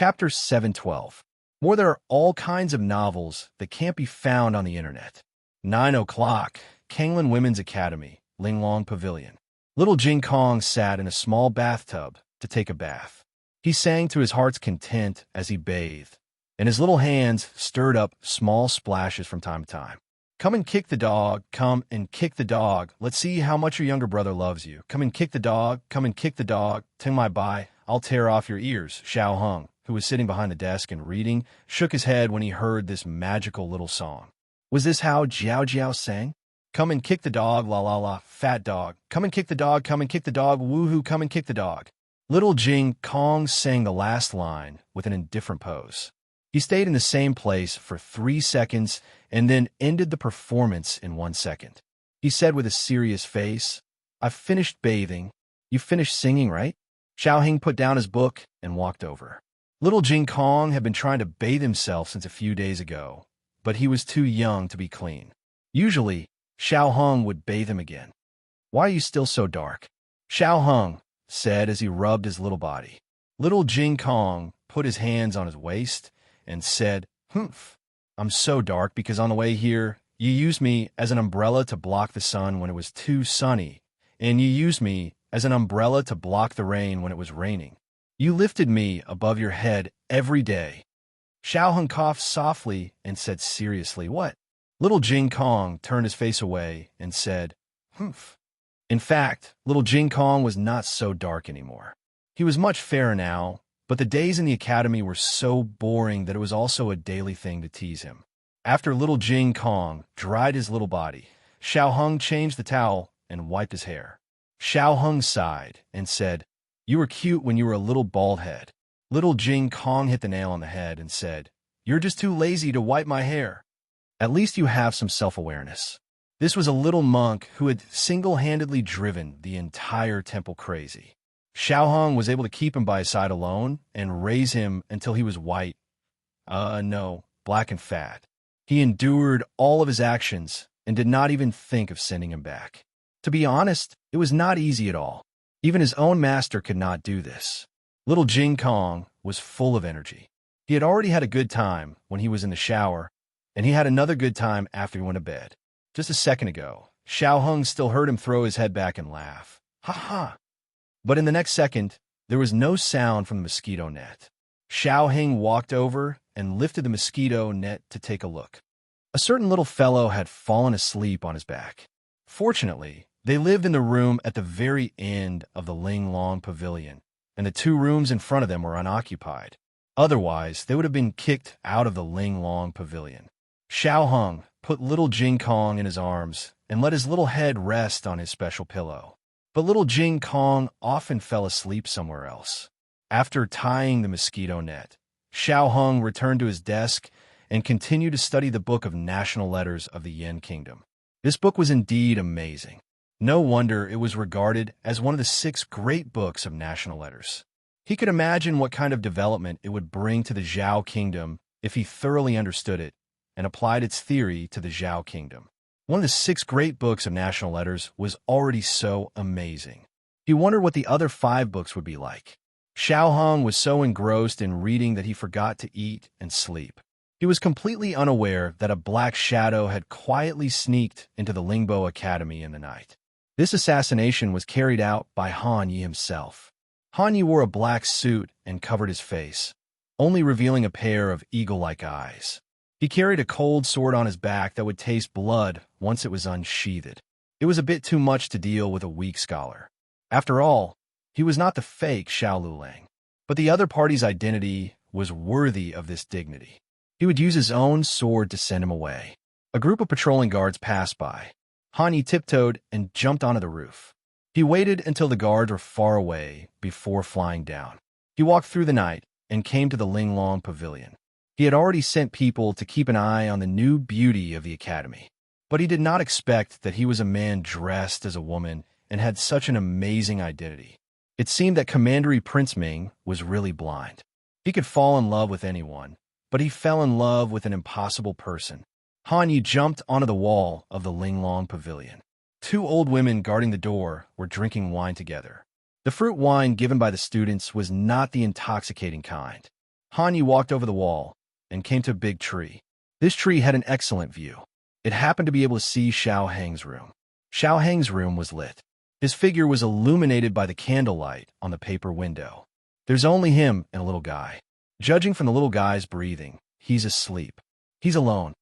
Chapter 712. More there are all kinds of novels that can't be found on the internet. 9 o'clock, Kanglan Women's Academy, Linglong Pavilion. Little Jing Kong sat in a small bathtub to take a bath. He sang to his heart's content as he bathed, and his little hands stirred up small splashes from time to time. Come and kick the dog, come and kick the dog. Let's see how much your younger brother loves you. Come and kick the dog, come and kick the dog. Ting my bai, I'll tear off your ears. Xiao Hung, who was sitting behind the desk and reading, shook his head when he heard this magical little song. Was this how Jiao Jiao sang? Come and kick the dog, la la la, fat dog. Come and kick the dog, come and kick the dog, woohoo, come and kick the dog. Little Jing Kong sang the last line with an indifferent pose. He stayed in the same place for 3 seconds and then ended the performance in 1 second. He said with a serious face, I've finished bathing. You finished singing, right? Xiao Hing put down his book and walked over. Little Jing Kong had been trying to bathe himself since a few days ago, but he was too young to be clean. Usually, Xiao Hung would bathe him again. Why are you still so dark? Xiao Hung said as he rubbed his little body. Little Jing Kong put his hands on his waist and said, Humph, I'm so dark because on the way here, you used me as an umbrella to block the sun when it was too sunny, and you used me as an umbrella to block the rain when it was raining. You lifted me above your head every day. Xiao Hung coughed softly and said seriously, What? Little Jing Kong turned his face away and said, Humph. In fact, little Jing Kong was not so dark anymore. He was much fairer now, but the days in the academy were so boring that it was also a daily thing to tease him. After little Jing Kong dried his little body, Xiao Hung changed the towel and wiped his hair. Xiao Hung sighed and said, You were cute when you were a little bald head. Little Jing Kong hit the nail on the head and said, You're just too lazy to wipe my hair. At least you have some self-awareness. This was a little monk who had single-handedly driven the entire temple crazy. Xiao Hung was able to keep him by his side alone and raise him until he was white. Black and fat. He endured all of his actions and did not even think of sending him back. To be honest, it was not easy at all. Even his own master could not do this. Little Jing Kong was full of energy. He had already had a good time when he was in the shower, and he had another good time after he went to bed. Just a second ago, Xiao Hung still heard him throw his head back and laugh. Ha ha! But in the next second, there was no sound from the mosquito net. Xiao Hing walked over and lifted the mosquito net to take a look. A certain little fellow had fallen asleep on his back. Fortunately, they lived in the room at the very end of the Linglong Pavilion, and the 2 rooms in front of them were unoccupied. Otherwise, they would have been kicked out of the Linglong Pavilion. Xiao Hung put little Jing Kong in his arms and let his little head rest on his special pillow. But little Jing Kong often fell asleep somewhere else. After tying the mosquito net, Xiao Hung returned to his desk and continued to study the book of national letters of the Yen Kingdom. This book was indeed amazing. No wonder it was regarded as one of the 6 great books of national letters. He could imagine what kind of development it would bring to the Zhao Kingdom if he thoroughly understood it and applied its theory to the Zhao Kingdom. One of the 6 great books of national letters was already so amazing. He wondered what the other 5 books would be like. Xiao Hung was so engrossed in reading that he forgot to eat and sleep. He was completely unaware that a black shadow had quietly sneaked into the Lingbo Academy in the night. This assassination was carried out by Han Yi himself. Han Yi wore a black suit and covered his face, only revealing a pair of eagle-like eyes. He carried a cold sword on his back that would taste blood once it was unsheathed. It was a bit too much to deal with a weak scholar. After all, he was not the fake Xiao Lulang, but the other party's identity was worthy of this dignity. He would use his own sword to send him away. A group of patrolling guards passed by. Han Yi tiptoed and jumped onto the roof. He waited until the guards were far away before flying down. He walked through the night and came to the Linglong Pavilion. He had already sent people to keep an eye on the new beauty of the academy, but he did not expect that he was a man dressed as a woman and had such an amazing identity. It seemed that Commandery Prince Ming was really blind. He could fall in love with anyone, but he fell in love with an impossible person. Han Yi jumped onto the wall of the Linglong Pavilion. 2 old women guarding the door were drinking wine together. The fruit wine given by the students was not the intoxicating kind. Han Yi walked over the wall and came to a big tree. This tree had an excellent view. It happened to be able to see Xiao Heng's room. Xiao Heng's room was lit. His figure was illuminated by the candlelight on the paper window. There's only him and a little guy. Judging from the little guy's breathing, he's asleep. He's alone.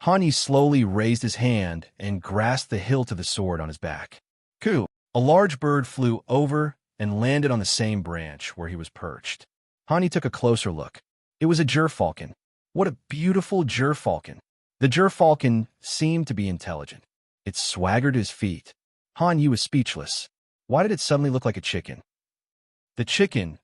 Han Yi slowly raised his hand and grasped the hilt of the sword on his back. Coo! A large bird flew over and landed on the same branch where he was perched. Han Yi took a closer look. It was a gerfalcon. What a beautiful gerfalcon! The gerfalcon seemed to be intelligent. It swaggered to his feet. Han Yi was speechless. Why did it suddenly look like a chicken? The chicken?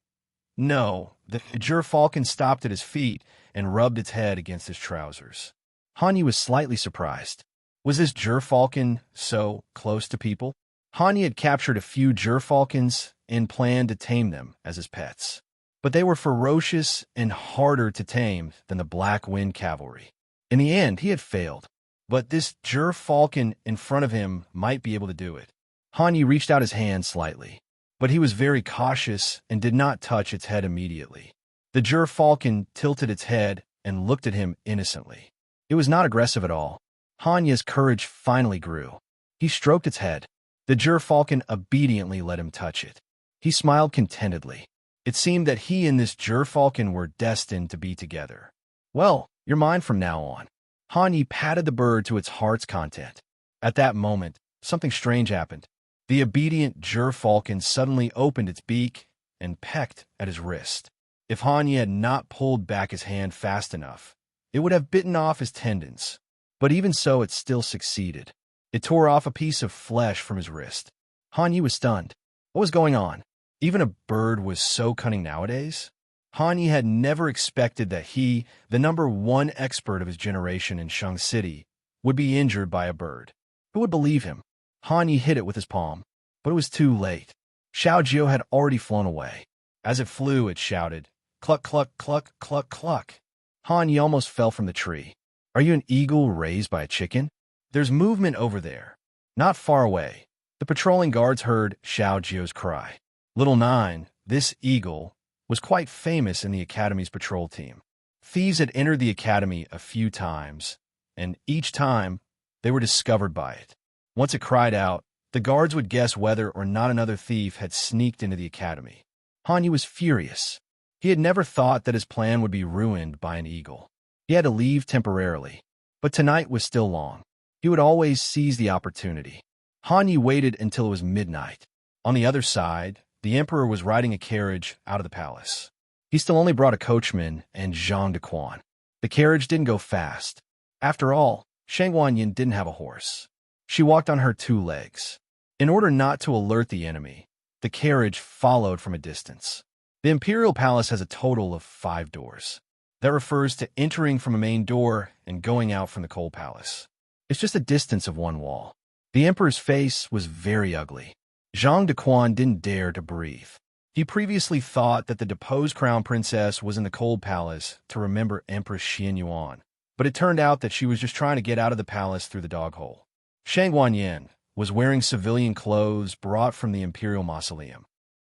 No, the gerfalcon stopped at his feet and rubbed its head against his trousers. Han Yi was slightly surprised. Was this gerfalcon so close to people? Han Yi had captured a few gerfalcons and planned to tame them as his pets. But they were ferocious and harder to tame than the Black Wind Cavalry. In the end, he had failed. But this gerfalcon in front of him might be able to do it. Han Yi reached out his hand slightly, but he was very cautious and did not touch its head immediately. The gerfalcon tilted its head and looked at him innocently. It was not aggressive at all. Han Yi's courage finally grew. He stroked its head. The gerfalcon obediently let him touch it. He smiled contentedly. It seemed that he and this gerfalcon were destined to be together. Well, you're mine from now on. Han Yi patted the bird to its heart's content. At that moment, something strange happened. The obedient gerfalcon suddenly opened its beak and pecked at his wrist. If Han Yi had not pulled back his hand fast enough, it would have bitten off his tendons. But even so, it still succeeded. It tore off a piece of flesh from his wrist. Han Yi was stunned. What was going on? Even a bird was so cunning nowadays? Han Yi had never expected that he, the #1 expert of his generation in Shang City, would be injured by a bird. Who would believe him? Han Yi hit it with his palm, but it was too late. Xiao Jiu had already flown away. As it flew, it shouted, "Cluck, cluck, cluck, cluck, cluck." Han Yi almost fell from the tree. Are you an eagle raised by a chicken? There's movement over there. Not far away. The patrolling guards heard Xiao Jiu's cry. Little Nine, this eagle, was quite famous in the Academy's patrol team. Thieves had entered the Academy a few times, and each time they were discovered by it. Once it cried out, the guards would guess whether or not another thief had sneaked into the Academy. Han Yi was furious. He had never thought that his plan would be ruined by an eagle. He had to leave temporarily, but tonight was still long. He would always seize the opportunity. Han Yi waited until it was midnight. On the other side, the emperor was riding a carriage out of the palace. He still only brought a coachman and Zhang Dequan. The carriage didn't go fast. After all, Shang Wanyin didn't have a horse. She walked on her 2 legs. In order not to alert the enemy, the carriage followed from a distance. The imperial palace has a total of 5 doors. That refers to entering from a main door and going out from the coal palace. It's just a distance of 1 wall. The emperor's face was very ugly. Zhang Dequan didn't dare to breathe. He previously thought that the deposed crown princess was in the cold palace to remember Empress Xian Yuan, but it turned out that she was just trying to get out of the palace through the dog hole. Shang Wanyan was wearing civilian clothes brought from the imperial mausoleum.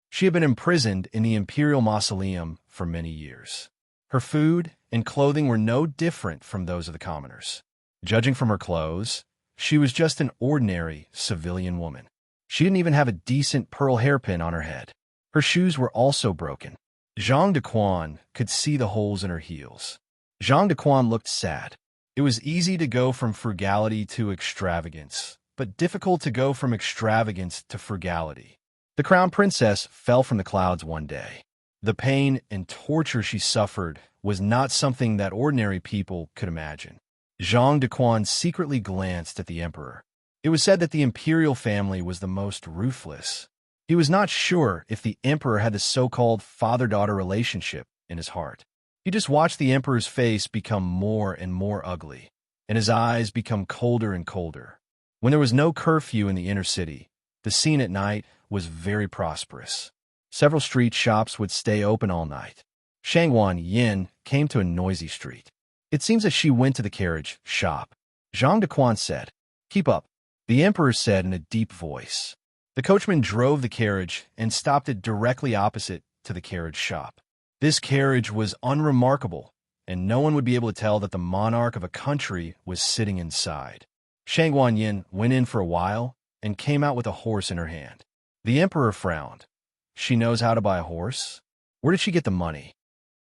She had been imprisoned in the imperial mausoleum for many years. Her food and clothing were no different from those of the commoners. Judging from her clothes, she was just an ordinary civilian woman. She didn't even have a decent pearl hairpin on her head. Her shoes were also broken. Zhang Dequan could see the holes in her heels. Zhang Dequan looked sad. It was easy to go from frugality to extravagance, but difficult to go from extravagance to frugality. The crown princess fell from the clouds one day. The pain and torture she suffered was not something that ordinary people could imagine. Zhang Dequan secretly glanced at the emperor. It was said that the imperial family was the most ruthless. He was not sure if the emperor had the so-called father-daughter relationship in his heart. He just watched the emperor's face become more and more ugly, and his eyes become colder and colder. When there was no curfew in the inner city, the scene at night was very prosperous. Several street shops would stay open all night. Shangwan Yin came to a noisy street. It seems that she went to the carriage shop. Zhang Dequan said, "Keep up," the emperor said in a deep voice. The coachman drove the carriage and stopped it directly opposite to the carriage shop. This carriage was unremarkable, and no one would be able to tell that the monarch of a country was sitting inside. Shangguan Yin went in for a while and came out with a horse in her hand. The emperor frowned. She knows how to buy a horse? Where did she get the money?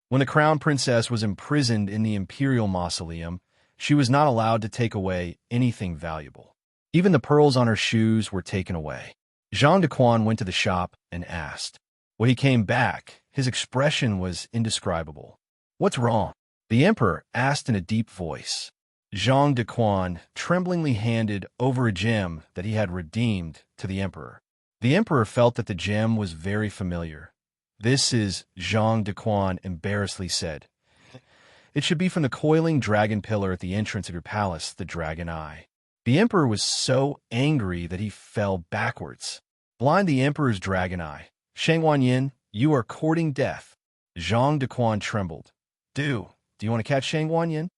When the crown princess was imprisoned in the imperial mausoleum, she was not allowed to take away anything valuable. Even the pearls on her shoes were taken away. Zhang Dequan went to the shop and asked. When he came back, his expression was indescribable. What's wrong? The emperor asked in a deep voice. Zhang Dequan tremblingly handed over a gem that he had redeemed to the emperor. The emperor felt that the gem was very familiar. This is, Zhang Dequan embarrassedly said. It should be from the coiling dragon pillar at the entrance of your palace, the Dragon Eye. The emperor was so angry that he fell backwards. Blind the emperor's dragon eye. Shangguan Yin, you are courting death. Zhang Dequan trembled. Do you want to catch Shangguan Yin?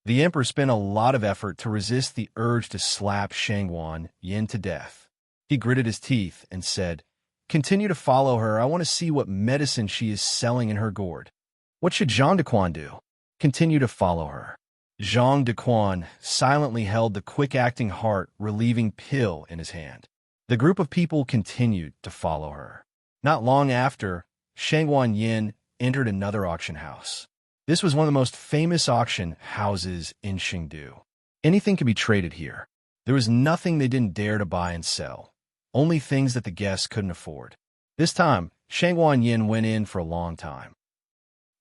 The emperor spent a lot of effort to resist the urge to slap Shangguan Yin to death. He gritted his teeth and said, Continue to follow her. I want to see what medicine she is selling in her gourd. What should Zhang Dequan do? Continue to follow her. Zhang Dequan silently held the quick-acting heart-relieving pill in his hand. The group of people continued to follow her. Not long after, Shangguan Yin entered another auction house. This was one of the most famous auction houses in Chengdu. Anything could be traded here. There was nothing they didn't dare to buy and sell. Only things that the guests couldn't afford. This time, Shangguan Yin went in for a long time.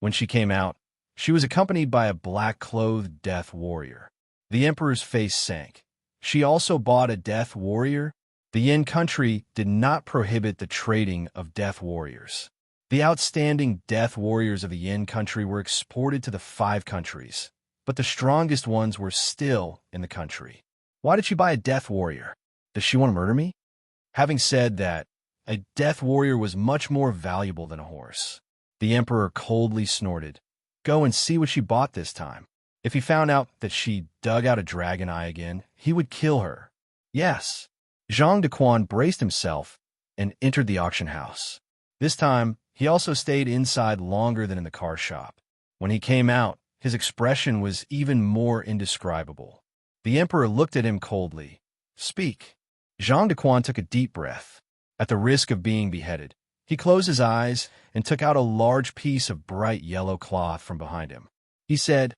When she came out, she was accompanied by a black-clothed death warrior. The emperor's face sank. She also bought a death warrior? The Yin country did not prohibit the trading of death warriors. The outstanding death warriors of the Yin country were exported to the 5 countries, but the strongest ones were still in the country. Why did she buy a death warrior? Does she want to murder me? Having said that, a death warrior was much more valuable than a horse. The emperor coldly snorted. Go and see what she bought this time. If he found out that she dug out a dragon eye again, he would kill her. Yes. Zhang Dequan braced himself and entered the auction house. This time, he also stayed inside longer than in the car shop. When he came out, his expression was even more indescribable. The emperor looked at him coldly. Speak. Zhang Dequan took a deep breath. At the risk of being beheaded, he closed his eyes and took out a large piece of bright yellow cloth from behind him. He said,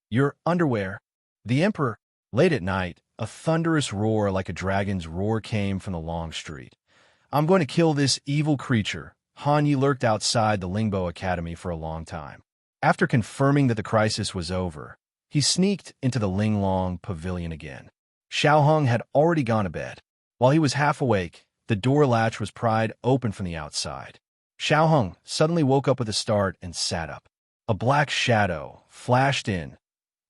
Your underwear. The emperor. Late at night, a thunderous roar like a dragon's roar came from the long street. I'm going to kill this evil creature. Han Yi lurked outside the Lingbo Academy for a long time. After confirming that the crisis was over, he sneaked into the Linglong Pavilion again. Xiao Heng had already gone to bed. While he was half awake, the door latch was pried open from the outside. Xiao Heng suddenly woke up with a start and sat up. A black shadow flashed in,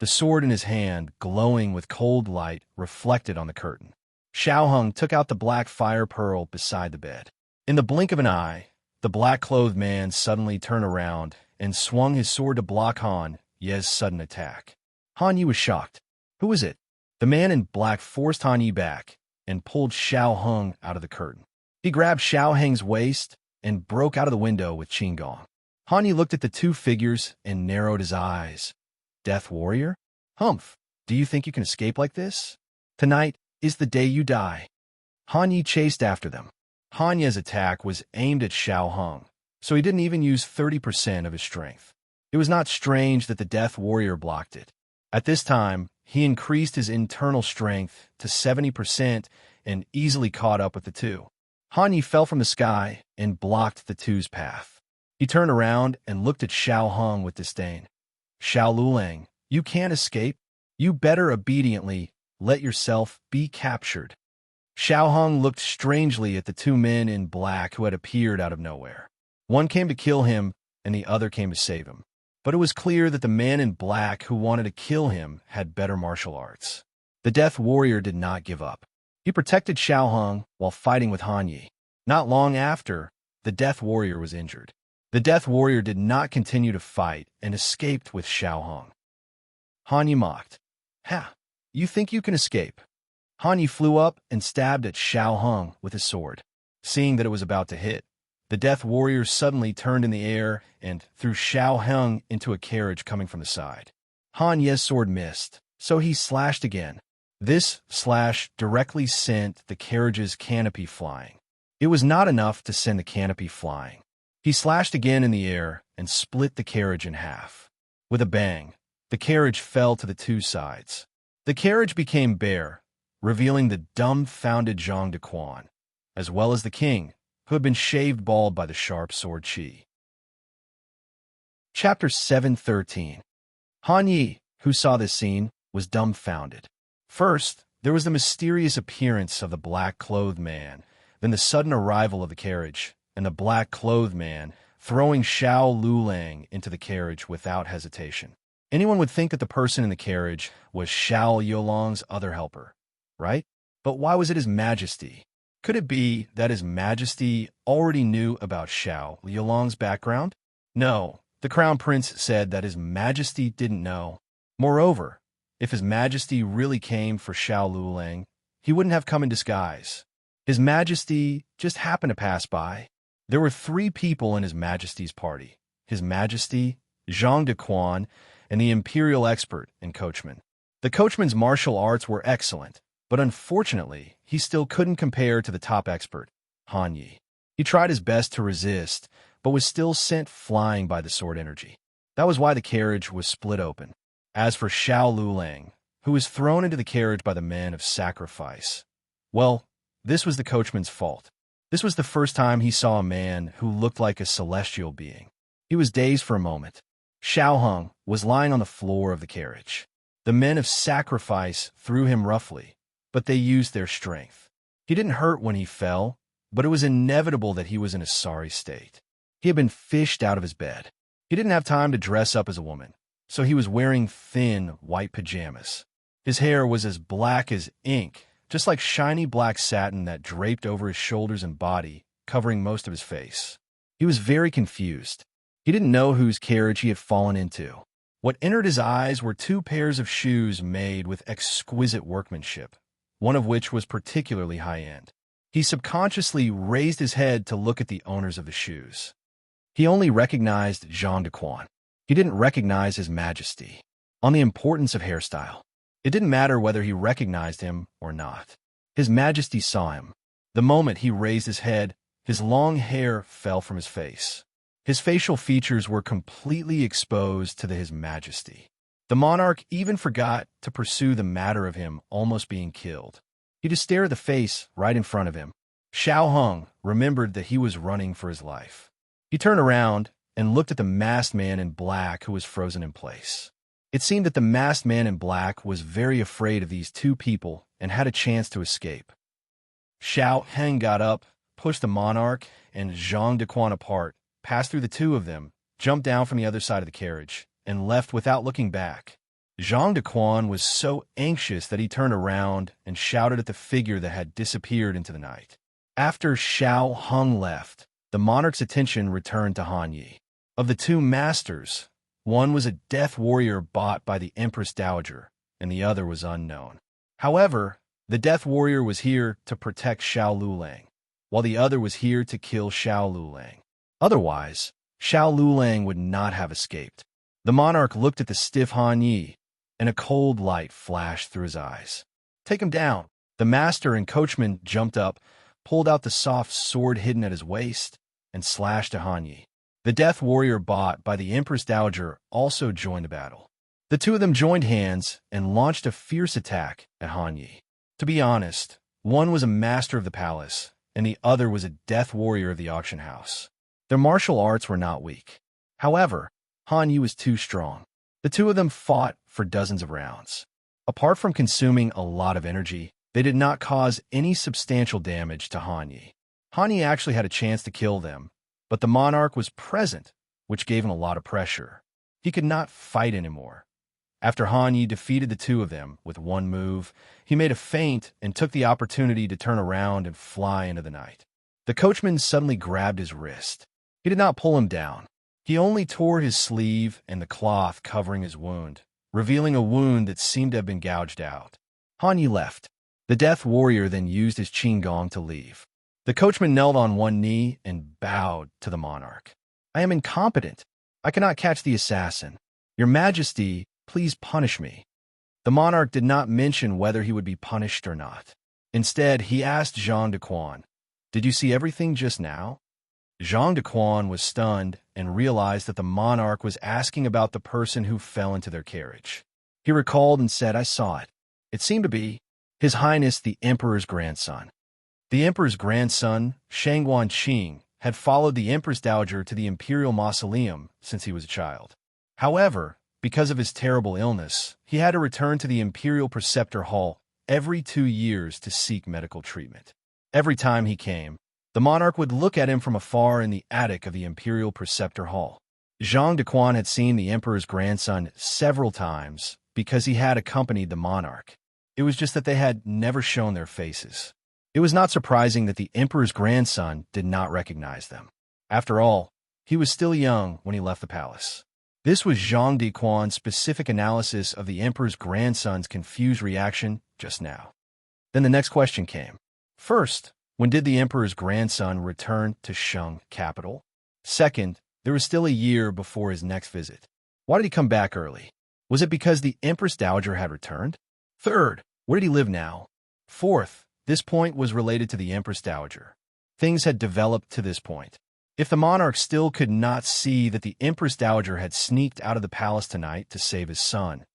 the sword in his hand glowing with cold light reflected on the curtain. Xiao Heng took out the black fire pearl beside the bed. In the blink of an eye, the black-clothed man suddenly turned around and swung his sword to block Han Ye's sudden attack. Han Yi was shocked. Who was it? The man in black forced Han Yi back and pulled Xiao Heng out of the curtain. He grabbed Xiao Heng's waist and broke out of the window with Qinggong. Han Yi looked at the two figures and narrowed his eyes. Death warrior? Humph, do you think you can escape like this? Tonight is the day you die. Han Yi chased after them. Han Ye's attack was aimed at Xiao Heng, so he didn't even use 30% of his strength. It was not strange that the death warrior blocked it. At this time, he increased his internal strength to 70% and easily caught up with the two. Han Yi fell from the sky and blocked the two's path. He turned around and looked at Xiao Heng with disdain. Xiao Lulang, you can't escape. You better obediently let yourself be captured. Xiao Heng looked strangely at the two men in black who had appeared out of nowhere. One came to kill him, and the other came to save him. But it was clear that the man in black who wanted to kill him had better martial arts. The death warrior did not give up. He protected Xiao Heng while fighting with Han Yi. Not long after, the death warrior was injured. The death warrior did not continue to fight and escaped with Xiao Heng. Han Yi mocked. Ha! You think you can escape? Han Yi flew up and stabbed at Xiao Heng with his sword. Seeing that it was about to hit, The death warrior suddenly turned in the air and threw Xiao Heng into a carriage coming from the side. Han Ye's sword missed, so he slashed again. This slash directly sent the carriage's canopy flying. It was not enough to send the canopy flying. He slashed again in the air and split the carriage in half. With a bang, the carriage fell to the two sides. The carriage became bare, revealing the dumbfounded Zhang Dequan, as well as the king, who had been shaved bald by the sharp sword Qi. Chapter 7:13. Han Yi, who saw this scene, was dumbfounded. First, there was the mysterious appearance of the black-clothed man, then the sudden arrival of the carriage, and the black-clothed man throwing Xiao Lulang into the carriage without hesitation. Anyone would think that the person in the carriage was Xiao Yolong's other helper, right? But why was it His Majesty? Could it be that His Majesty already knew about Xiao Yolong's background? No, the Crown Prince said that His Majesty didn't know. Moreover, if His Majesty really came for Xiao Lulang, he wouldn't have come in disguise. His Majesty just happened to pass by. There were 3 people in His Majesty's party: His Majesty, Zhang Dequan, and the Imperial expert and coachman. The coachman's martial arts were excellent, but unfortunately, he still couldn't compare to the top expert, Han Yi. He tried his best to resist, but was still sent flying by the sword energy. That was why the carriage was split open. As for Xiao Lulang, who was thrown into the carriage by the men of sacrifice, well, this was the coachman's fault. This was the first time he saw a man who looked like a celestial being. He was dazed for a moment. Xiao Heng was lying on the floor of the carriage. The men of sacrifice threw him roughly, but they used their strength. He didn't hurt when he fell, but it was inevitable that he was in a sorry state. He had been fished out of his bed. He didn't have time to dress up as a woman, so he was wearing thin, white pajamas. His hair was as black as ink, just like shiny black satin that draped over his shoulders and body, covering most of his face. He was very confused. He didn't know whose carriage he had fallen into. What entered his eyes were 2 pairs of shoes made with exquisite workmanship, one of which was particularly high-end. He subconsciously raised his head to look at the owners of the shoes. He only recognized Zhang Dequan. He didn't recognize His Majesty. On the importance of hairstyle, it didn't matter whether he recognized him or not. His Majesty saw him. The moment he raised his head, his long hair fell from his face. His facial features were completely exposed to His Majesty. The monarch even forgot to pursue the matter of him almost being killed. He just stared at the face right in front of him. Xiao Heng remembered that he was running for his life. He turned around and looked at the masked man in black who was frozen in place. It seemed that the masked man in black was very afraid of these 2 people and had a chance to escape. Xiao Heng got up, pushed the monarch and Zhang Dequan apart, passed through the 2 of them, jumped down from the other side of the carriage, and left without looking back. Zhang Dequan was so anxious that he turned around and shouted at the figure that had disappeared into the night. After Xiao Heng left, the monarch's attention returned to Han Yi. Of the 2 masters, one was a death warrior bought by the Empress Dowager, and the other was unknown. However, the death warrior was here to protect Xiao Lulang, while the other was here to kill Xiao Lulang. Otherwise, Xiao Lulang would not have escaped. The monarch looked at the stiff Han Yi, and a cold light flashed through his eyes. "Take him down." The master and coachman jumped up, pulled out the soft sword hidden at his waist, and slashed at Han Yi. The death warrior bought by the Empress Dowager also joined the battle. The 2 of them joined hands and launched a fierce attack at Han Yi. To be honest, one was a master of the palace, and the other was a death warrior of the auction house. Their martial arts were not weak. However, Han Yi was too strong. The 2 of them fought for dozens of rounds. Apart from consuming a lot of energy, they did not cause any substantial damage to Han Yi. Han Yi actually had a chance to kill them, but the monarch was present, which gave him a lot of pressure. He could not fight anymore. After Han Yi defeated the 2 of them with one move, he made a feint and took the opportunity to turn around and fly into the night. The coachman suddenly grabbed his wrist. He did not pull him down. He only tore his sleeve and the cloth covering his wound, revealing a wound that seemed to have been gouged out. Han Yi left. The death warrior then used his qinggong to leave. The coachman knelt on one knee and bowed to the monarch. I am incompetent. I cannot catch the assassin. Your Majesty, please punish me. The monarch did not mention whether he would be punished or not. Instead, he asked Jean de Quan, "Did you see everything just now?" Jean de Quan was stunned and realized that the monarch was asking about the person who fell into their carriage. He recalled and said, "I saw it. It seemed to be His Highness the Emperor's grandson." The Emperor's grandson, Shangguan Qing, had followed the Empress Dowager to the imperial mausoleum since he was a child. However, because of his terrible illness, he had to return to the Imperial Preceptor Hall every 2 years to seek medical treatment. Every time he came, the monarch would look at him from afar in the attic of the Imperial Preceptor Hall. Jean de Quan had seen the Emperor's grandson several times because he had accompanied the monarch. It was just that they had never shown their faces. It was not surprising that the Emperor's grandson did not recognize them. After all, he was still young when he left the palace. This was Jean de Quan's specific analysis of the Emperor's grandson's confused reaction just now. Then the next question came. First, when did the Emperor's grandson return to Shang capital? Second, there was still a year before his next visit. Why did he come back early? Was it because the Empress Dowager had returned? Third, where did he live now? Fourth, this point was related to the Empress Dowager. Things had developed to this point. If the monarch still could not see that the Empress Dowager had sneaked out of the palace tonight to save his son,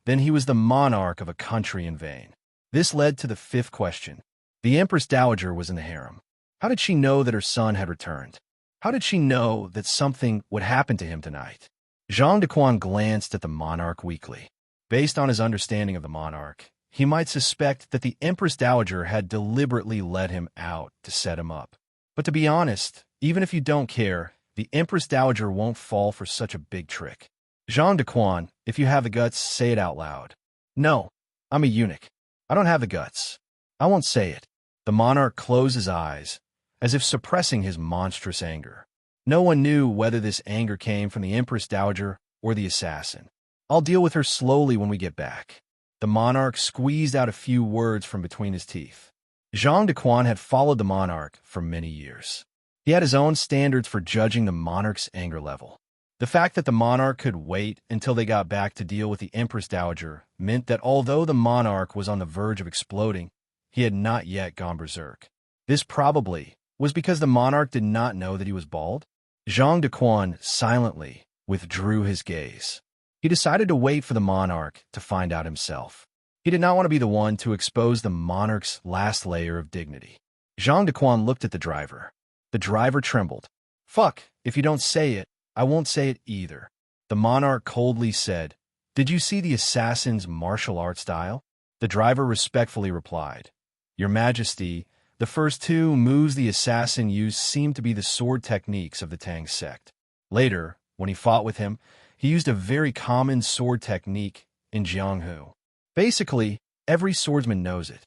then he was the monarch of a country in vain. This led to the fifth question. The Empress Dowager was in the harem. How did she know that her son had returned? How did she know that something would happen to him tonight? Jean de Quan glanced at the monarch weakly. Based on his understanding of the monarch, he might suspect that the Empress Dowager had deliberately let him out to set him up. But to be honest, even if you don't care, the Empress Dowager won't fall for such a big trick. Jean de Quan, if you have the guts, say it out loud. No, I'm a eunuch. I don't have the guts. I won't say it. The monarch closed his eyes, as if suppressing his monstrous anger. No one knew whether this anger came from the Empress Dowager or the assassin. I'll deal with her slowly when we get back. The monarch squeezed out a few words from between his teeth. Jean de Quan had followed the monarch for many years. He had his own standards for judging the monarch's anger level. The fact that the monarch could wait until they got back to deal with the Empress Dowager meant that although the monarch was on the verge of exploding, he had not yet gone berserk. This probably was because the monarch did not know that he was bald. Jean de Quan silently withdrew his gaze. He decided to wait for the monarch to find out himself. He did not want to be the one to expose the monarch's last layer of dignity. Jean de Quan looked at the driver. The driver trembled. "Fuck, if you don't say it, I won't say it either." The monarch coldly said, "Did you see the assassin's martial art style?" The driver respectfully replied, "Your Majesty, the first 2 moves the assassin used seemed to be the sword techniques of the Tang sect. Later, when he fought with him, he used a very common sword technique in Jianghu. Basically, every swordsman knows it."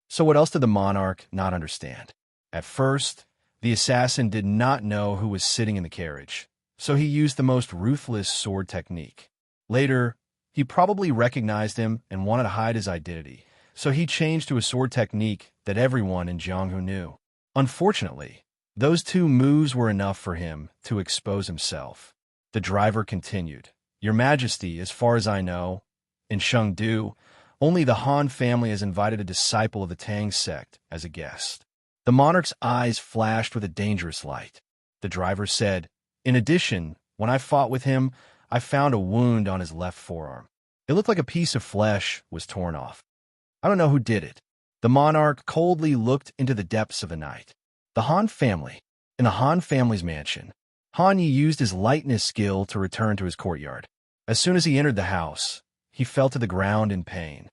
So what else did the monarch not understand? At first, the assassin did not know who was sitting in the carriage, so he used the most ruthless sword technique. Later, he probably recognized him and wanted to hide his identity, so he changed to a sword technique that everyone in Jianghu knew. Unfortunately, those 2 moves were enough for him to expose himself. The driver continued, "Your Majesty, as far as I know, in Chengdu, only the Han family has invited a disciple of the Tang sect as a guest." The monarch's eyes flashed with a dangerous light. The driver said, "In addition, when I fought with him, I found a wound on his left forearm. It looked like a piece of flesh was torn off. I don't know who did it." The monarch coldly looked into the depths of the night. The Han family. In the Han family's mansion, Han Yi used his lightness skill to return to his courtyard. As soon as he entered the house, he fell to the ground in pain.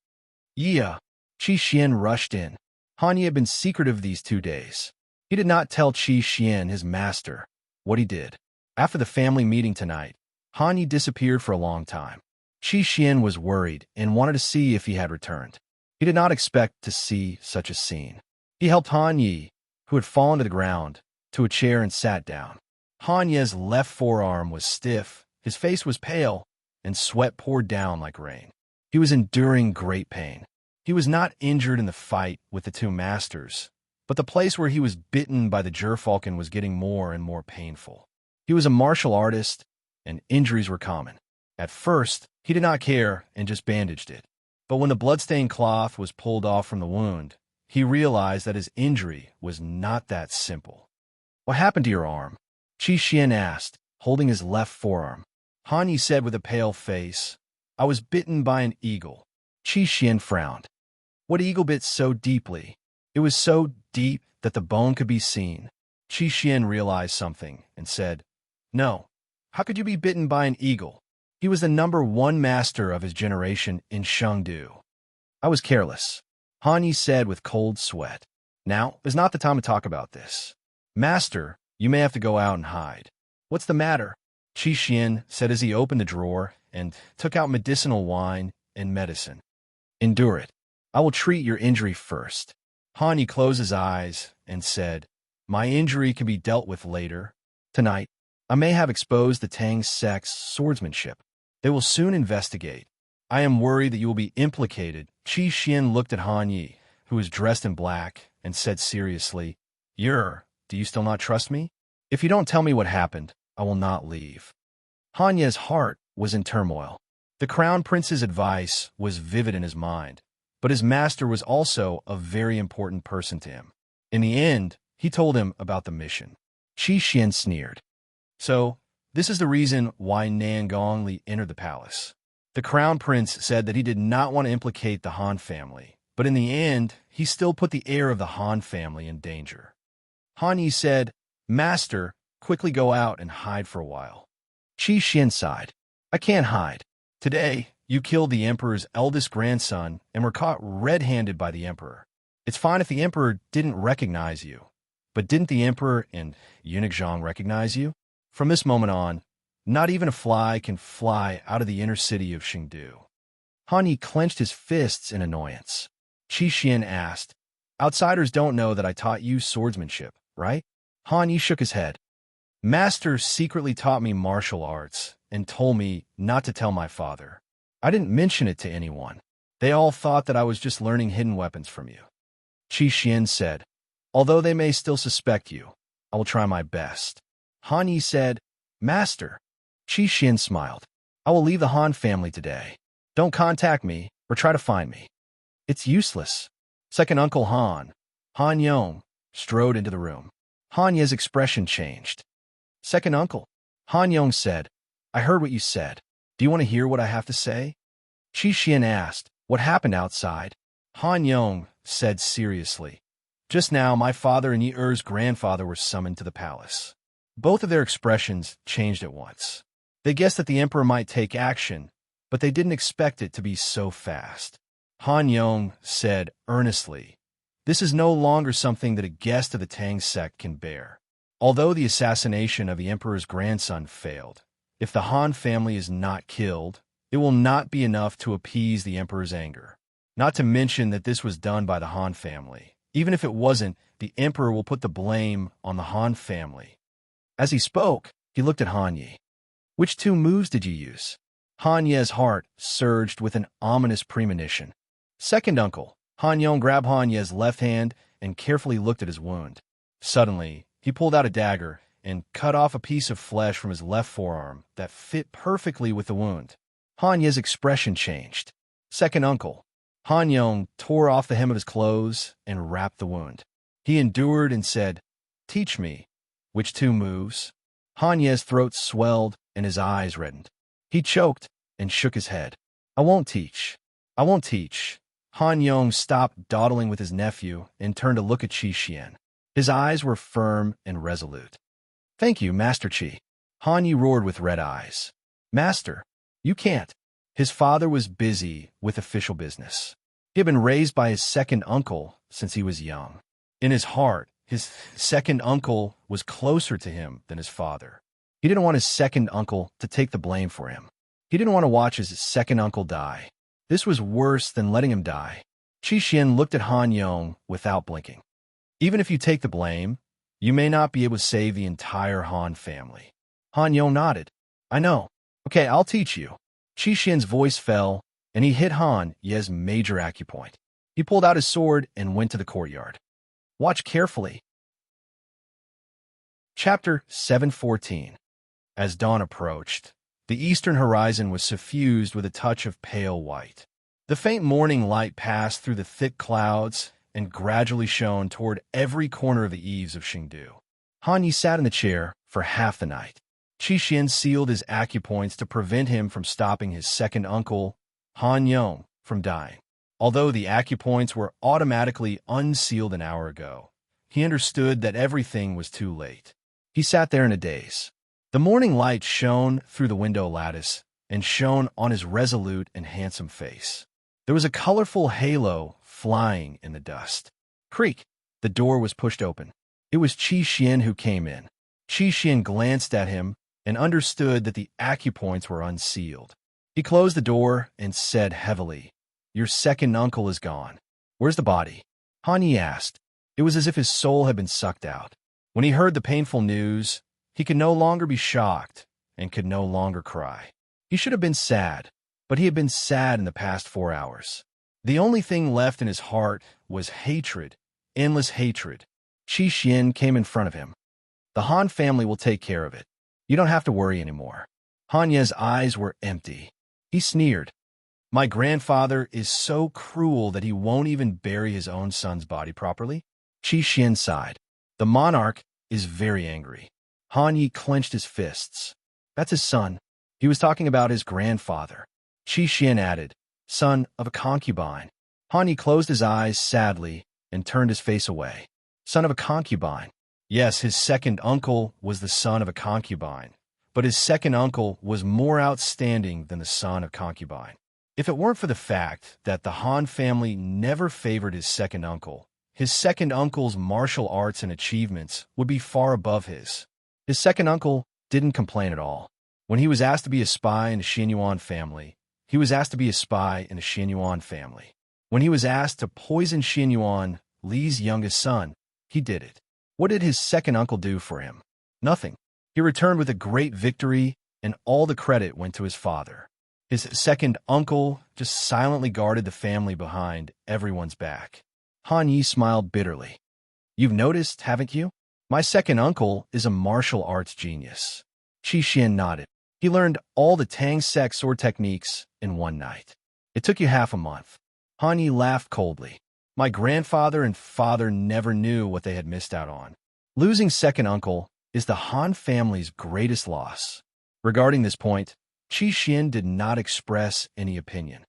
"Yeah." Qi Xian rushed in. Han Yi had been secretive these 2 days. He did not tell Qi Xian, his master, what he did. After the family meeting tonight, Han Yi disappeared for a long time. Qi Xian was worried and wanted to see if he had returned. He did not expect to see such a scene. He helped Han Yi, who had fallen to the ground, to a chair and sat down. Han Yi's left forearm was stiff, his face was pale, and sweat poured down like rain. He was enduring great pain. He was not injured in the fight with the 2 masters, but the place where he was bitten by the gerfalcon was getting more and more painful. He was a martial artist, and injuries were common. At first, he did not care and just bandaged it. But when the bloodstained cloth was pulled off from the wound, he realized that his injury was not that simple. "What happened to your arm?" Qi Xian asked, holding his left forearm. Han Yi said with a pale face, "I was bitten by an eagle." Qi Xian frowned. "What eagle bit so deeply?" It was so deep that the bone could be seen. Qi Xian realized something and said, "No, how could you be bitten by an eagle? He was the #1 master of his generation in Chengdu." "I was careless," Han Yi said with cold sweat. "Now is not the time to talk about this. Master, you may have to go out and hide." "What's the matter?" Qi Xian said as he opened the drawer and took out medicinal wine and medicine. "Endure it. I will treat your injury first." Han Yi closed his eyes and said, "My injury can be dealt with later. Tonight, I may have exposed the Tang sect's swordsmanship. They will soon investigate. I am worried that you will be implicated." Qi Xian looked at Han Yi, who was dressed in black, and said seriously, Do you still not trust me? If you don't tell me what happened, I will not leave." Han Ye's heart was in turmoil. The Crown Prince's advice was vivid in his mind, but his master was also a very important person to him. In the end, he told him about the mission. Qi Xian sneered. "So, this is the reason why Nan Gongli entered the palace." The Crown Prince said that he did not want to implicate the Han family, but in the end, he still put the heir of the Han family in danger. Han Yi said, "Master, quickly go out and hide for a while." Qi Xian sighed. "I can't hide. Today, you killed the Emperor's eldest grandson and were caught red-handed by the Emperor. It's fine if the Emperor didn't recognize you, but didn't the Emperor and Eunuch Zhang recognize you? From this moment on, not even a fly can fly out of the inner city of Chengdu." Han Yi clenched his fists in annoyance. Qi Xian asked, "Outsiders don't know that I taught you swordsmanship, right?" Han Yi shook his head. "Master secretly taught me martial arts and told me not to tell my father. I didn't mention it to anyone. They all thought that I was just learning hidden weapons from you." Qi Xian said, "Although they may still suspect you, I will try my best." Han Yi said, "Master." Qi Xian smiled. "I will leave the Han family today. Don't contact me or try to find me. It's useless." Second Uncle Han Yong, strode into the room. Han Ye's expression changed. "Second Uncle," Han Yong said, "I heard what you said. Do you want to hear what I have to say?" Qi Xian asked, "What happened outside?" Han Yong said seriously, "Just now, my father and Yi Er's grandfather were summoned to the palace." Both of their expressions changed at once. They guessed that the Emperor might take action, but they didn't expect it to be so fast. Han Yong said earnestly, "This is no longer something that a guest of the Tang sect can bear. Although the assassination of the Emperor's grandson failed, if the Han family is not killed, it will not be enough to appease the Emperor's anger. Not to mention that this was done by the Han family. Even if it wasn't, the Emperor will put the blame on the Han family." As he spoke, he looked at Han Yi. "Which 2 moves did you use?" Han Ye's heart surged with an ominous premonition. Second Uncle, Han Yong grabbed Han Ye's left hand and carefully looked at his wound. Suddenly, he pulled out a dagger and cut off a piece of flesh from his left forearm that fit perfectly with the wound. Han Ye's expression changed. Second Uncle, Han Yong tore off the hem of his clothes and wrapped the wound. He endured and said, "Teach me." "Which 2 moves?" Han Ye's throat swelled and his eyes reddened. He choked and shook his head. "I won't teach. I won't teach." Han Yong stopped dawdling with his nephew and turned to look at Qi Xian. His eyes were firm and resolute. "Thank you, Master Qi." Han Yi roared with red eyes. "Master, you can't." His father was busy with official business. He had been raised by his second uncle since he was young. In his heart, his second uncle was closer to him than his father. He didn't want his second uncle to take the blame for him. He didn't want to watch his second uncle die. This was worse than letting him die. Qi Xian looked at Han Yong without blinking. "Even if you take the blame, you may not be able to save the entire Han family." Han Yong nodded. "I know. Okay, I'll teach you." Qi Xian's voice fell, and he hit Han Ye's major acupoint. He pulled out his sword and went to the courtyard. Watch carefully. Chapter 714. As dawn approached, the eastern horizon was suffused with a touch of pale white. The faint morning light passed through the thick clouds and gradually shone toward every corner of the eaves of Xingdu. Han Yi sat in the chair for half the night. Qi Xian sealed his acupoints to prevent him from stopping his second uncle, Han Yong, from dying. Although the acupoints were automatically unsealed an hour ago, he understood that everything was too late. He sat there in a daze. The morning light shone through the window lattice and shone on his resolute and handsome face. There was a colorful halo flying in the dust. Creak! The door was pushed open. It was Qi Xian who came in. Qi Xian glanced at him and understood that the acupoints were unsealed. He closed the door and said heavily, "Your second uncle is gone. Where's the body?" Han Yi asked. It was as if his soul had been sucked out. When he heard the painful news, he could no longer be shocked and could no longer cry. He should have been sad, but he had been sad in the past 4 hours. The only thing left in his heart was hatred, endless hatred. Qi Xian came in front of him. "The Han family will take care of it. You don't have to worry anymore." Han Ye's eyes were empty. He sneered. "My grandfather is so cruel that he won't even bury his own son's body properly?" Qi Xian sighed. "The monarch is very angry." Han Yi clenched his fists. "That's his son." He was talking about his grandfather. Qi Xian added, "Son of a concubine." Han Yi closed his eyes sadly and turned his face away. Son of a concubine. Yes, his second uncle was the son of a concubine, but his second uncle was more outstanding than the son of concubine. If it weren't for the fact that the Han family never favored his second uncle's martial arts and achievements would be far above his. His second uncle didn't complain at all. When he was asked to be a spy in the Xianyuan family, he was asked to be a spy in the Xianyuan family. When he was asked to poison Xianyuan, Li's youngest son, he did it. What did his second uncle do for him? Nothing. He returned with a great victory, and all the credit went to his father. His second uncle just silently guarded the family behind everyone's back. Han Yi smiled bitterly. "You've noticed, haven't you? My second uncle is a martial arts genius." Qi Xian nodded. "He learned all the Tang Sek sword techniques in one night. It took you half a month." Han Yi laughed coldly. "My grandfather and father never knew what they had missed out on. Losing second uncle is the Han family's greatest loss." Regarding this point, Qi Xian did not express any opinion.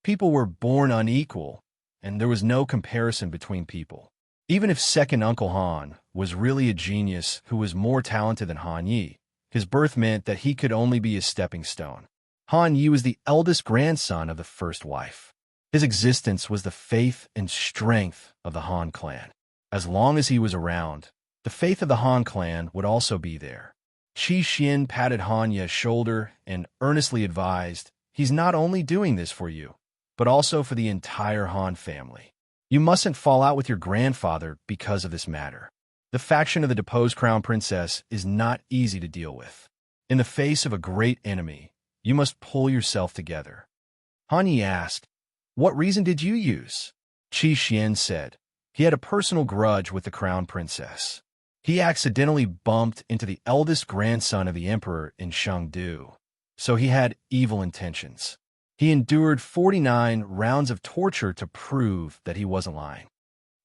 People were born unequal, and there was no comparison between people. Even if second uncle Han was really a genius who was more talented than Han Yi, his birth meant that he could only be a stepping stone. Han Yi was the eldest grandson of the first wife. His existence was the faith and strength of the Han clan. As long as he was around, the faith of the Han clan would also be there. Qi Xian patted Han Ye's shoulder and earnestly advised, "He's not only doing this for you, but also for the entire Han family. You mustn't fall out with your grandfather because of this matter. The faction of the deposed crown princess is not easy to deal with. In the face of a great enemy, you must pull yourself together." Han Yi asked, "What reason did you use?" Qi Xian said, "He had a personal grudge with the crown princess. He accidentally bumped into the eldest grandson of the emperor in Chengdu, so he had evil intentions. He endured 49 rounds of torture to prove that he wasn't lying."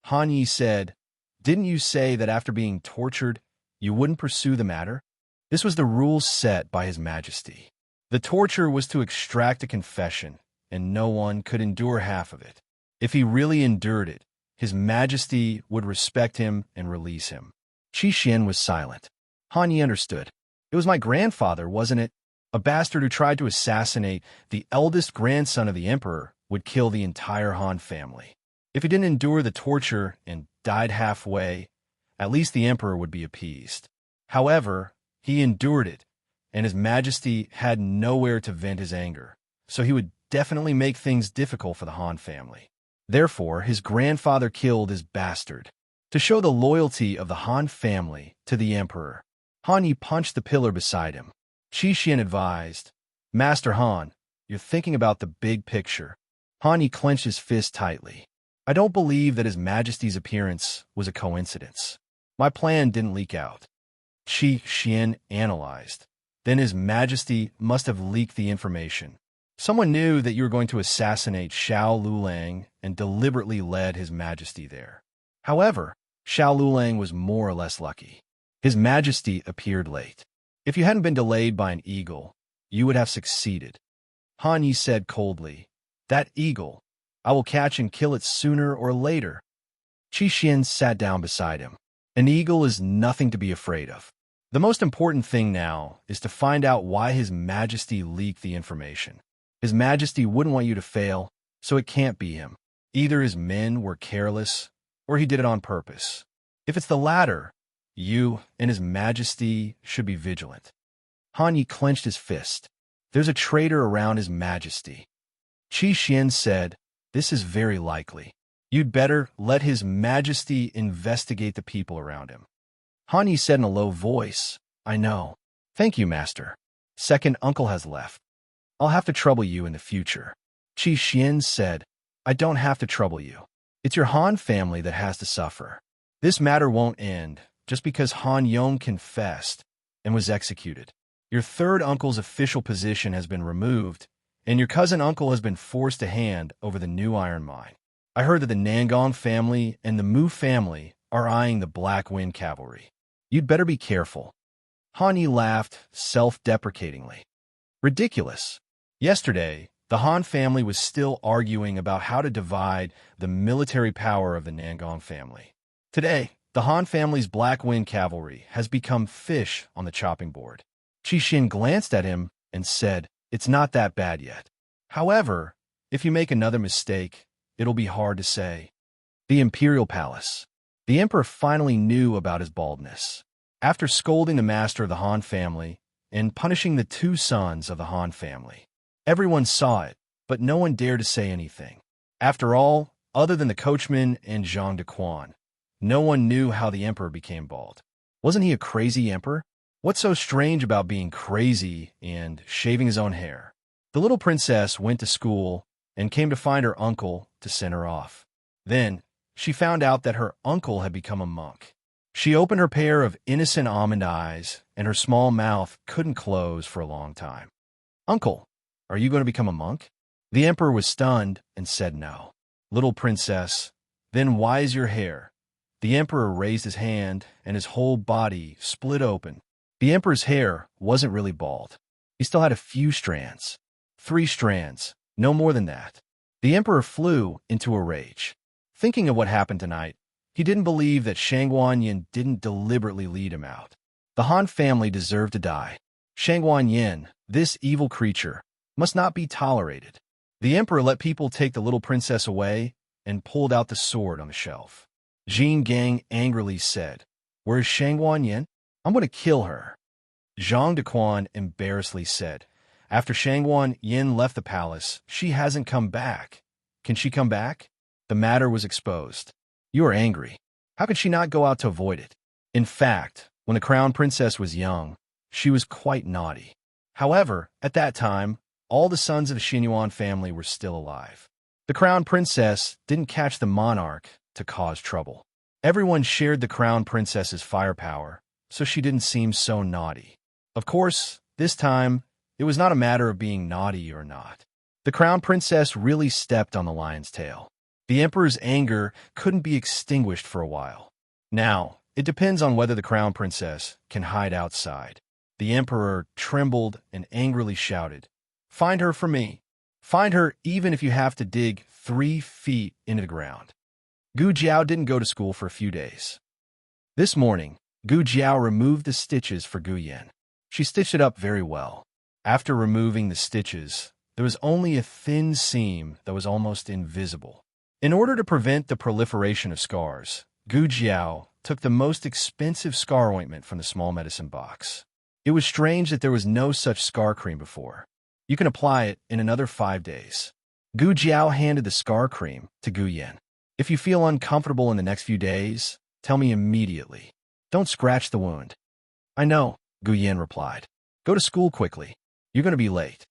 Han Yi said, "Didn't you say that after being tortured, you wouldn't pursue the matter?" This was the rule set by His Majesty. The torture was to extract a confession, and no one could endure half of it. If he really endured it, His Majesty would respect him and release him. Qi Xian was silent. Han Yi understood. "It was my grandfather, wasn't it? A bastard who tried to assassinate the eldest grandson of the emperor would kill the entire Han family. If he didn't endure the torture and died halfway, at least the emperor would be appeased. However, he endured it, and His Majesty had nowhere to vent his anger, so he would definitely make things difficult for the Han family. Therefore, his grandfather killed his bastard. To show the loyalty of the Han family to the emperor, Han Yi punched the pillar beside him. Qi Xian advised, "Master Han, you're thinking about the big picture." Han Yi clenched his fist tightly. I don't believe that His Majesty's appearance was a coincidence. My plan didn't leak out. Qi Xian analyzed. Then His Majesty must have leaked the information. Someone knew that you were going to assassinate Xiao Lulang and deliberately led His Majesty there. However, Xiao Lulang was more or less lucky. His Majesty appeared late. If you hadn't been delayed by an eagle, you would have succeeded. Han Yi said coldly, "That eagle, I will catch and kill it sooner or later." Qi Xian sat down beside him. An eagle is nothing to be afraid of. The most important thing now is to find out why His Majesty leaked the information. His Majesty wouldn't want you to fail, so it can't be him. Either his men were careless, or he did it on purpose. If it's the latter, you and His Majesty should be vigilant. Han Yi clenched his fist. There's a traitor around His Majesty. Qi Xian said, "This is very likely. You'd better let His Majesty investigate the people around him." Han Yi said in a low voice, "I know. Thank you, Master. Second uncle has left. I'll have to trouble you in the future." Qi Xian said, "I don't have to trouble you. It's your Han family that has to suffer. This matter won't end just because Han Yong confessed and was executed. Your third uncle's official position has been removed, and your cousin uncle has been forced to hand over the new iron mine. I heard that the Nangong family and the Mu family are eyeing the Black Wind Cavalry. You'd better be careful." Han Yi laughed self-deprecatingly. Ridiculous. Yesterday, the Han family was still arguing about how to divide the military power of the Nangong family. Today, the Han family's Black Wind Cavalry has become fish on the chopping board. Qi Xian glanced at him and said, "It's not that bad yet. However, if you make another mistake, it'll be hard to say." The Imperial Palace. The Emperor finally knew about his baldness. After scolding the master of the Han family and punishing the two sons of the Han family, everyone saw it, but no one dared to say anything. After all, other than the coachman and Zhang Dequan, no one knew how the Emperor became bald. Wasn't he a crazy emperor? What's so strange about being crazy and shaving his own hair? The little princess went to school and came to find her uncle to send her off. Then, she found out that her uncle had become a monk. She opened her pair of innocent almond eyes, and her small mouth couldn't close for a long time. "Uncle, are you going to become a monk?" The Emperor was stunned and said no. "Little princess, then why is your hair?" The Emperor raised his hand, and his whole body split open. The Emperor's hair wasn't really bald. He still had a few strands. 3 strands, no more than that. The Emperor flew into a rage. Thinking of what happened tonight, he didn't believe that Shangguan Yin didn't deliberately lead him out. The Han family deserved to die. Shangguan Yin, this evil creature, must not be tolerated. The Emperor let people take the little princess away and pulled out the sword on the shelf. Jin Gang angrily said, "Where's Shangguan Yin? I'm going to kill her." Zhang Dequan embarrassedly said, "After Shangguan Yin left the palace, she hasn't come back. Can she come back?" The matter was exposed. "You are angry. How could she not go out to avoid it? In fact, when the crown princess was young, she was quite naughty. However, at that time, all the sons of the Xinyuan family were still alive. The crown princess didn't catch the monarch to cause trouble. Everyone shared the crown princess's firepower, so she didn't seem so naughty. Of course, this time, it was not a matter of being naughty or not. The crown princess really stepped on the lion's tail. The emperor's anger couldn't be extinguished for a while. Now, it depends on whether the crown princess can hide outside." The emperor trembled and angrily shouted, "Find her for me. Find her even if you have to dig 3 feet into the ground." Gu Jiao didn't go to school for a few days. This morning, Gu Jiao removed the stitches for Gu Yan. She stitched it up very well. After removing the stitches, there was only a thin seam that was almost invisible. In order to prevent the proliferation of scars, Gu Jiao took the most expensive scar ointment from the small medicine box. It was strange that there was no such scar cream before. You can apply it in another 5 days. Gu Jiao handed the scar cream to Gu Yan. "If you feel uncomfortable in the next few days, tell me immediately. Don't scratch the wound." "I know," Gu Yan replied. "Go to school quickly. You're going to be late."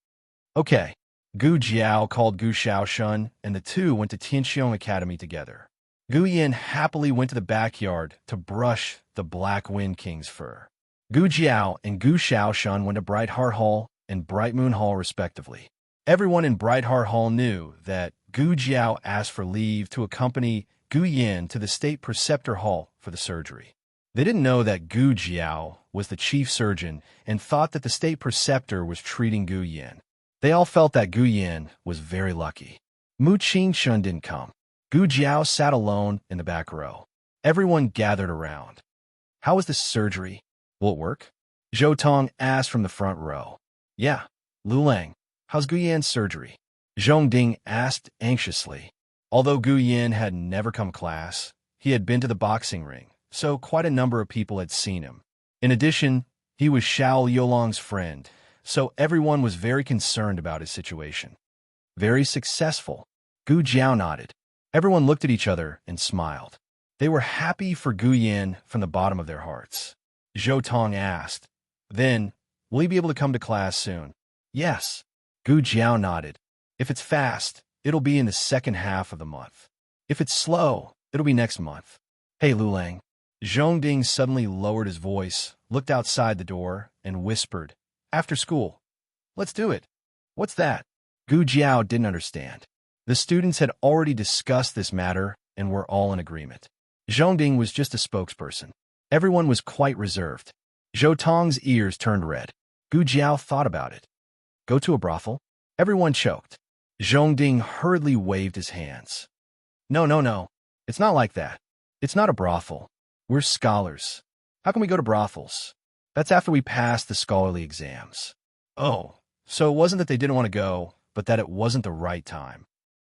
"Okay." Gu Jiao called Gu Shaoshun, and the two went to Tianxiong Academy together. Gu Yin happily went to the backyard to brush the Black Wind King's fur. Gu Jiao and Gu Shaoshun went to Bright Heart Hall and Bright Moon Hall respectively. Everyone in Bright Heart Hall knew that Gu Jiao asked for leave to accompany Gu Yin to the State Preceptor Hall for the surgery. They didn't know that Gu Jiao was the chief surgeon and thought that the State Preceptor was treating Gu Yin. They all felt that Gu Yin was very lucky. Mu Qingshun didn't come. Gu Jiao sat alone in the back row. Everyone gathered around. How was this surgery? Will it work? Zhou Tong asked from the front row. Yeah. Lu Lang, how's Gu Yan's surgery? Zhong Ding asked anxiously. Although Gu Yin had never come class, he had been to the boxing ring, so quite a number of people had seen him. In addition, he was Xiao Yolong's friend, so everyone was very concerned about his situation. Very successful. Gu Jiao nodded. Everyone looked at each other and smiled. They were happy for Gu Yin from the bottom of their hearts. Zhou Tong asked, Then, will he be able to come to class soon? Yes. Gu Jiao nodded. If it's fast, it'll be in the second half of the month. If it's slow, it'll be next month. Hey, Lu Lang. Zhong Ding suddenly lowered his voice, looked outside the door, and whispered, After school. Let's do it. What's that? Gu Jiao didn't understand. The students had already discussed this matter and were all in agreement. Zhong Ding was just a spokesperson. Everyone was quite reserved. Zhou Tong's ears turned red. Gu Jiao thought about it. Go to a brothel? Everyone choked. Zhong Ding hurriedly waved his hands. No. It's not like that. It's not a brothel. We're scholars. How can we go to brothels? That's after we pass the scholarly exams. Oh, so it wasn't that they didn't want to go, but that it wasn't the right time.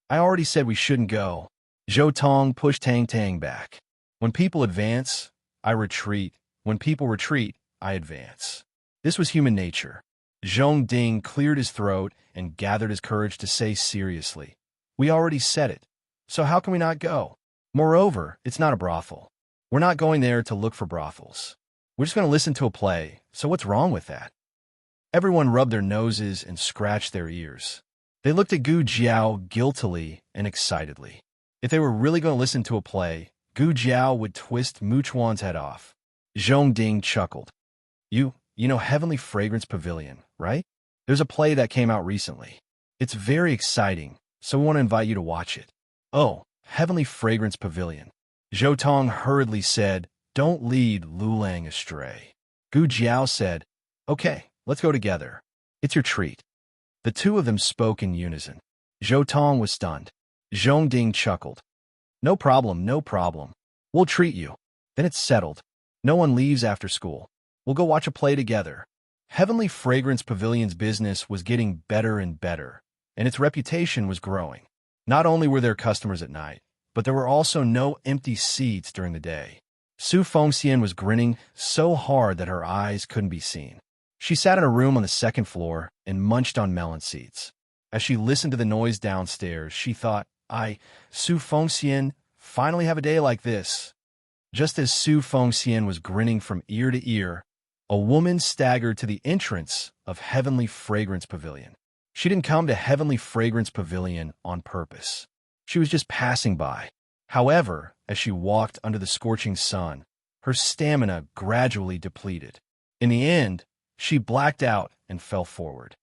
I already said we shouldn't go. Zhou Tong pushed Tang Tang back. When people advance, I retreat. When people retreat, I advance. This was human nature. Zhong Ding cleared his throat and gathered his courage to say seriously, We already said it, so how can we not go? Moreover, it's not a brothel. We're not going there to look for brothels. We're just going to listen to a play, so what's wrong with that? Everyone rubbed their noses and scratched their ears. They looked at Gu Jiao guiltily and excitedly. If they were really going to listen to a play, Gu Jiao would twist Mu Chuan's head off. Zhong Ding chuckled. You know Heavenly Fragrance Pavilion, right? There's a play that came out recently. It's very exciting, so we want to invite you to watch it. Oh, Heavenly Fragrance Pavilion. Zhou Tong hurriedly said, Don't lead Lu Lang astray. Gu Jiao said, Okay, let's go together. It's your treat. The two of them spoke in unison. Zhou Tong was stunned. Zhong Ding chuckled. No problem. We'll treat you. Then it's settled. No one leaves after school. We'll go watch a play together. Heavenly Fragrance Pavilion's business was getting better and better, and its reputation was growing. Not only were there customers at night, but there were also no empty seats during the day. Su Fengxian was grinning so hard that her eyes couldn't be seen. She sat in a room on the second floor and munched on melon seeds. As she listened to the noise downstairs, she thought, Su Fengxian, finally have a day like this. Just as Su Fengxian was grinning from ear to ear, a woman staggered to the entrance of Heavenly Fragrance Pavilion. She didn't come to Heavenly Fragrance Pavilion on purpose. She was just passing by. However, as she walked under the scorching sun, her stamina gradually depleted. In the end, she blacked out and fell forward.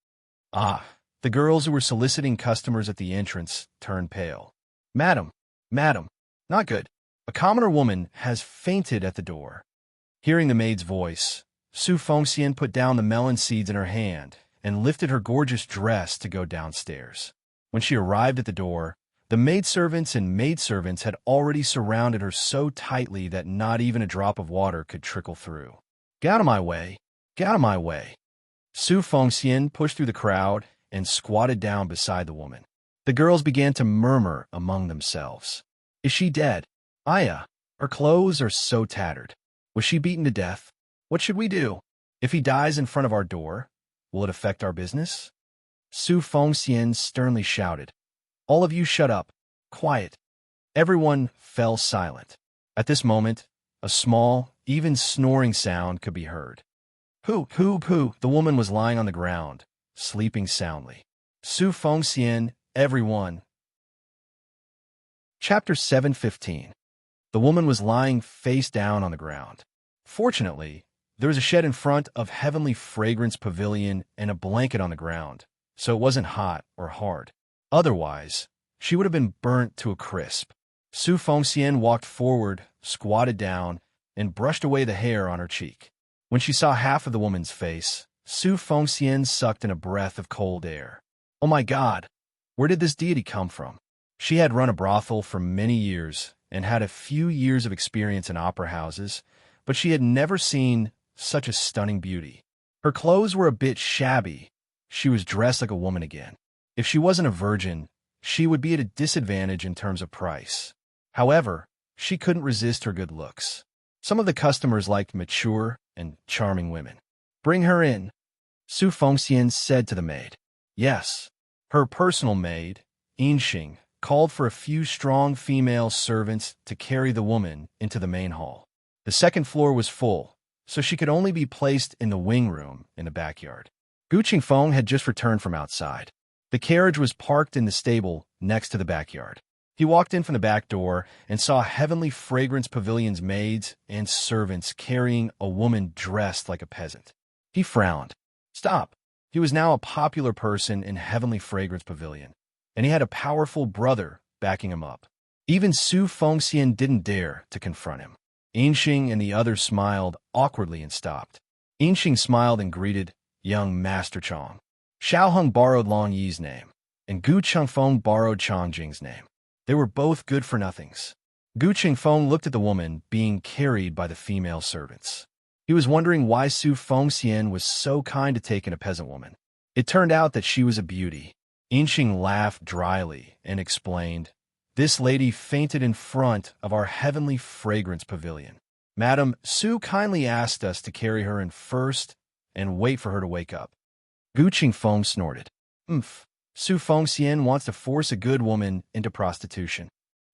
The girls who were soliciting customers at the entrance turned pale. Madam, not good. A commoner woman has fainted at the door. Hearing the maid's voice, Su Fengxian put down the melon seeds in her hand and lifted her gorgeous dress to go downstairs. When she arrived at the door, the maidservants and maidservants had already surrounded her so tightly that not even a drop of water could trickle through. Get out of my way! Get out of my way! Su Fengxian pushed through the crowd and squatted down beside the woman. The girls began to murmur among themselves. Is she dead? Aya, her clothes are so tattered. Was she beaten to death? What should we do? If he dies in front of our door, will it affect our business? Su Fengxian sternly shouted. All of you shut up. Quiet. Everyone fell silent. At this moment, a small, even snoring sound could be heard. Pooh. The woman was lying on the ground, sleeping soundly. Su Fengxian, everyone. Chapter 7:15. The woman was lying face down on the ground. Fortunately, there was a shed in front of Heavenly Fragrance Pavilion and a blanket on the ground, so it wasn't hot or hard. Otherwise, she would have been burnt to a crisp. Su Fengxian walked forward, squatted down, and brushed away the hair on her cheek. When she saw half of the woman's face, Su Fengxian sucked in a breath of cold air. Oh my God, where did this deity come from? She had run a brothel for many years and had a few years of experience in opera houses, but she had never seen such a stunning beauty. Her clothes were a bit shabby. She was dressed like a woman again. If she wasn't a virgin, she would be at a disadvantage in terms of price. However, she couldn't resist her good looks. Some of the customers liked mature and charming women. Bring her in, Su Fengxian said to the maid. Yes. Her personal maid, Yinxing, called for a few strong female servants to carry the woman into the main hall. The second floor was full, so she could only be placed in the wing room in the backyard. Gu Qingfeng had just returned from outside. The carriage was parked in the stable next to the backyard. He walked in from the back door and saw Heavenly Fragrance Pavilion's maids and servants carrying a woman dressed like a peasant. He frowned. Stop. He was now a popular person in Heavenly Fragrance Pavilion, and he had a powerful brother backing him up. Even Su Fengxian didn't dare to confront him. Yinxing and the others smiled awkwardly and stopped. Yinxing smiled and greeted young Master Chong. Xiaoheng borrowed Long Yi's name, and Gu Qingfeng borrowed Changjing's name. They were both good-for-nothings. Gu Qingfeng looked at the woman being carried by the female servants. He was wondering why Su Fengxian was so kind to taking a peasant woman. It turned out that she was a beauty. Yinxing laughed dryly and explained, This lady fainted in front of our Heavenly Fragrance Pavilion. Madam, Su kindly asked us to carry her in first and wait for her to wake up. Gu Qingfeng snorted. Su Fengxian wants to force a good woman into prostitution.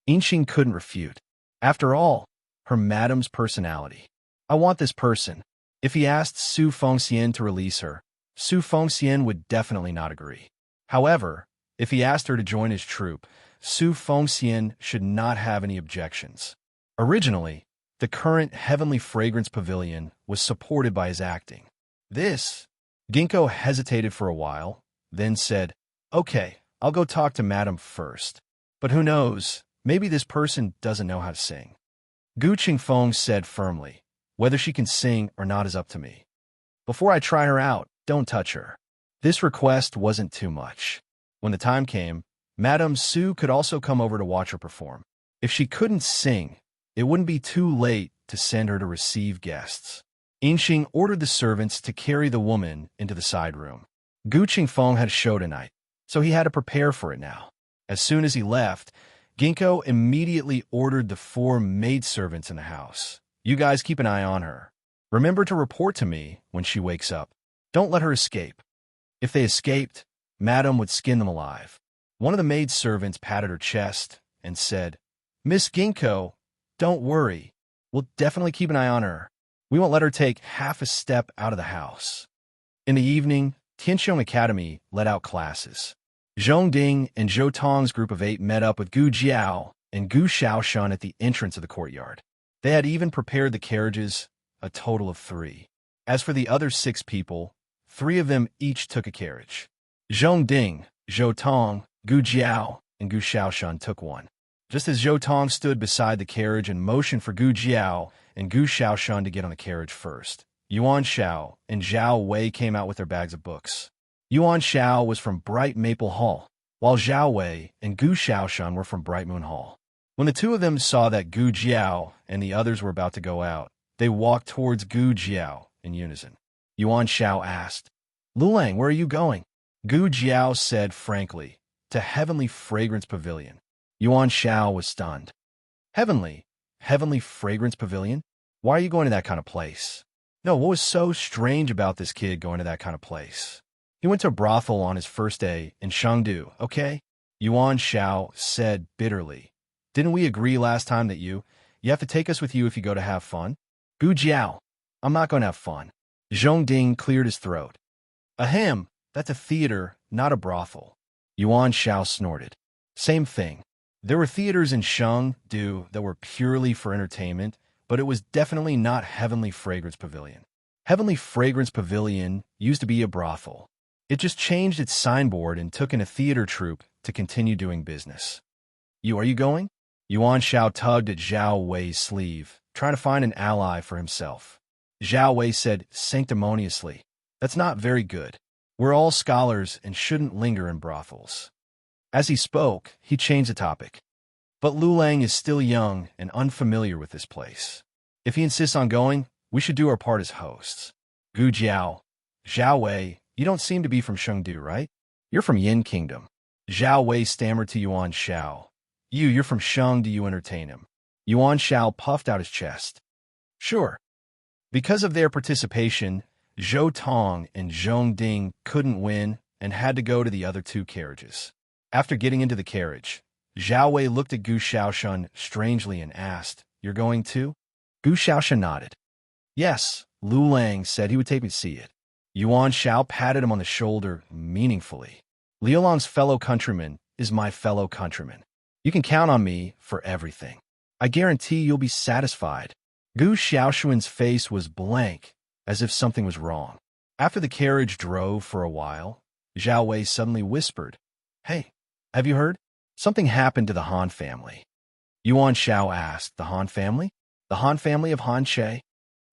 Yinxing couldn't refute. After all, her madam's personality. I want this person. If he asked Su Fengxian to release her, Su Fengxian would definitely not agree. However, if he asked her to join his troupe, Su Fengxian should not have any objections. Originally, the current Heavenly Fragrance Pavilion was supported by his acting. Ginkgo hesitated for a while, then said, Okay, I'll go talk to Madam first. But who knows, maybe this person doesn't know how to sing. Gu Qingfeng said firmly, Whether she can sing or not is up to me. Before I try her out, don't touch her. This request wasn't too much. When the time came, Madame Su could also come over to watch her perform. If she couldn't sing, it wouldn't be too late to send her to receive guests. Yinxing ordered the servants to carry the woman into the side room. Gu Qingfeng had a show tonight, so he had to prepare for it now. As soon as he left, Ginkgo immediately ordered the 4 maidservants in the house. You guys keep an eye on her. Remember to report to me when she wakes up. Don't let her escape. If they escaped, Madame would skin them alive. One of the maidservants patted her chest and said, Miss Ginkgo, don't worry. We'll definitely keep an eye on her. We won't let her take half a step out of the house. In the evening, Tianxiong Academy let out classes. Zhong Ding and Zhou Tong's group of 8 met up with Gu Jiao and Gu Xiaoshan at the entrance of the courtyard. They had even prepared the carriages, a total of 3. As for the other 6 people, 3 of them each took a carriage. Zhong Ding, Zhou Tong, Gu Jiao, and Gu Xiaoshan took one. Just as Zhou Tong stood beside the carriage and motioned for Gu Jiao and Gu Xiaoshan to get on the carriage first, Yuan Xiao and Zhao Wei came out with their bags of books. Yuan Xiao was from Bright Maple Hall, while Zhao Wei and Gu Xiaoshan were from Bright Moon Hall. When the 2 of them saw that Gu Jiao and the others were about to go out, they walked towards Gu Jiao in unison. Yuan Xiao asked, Lulang, where are you going? Gu Jiao said frankly, to Heavenly Fragrance Pavilion. Yuan Xiao was stunned. Heavenly Fragrance Pavilion? Why are you going to that kind of place? No, what was so strange about this kid going to that kind of place? He went to a brothel on his first day in Chengdu, okay? Yuan Xiao said bitterly. Didn't we agree last time that you have to take us with you if you go to have fun? Gu Jiao, I'm not going to have fun. Zhong Ding cleared his throat. Ahem, that's a theater, not a brothel. Yuan Shao snorted. Same thing. There were theaters in Chengdu that were purely for entertainment, but it was definitely not Heavenly Fragrance Pavilion. Heavenly Fragrance Pavilion used to be a brothel. It just changed its signboard and took in a theater troupe to continue doing business. Are you going? Yuan Shao tugged at Zhao Wei's sleeve, trying to find an ally for himself. Zhao Wei said sanctimoniously, "That's not very good. We're all scholars and shouldn't linger in brothels." As he spoke, he changed the topic. "But Lu Lang is still young and unfamiliar with this place. If he insists on going, we should do our part as hosts." Gu Jiao, "Zhao Wei, you don't seem to be from Chengdu, right? You're from Yin Kingdom." Zhao Wei stammered to Yuan Shao. You're from Sheng, do you entertain him?" Yuan Shao puffed out his chest. "Sure." Because of their participation, Zhou Tong and Zhong Ding couldn't win and had to go to the other two carriages. After getting into the carriage, Zhao Wei looked at Gu Xiaoshan strangely and asked, "You're going too?" Gu Xiaoshan nodded. "Yes," Lu Lang said he would take me to see it. Yuan Shao patted him on the shoulder meaningfully. "Liulong's fellow countryman is my fellow countryman. You can count on me for everything. I guarantee you'll be satisfied." Gu Xiaoshuan's face was blank, as if something was wrong. After the carriage drove for a while, Zhao Wei suddenly whispered, "Hey, have you heard? Something happened to the Han family." Yuan Shao asked, "The Han family? The Han family of Han Che?"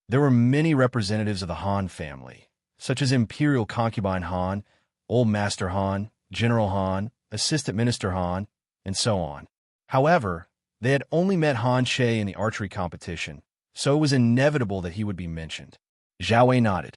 There were many representatives of the Han family, such as Imperial Concubine Han, Old Master Han, General Han, Assistant Minister Han, and so on. However, they had only met Han Che in the archery competition, so it was inevitable that he would be mentioned. Zhao Wei nodded.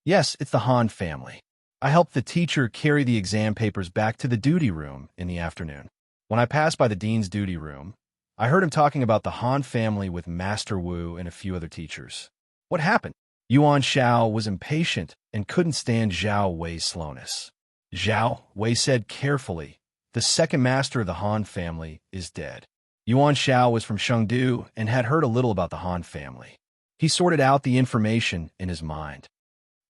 "Yes, it's the Han family. I helped the teacher carry the exam papers back to the duty room in the afternoon. When I passed by the dean's duty room, I heard him talking about the Han family with Master Wu and a few other teachers." "What happened?" Yuan Shao was impatient and couldn't stand Zhao Wei's slowness. Zhao Wei said carefully, "The second master of the Han family is dead." Yuan Shao was from Chengdu and had heard a little about the Han family. He sorted out the information in his mind.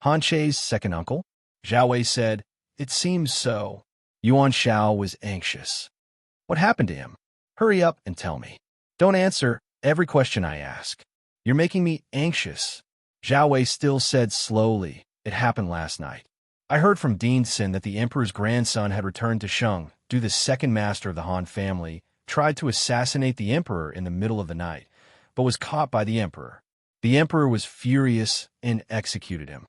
"Han Che's second uncle?" Zhao Wei said, "It seems so." Yuan Shao was anxious. "What happened to him? Hurry up and tell me. Don't answer every question I ask. You're making me anxious." Zhao Wei still said slowly, "It happened last night. I heard from Dean Sin that the emperor's grandson had returned to Sheng. The second master of the Han family tried to assassinate the emperor in the middle of the night, but was caught by the emperor. The emperor was furious and executed him.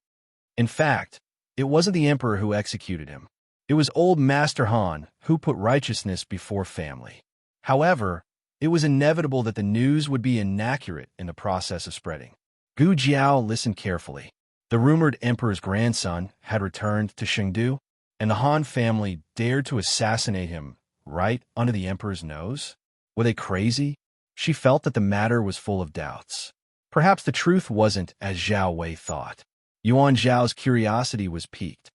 In fact, it wasn't the emperor who executed him. It was old Master Han who put righteousness before family. However, it was inevitable that the news would be inaccurate in the process of spreading." Gu Jiao listened carefully. The rumored emperor's grandson had returned to Chengdu, and the Han family dared to assassinate him right under the emperor's nose? Were they crazy? She felt that the matter was full of doubts. Perhaps the truth wasn't as Zhao Wei thought. Yuan Zhao's curiosity was piqued.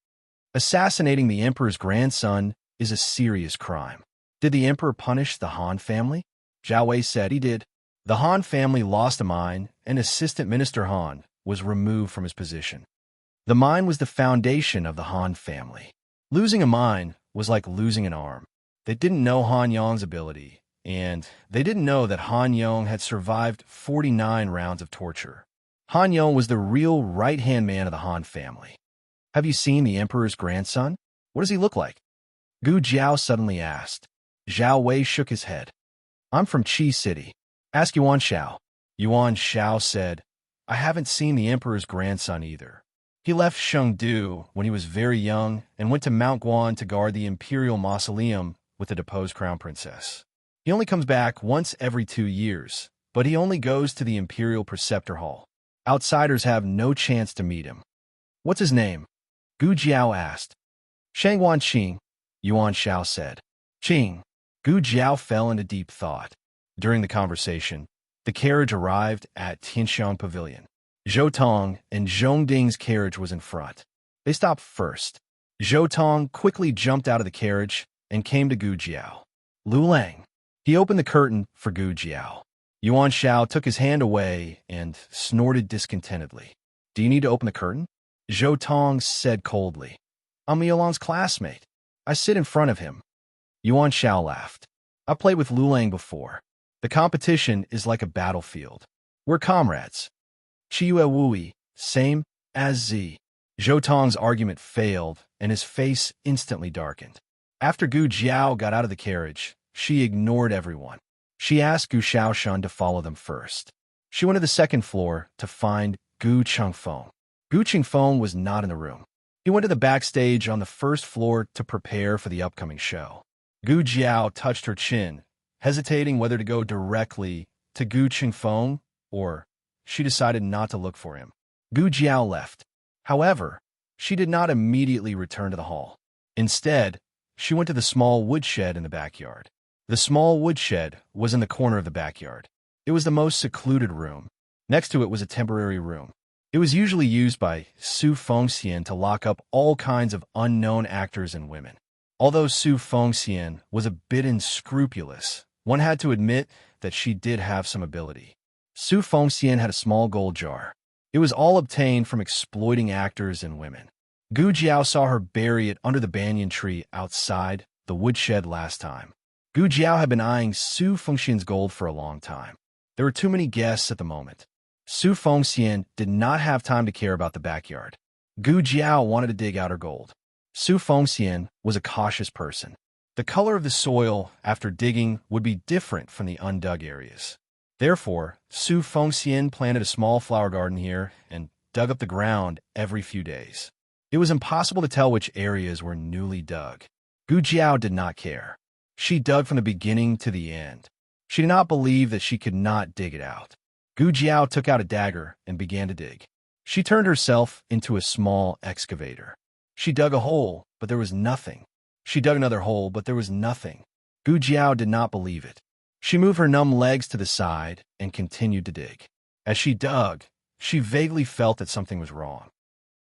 Assassinating the emperor's grandson is a serious crime. Did the emperor punish the Han family? Zhao Wei said he did. The Han family lost a mine, and Assistant Minister Han was removed from his position. The mine was the foundation of the Han family. Losing a mine was like losing an arm. They didn't know Han Yong's ability, and they didn't know that Han Yong had survived 49 rounds of torture. Han Yong was the real right-hand man of the Han family. "Have you seen the emperor's grandson? What does he look like?" Gu Jiao suddenly asked. Zhao Wei shook his head. "I'm from Qi City. Ask Yuan Shao." Yuan Shao said, "I haven't seen the emperor's grandson either. He left Chengdu when he was very young and went to Mount Guan to guard the imperial mausoleum with the deposed crown princess. He only comes back once every 2 years, but he only goes to the imperial preceptor hall. Outsiders have no chance to meet him." "What's his name?" Gu Jiao asked. "Shangguan Qing," Yuan Shao said. "Qing." Gu Jiao fell into deep thought. During the conversation, the carriage arrived at Tianxiang Pavilion. Zhou Tong and Zhong Ding's carriage was in front. They stopped first. Zhou Tong quickly jumped out of the carriage and came to Gu Jiao. "Lu Lang." He opened the curtain for Gu Jiao. Yuan Shao took his hand away and snorted discontentedly. "Do you need to open the curtain?" Zhou Tong said coldly. "I'm Liulong's classmate. I sit in front of him. Yuan Xiao laughed. I played with Lulang before. The competition is like a battlefield. We're comrades. Chiyue Wui, same as Z. Zhou Tong's argument failed, and his face instantly darkened. After Gu Jiao got out of the carriage, she ignored everyone. She asked Gu Xiaoshan to follow them first. She went to the second floor to find Gu Chengfeng. Gu Chengfeng was not in the room. He went to the backstage on the first floor to prepare for the upcoming show. Gu Jiao touched her chin, hesitating whether to go directly to Gu Chengfeng or she decided not to look for him. Gu Jiao left. However, she did not immediately return to the hall. Instead, she went to the small woodshed in the backyard. The small woodshed was in the corner of the backyard. It was the most secluded room. Next to it was a temporary room. It was usually used by Su Fengxian to lock up all kinds of unknown actors and women. Although Su Fengxian was a bit unscrupulous, one had to admit that she did have some ability. Su Fengxian had a small gold jar. It was all obtained from exploiting actors and women. Gu Jiao saw her bury it under the banyan tree outside the woodshed last time. Gu Jiao had been eyeing Su Fengxian's gold for a long time. There were too many guests at the moment. Su Fengxian did not have time to care about the backyard. Gu Jiao wanted to dig out her gold. Su Fengxian was a cautious person. The color of the soil after digging would be different from the undug areas. Therefore, Su Fengxian planted a small flower garden here and dug up the ground every few days. It was impossible to tell which areas were newly dug. Gu Jiao did not care. She dug from the beginning to the end. She did not believe that she could not dig it out. Gu Jiao took out a dagger and began to dig. She turned herself into a small excavator. She dug a hole, but there was nothing. She dug another hole, but there was nothing. Gu Jiao did not believe it. She moved her numb legs to the side and continued to dig. As she dug, she vaguely felt that something was wrong.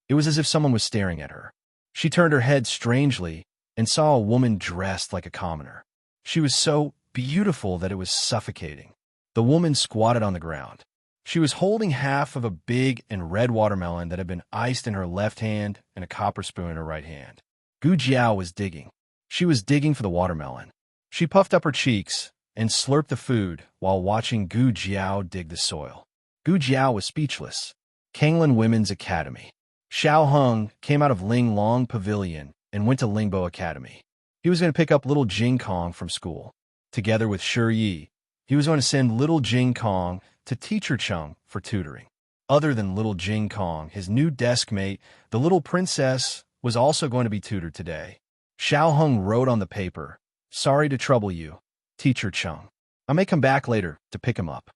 It was as if someone was staring at her. She turned her head strangely and saw a woman dressed like a commoner. She was so beautiful that it was suffocating. The woman squatted on the ground. She was holding half of a big and red watermelon that had been iced in her left hand and a copper spoon in her right hand. Gu Jiao was digging. She was digging for the watermelon. She puffed up her cheeks and slurped the food while watching Gu Jiao dig the soil. Gu Jiao was speechless. Kanglin Women's Academy. Xiao Heng came out of Ling Long Pavilion and went to Lingbo Academy. He was going to pick up little Jing Kong from school. Together with Shi Yi, he was going to send little Jing Kong to Teacher Chung for tutoring. Other than little Jing Kong, his new desk mate, the little princess, was also going to be tutored today. Xiao Heng wrote on the paper, "Sorry to trouble you, Teacher Chung. I may come back later to pick him up."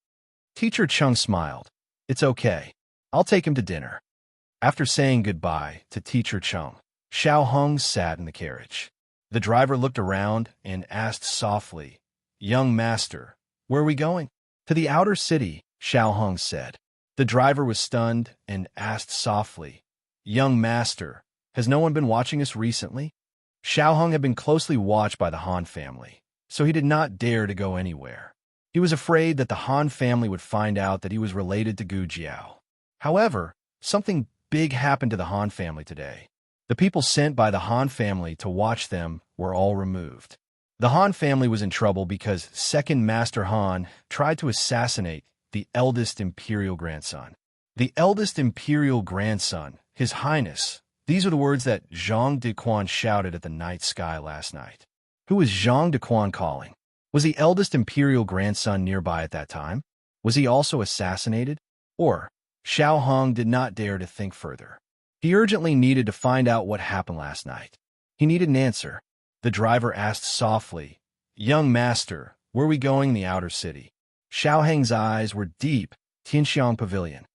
Teacher Chung smiled. "It's okay. I'll take him to dinner." After saying goodbye to Teacher Chung, Xiao Heng sat in the carriage. The driver looked around and asked softly, "Young master, where are we going?" "To the outer city," Xiao Heng said. The driver was stunned and asked softly, "Young master, has no one been watching us recently?" Xiao Heng had been closely watched by the Han family, so he did not dare to go anywhere. He was afraid that the Han family would find out that he was related to Gu Jiao. However, something big happened to the Han family today. The people sent by the Han family to watch them were all removed. The Han family was in trouble because Second Master Han tried to assassinate the eldest imperial grandson. The eldest imperial grandson, His Highness. These are the words that Zhang Dequan shouted at the night sky last night. Who was Zhang Dequan calling? Was the eldest imperial grandson nearby at that time? Was he also assassinated? Or, Xiao Heng did not dare to think further. He urgently needed to find out what happened last night. He needed an answer. The driver asked softly, "Young master, where are we going in the outer city?" Xiao Heng's eyes were deep. Tianxiang Pavilion.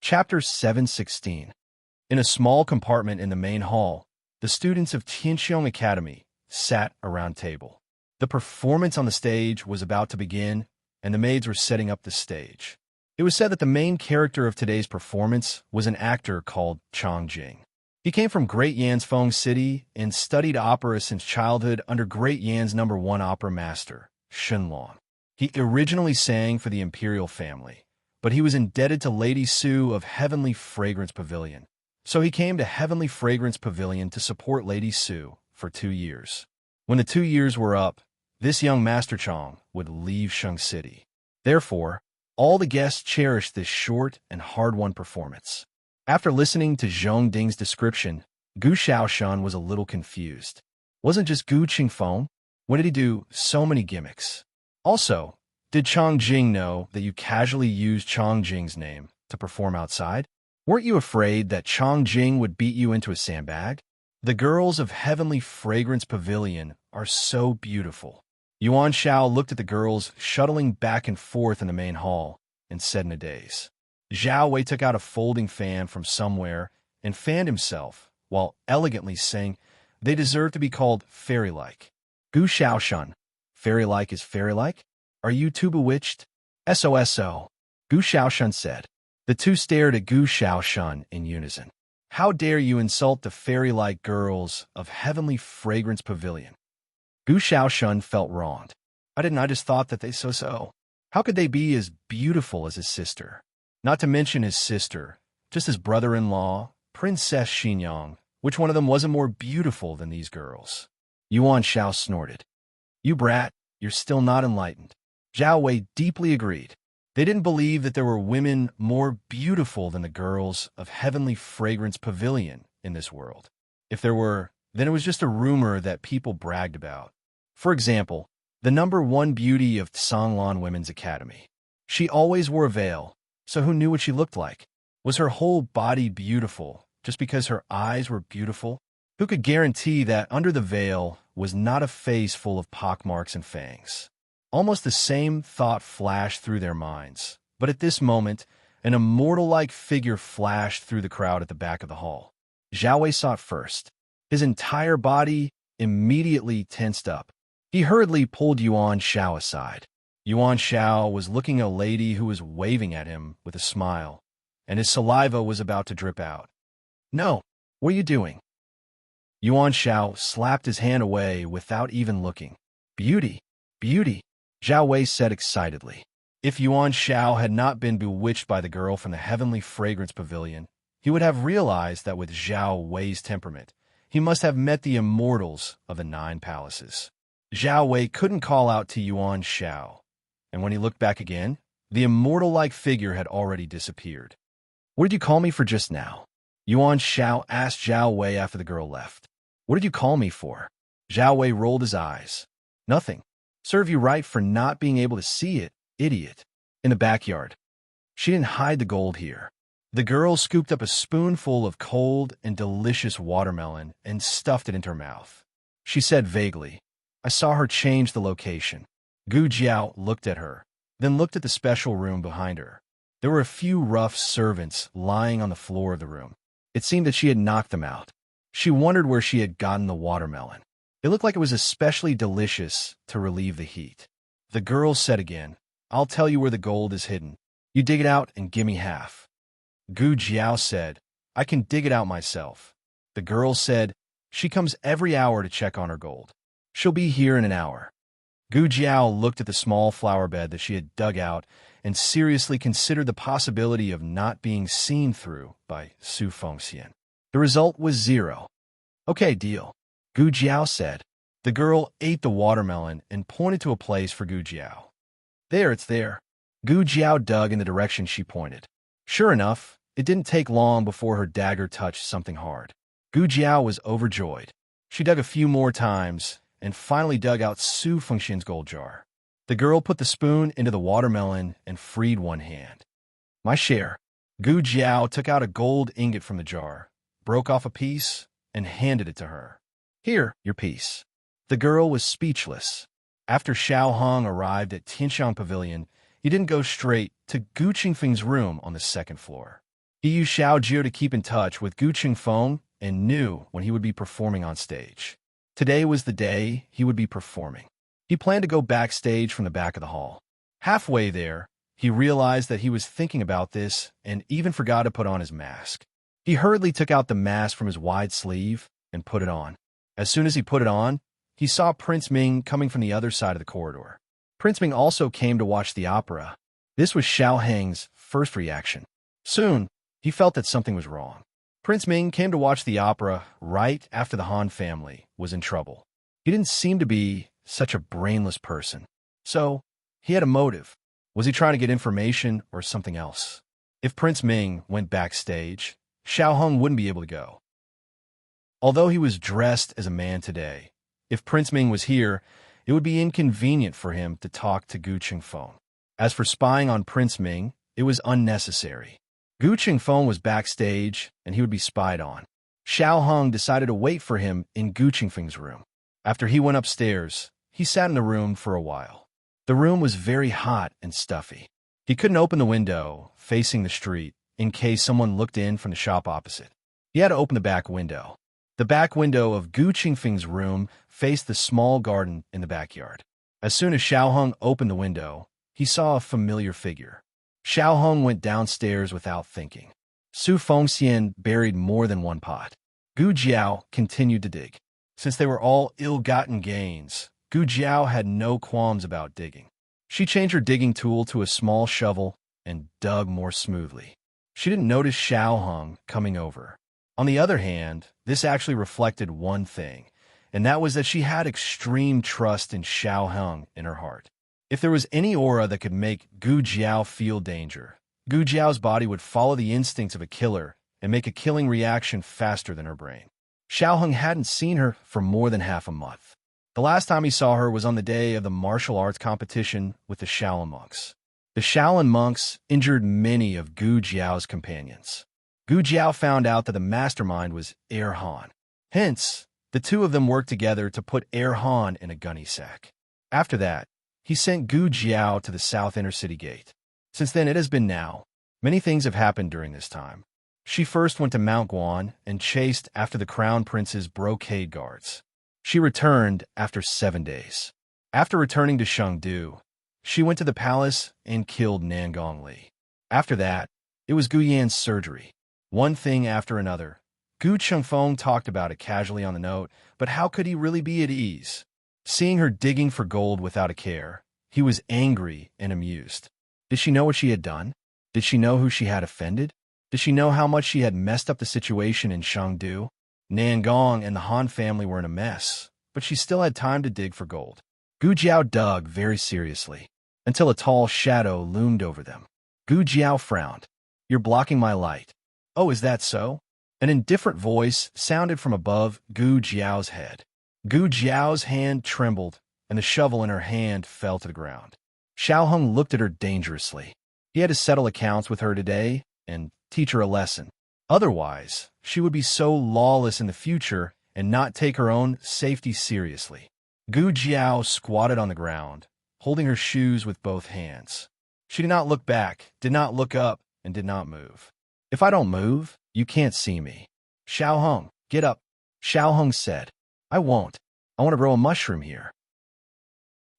Chapter 716. In a small compartment in the main hall, the students of Tianxiang Academy sat around table. The performance on the stage was about to begin, and the maids were setting up the stage. It was said that the main character of today's performance was an actor called Chang Jing. He came from Great Yan's Feng City and studied opera since childhood under Great Yan's #1 opera master, Shenlong. He originally sang for the imperial family, but he was indebted to Lady Su of Heavenly Fragrance Pavilion, So he came to Heavenly Fragrance Pavilion to support Lady Su for 2 years. When the 2 years were up, this young Master Chong would leave Shang City. Therefore, all the guests cherished this short and hard-won performance. After listening to Zhong Ding's description, Gu Xiaoshan was a little confused. Wasn't just Gu Qingfeng? What did he do so many gimmicks? Also, did Chong Jing know that you casually used Chong Jing's name to perform outside? Weren't you afraid that Chong Jing would beat you into a sandbag? The girls of Heavenly Fragrance Pavilion are so beautiful. Yuan Shao looked at the girls shuttling back and forth in the main hall and said in a daze. Zhao Wei took out a folding fan from somewhere and fanned himself while elegantly saying they deserve to be called fairy-like. Gu Xiaoshan, fairy-like is fairy-like? Are you too bewitched? SOSO, Gu Xiaoshan said. The two stared at Gu Xiaoshan in unison. How dare you insult the fairy-like girls of Heavenly Fragrance Pavilion? Gu Xiaoshan felt wronged. I just thought that they so. How could they be as beautiful as his sister? Not to mention his sister, just his brother-in-law, Princess Xinyang. Which one of them wasn't more beautiful than these girls? Yuan Shao snorted. You brat, you're still not enlightened. Zhao Wei deeply agreed. They didn't believe that there were women more beautiful than the girls of Heavenly Fragrance Pavilion in this world. If there were, then it was just a rumor that people bragged about. For example, the #1 beauty of Songlan Women's Academy. She always wore a veil, so who knew what she looked like? Was her whole body beautiful just because her eyes were beautiful? Who could guarantee that under the veil was not a face full of pockmarks and fangs? Almost the same thought flashed through their minds, but at this moment, an immortal-like figure flashed through the crowd at the back of the hall. Zhao Wei saw it first. His entire body immediately tensed up. He hurriedly pulled Yuan Shao aside. Yuan Shao was looking at a lady who was waving at him with a smile, and his saliva was about to drip out. No, what are you doing? Yuan Shao slapped his hand away without even looking. Beauty, beauty, Zhao Wei said excitedly. If Yuan Shao had not been bewitched by the girl from the Heavenly Fragrance Pavilion, he would have realized that with Zhao Wei's temperament, he must have met the immortals of the 9 palaces. Zhao Wei couldn't call out to Yuan Shao, and when he looked back again, the immortal-like figure had already disappeared. What did you call me for just now? Yuan Shao asked Zhao Wei after the girl left. What did you call me for? Zhao Wei rolled his eyes. Nothing. Serve you right for not being able to see it, idiot. In the backyard. She didn't hide the gold here. The girl scooped up a spoonful of cold and delicious watermelon and stuffed it into her mouth. She said vaguely, I saw her change the location. Gu Jiao looked at her, then looked at the special room behind her. There were a few rough servants lying on the floor of the room. It seemed that she had knocked them out. She wondered where she had gotten the watermelon. It looked like it was especially delicious to relieve the heat. The girl said again, I'll tell you where the gold is hidden. You dig it out and give me half. Gu Jiao said, I can dig it out myself. The girl said, she comes every hour to check on her gold. She'll be here in an hour. Gu Jiao looked at the small flower bed that she had dug out and seriously considered the possibility of not being seen through by Su Fengxian. The result was 0. Okay, deal. Gu Jiao said. The girl ate the watermelon and pointed to a place for Gu Jiao. There, it's there. Gu Jiao dug in the direction she pointed. Sure enough, it didn't take long before her dagger touched something hard. Gu Jiao was overjoyed. She dug a few more times and finally dug out Su Fengxian's gold jar. The girl put the spoon into the watermelon and freed one hand. My share. Gu Jiao took out a gold ingot from the jar, broke off a piece, and handed it to her. Here, your piece. The girl was speechless. After Xiao Hong arrived at Tianxiang Pavilion, he didn't go straight to Gu Qingfeng's room on the 2nd floor. He used Xiao Jiu to keep in touch with Gu Qingfeng and knew when he would be performing on stage. Today was the day he would be performing. He planned to go backstage from the back of the hall. Halfway there, he realized that he was thinking about this and even forgot to put on his mask. He hurriedly took out the mask from his wide sleeve and put it on. As soon as he put it on, he saw Prince Ming coming from the other side of the corridor. Prince Ming also came to watch the opera. This was Xiao Heng's first reaction. Soon, he felt that something was wrong. Prince Ming came to watch the opera right after the Han family was in trouble. He didn't seem to be such a brainless person. So, he had a motive. Was he trying to get information or something else? If Prince Ming went backstage, Xiao Hong wouldn't be able to go. Although he was dressed as a man today, if Prince Ming was here, it would be inconvenient for him to talk to Gu Qingfeng. As for spying on Prince Ming, it was unnecessary. Gu Qingfeng was backstage, and he would be spied on. Xiao Hong decided to wait for him in Gu Qingfeng's room. After he went upstairs, he sat in the room for a while. The room was very hot and stuffy. He couldn't open the window facing the street in case someone looked in from the shop opposite. He had to open the back window. The back window of Gu Qingfeng's room faced the small garden in the backyard. As soon as Xiao Hong opened the window, he saw a familiar figure. Xiao Hong went downstairs without thinking. Su Fengxian buried more than one pot. Gu Jiao continued to dig. Since they were all ill-gotten gains, Gu Jiao had no qualms about digging. She changed her digging tool to a small shovel and dug more smoothly. She didn't notice Xiao Hong coming over. On the other hand, this actually reflected one thing, and that was that she had extreme trust in Xiao Hong in her heart. If there was any aura that could make Gu Jiao feel danger, Gu Jiao's body would follow the instincts of a killer and make a killing reaction faster than her brain. Xiao Hong hadn't seen her for more than half a month. The last time he saw her was on the day of the martial arts competition with the Shaolin monks. The Shaolin monks injured many of Gu Jiao's companions. Gu Jiao found out that the mastermind was Er Han. Hence, the two of them worked together to put Er Han in a gunny sack. After that, he sent Gu Jiao to the south inner city gate. Since then, it has been now. Many things have happened during this time. She first went to Mount Guan and chased after the crown prince's brocade guards. She returned after 7 days. After returning to Chengdu, she went to the palace and killed Nangong Li. After that, it was Gu Yan's surgery. One thing after another. Gu Qingfeng talked about it casually on the note, but how could he really be at ease? Seeing her digging for gold without a care, he was angry and amused. Did she know what she had done? Did she know who she had offended? Did she know how much she had messed up the situation in Chengdu? Nangong and the Han family were in a mess, but she still had time to dig for gold. Gu Jiao dug very seriously, until a tall shadow loomed over them. Gu Jiao frowned. "You're blocking my light." "Oh, is that so?" An indifferent voice sounded from above Gu Jiao's head. Gu Jiao's hand trembled, and the shovel in her hand fell to the ground. Xiao Hong looked at her dangerously. He had to settle accounts with her today and teach her a lesson. Otherwise, she would be so lawless in the future and not take her own safety seriously. Gu Jiao squatted on the ground, holding her shoes with both hands. She did not look back, did not look up, and did not move. "If I don't move, you can't see me." "Xiao Hong, get up." Xiao Hong said. "I won't. I want to grow a mushroom here."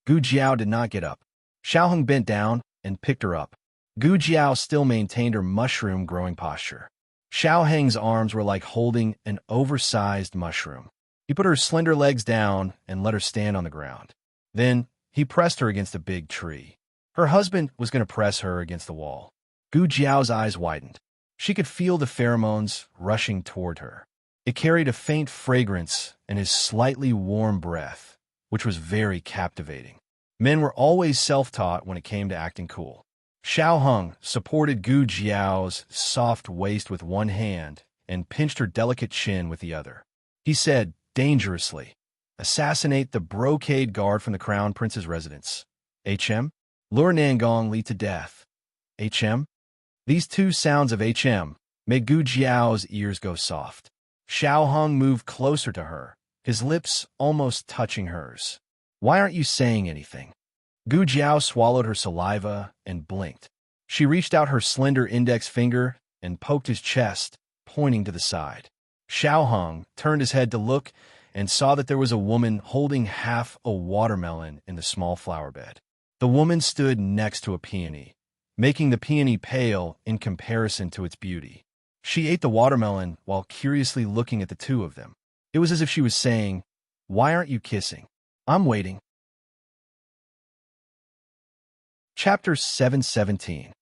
Gu Jiao did not get up. Xiao Hong bent down and picked her up. Gu Jiao still maintained her mushroom-growing posture. Xiao Hong's arms were like holding an oversized mushroom. He put her slender legs down and let her stand on the ground. Then, he pressed her against a big tree. Her husband was going to press her against the wall. Gu Jiao's eyes widened. She could feel the pheromones rushing toward her. It carried a faint fragrance and his slightly warm breath, which was very captivating. Men were always self-taught when it came to acting cool. Xiao Hong supported Gu Jiao's soft waist with one hand and pinched her delicate chin with the other. He said, dangerously, "Assassinate the brocade guard from the crown prince's residence. HM? Lure Nangong Li to death. HM?" These two sounds of HM made Gu Jiao's ears go soft. Xiao Hong moved closer to her, his lips almost touching hers. "Why aren't you saying anything?" Gu Jiao swallowed her saliva and blinked. She reached out her slender index finger and poked his chest, pointing to the side. Xiao Hong turned his head to look and saw that there was a woman holding half a watermelon in the small flower bed. The woman stood next to a peony, making the peony pale in comparison to its beauty. She ate the watermelon while curiously looking at the two of them. It was as if she was saying, "Why aren't you kissing? I'm waiting." Chapter 717.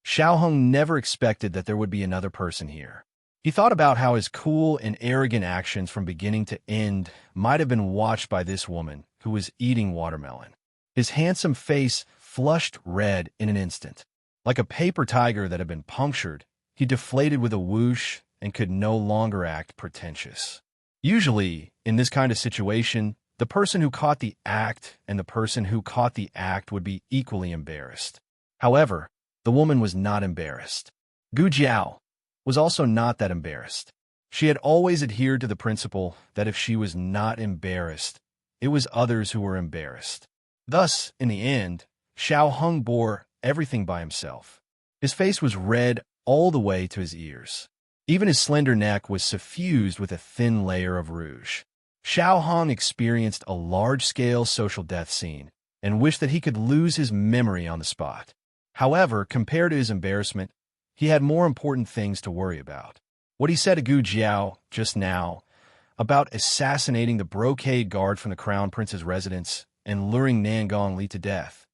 Xiao Hong never expected that there would be another person here. He thought about how his cool and arrogant actions from beginning to end might have been watched by this woman who was eating watermelon. His handsome face flushed red in an instant. Like a paper tiger that had been punctured, he deflated with a whoosh and could no longer act pretentious. Usually, in this kind of situation, the person who caught the act and the person who caught the act would be equally embarrassed. However, the woman was not embarrassed. Gu Jiao was also not that embarrassed. She had always adhered to the principle that if she was not embarrassed, it was others who were embarrassed. Thus, in the end, Xiao Heng bore everything by himself. His face was red all the way to his ears. Even his slender neck was suffused with a thin layer of rouge. Xiao Heng experienced a large-scale social death scene and wished that he could lose his memory on the spot. However, compared to his embarrassment, he had more important things to worry about. What he said to Gu Jiao just now about assassinating the brocade guard from the Crown Prince's residence and luring Nangong Li to death.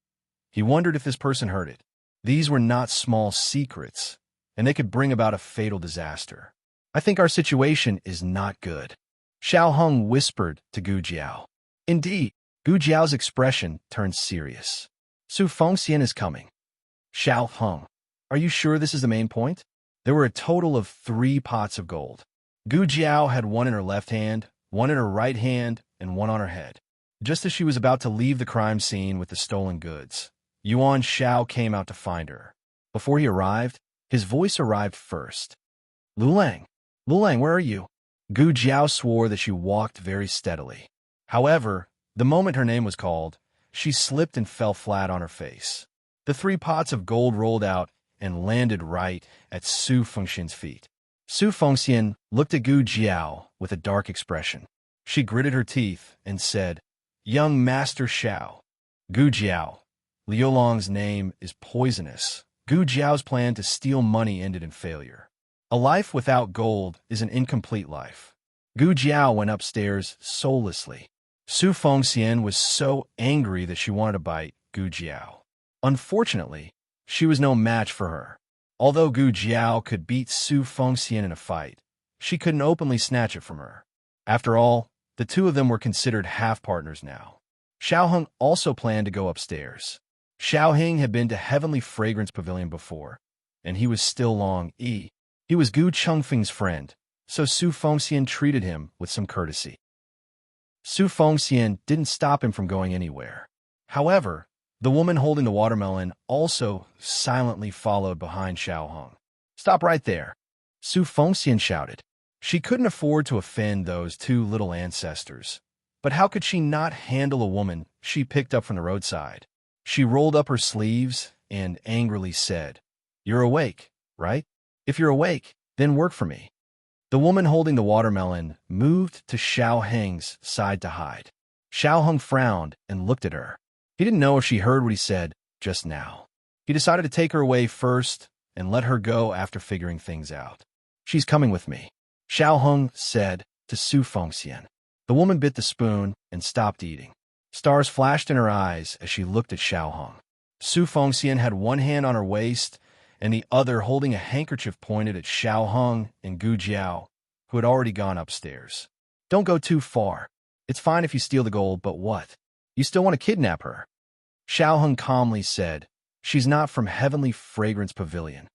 He wondered if this person heard it. These were not small secrets, and they could bring about a fatal disaster. I think our situation is not good, Xiao Heng whispered to Gu Jiao. Indeed, Gu Jiao's expression turned serious. Su Fengxian is coming. Xiao Heng, are you sure this is the main point? There were a total of 3 pots of gold. Gu Jiao had one in her left hand, one in her right hand, and one on her head. Just as she was about to leave the crime scene with the stolen goods, Yuan Shao came out to find her. Before he arrived, his voice arrived first. Lulang, where are you? Gu Jiao swore that she walked very steadily. However, the moment her name was called, she slipped and fell flat on her face. The 3 pots of gold rolled out and landed right at Su Fengxian's feet. Su Fengxian looked at Gu Jiao with a dark expression. She gritted her teeth and said, Young Master Xiao. Gu Jiao, Liu Long's name is poisonous. Gu Jiao's plan to steal money ended in failure. A life without gold is an incomplete life. Gu Jiao went upstairs soullessly. Su Fengxian was so angry that she wanted to bite Gu Jiao. Unfortunately, she was no match for her. Although Gu Jiao could beat Su Fengxian in a fight, she couldn't openly snatch it from her. After all, the 2 of them were considered half-partners now. Xiao Heng also planned to go upstairs. Xiao Heng had been to Heavenly Fragrance Pavilion before, and he was still Long Yi. He was Gu Chengfeng's friend, so Su Fengxian treated him with some courtesy. Su Fengxian didn't stop him from going anywhere. However, the woman holding the watermelon also silently followed behind Xiao Heng. Stop right there, Su Fengxian shouted. She couldn't afford to offend those 2 little ancestors, but how could she not handle a woman she picked up from the roadside? She rolled up her sleeves and angrily said, You're awake, right? If you're awake, then work for me. The woman holding the watermelon moved to Xiao Heng's side to hide. Xiao Heng frowned and looked at her. He didn't know if she heard what he said just now. He decided to take her away first and let her go after figuring things out. She's coming with me, Xiao Heng said to Su Fengxian. The woman bit the spoon and stopped eating. Stars flashed in her eyes as she looked at Xiao Heng. Su Fengxian had one hand on her waist and the other holding a handkerchief pointed at Xiao Heng and Gu Jiao, who had already gone upstairs. Don't go too far. It's fine if you steal the gold, but what? You still want to kidnap her? Xiao Heng calmly said, She's not from Heavenly Fragrance Pavilion.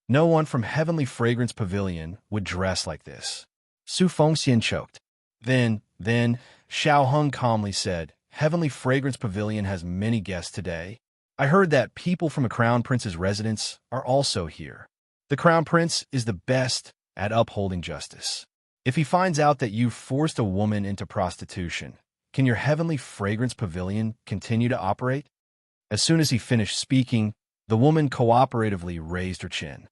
No one from Heavenly Fragrance Pavilion would dress like this. Su Fengxian choked. Then, Xiao Heng calmly said, Heavenly Fragrance Pavilion has many guests today. I heard that people from a Crown Prince's residence are also here. The Crown Prince is the best at upholding justice. If he finds out that you forced a woman into prostitution, can your Heavenly Fragrance Pavilion continue to operate? As soon as he finished speaking, the woman cooperatively raised her chin.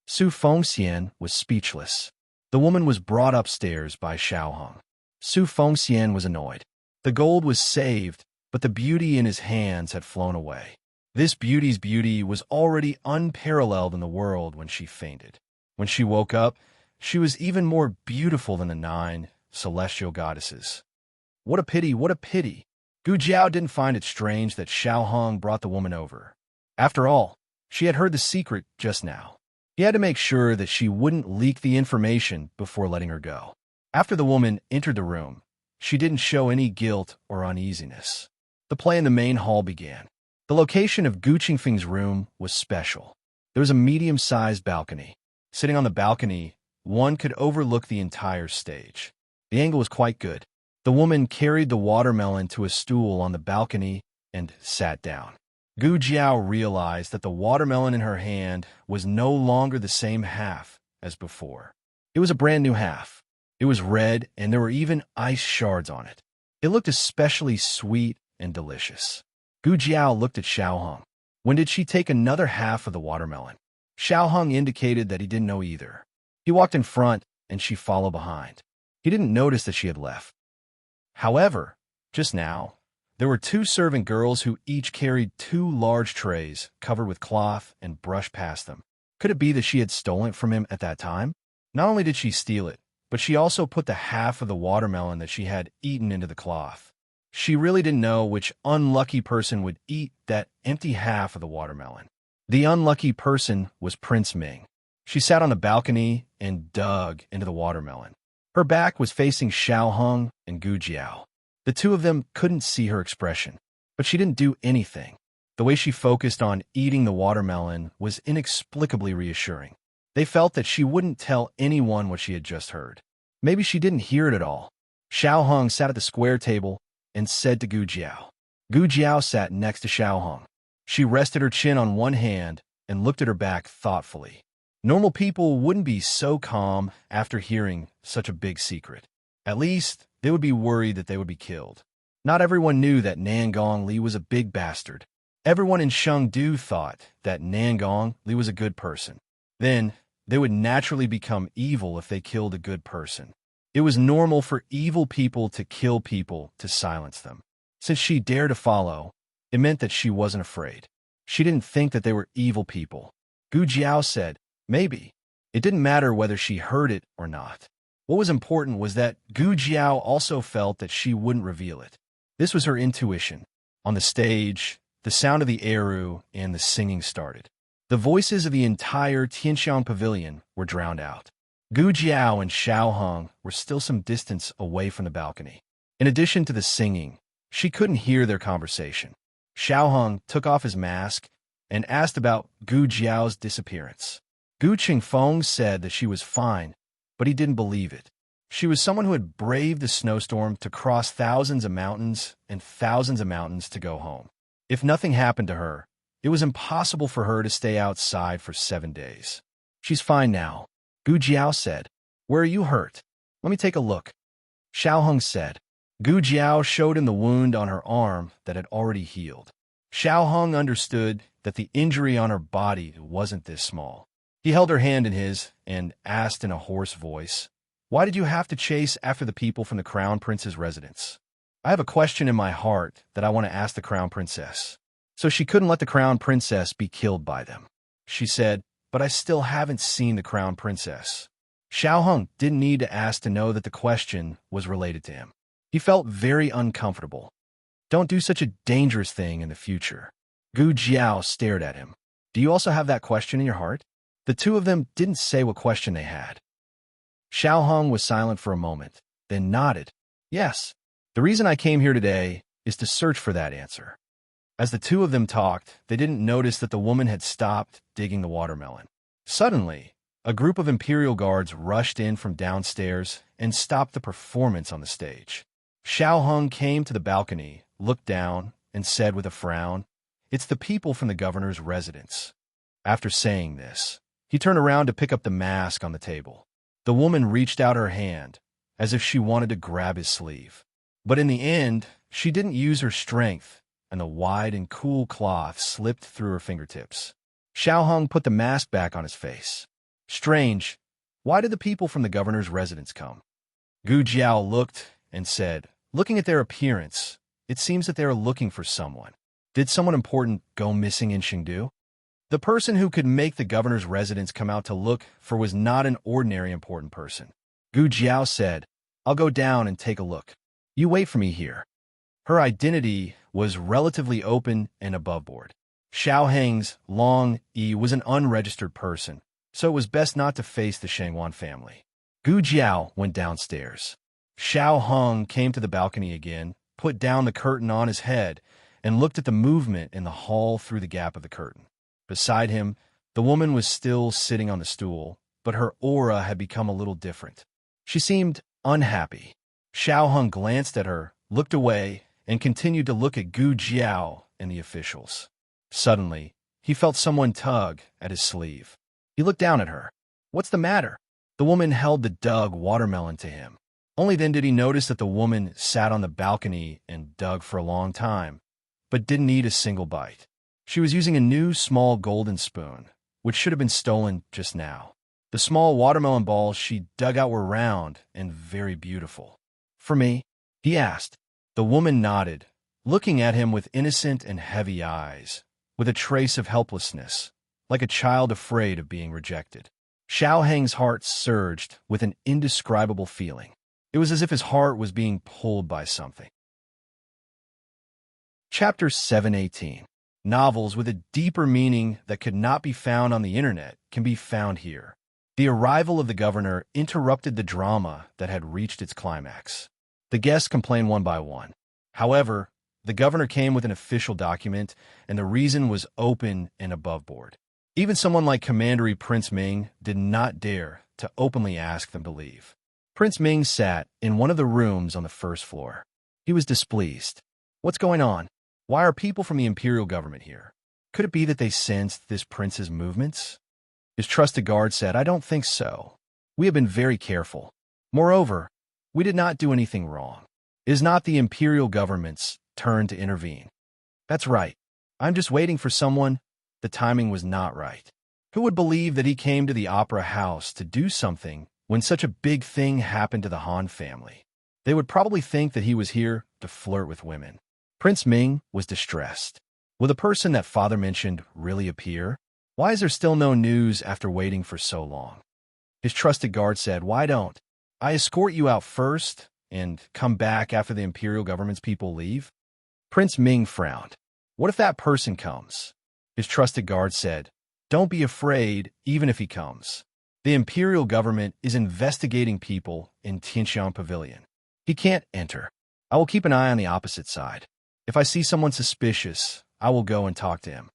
Su Fengxian was speechless. The woman was brought upstairs by Xiao Heng. Su Fengxian was annoyed. The gold was saved, but the beauty in his hands had flown away. This beauty's beauty was already unparalleled in the world when she fainted. When she woke up, she was even more beautiful than the 9 celestial goddesses. What a pity, what a pity. Gu Jiao didn't find it strange that Xiao Heng brought the woman over. After all, she had heard the secret just now. He had to make sure that she wouldn't leak the information before letting her go. After the woman entered the room, she didn't show any guilt or uneasiness. The play in the main hall began. The location of Gu Qingfeng's room was special. There was a medium-sized balcony. Sitting on the balcony, one could overlook the entire stage. The angle was quite good. The woman carried the watermelon to a stool on the balcony and sat down. Gu Jiao realized that the watermelon in her hand was no longer the same half as before. It was a brand new half. It was red, and there were even ice shards on it. It looked especially sweet and delicious. Gu Jiao looked at Xiaohong. When did she take another half of the watermelon? Xiaohong indicated that he didn't know either. He walked in front, and she followed behind. He didn't notice that she had left. However, just now, there were two servant girls who each carried two large trays covered with cloth and brushed past them. Could it be that she had stolen it from him at that time? Not only did she steal it, but she also put the half of the watermelon that she had eaten into the cloth. She really didn't know which unlucky person would eat that empty half of the watermelon. The unlucky person was Prince Ming. She sat on the balcony and dug into the watermelon. Her back was facing Xiaohong and Gu Jiao. The two of them couldn't see her expression, but she didn't do anything. The way she focused on eating the watermelon was inexplicably reassuring. They felt that she wouldn't tell anyone what she had just heard. Maybe she didn't hear it at all. Xiaohong sat at the square table and said to Gu Jiao. Gu Jiao sat next to Xiaohong. She rested her chin on one hand and looked at her back thoughtfully. Normal people wouldn't be so calm after hearing such a big secret. At least, they would be worried that they would be killed. Not everyone knew that Nangong Li was a big bastard. Everyone in Chengdu thought that Nangong Li was a good person. Then, they would naturally become evil if they killed a good person. It was normal for evil people to kill people to silence them. Since she dared to follow, it meant that she wasn't afraid. She didn't think that they were evil people. Gu Jiao said, maybe. It didn't matter whether she heard it or not. What was important was that Gu Jiao also felt that she wouldn't reveal it. This was her intuition. On the stage, the sound of the eru and the singing started. The voices of the entire Tianxiang pavilion were drowned out. Gu Jiao and Xiaohong were still some distance away from the balcony. In addition to the singing, she couldn't hear their conversation. Xiaohong took off his mask and asked about Gu Jiao's disappearance. Gu Qingfeng said that she was fine, but he didn't believe it. She was someone who had braved the snowstorm to cross thousands of mountains and thousands of mountains to go home. If nothing happened to her, it was impossible for her to stay outside for 7 days. She's fine now, Gu Jiao said. Where are you hurt? Let me take a look. Xiaohong said. Gu Jiao showed him the wound on her arm that had already healed. Xiaohong understood that the injury on her body wasn't this small. He held her hand in his and asked in a hoarse voice, "Why did you have to chase after the people from the Crown Prince's residence?" "I have a question in my heart that I want to ask the Crown Princess." So she couldn't let the Crown Princess be killed by them. She said, "But I still haven't seen the Crown Princess." Xiaohong didn't need to ask to know that the question was related to him. He felt very uncomfortable. Don't do such a dangerous thing in the future. Gu Jiao stared at him. Do you also have that question in your heart? The two of them didn't say what question they had. Xiaohong was silent for a moment, then nodded. Yes, the reason I came here today is to search for that answer. As the two of them talked, they didn't notice that the woman had stopped digging the watermelon. Suddenly, a group of Imperial guards rushed in from downstairs and stopped the performance on the stage. Xiaohong came to the balcony, looked down, and said with a frown, "It's the people from the governor's residence." After saying this, he turned around to pick up the mask on the table. The woman reached out her hand, as if she wanted to grab his sleeve. But in the end, she didn't use her strength, and the wide and cool cloth slipped through her fingertips. Xiaohong put the mask back on his face. Strange, why did the people from the governor's residence come? Gu Jiao looked and said, "Looking at their appearance, it seems that they are looking for someone. Did someone important go missing in Chengdu?" The person who could make the governor's residence come out to look for was not an ordinary important person. Gu Jiao said, "I'll go down and take a look. You wait for me here." Her identity was relatively open and above board. Xiao Heng's Long Yi was an unregistered person, so it was best not to face the Shangwan family. Gu Jiao went downstairs. Xiao Hong came to the balcony again, put down the curtain on his head, and looked at the movement in the hall through the gap of the curtain. Beside him, the woman was still sitting on the stool, but her aura had become a little different. She seemed unhappy. Xiao Hong glanced at her, looked away, and continued to look at Gu Jiao and the officials. Suddenly, he felt someone tug at his sleeve. He looked down at her. "What's the matter?" The woman held the dug watermelon to him. Only then did he notice that the woman sat on the balcony and dug for a long time, but didn't eat a single bite. She was using a new small golden spoon, which should have been stolen just now. The small watermelon balls she dug out were round and very beautiful. "For me?" he asked. The woman nodded, looking at him with innocent and heavy eyes, with a trace of helplessness, like a child afraid of being rejected. Xiao Heng's heart surged with an indescribable feeling. It was as if his heart was being pulled by something. Chapter 718. Novels with a deeper meaning that could not be found on the internet can be found here. The arrival of the governor interrupted the drama that had reached its climax. The guests complained one by one. However, the governor came with an official document, and the reason was open and above board. Even someone like Commandery Prince Ming did not dare to openly ask them to leave. Prince Ming sat in one of the rooms on the first floor. He was displeased. "What's going on? Why are people from the imperial government here? Could it be that they sensed this prince's movements?" His trusted guard said, "I don't think so. We have been very careful. Moreover, we did not do anything wrong. It is not the imperial government's turn to intervene." "That's right. I'm just waiting for someone." The timing was not right. Who would believe that he came to the opera house to do something when such a big thing happened to the Han family? They would probably think that he was here to flirt with women. Prince Ming was distressed. Will the person that father mentioned really appear? Why is there still no news after waiting for so long? His trusted guard said, "Why don't I escort you out first and come back after the imperial government's people leave?" Prince Ming frowned. "What if that person comes?" His trusted guard said, "Don't be afraid, even if he comes. The imperial government is investigating people in Tianxiang Pavilion. He can't enter. I will keep an eye on the opposite side. If I see someone suspicious, I will go and talk to him."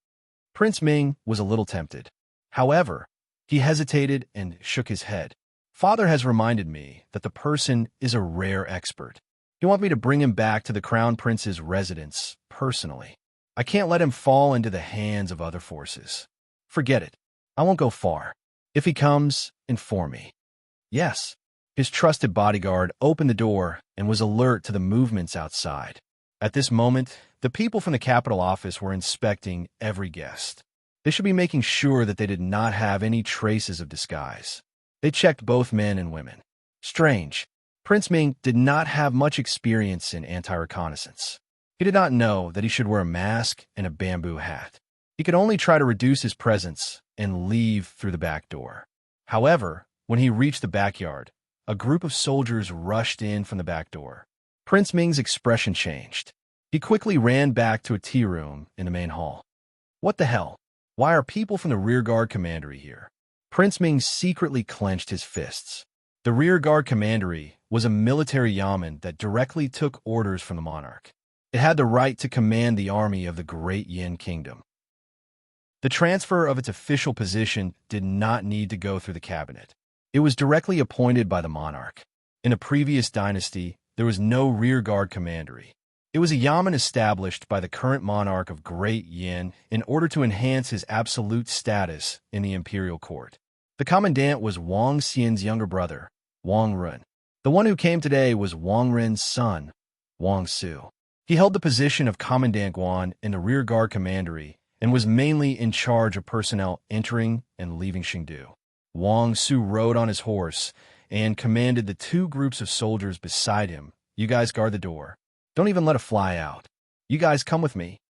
Prince Ming was a little tempted. However, he hesitated and shook his head. "Father has reminded me that the person is a rare expert. He wants me to bring him back to the Crown Prince's residence personally. I can't let him fall into the hands of other forces. Forget it. I won't go far. If he comes, inform me." "Yes." His trusted bodyguard opened the door and was alert to the movements outside. At this moment, the people from the capital office were inspecting every guest. They should be making sure that they did not have any traces of disguise. They checked both men and women. Strange. Prince Ming did not have much experience in anti-reconnaissance. He did not know that he should wear a mask and a bamboo hat. He could only try to reduce his presence and leave through the back door. However, when he reached the backyard, a group of soldiers rushed in from the back door. Prince Ming's expression changed. He quickly ran back to a tea room in the main hall. "What the hell? Why are people from the rearguard commandery here?" Prince Ming secretly clenched his fists. The rearguard commandery was a military yamen that directly took orders from the monarch. It had the right to command the army of the Great Yin Kingdom. The transfer of its official position did not need to go through the cabinet. It was directly appointed by the monarch. In a previous dynasty, there was no rearguard commandery. It was a yamen established by the current monarch of Great Yin in order to enhance his absolute status in the imperial court. The commandant was Wang Xian's younger brother, Wang Run. The one who came today was Wang Ren's son, Wang Su. He held the position of Commandant Guan in the rearguard commandery and was mainly in charge of personnel entering and leaving Chengdu. Wang Su rode on his horse and commanded the two groups of soldiers beside him. "You guys guard the door. Don't even let a fly out. You guys come with me."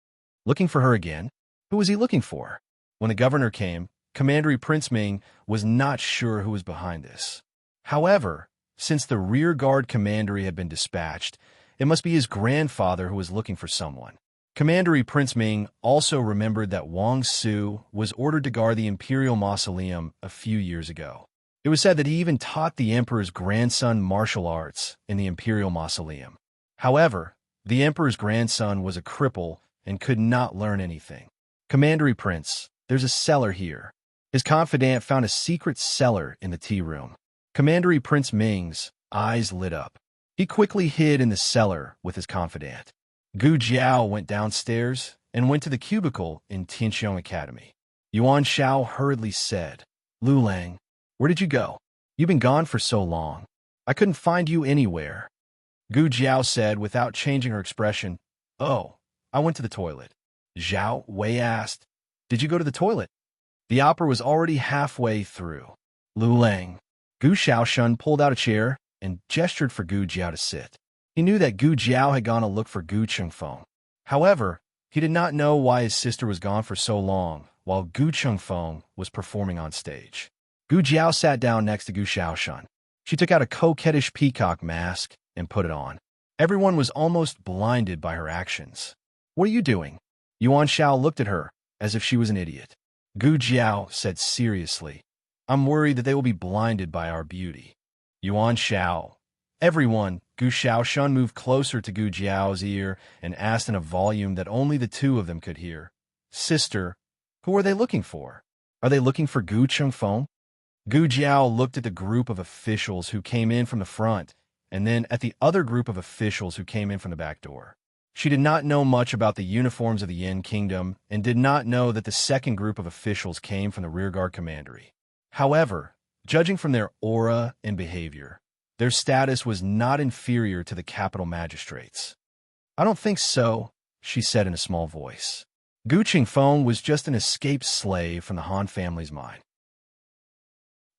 Looking for her again? Who was he looking for? When the governor came, Commandery Prince Ming was not sure who was behind this. However, since the rearguard commandery had been dispatched, it must be his grandfather who was looking for someone. Commandery Prince Ming also remembered that Wang Su was ordered to guard the Imperial Mausoleum a few years ago. It was said that he even taught the Emperor's grandson martial arts in the Imperial Mausoleum. However, the Emperor's grandson was a cripple and could not learn anything. Commandery Prince, there's a cellar here. His confidant found a secret cellar in the tea room. Commandery Prince Ming's eyes lit up. He quickly hid in the cellar with his confidant. Gu Jiao went downstairs and went to the cubicle in Tianxiong Academy. Yuan Shao hurriedly said, "Lu Lang, where did you go? You've been gone for so long. I couldn't find you anywhere." Gu Jiao said without changing her expression, "Oh, I went to the toilet." Zhao Wei asked, "Did you go to the toilet?" The opera was already halfway through. Lu Lang. Gu Xiaoshun pulled out a chair and gestured for Gu Jiao to sit. He knew that Gu Jiao had gone to look for Gu Chengfeng. However, he did not know why his sister was gone for so long while Gu Chengfeng was performing on stage. Gu Jiao sat down next to Gu Xiaoshun. She took out a coquettish peacock mask and put it on. Everyone was almost blinded by her actions. "What are you doing?" Yuan Shao looked at her as if she was an idiot. Gu Jiao said seriously, "I'm worried that they will be blinded by our beauty." Yuan Shao. Everyone, Gu Xiaoshun moved closer to Gu Jiao's ear and asked in a volume that only the two of them could hear, "Sister, who are they looking for? Are they looking for Gu Chengfeng?" Gu Jiao looked at the group of officials who came in from the front and then at the other group of officials who came in from the back door. She did not know much about the uniforms of the Yin Kingdom and did not know that the second group of officials came from the rearguard commandery. However, judging from their aura and behavior, their status was not inferior to the capital magistrates. "I don't think so," she said in a small voice. Gu Chengfeng was just an escaped slave from the Han family's mine.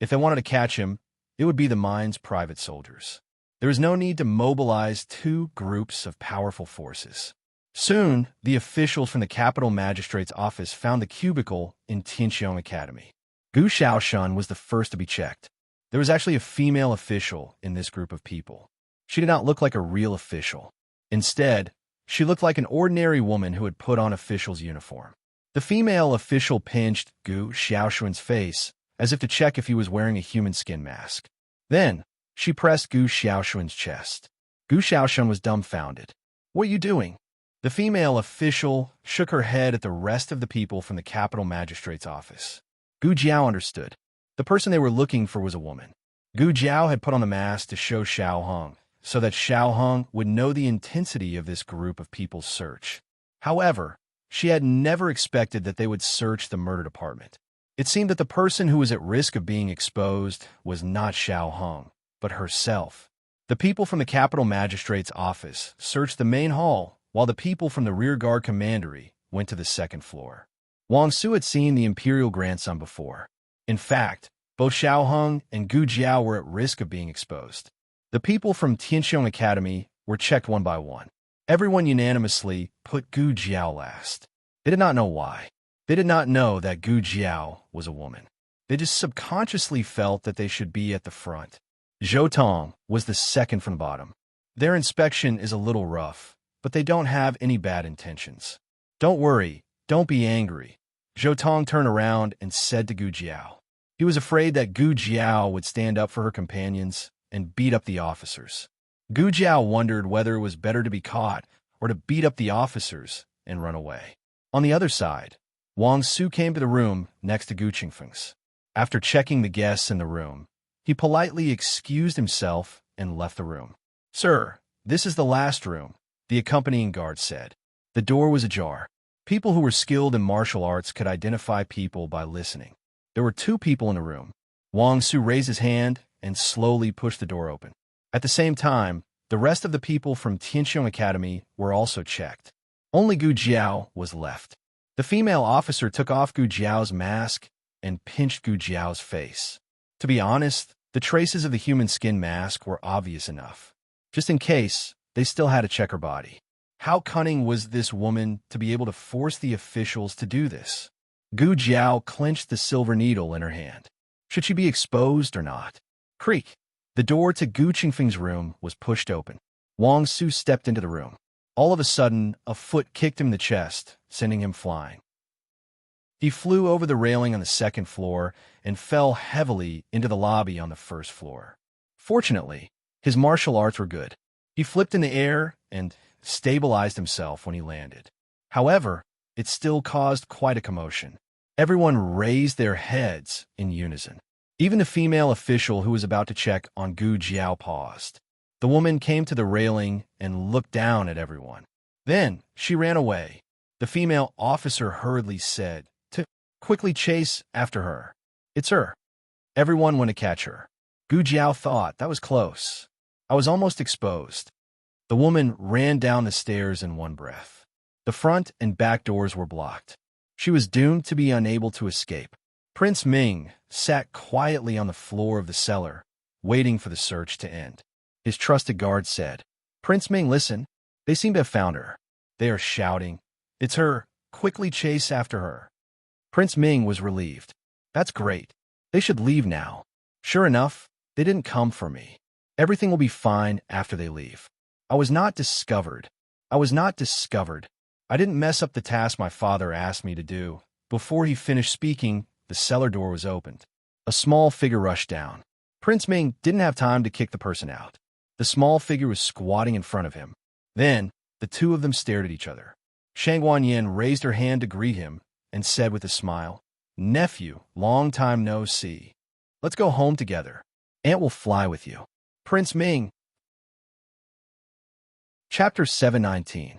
If they wanted to catch him, it would be the mine's private soldiers. There was no need to mobilize two groups of powerful forces. Soon, the officials from the capital magistrate's office found the cubicle in Tianxiong Academy. Gu Xiaoshun was the first to be checked. There was actually a female official in this group of people. She did not look like a real official. Instead, she looked like an ordinary woman who had put on official's uniform. The female official pinched Gu Xiaoshun's face as if to check if he was wearing a human skin mask. Then, she pressed Gu Xiaoshun's chest. Gu Xiaoshun was dumbfounded. "What are you doing?" The female official shook her head at the rest of the people from the capital magistrate's office. Gu Jiao understood. The person they were looking for was a woman. Gu Jiao had put on the mask to show Xiao Hong, so that Xiao Hong would know the intensity of this group of people's search. However, she had never expected that they would search the murder department. It seemed that the person who was at risk of being exposed was not Xiao Hong, but herself. The people from the capital magistrate's office searched the main hall, while the people from the rearguard commandery went to the second floor. Wang Su had seen the imperial grandson before. In fact, both Xiao Hong and Gu Jiao were at risk of being exposed. The people from Tianxiong Academy were checked one by one. Everyone unanimously put Gu Jiao last. They did not know why. They did not know that Gu Jiao was a woman. They just subconsciously felt that they should be at the front. Zhou Tong was the second from the bottom. Their inspection is a little rough, but they don't have any bad intentions. "Don't worry, don't be angry." Zhou Tong turned around and said to Gu Jiao. He was afraid that Gu Jiao would stand up for her companions and beat up the officers. Gu Jiao wondered whether it was better to be caught or to beat up the officers and run away. On the other side, Wang Su came to the room next to Gu Chengfeng's. After checking the guests in the room, he politely excused himself and left the room. "Sir, this is the last room," the accompanying guard said. The door was ajar. People who were skilled in martial arts could identify people by listening. There were two people in the room. Wang Su raised his hand and slowly pushed the door open. At the same time, the rest of the people from Tianxiong Academy were also checked. Only Gu Jiao was left. The female officer took off Gu Jiao's mask and pinched Gu Jiao's face. To be honest, the traces of the human skin mask were obvious enough. Just in case, they still had to check her body. How cunning was this woman to be able to force the officials to do this? Gu Jiao clenched the silver needle in her hand. Should she be exposed or not? Creak! The door to Gu Chengfeng's room was pushed open. Wang Su stepped into the room. All of a sudden, a foot kicked him in the chest, sending him flying. He flew over the railing on the second floor and fell heavily into the lobby on the first floor. Fortunately, his martial arts were good. He flipped in the air and stabilized himself when he landed. However, it still caused quite a commotion. Everyone raised their heads in unison. Even the female official who was about to check on Gu Jiao paused. The woman came to the railing and looked down at everyone. Then she ran away. The female officer hurriedly said to quickly chase after her. It's her. Everyone went to catch her. Gu Jiao thought, that was close. I was almost exposed. The woman ran down the stairs in one breath. The front and back doors were blocked. She was doomed to be unable to escape. Prince Ming sat quietly on the floor of the cellar, waiting for the search to end. His trusted guard said, Prince Ming, listen. They seem to have found her. They are shouting. It's her. Quickly chase after her. Prince Ming was relieved. That's great. They should leave now. Sure enough, they didn't come for me. Everything will be fine after they leave. I was not discovered. I didn't mess up the task my father asked me to do. Before he finished speaking, the cellar door was opened. A small figure rushed down. Prince Ming didn't have time to kick the person out. The small figure was squatting in front of him. Then, the two of them stared at each other. Shang Wanyan raised her hand to greet him and said with a smile, Nephew, long time no see. Let's go home together. Aunt will fly with you. Prince Ming. Chapter 719.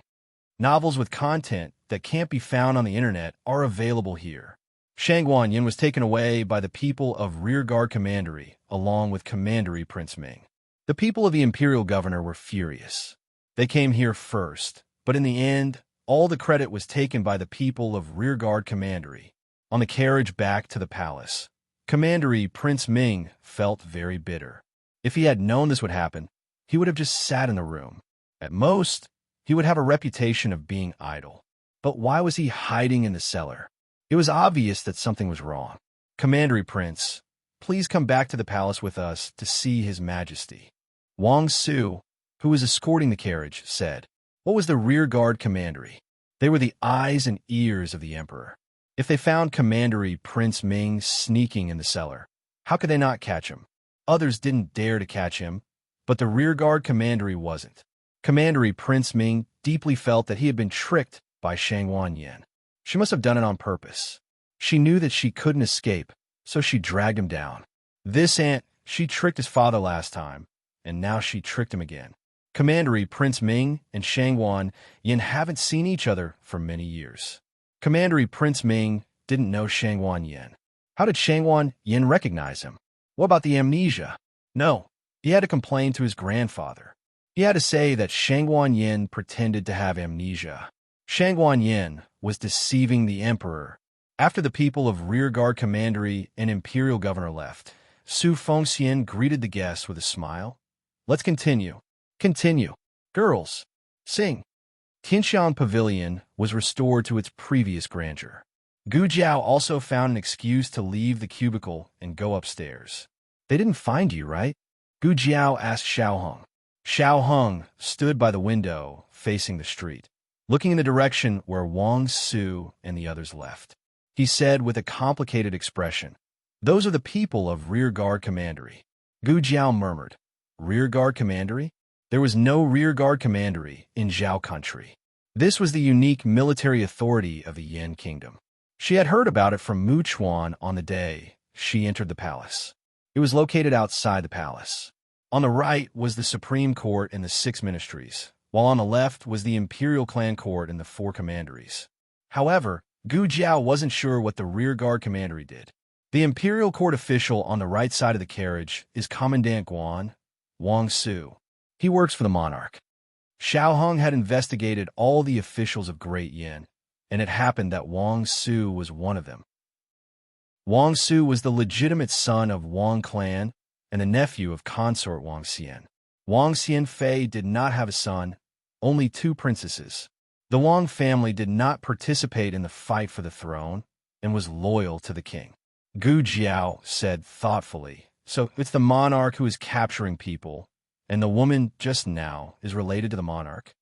Novels with content that can't be found on the internet are available here. Shang Wanyan was taken away by the people of Rearguard Commandery, along with Commandery Prince Ming. The people of the Imperial Governor were furious. They came here first, but in the end, all the credit was taken by the people of Rearguard Commandery. On the carriage back to the palace, Commandery Prince Ming felt very bitter. If he had known this would happen, he would have just sat in the room. At most, he would have a reputation of being idle. But why was he hiding in the cellar? It was obvious that something was wrong. Commandery Prince, please come back to the palace with us to see His Majesty. Wang Su, who was escorting the carriage, said, What was the Rearguard Commandery? They were the eyes and ears of the Emperor. If they found Commandery Prince Ming sneaking in the cellar, how could they not catch him? Others didn't dare to catch him, but the Rearguard Commandery wasn't. Commandery Prince Ming deeply felt that he had been tricked by Shang Wanyan. She must have done it on purpose. She knew that she couldn't escape, so she dragged him down. This aunt, she tricked his father last time, and now she tricked him again. Commandery Prince Ming and Shang Wanyan haven't seen each other for many years. Commandery Prince Ming didn't know Shang Wanyan. How did Shang Wanyan recognize him? What about the amnesia? No, he had to complain to his grandfather. He had to say that Shang Wanyan pretended to have amnesia. Shang Wanyan was deceiving the emperor. After the people of Rearguard Commandery and Imperial Governor left, Su Fengxian greeted the guests with a smile. Let's continue. Continue. Girls, sing. Tianxian Pavilion was restored to its previous grandeur. Gu Jiao also found an excuse to leave the cubicle and go upstairs. They didn't find you, right? Gu Jiao asked Xiao Hong. Xiao Hong stood by the window, facing the street, looking in the direction where Wang Su and the others left. He said with a complicated expression, Those are the people of Rearguard Commandery. Gu Jiao murmured, Rearguard Commandery? There was no Rearguard Commandery in Zhao country. This was the unique military authority of the Yan Kingdom. She had heard about it from Mu Chuan on the day she entered the palace. It was located outside the palace. On the right was the Supreme Court and the 6 ministries, while on the left was the Imperial Clan Court and the 4 commanderies. However, Gu Jiao wasn't sure what the Rearguard Commandery did. The Imperial Court official on the right side of the carriage is Commandant Guan, Wang Su. He works for the monarch. Xiao Hong had investigated all the officials of Great Yin, and it happened that Wang Su was one of them. Wang Su was the legitimate son of Wang Clan and the nephew of consort Wang Xian. Wang Xianfei did not have a son, only 2 princesses. The Wang family did not participate in the fight for the throne and was loyal to the king. Gu Jiao said thoughtfully, So it's the monarch who is capturing people, and the woman just now is related to the monarch?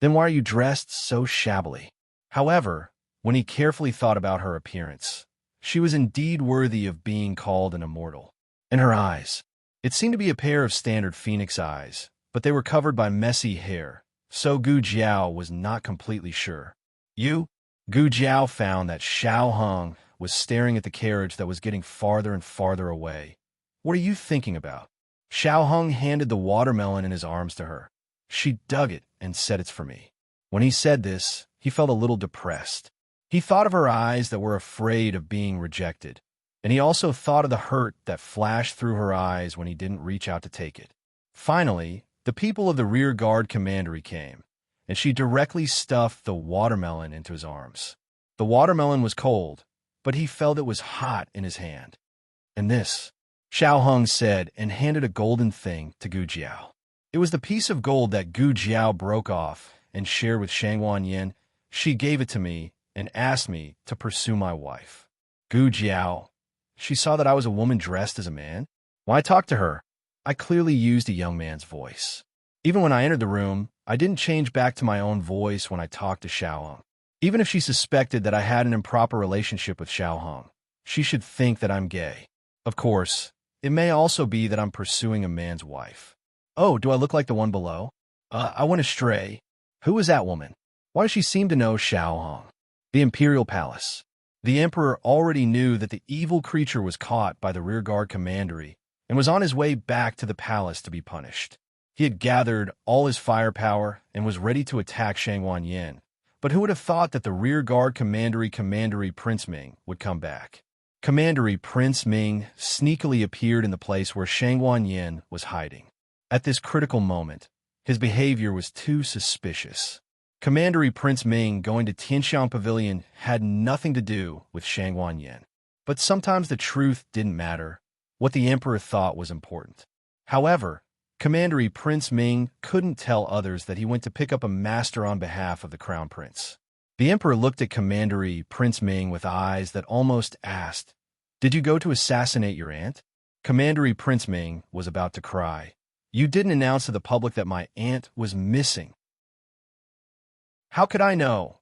Then why are you dressed so shabbily? However, when he carefully thought about her appearance, she was indeed worthy of being called an immortal. And her eyes. It seemed to be a pair of standard phoenix eyes, but they were covered by messy hair, so Gu Jiao was not completely sure. You? Gu Jiao found that Xiao Hong was staring at the carriage that was getting farther and farther away. What are you thinking about? Xiao Hong handed the watermelon in his arms to her. She dug it and said, "It's for me." When he said this, he felt a little depressed. He thought of her eyes that were afraid of being rejected, and he also thought of the hurt that flashed through her eyes when he didn't reach out to take it. Finally, the people of the rear guard commandery came, and she directly stuffed the watermelon into his arms. The watermelon was cold, but he felt it was hot in his hand. And this, Xiao Hong said, and handed a golden thing to Gu Jiao. It was the piece of gold that Gu Jiao broke off and shared with Shangwan Yin. She gave it to me and asked me to pursue my wife. Gu Jiao. She saw that I was a woman dressed as a man. Why talk to her? I clearly used a young man's voice. Even when I entered the room, I didn't change back to my own voice when I talked to Xiao Hong. Even if she suspected that I had an improper relationship with Xiao Hong, she should think that I'm gay. Of course, it may also be that I'm pursuing a man's wife. Oh, do I look like the one below? I went astray. Who is that woman? Why does she seem to know Xiao Hong? The Imperial Palace. The Emperor already knew that the evil creature was caught by the rearguard commandery and was on his way back to the palace to be punished. He had gathered all his firepower and was ready to attack Shangwan Yin. But who would have thought that the rearguard commandery Prince Ming would come back? Commandery Prince Ming sneakily appeared in the place where Shangwan Yin was hiding. At this critical moment, his behavior was too suspicious. Commandery Prince Ming going to Tianxiang Pavilion had nothing to do with Shangwan Yin. But sometimes the truth didn't matter. What the Emperor thought was important. However, Commandery Prince Ming couldn't tell others that he went to pick up a master on behalf of the Crown Prince. The Emperor looked at Commandery Prince Ming with eyes that almost asked, "Did you go to assassinate your aunt?" Commandery Prince Ming was about to cry. "You didn't announce to the public that my aunt was missing." "How could I know?"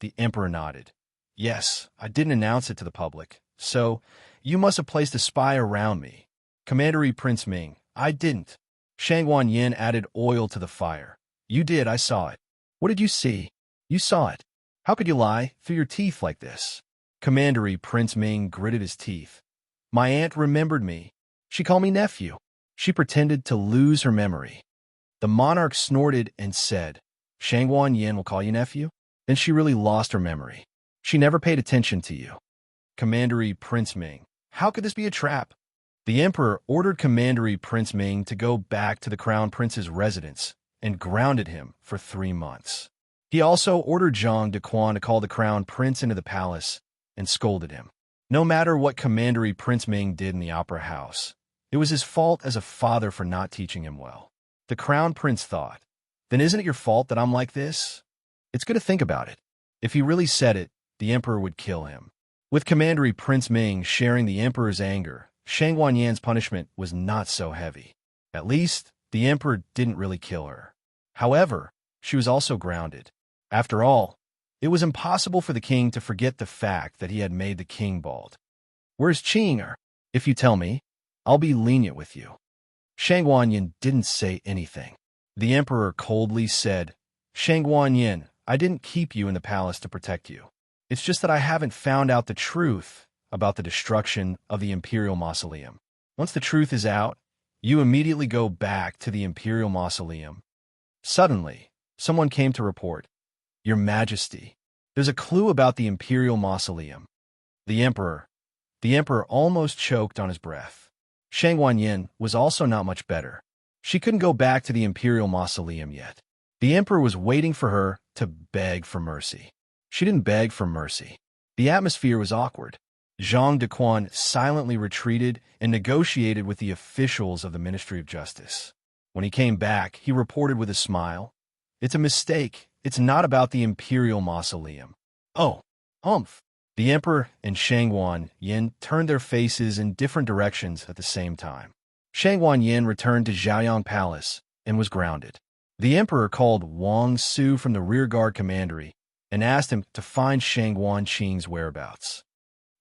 The Emperor nodded. "Yes, I didn't announce it to the public, so you must have placed a spy around me." Commandery Prince Ming, "I didn't." Shangwan Yin added oil to the fire. "You did, I saw it." "What did you see?" "You saw it." "How could you lie through your teeth like this?" Commandery Prince Ming gritted his teeth. "My aunt remembered me. She called me nephew. She pretended to lose her memory." The monarch snorted and said, "Shangwan Yin will call you nephew? Then she really lost her memory. She never paid attention to you." Commandery Prince Ming, "How could this be a trap?" The Emperor ordered Commandery Prince Ming to go back to the Crown Prince's residence and grounded him for 3 months. He also ordered Zhang Dequan to call the Crown Prince into the palace and scolded him. No matter what Commandery Prince Ming did in the Opera House, it was his fault as a father for not teaching him well. The Crown Prince thought, "Then isn't it your fault that I'm like this?" It's good to think about it. If he really said it, the Emperor would kill him. With Commandery Prince Ming sharing the Emperor's anger, Shangwan Yan's punishment was not so heavy. At least, the Emperor didn't really kill her. However, she was also grounded. After all, it was impossible for the king to forget the fact that he had made the king bald. "Where's Qing'er? If you tell me, I'll be lenient with you." Shangwan Yin didn't say anything. The Emperor coldly said, "Shangwan Yin, I didn't keep you in the palace to protect you. It's just that I haven't found out the truth about the destruction of the Imperial Mausoleum. Once the truth is out, you immediately go back to the Imperial Mausoleum." Suddenly, someone came to report, "Your Majesty, there's a clue about the Imperial Mausoleum." The Emperor almost choked on his breath. Shangwan Yin was also not much better. She couldn't go back to the Imperial Mausoleum yet. The Emperor was waiting for her to beg for mercy. She didn't beg for mercy. The atmosphere was awkward. Zhang Dequan silently retreated and negotiated with the officials of the Ministry of Justice. When he came back, he reported with a smile, "It's a mistake. It's not about the Imperial Mausoleum." "Oh, humph." The Emperor and Shangwan Yin turned their faces in different directions at the same time. Shangwan Yin returned to Zhaoyang Palace and was grounded. The emperor called Wang Su from the rearguard commandery and asked him to find Shangguan Qing's whereabouts.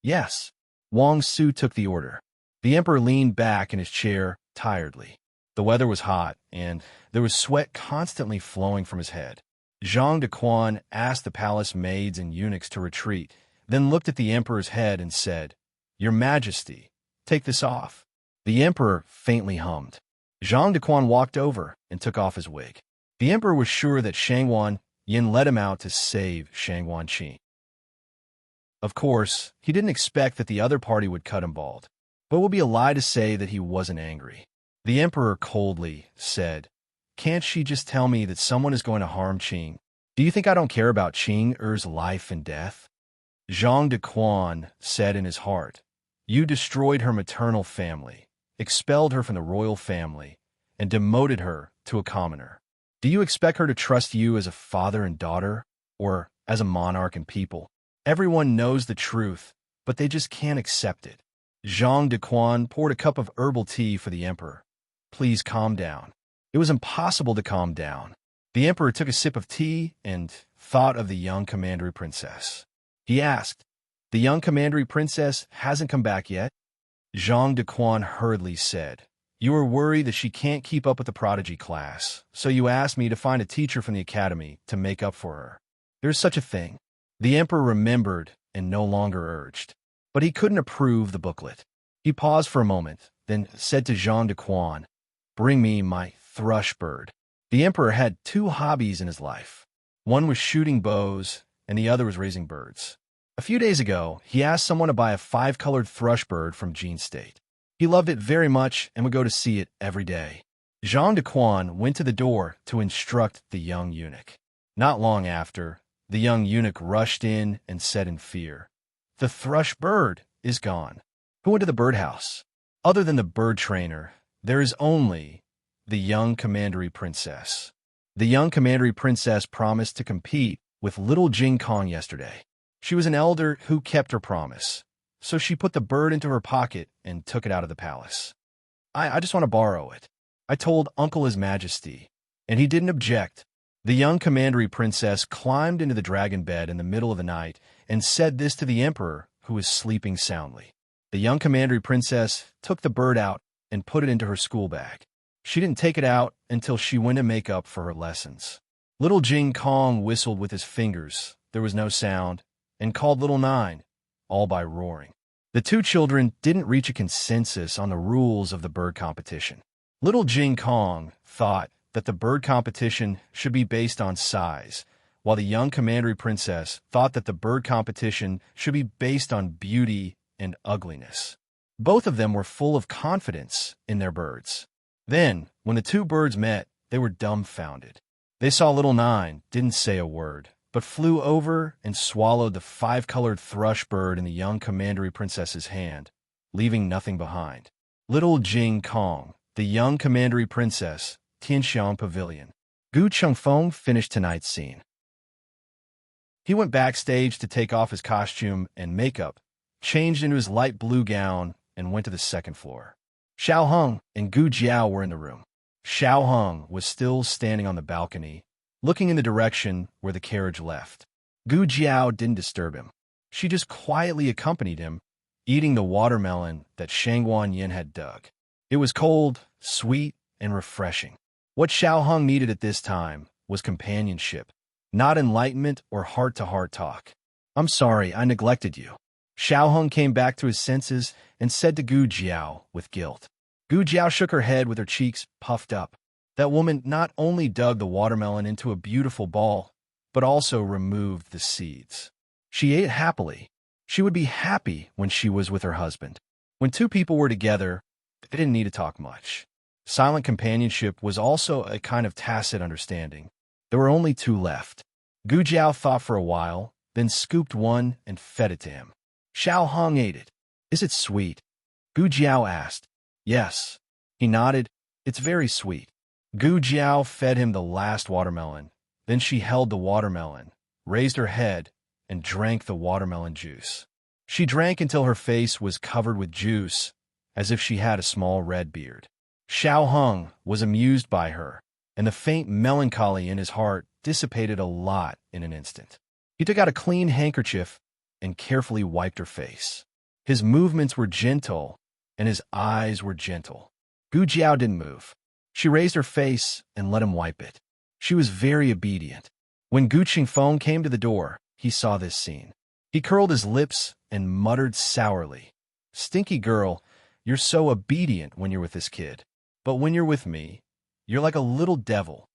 Yes. Wang Su took the order. The emperor leaned back in his chair tiredly. The weather was hot, and there was sweat constantly flowing from his head. Zhang Dequan asked the palace maids and eunuchs to retreat, then looked at the emperor's head and said, "Your Majesty, take this off." The emperor faintly hummed. Zhang Dequan walked over and took off his wig. The emperor was sure that Shangguan Yin let him out to save Shangguan Qing. Of course, he didn't expect that the other party would cut him bald, but it would be a lie to say that he wasn't angry. The emperor coldly said, "Can't she just tell me that someone is going to harm Qing? Do you think I don't care about Qing Er's life and death?" Zhang Dequan said in his heart, "You destroyed her maternal family, expelled her from the royal family, and demoted her to a commoner. Do you expect her to trust you as a father and daughter, or as a monarch and people? Everyone knows the truth, but they just can't accept it." Zhang Dequan poured a cup of herbal tea for the emperor. "Please calm down." It was impossible to calm down. The emperor took a sip of tea and thought of the young commandery princess. He asked, "The young commandery princess hasn't come back yet?" Zhang Dequan hurriedly said, "You are worried that she can't keep up with the prodigy class, so you asked me to find a teacher from the academy to make up for her. There's such a thing." The emperor remembered and no longer urged, but he couldn't approve the booklet. He paused for a moment, then said to Zhang Dequan, "Bring me my thrush bird." The emperor had two hobbies in his life. One was shooting bows, and the other was raising birds. A few days ago, he asked someone to buy a 5-colored thrush bird from Jean State. He loved it very much and would go to see it every day. Zhang Dequan went to the door to instruct the young eunuch. Not long after, the young eunuch rushed in and said in fear, "The thrush bird is gone. Who went to the birdhouse?" Other than the bird trainer, there is only the young commandery princess. The young commandery princess promised to compete with little Jing Kong yesterday. She was an elder who kept her promise, so she put the bird into her pocket and took it out of the palace. I just want to borrow it. I told Uncle His Majesty, and he didn't object." The young commandery princess climbed into the dragon bed in the middle of the night and said this to the emperor, who was sleeping soundly. The young commandery princess took the bird out and put it into her school bag. She didn't take it out until she went to make up for her lessons. Little Jing Kong whistled with his fingers. There was no sound, and called Little Nine, all by roaring. The two children didn't reach a consensus on the rules of the bird competition. Little Jing Kong thought that the bird competition should be based on size, while the young commandery princess thought that the bird competition should be based on beauty and ugliness. Both of them were full of confidence in their birds. Then, when the two birds met, they were dumbfounded. They saw Little Nine, didn't say a word, but flew over and swallowed the 5-colored thrush bird in the young commandery princess's hand, leaving nothing behind. Little Jing Kong, the young commandery princess, Tianxiang Pavilion. Gu Chengfeng finished tonight's scene. He went backstage to take off his costume and makeup, changed into his light blue gown, and went to the second floor. Xiao Heng and Gu Jiao were in the room. Xiao Heng was still standing on the balcony, looking in the direction where the carriage left. Gu Jiao didn't disturb him. She just quietly accompanied him, eating the watermelon that Shangguan Yin had dug. It was cold, sweet, and refreshing. What Xiao Heng needed at this time was companionship, not enlightenment or heart-to-heart talk. "I'm sorry, I neglected you." Xiao Heng came back to his senses and said to Gu Jiao with guilt. Gu Jiao shook her head with her cheeks puffed up. That woman not only dug the watermelon into a beautiful ball, but also removed the seeds. She ate happily. She would be happy when she was with her husband. When two people were together, they didn't need to talk much. Silent companionship was also a kind of tacit understanding. There were only two left. Gu Jiao thought for a while, then scooped one and fed it to him. Xiao Heng ate it. "Is it sweet?" Gu Jiao asked. "Yes." He nodded. "It's very sweet." Gu Jiao fed him the last watermelon. Then she held the watermelon, raised her head, and drank the watermelon juice. She drank until her face was covered with juice, as if she had a small red beard. Xiao Heng was amused by her, and the faint melancholy in his heart dissipated a lot in an instant. He took out a clean handkerchief and carefully wiped her face. His movements were gentle, and his eyes were gentle. Gu Jiao didn't move. She raised her face and let him wipe it. She was very obedient. When Gu Qingfeng came to the door, he saw this scene. He curled his lips and muttered sourly, "Stinky girl, you're so obedient when you're with this kid. But when you're with me, you're like a little devil."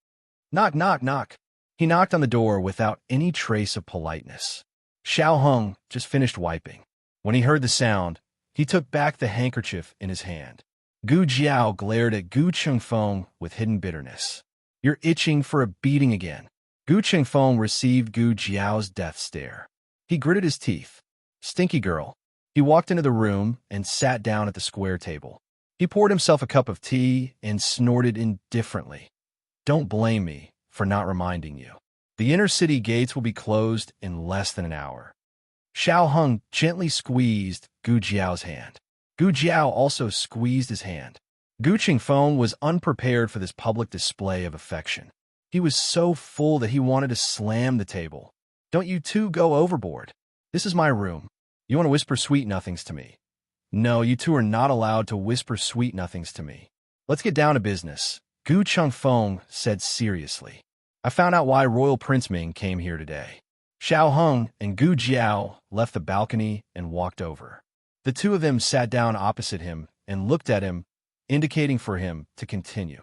Knock, knock, knock. He knocked on the door without any trace of politeness. Xiao Hung just finished wiping. When he heard the sound, he took back the handkerchief in his hand. Gu Jiao glared at Gu Qingfeng with hidden bitterness. "You're itching for a beating again." Gu Qingfeng received Gu Jiao's death stare. He gritted his teeth. "Stinky girl." He walked into the room and sat down at the square table. He poured himself a cup of tea and snorted indifferently. "Don't blame me for not reminding you. The inner city gates will be closed in less than an hour." Xiao Hung gently squeezed Gu Jiao's hand. Gu Jiao also squeezed his hand. Gu Qingfeng was unprepared for this public display of affection. He was so full that he wanted to slam the table. "Don't you two go overboard. This is my room. You want to whisper sweet nothings to me? No, you two are not allowed to whisper sweet nothings to me. Let's get down to business," Gu Qingfeng said seriously. "I found out why Royal Prince Ming came here today." Xiao Hung and Gu Jiao left the balcony and walked over. The two of them sat down opposite him and looked at him, indicating for him to continue.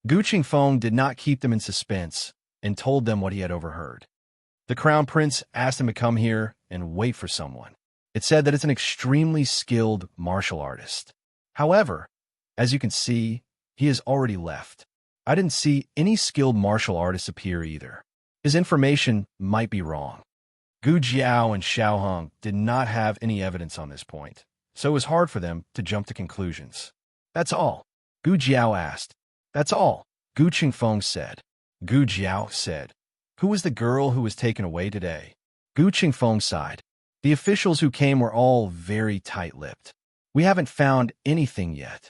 Gu Qingfeng did not keep them in suspense and told them what he had overheard. The Crown Prince asked him to come here and wait for someone. It said that it's an extremely skilled martial artist. However, as you can see, he has already left. I didn't see any skilled martial artists appear either. His information might be wrong. Gu Jiao and Xiao Hung did not have any evidence on this point, so it was hard for them to jump to conclusions. "That's all?" Gu Jiao asked. "That's all," Gu Qingfeng said. Gu Jiao said, "Who was the girl who was taken away today?" Gu Qingfeng sighed. "The officials who came were all very tight-lipped. We haven't found anything yet."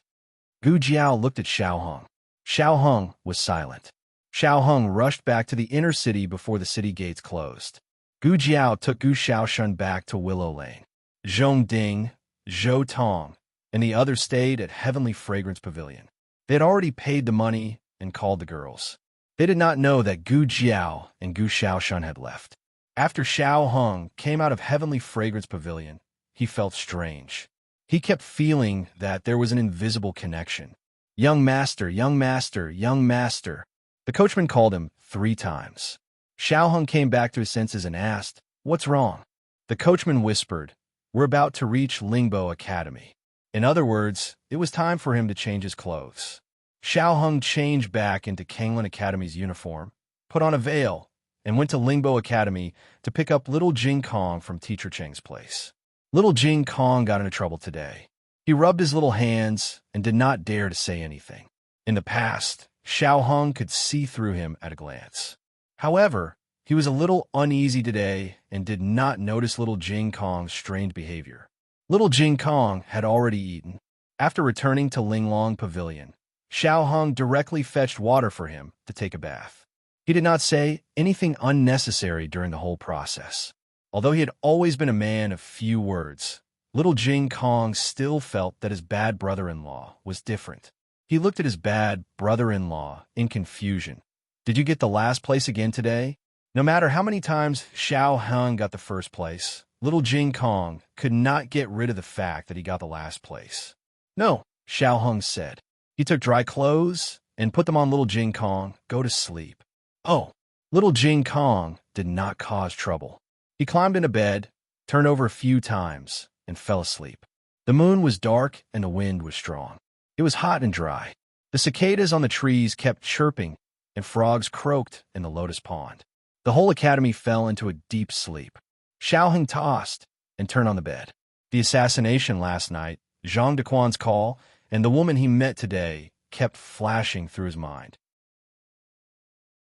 Gu Jiao looked at Xiao Hung. Xiao Hung was silent. Xiao Hung rushed back to the inner city before the city gates closed. Gu Jiao took Gu Xiaoshan back to Willow Lane. Zhong Ding, Zhou Tong, and the others stayed at Heavenly Fragrance Pavilion. They had already paid the money and called the girls. They did not know that Gu Jiao and Gu Xiaoshan had left. After Xiao Hung came out of Heavenly Fragrance Pavilion, he felt strange. He kept feeling that there was an invisible connection. "Young master, young master, young master." The coachman called him 3 times. Xiao Hung came back to his senses and asked, "What's wrong?" The coachman whispered, "We're about to reach Lingbo Academy." In other words, it was time for him to change his clothes. Xiao Hung changed back into Kanglin Academy's uniform, put on a veil, and went to Lingbo Academy to pick up little Jing Kong from Teacher Cheng's place. Little Jing Kong got into trouble today. He rubbed his little hands and did not dare to say anything. In the past, Xiao Hung could see through him at a glance. However, he was a little uneasy today and did not notice little Jing Kong's strange behavior. Little Jing Kong had already eaten. After returning to Linglong Pavilion, Xiao Hung directly fetched water for him to take a bath. He did not say anything unnecessary during the whole process. Although he had always been a man of few words, little Jing Kong still felt that his bad brother-in-law was different. He looked at his bad brother-in-law in confusion. "Did you get the last place again today?" No matter how many times Xiao Hung got the first place, little Jing Kong could not get rid of the fact that he got the last place. "No," Xiao Hung said. He took dry clothes and put them on little Jing Kong. "Go to sleep." Oh, little Jing Kong did not cause trouble. He climbed into bed, turned over a few times, and fell asleep. The moon was dark and the wind was strong. It was hot and dry. The cicadas on the trees kept chirping, and frogs croaked in the lotus pond. The whole academy fell into a deep sleep. Xiao Hung tossed and turned on the bed. The assassination last night, Zhang Dequan's call, and the woman he met today kept flashing through his mind.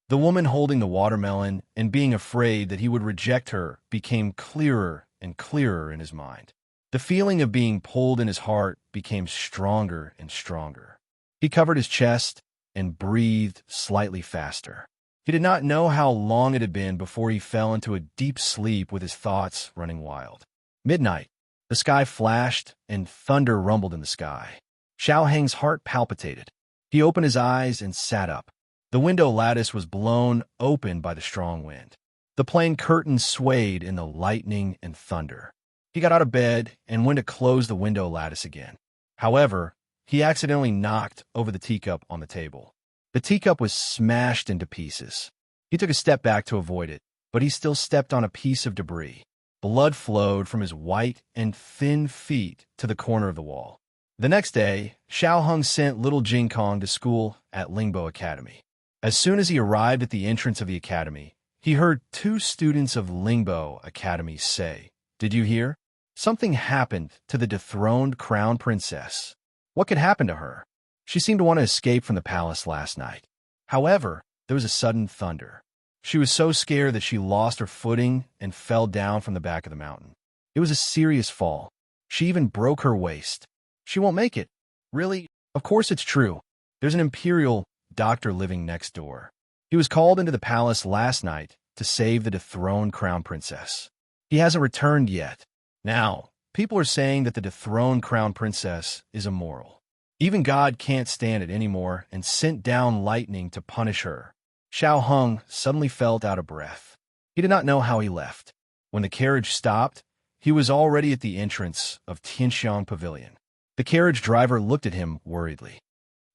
The woman holding the watermelon and being afraid that he would reject her became clearer and clearer in his mind. The feeling of being pulled in his heart became stronger and stronger. He covered his chest and breathed slightly faster. He did not know how long it had been before he fell into a deep sleep with his thoughts running wild. Midnight. The sky flashed, and thunder rumbled in the sky. Xiao Heng's heart palpitated. He opened his eyes and sat up. The window lattice was blown open by the strong wind. The plain curtains swayed in the lightning and thunder. He got out of bed and went to close the window lattice again. However, he accidentally knocked over the teacup on the table. The teacup was smashed into pieces. He took a step back to avoid it, but he still stepped on a piece of debris. Blood flowed from his white and thin feet to the corner of the wall. The next day, Xiao Heng sent little Jing Kong to school at Lingbo Academy. As soon as he arrived at the entrance of the academy, he heard two students of Lingbo Academy say, "Did you hear? Something happened to the dethroned crown princess. What could happen to her? She seemed to want to escape from the palace last night. However, there was a sudden thunder. She was so scared that she lost her footing and fell down from the back of the mountain. It was a serious fall. She even broke her waist. She won't make it." "Really? Of course it's true. There's an imperial doctor living next door. He was called into the palace last night to save the dethroned crown princess. He hasn't returned yet. Now, people are saying that the dethroned crown princess is immoral. Even God can't stand it anymore and sent down lightning to punish her." Xiao Heng suddenly felt out of breath. He did not know how he left. When the carriage stopped, he was already at the entrance of Tianxiang Pavilion. The carriage driver looked at him worriedly.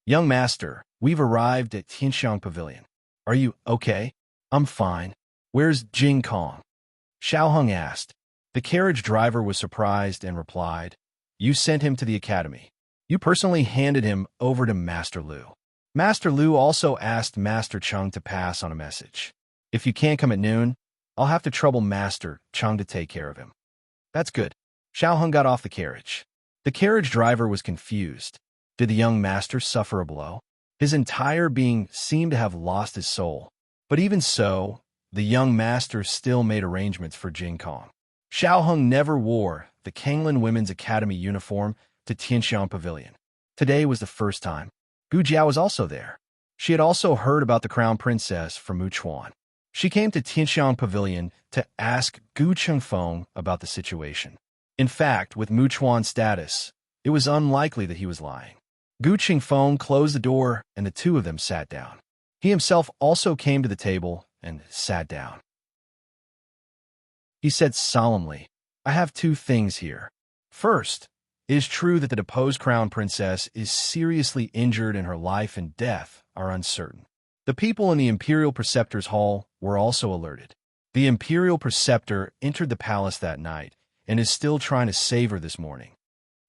"Young master, we've arrived at Tianxiang Pavilion. Are you okay?" "I'm fine. Where's Jing Kong?" Xiao Heng asked. The carriage driver was surprised and replied, "You sent him to the academy. You personally handed him over to Master Lu. Master Lu also asked Master Cheng to pass on a message. If you can't come at noon, I'll have to trouble Master Cheng to take care of him." "That's good." Xiao Heng got off the carriage. The carriage driver was confused. Did the young master suffer a blow? His entire being seemed to have lost his soul. But even so, the young master still made arrangements for Jing Kong. Xiao Heng never wore the Kanglin Women's Academy uniform to Tianxiang Pavilion. Today was the first time. Gu Jiao was also there. She had also heard about the crown princess from Mu Chuan. She came to Tianxiang Pavilion to ask Gu Chengfeng about the situation. In fact, with Mu Chuan's status, it was unlikely that he was lying. Gu Chengfeng closed the door and the two of them sat down. He himself also came to the table and sat down. He said solemnly, "I have two things here. First, it is true that the deposed crown princess is seriously injured and her life and death are uncertain. The people in the Imperial Preceptor's Hall were also alerted. The Imperial Preceptor entered the palace that night and is still trying to save her this morning."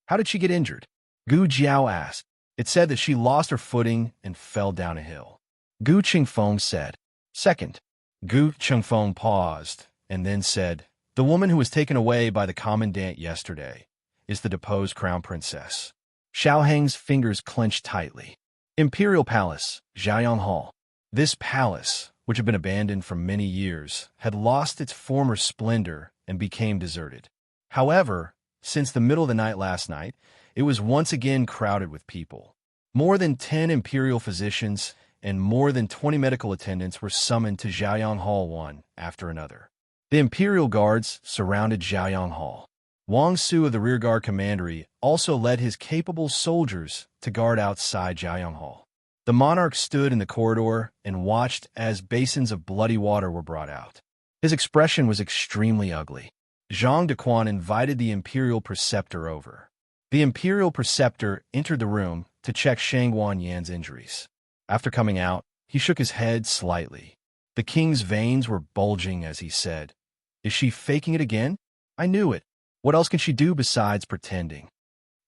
"How did she get injured?" Gu Jiao asked. "It said that she lost her footing and fell down a hill." Gu Chengfeng said. Second, Gu Chengfeng paused and then said, "The woman who was taken away by the commandant yesterday is the deposed crown princess." Xiao Heng's fingers clenched tightly. Imperial Palace, Jiayang Hall. This palace, which had been abandoned for many years, had lost its former splendor and became deserted. However, since the middle of the night last night, it was once again crowded with people. More than 10 imperial physicians and more than 20 medical attendants were summoned to Jiayang Hall one after another. The imperial guards surrounded Jiayang Hall. Wang Su of the rearguard commandery also led his capable soldiers to guard outside Jiayang Hall. The monarch stood in the corridor and watched as basins of bloody water were brought out. His expression was extremely ugly. Zhang Dequan invited the imperial preceptor over. The imperial preceptor entered the room to check Shang Wanyan's injuries. After coming out, he shook his head slightly. The king's veins were bulging as he said, "Is she faking it again? I knew it. What else can she do besides pretending?"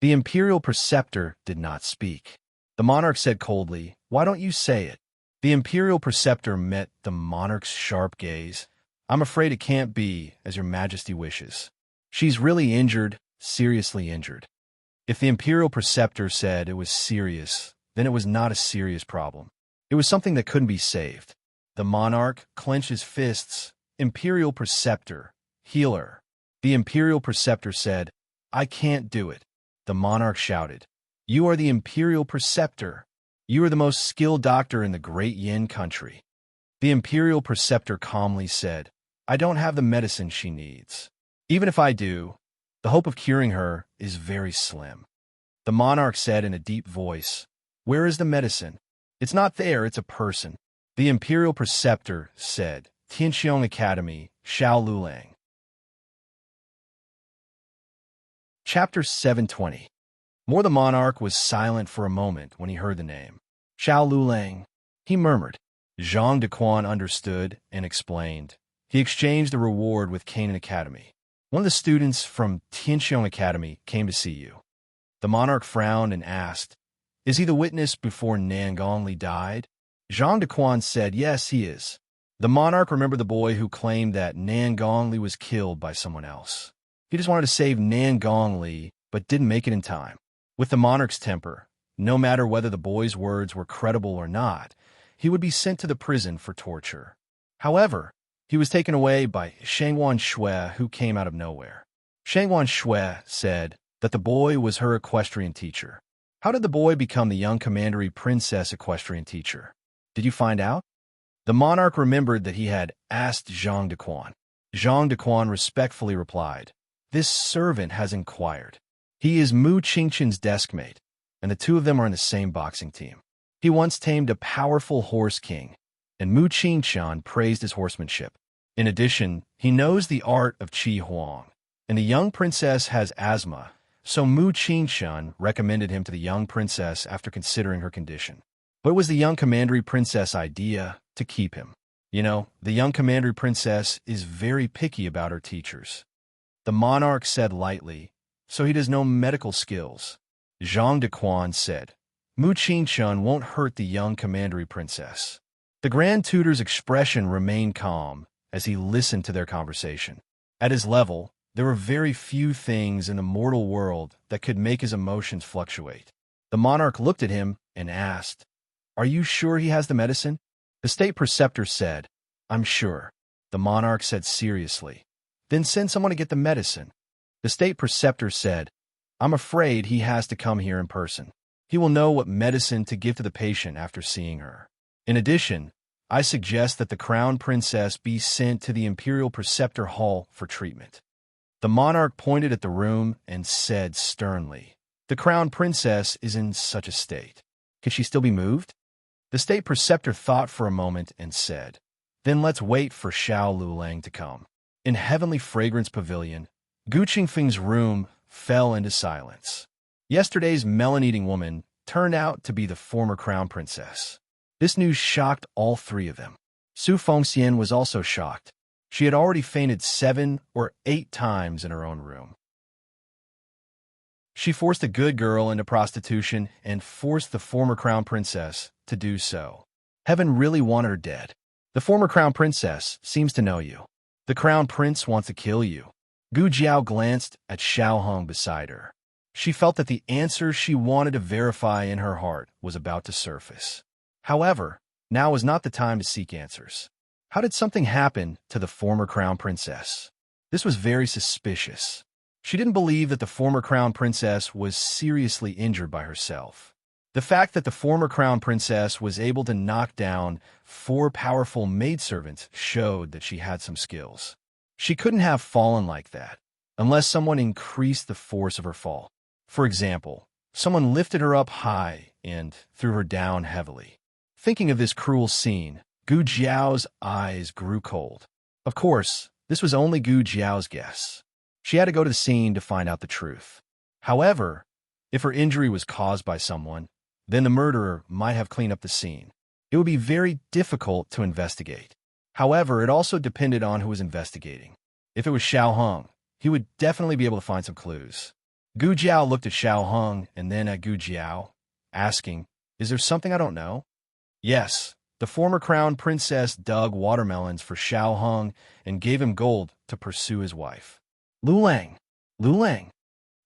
The imperial preceptor did not speak. The monarch said coldly, "Why don't you say it?" The imperial preceptor met the monarch's sharp gaze. "I'm afraid it can't be as your majesty wishes. She's really injured, seriously injured." If the imperial preceptor said it was serious, then it was not a serious problem. It was something that couldn't be saved. The monarch clenched his fists. "Imperial preceptor, healer." The imperial preceptor said, "I can't do it." The monarch shouted, "You are the imperial preceptor. You are the most skilled doctor in the great Yin country. The imperial preceptor calmly said, I don't have the medicine she needs. Even if I do, the hope of curing her is very slim. The monarch said in a deep voice, Where is the medicine? It's not there, it's a person. The imperial preceptor said, Tianxiong Academy, Xiao Lulang. Chapter 720. More the monarch was silent for a moment when he heard the name. Xiao Lulang, he murmured. Zhang Dequan understood and explained. He exchanged a reward with Canaan Academy. One of the students from Tianxiong Academy came to see you. The monarch frowned and asked, Is he the witness before Nangongli died? Zhang Dequan said, Yes, he is. The monarch remembered the boy who claimed that Nangongli was killed by someone else. He just wanted to save Nangongli, but didn't make it in time. With the monarch's temper, no matter whether the boy's words were credible or not, he would be sent to the prison for torture. However, he was taken away by Shangwan Shui, who came out of nowhere. Shangwan Shui said that the boy was her equestrian teacher. How did the boy become the young commandery princess equestrian teacher? Did you find out? The monarch remembered that he had asked Zhang Dequan. Zhang Dequan respectfully replied, This servant has inquired. He is Mu Qingqian's deskmate, and the two of them are in the same boxing team. He once tamed a powerful horse king, and Mu Qingqian praised his horsemanship. In addition, he knows the art of Qi Huang, and the young princess has asthma, so Mu Qingqian recommended him to the young princess after considering her condition. But it was the young commandery princess' idea to keep him. You know, the young commandery princess is very picky about her teachers. The monarch said lightly, So he does no medical skills. Zhang Dequan said, Mu Qingqian won't hurt the young commandery princess. The grand tutor's expression remained calm as he listened to their conversation. At his level, there were very few things in the mortal world that could make his emotions fluctuate. The monarch looked at him and asked, Are you sure he has the medicine? The state preceptor said, I'm sure. The monarch said seriously, Then send someone to get the medicine. The state preceptor said, I'm afraid he has to come here in person. He will know what medicine to give to the patient after seeing her. In addition, I suggest that the crown princess be sent to the imperial preceptor hall for treatment. The monarch pointed at the room and said sternly, The crown princess is in such a state. Could she still be moved? The state preceptor thought for a moment and said, Then let's wait for Xiao Lulang to come. In Heavenly Fragrance Pavilion, Gu Qingfeng's room fell into silence. Yesterday's melon-eating woman turned out to be the former crown princess. This news shocked all three of them. Su Fengxian was also shocked. She had already fainted 7 or 8 times in her own room. She forced a good girl into prostitution and forced the former crown princess to do so. Heaven really wanted her dead. The former crown princess seems to know you. The crown prince wants to kill you. Gu Jiao glanced at Xiao Hong beside her. She felt that the answer she wanted to verify in her heart was about to surface. However, now was not the time to seek answers. How did something happen to the former crown princess? This was very suspicious. She didn't believe that the former crown princess was seriously injured by herself. The fact that the former crown princess was able to knock down 4 powerful maidservants showed that she had some skills. She couldn't have fallen like that, unless someone increased the force of her fall. For example, someone lifted her up high and threw her down heavily. Thinking of this cruel scene, Gu Jiao's eyes grew cold. Of course, this was only Gu Jiao's guess. She had to go to the scene to find out the truth. However, if her injury was caused by someone, then the murderer might have cleaned up the scene. It would be very difficult to investigate. However, it also depended on who was investigating. If it was Xiao Hong, he would definitely be able to find some clues. Gu Jiao looked at Xiao Hong and then at Gu Jiao, asking, Is there something I don't know? Yes, the former crown princess dug watermelons for Xiao Hong and gave him gold to pursue his wife. Lulang! Lulang!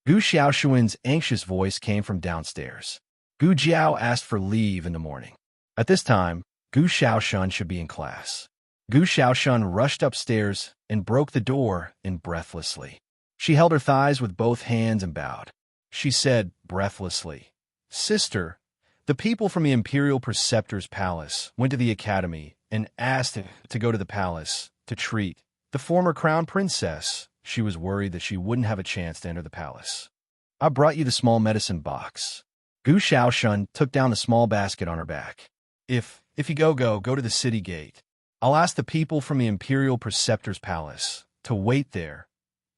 Gu Xiaoshuan's anxious voice came from downstairs. Gu Jiao asked for leave in the morning. At this time, Gu Xiaoshuan should be in class. Gu Xiaoshuan rushed upstairs and broke the door in breathlessly. She held her thighs with both hands and bowed. She said breathlessly, Sister, The people from the Imperial Preceptor's palace went to the academy and asked to go to the palace to treat the former crown princess. She was worried that she wouldn't have a chance to enter the palace. I brought you the small medicine box. Gu Shaoshun took down the small basket on her back. If you go to the city gate. I'll ask the people from the Imperial Preceptor's palace to wait there.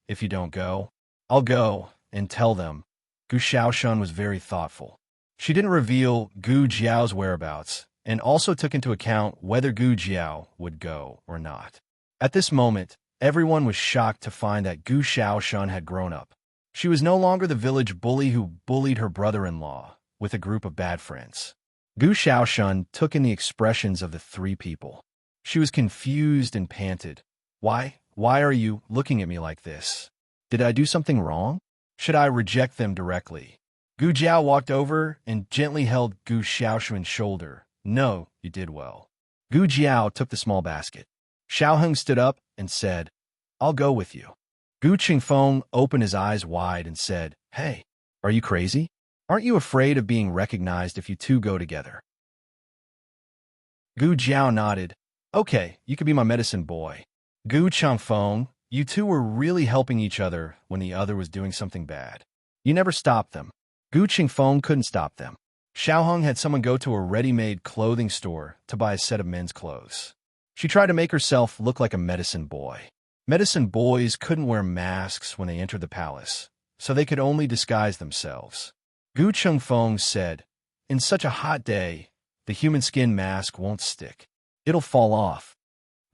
If you don't go, I'll go and tell them. Gu Shaoshun was very thoughtful. She didn't reveal Gu Jiao's whereabouts and also took into account whether Gu Jiao would go or not. At this moment, everyone was shocked to find that Gu Shaoshun had grown up. She was no longer the village bully who bullied her brother-in-law with a group of bad friends. Gu Shaoshun took in the expressions of the three people. She was confused and panted. Why are you looking at me like this? Did I do something wrong? Should I reject them directly? Gu Jiao walked over and gently held Gu Shaoshun's shoulder. No, you did well. Gu Jiao took the small basket. Xiaoheng stood up and said, I'll go with you. Gu Qingfeng opened his eyes wide and said, Hey, are you crazy? Aren't you afraid of being recognized if you two go together? Gu Jiao nodded. Okay, you could be my medicine boy. Gu Qingfeng, you two were really helping each other when the other was doing something bad. You never stopped them. Gu Qingfeng couldn't stop them. Xiaoheng had someone go to a ready-made clothing store to buy a set of men's clothes. She tried to make herself look like a medicine boy. Medicine boys couldn't wear masks when they entered the palace, so they could only disguise themselves. Gu Qingfeng said, In such a hot day, the human skin mask won't stick. It'll fall off.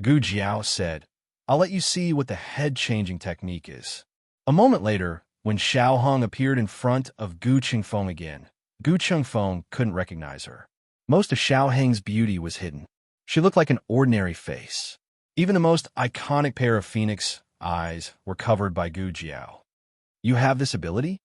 Gu Jiao said, I'll let you see what the head-changing technique is. A moment later, when Xiaoheng appeared in front of Gu Qingfeng again, Gu Qingfeng couldn't recognize her. Most of Xiaoheng's beauty was hidden. She looked like an ordinary face. Even the most iconic pair of phoenix eyes were covered by Gu Jiao. You have this ability?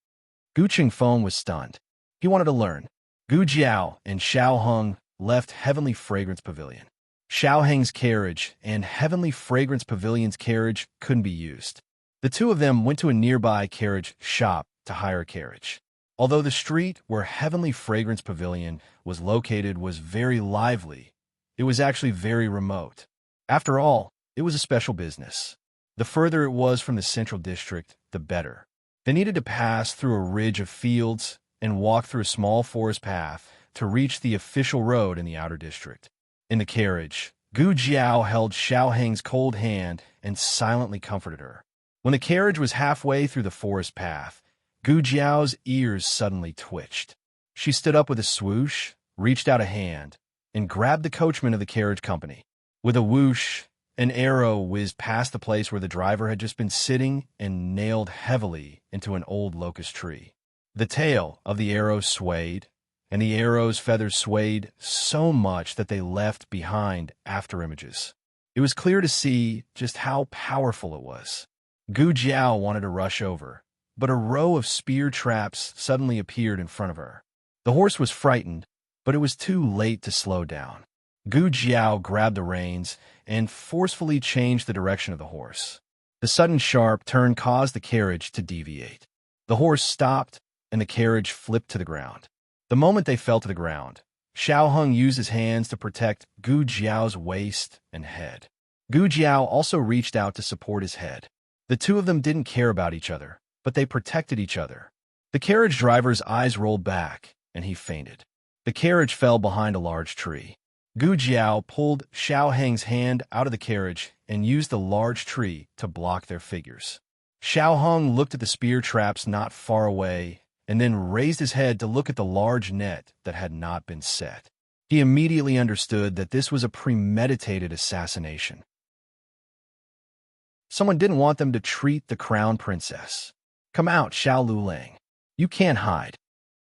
Gu Qingfeng was stunned. He wanted to learn. Gu Jiao and Xiaoheng left Heavenly Fragrance Pavilion. Xiaoheng's carriage and Heavenly Fragrance Pavilion's carriage couldn't be used. The two of them went to a nearby carriage shop to hire a carriage. Although the street where Heavenly Fragrance Pavilion was located was very lively, it was actually very remote. After all, it was a special business. The further it was from the central district, the better. They needed to pass through a ridge of fields and walk through a small forest path to reach the official road in the outer district. In the carriage, Gu Jiao held Xiaoheng's cold hand and silently comforted her. When the carriage was halfway through the forest path, Gu Jiao's ears suddenly twitched. She stood up with a swoosh, reached out a hand, and grabbed the coachman of the carriage company. With a whoosh, an arrow whizzed past the place where the driver had just been sitting and nailed heavily into an old locust tree. The tail of the arrow swayed, and the arrow's feathers swayed so much that they left behind afterimages. It was clear to see just how powerful it was. Gu Jiao wanted to rush over, but a row of spear traps suddenly appeared in front of her. The horse was frightened, but it was too late to slow down. Gu Jiao grabbed the reins and forcefully changed the direction of the horse. The sudden sharp turn caused the carriage to deviate. The horse stopped, and the carriage flipped to the ground. The moment they fell to the ground, Xiaoheng used his hands to protect Gu Jiao's waist and head. Gu Jiao also reached out to support his head. The two of them didn't care about each other, but they protected each other. The carriage driver's eyes rolled back, and he fainted. The carriage fell behind a large tree. Gu Jiao pulled Xiaoheng's hand out of the carriage and used the large tree to block their figures. Xiaoheng looked at the spear traps not far away and then raised his head to look at the large net that had not been set. He immediately understood that this was a premeditated assassination. Someone didn't want them to treat the crown princess. Come out, Xiao Lulang. You can't hide.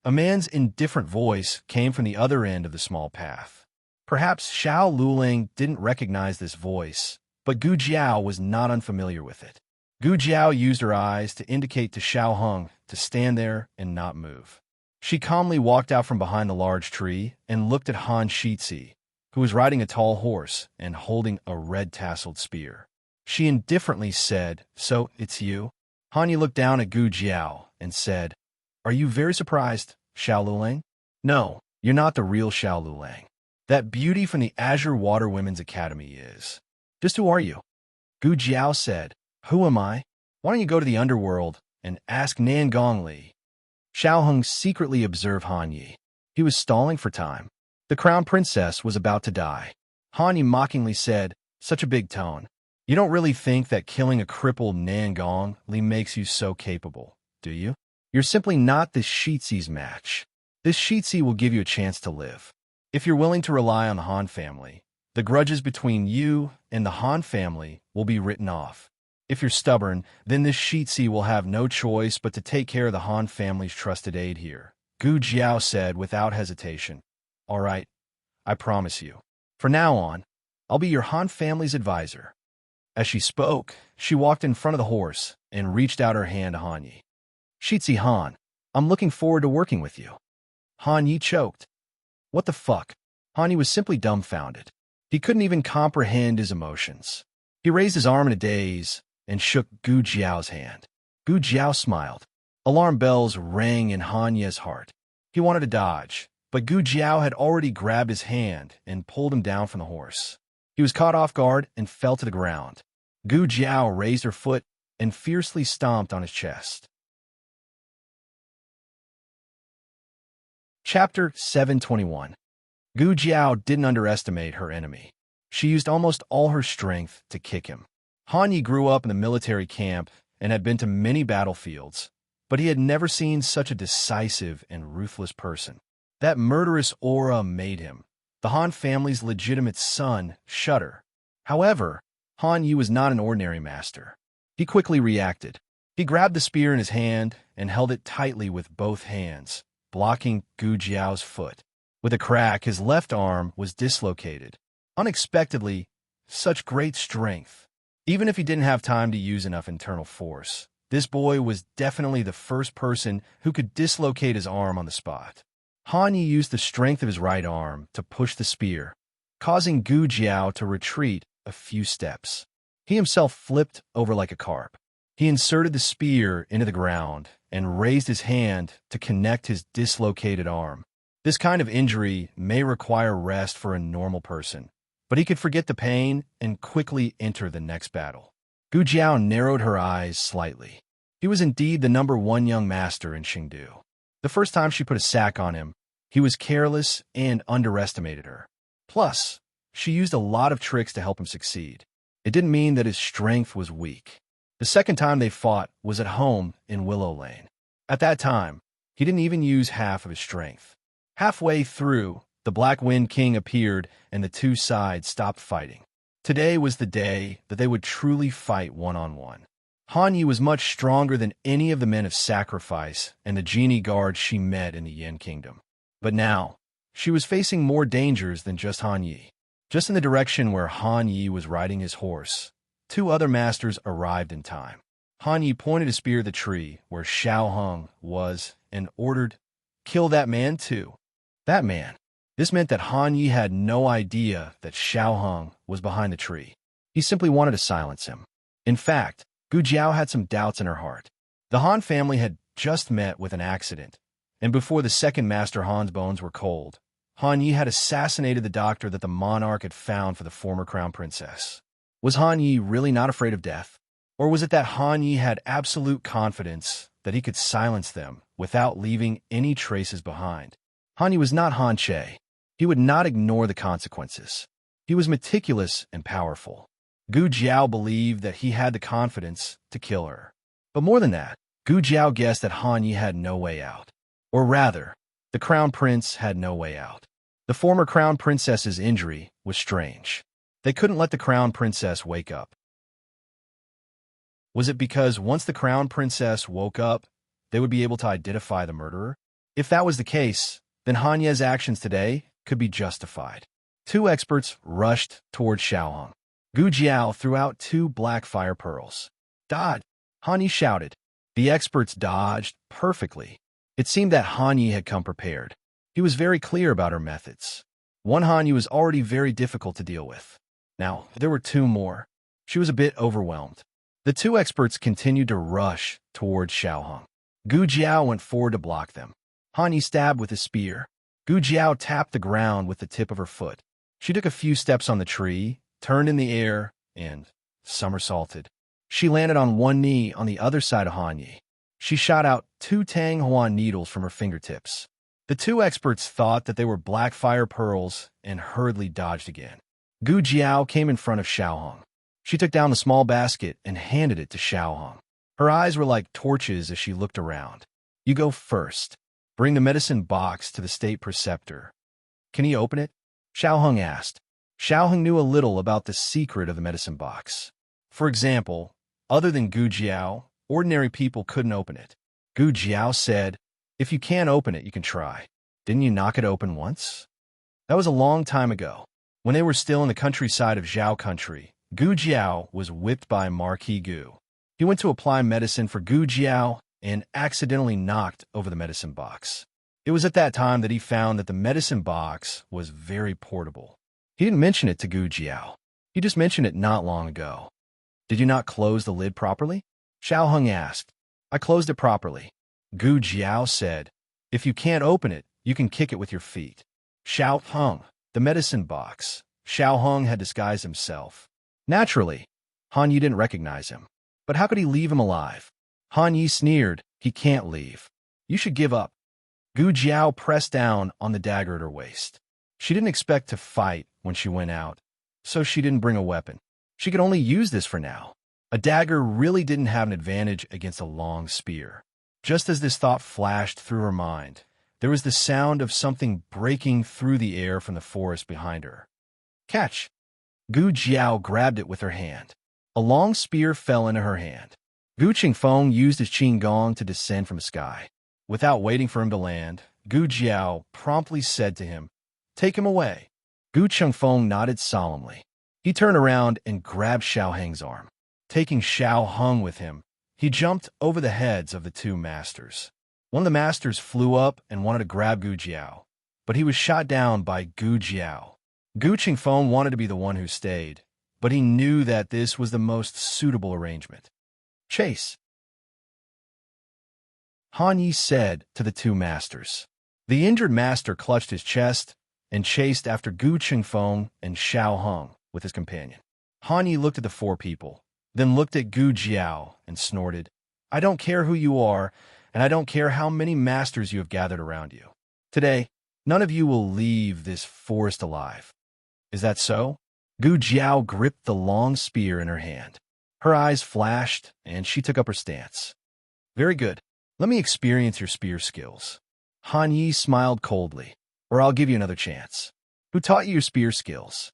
A man's indifferent voice came from the other end of the small path. Perhaps Xiao Lulang didn't recognize this voice, but Gu Jiao was not unfamiliar with it. Gu Jiao used her eyes to indicate to Xiaoheng to stand there and not move. She calmly walked out from behind the large tree and looked at Han Shizi, who was riding a tall horse and holding a red-tasseled spear. She indifferently said, "So, it's you?" Han looked down at Gu Jiao and said, "Are you very surprised, Xiao Lulang?" "No, You're not the real Xiao Lulang. That beauty from the Azure Water Women's Academy is. Just who are you? Gu Jiao said, Who am I? Why don't you go to the underworld and ask Nan Gongli? Xiao Hung secretly observed Han Yi. He was stalling for time. The crown princess was about to die. Han Yi mockingly said, Such a big tone. You don't really think that killing a crippled Nan Gongli makes you so capable, do you? You're simply not this Shizi's match. This Shizi will give you a chance to live. If you're willing to rely on the Han family, the grudges between you and the Han family will be written off. If you're stubborn, then this Shizi will have no choice but to take care of the Han family's trusted aide here. Gu Jiao said without hesitation. All right, I promise you. From now on, I'll be your Han family's advisor. As she spoke, she walked in front of the horse and reached out her hand to Han Yi. Shizi Han, I'm looking forward to working with you. Han Yi choked. What the fuck? Han Yi was simply dumbfounded. He couldn't even comprehend his emotions. He raised his arm in a daze and shook Gu Jiao's hand. Gu Jiao smiled. Alarm bells rang in Han Yi's heart. He wanted to dodge, but Gu Jiao had already grabbed his hand and pulled him down from the horse. He was caught off guard and fell to the ground. Gu Jiao raised her foot and fiercely stomped on his chest. Chapter 721. Gu Jiao didn't underestimate her enemy. She used almost all her strength to kick him. Han Yi grew up in the military camp and had been to many battlefields, but he had never seen such a decisive and ruthless person. That murderous aura made him, the Han family's legitimate son, shudder. However, Han Yi was not an ordinary master. He quickly reacted. He grabbed the spear in his hand and held it tightly with both hands, blocking Gu Jiao's foot. With a crack, his left arm was dislocated. Unexpectedly, such great strength. Even if he didn't have time to use enough internal force, this boy was definitely the first person who could dislocate his arm on the spot. Han Yi used the strength of his right arm to push the spear, causing Gu Jiao to retreat a few steps. He himself flipped over like a carp. He inserted the spear into the ground and raised his hand to connect his dislocated arm. This kind of injury may require rest for a normal person, but he could forget the pain and quickly enter the next battle. Gu Jiao narrowed her eyes slightly. He was indeed the #1 young master in Chengdu. The first time she put a sack on him, he was careless and underestimated her. Plus, she used a lot of tricks to help him succeed. It didn't mean that his strength was weak. The second time they fought was at home in Willow Lane. At that time, he didn't even use half of his strength. Halfway through, the Black Wind King appeared and the two sides stopped fighting. Today was the day that they would truly fight one-on-one. Han Yi was much stronger than any of the men of sacrifice and the genie guards she met in the Yin Kingdom. But now, she was facing more dangers than just Han Yi. Just in the direction where Han Yi was riding his horse, two other masters arrived in time. Han Yi pointed a spear at the tree where Xiao Hung was and ordered, "Kill that man too." That man. This meant that Han Yi had no idea that Xiao Hung was behind the tree. He simply wanted to silence him. In fact, Gu Jiao had some doubts in her heart. The Han family had just met with an accident, and before the second Master Han's bones were cold, Han Yi had assassinated the doctor that the monarch had found for the former crown princess. Was Han Yi really not afraid of death? Or was it that Han Yi had absolute confidence that he could silence them without leaving any traces behind? Han Yi was not Han Che. He would not ignore the consequences. He was meticulous and powerful. Gu Jiao believed that he had the confidence to kill her. But more than that, Gu Jiao guessed that Han Yi had no way out. Or rather, the crown prince had no way out. The former crown princess's injury was strange. They couldn't let the crown princess wake up. Was it because once the crown princess woke up, they would be able to identify the murderer? If that was the case, then Han Ye's actions today could be justified. Two experts rushed toward Xiaohong. Gu Jiao threw out two black fire pearls. Dodge! Han Yi shouted. The experts dodged perfectly. It seemed that Han Yi had come prepared. He was very clear about her methods. One Han Yi was already very difficult to deal with. Now, there were two more. She was a bit overwhelmed. The two experts continued to rush toward Xiaohong. Gu Jiao went forward to block them. Han Yi stabbed with his spear. Gu Jiao tapped the ground with the tip of her foot. She took a few steps on the tree, turned in the air, and somersaulted. She landed on one knee on the other side of Han Yi. She shot out 2 Tang Huan needles from her fingertips. The 2 experts thought that they were black fire pearls and hurriedly dodged again. Gu Jiao came in front of Xiaohong. She took down the small basket and handed it to Xiaohong. Her eyes were like torches as she looked around. You go first. Bring the medicine box to the state preceptor. Can he open it? Xiaohong asked. Xiaohong knew a little about the secret of the medicine box. For example, other than Gu Jiao, ordinary people couldn't open it. Gu Jiao said, if you can't open it, you can try. Didn't you knock it open once? That was a long time ago. When they were still in the countryside of Zhao country, Gu Jiao was whipped by Marquis Gu. He went to apply medicine for Gu Jiao and accidentally knocked over the medicine box. It was at that time that he found that the medicine box was very portable. He didn't mention it to Gu Jiao. He just mentioned it not long ago. Did you not close the lid properly? Xiaohong asked. I closed it properly. Gu Jiao said, if you can't open it, you can kick it with your feet. Xiaohong, the medicine box. Xiaohong had disguised himself. Naturally, Han Yi didn't recognize him. But how could he leave him alive? Han Yi sneered, he can't leave. You should give up. Gu Jiao pressed down on the dagger at her waist. She didn't expect to fight when she went out, so she didn't bring a weapon. She could only use this for now. A dagger really didn't have an advantage against a long spear. Just as this thought flashed through her mind, there was the sound of something breaking through the air from the forest behind her. Catch! Gu Jiao grabbed it with her hand. A long spear fell into her hand. Gu Qingfeng used his qin gong to descend from the sky. Without waiting for him to land, Gu Jiao promptly said to him, take him away. Gu Qingfeng nodded solemnly. He turned around and grabbed Xiaohong's arm. Taking Xiaohong with him, he jumped over the heads of the 2 masters. One of the masters flew up and wanted to grab Gu Jiao, but he was shot down by Gu Jiao. Gu Qingfeng wanted to be the one who stayed, but he knew that this was the most suitable arrangement. Chase! Han Yi said to the 2 masters. The injured master clutched his chest and chased after Gu Qingfeng and Xiaohong with his companion. Han Yi looked at the 4 people, then looked at Gu Jiao and snorted, I don't care who you are, and I don't care how many masters you have gathered around you. Today, none of you will leave this forest alive. Is that so? Gu Jiao gripped the long spear in her hand. Her eyes flashed, and she took up her stance. Very good. Let me experience your spear skills. Han Yi smiled coldly, or I'll give you another chance. Who taught you your spear skills?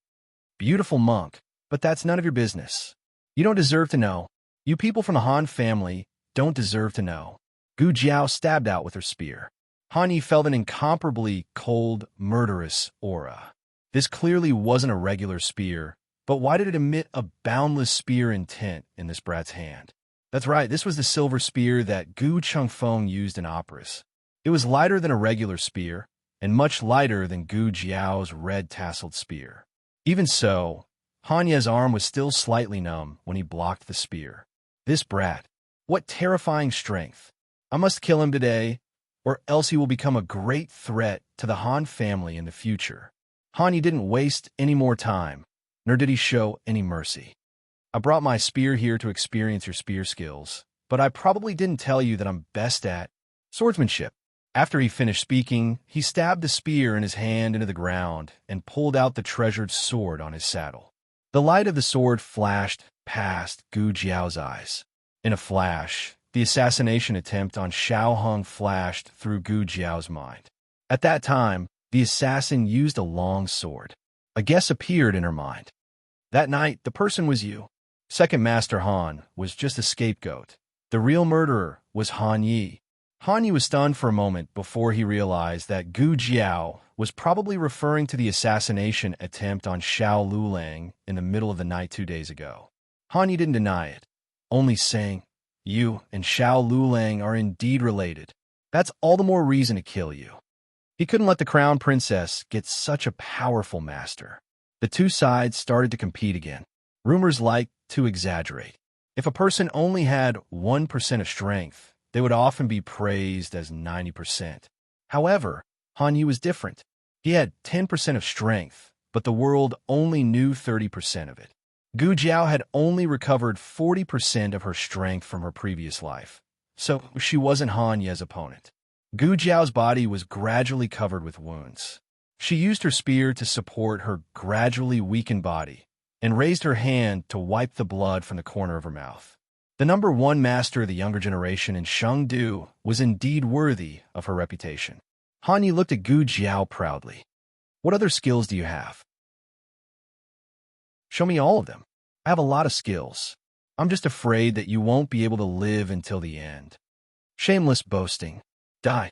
Beautiful monk, but that's none of your business. You don't deserve to know. You people from the Han family don't deserve to know. Gu Jiao stabbed out with her spear. Han Yi felt an incomparably cold, murderous aura. This clearly wasn't a regular spear, but why did it emit a boundless spear intent in this brat's hand? That's right, this was the silver spear that Gu Qingfeng used in operas. It was lighter than a regular spear, and much lighter than Gu Jiao's red-tasseled spear. Even so, Han Ye's arm was still slightly numb when he blocked the spear. This brat, what terrifying strength! I must kill him today, or else he will become a great threat to the Han family in the future. Han Yi didn't waste any more time, nor did he show any mercy. I brought my spear here to experience your spear skills, but I probably didn't tell you that I'm best at swordsmanship. After he finished speaking, he stabbed the spear in his hand into the ground and pulled out the treasured sword on his saddle. The light of the sword flashed past Gu Jiao's eyes. In a flash, the assassination attempt on Xiaohong flashed through Gu Jiao's mind. At that time, the assassin used a long sword. A guess appeared in her mind. That night, the person was you. Second Master Han was just a scapegoat. The real murderer was Han Yi. Han Yi was stunned for a moment before he realized that Gu Jiao was probably referring to the assassination attempt on Xiao Lulang in the middle of the night 2 days ago. Han Yi didn't deny it, only saying, you and Xiao Lulang are indeed related. That's all the more reason to kill you. He couldn't let the crown princess get such a powerful master. The 2 sides started to compete again. Rumors like to exaggerate. If a person only had 1% of strength, they would often be praised as 90%. However, Han Yi was different. He had 10% of strength, but the world only knew 30% of it. Gu Jiao had only recovered 40% of her strength from her previous life, so she wasn't Han Ye's opponent. Gu Jiao's body was gradually covered with wounds. She used her spear to support her gradually weakened body and raised her hand to wipe the blood from the corner of her mouth. The number one master of the younger generation in Chengdu was indeed worthy of her reputation. Han Yi looked at Gu Jiao proudly. What other skills do you have? Show me all of them. I have a lot of skills. I'm just afraid that you won't be able to live until the end. Shameless boasting. Die.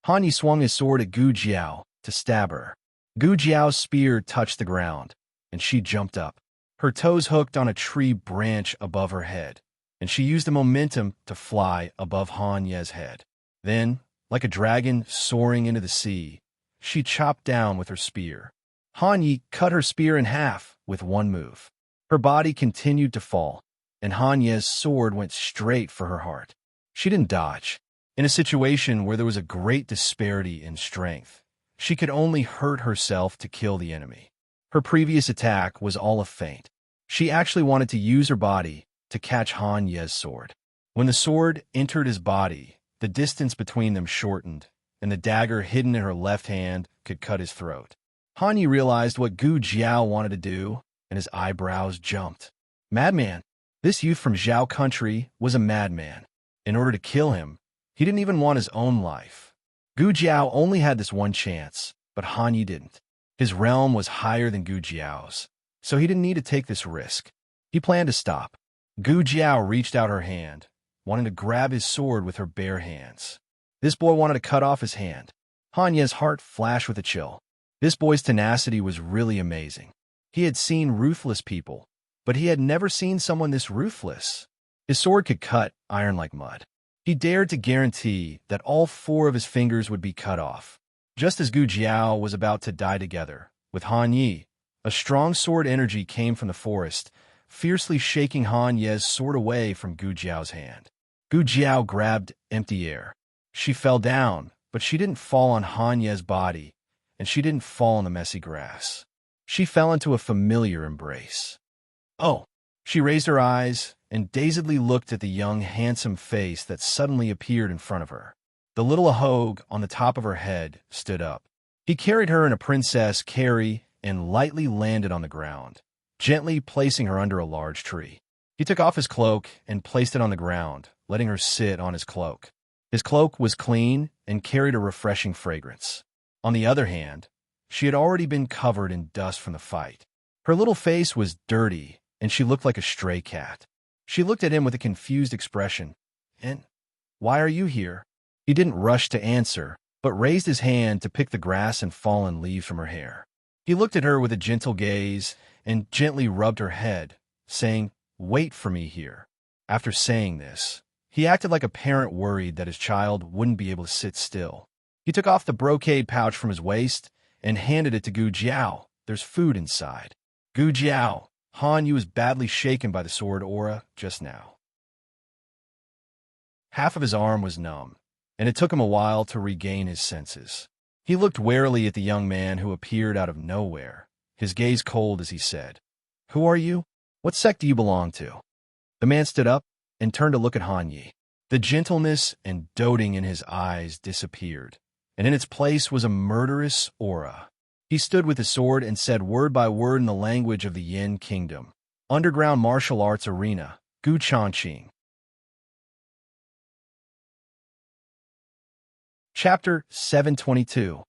Han Yi swung his sword at Gu Jiao to stab her. Gu Jiao's spear touched the ground, and she jumped up. Her toes hooked on a tree branch above her head, and she used the momentum to fly above Han Ye's head. Then, like a dragon soaring into the sea, she chopped down with her spear. Han Yi cut her spear in half with one move. Her body continued to fall, and Han Ye's sword went straight for her heart. She didn't dodge. In a situation where there was a great disparity in strength, she could only hurt herself to kill the enemy. Her previous attack was all a feint. She actually wanted to use her body to catch Han Ye's sword. When the sword entered his body, the distance between them shortened, and the dagger hidden in her left hand could cut his throat. Han Yi realized what Gu Jiao wanted to do, and his eyebrows jumped. Madman! This youth from Zhao country was a madman. In order to kill him, he didn't even want his own life. Gu Jiao only had this one chance, but Han Yi didn't. His realm was higher than Gu Jiao's, so he didn't need to take this risk. He planned to stop. Gu Jiao reached out her hand, wanting to grab his sword with her bare hands. This boy wanted to cut off his hand. Han Ye's heart flashed with a chill. This boy's tenacity was really amazing. He had seen ruthless people, but he had never seen someone this ruthless. His sword could cut iron like mud. He dared to guarantee that all 4 of his fingers would be cut off. Just as Gu Jiao was about to die together with Han Yi, a strong sword energy came from the forest, fiercely shaking Han Ye's sword away from Gu Jiao's hand. Gu Jiao grabbed empty air. She fell down, but she didn't fall on Han Ye's body, and she didn't fall in the messy grass. She fell into a familiar embrace. Oh! She raised her eyes and dazedly looked at the young, handsome face that suddenly appeared in front of her. The little Ahogue on the top of her head stood up. He carried her in a princess carry and lightly landed on the ground, gently placing her under a large tree. He took off his cloak and placed it on the ground, letting her sit on his cloak. His cloak was clean and carried a refreshing fragrance. On the other hand, she had already been covered in dust from the fight. Her little face was dirty, and she looked like a stray cat. She looked at him with a confused expression. And why are you here? He didn't rush to answer, but raised his hand to pick the grass and fallen leaves from her hair. He looked at her with a gentle gaze and gently rubbed her head, saying, "Wait for me here." After saying this, he acted like a parent worried that his child wouldn't be able to sit still. He took off the brocade pouch from his waist and handed it to Gu Jiao. There's food inside. Gu Jiao, Han Yi was badly shaken by the sword aura just now. Half of his arm was numb, and it took him a while to regain his senses. He looked warily at the young man who appeared out of nowhere, his gaze cold as he said, "Who are you? What sect do you belong to?" The man stood up and turned to look at Han Yi. The gentleness and doting in his eyes disappeared, and in its place was a murderous aura. He stood with his sword and said word by word in the language of the Yin Kingdom. Underground Martial Arts Arena, Gu Changqing. Chapter 722.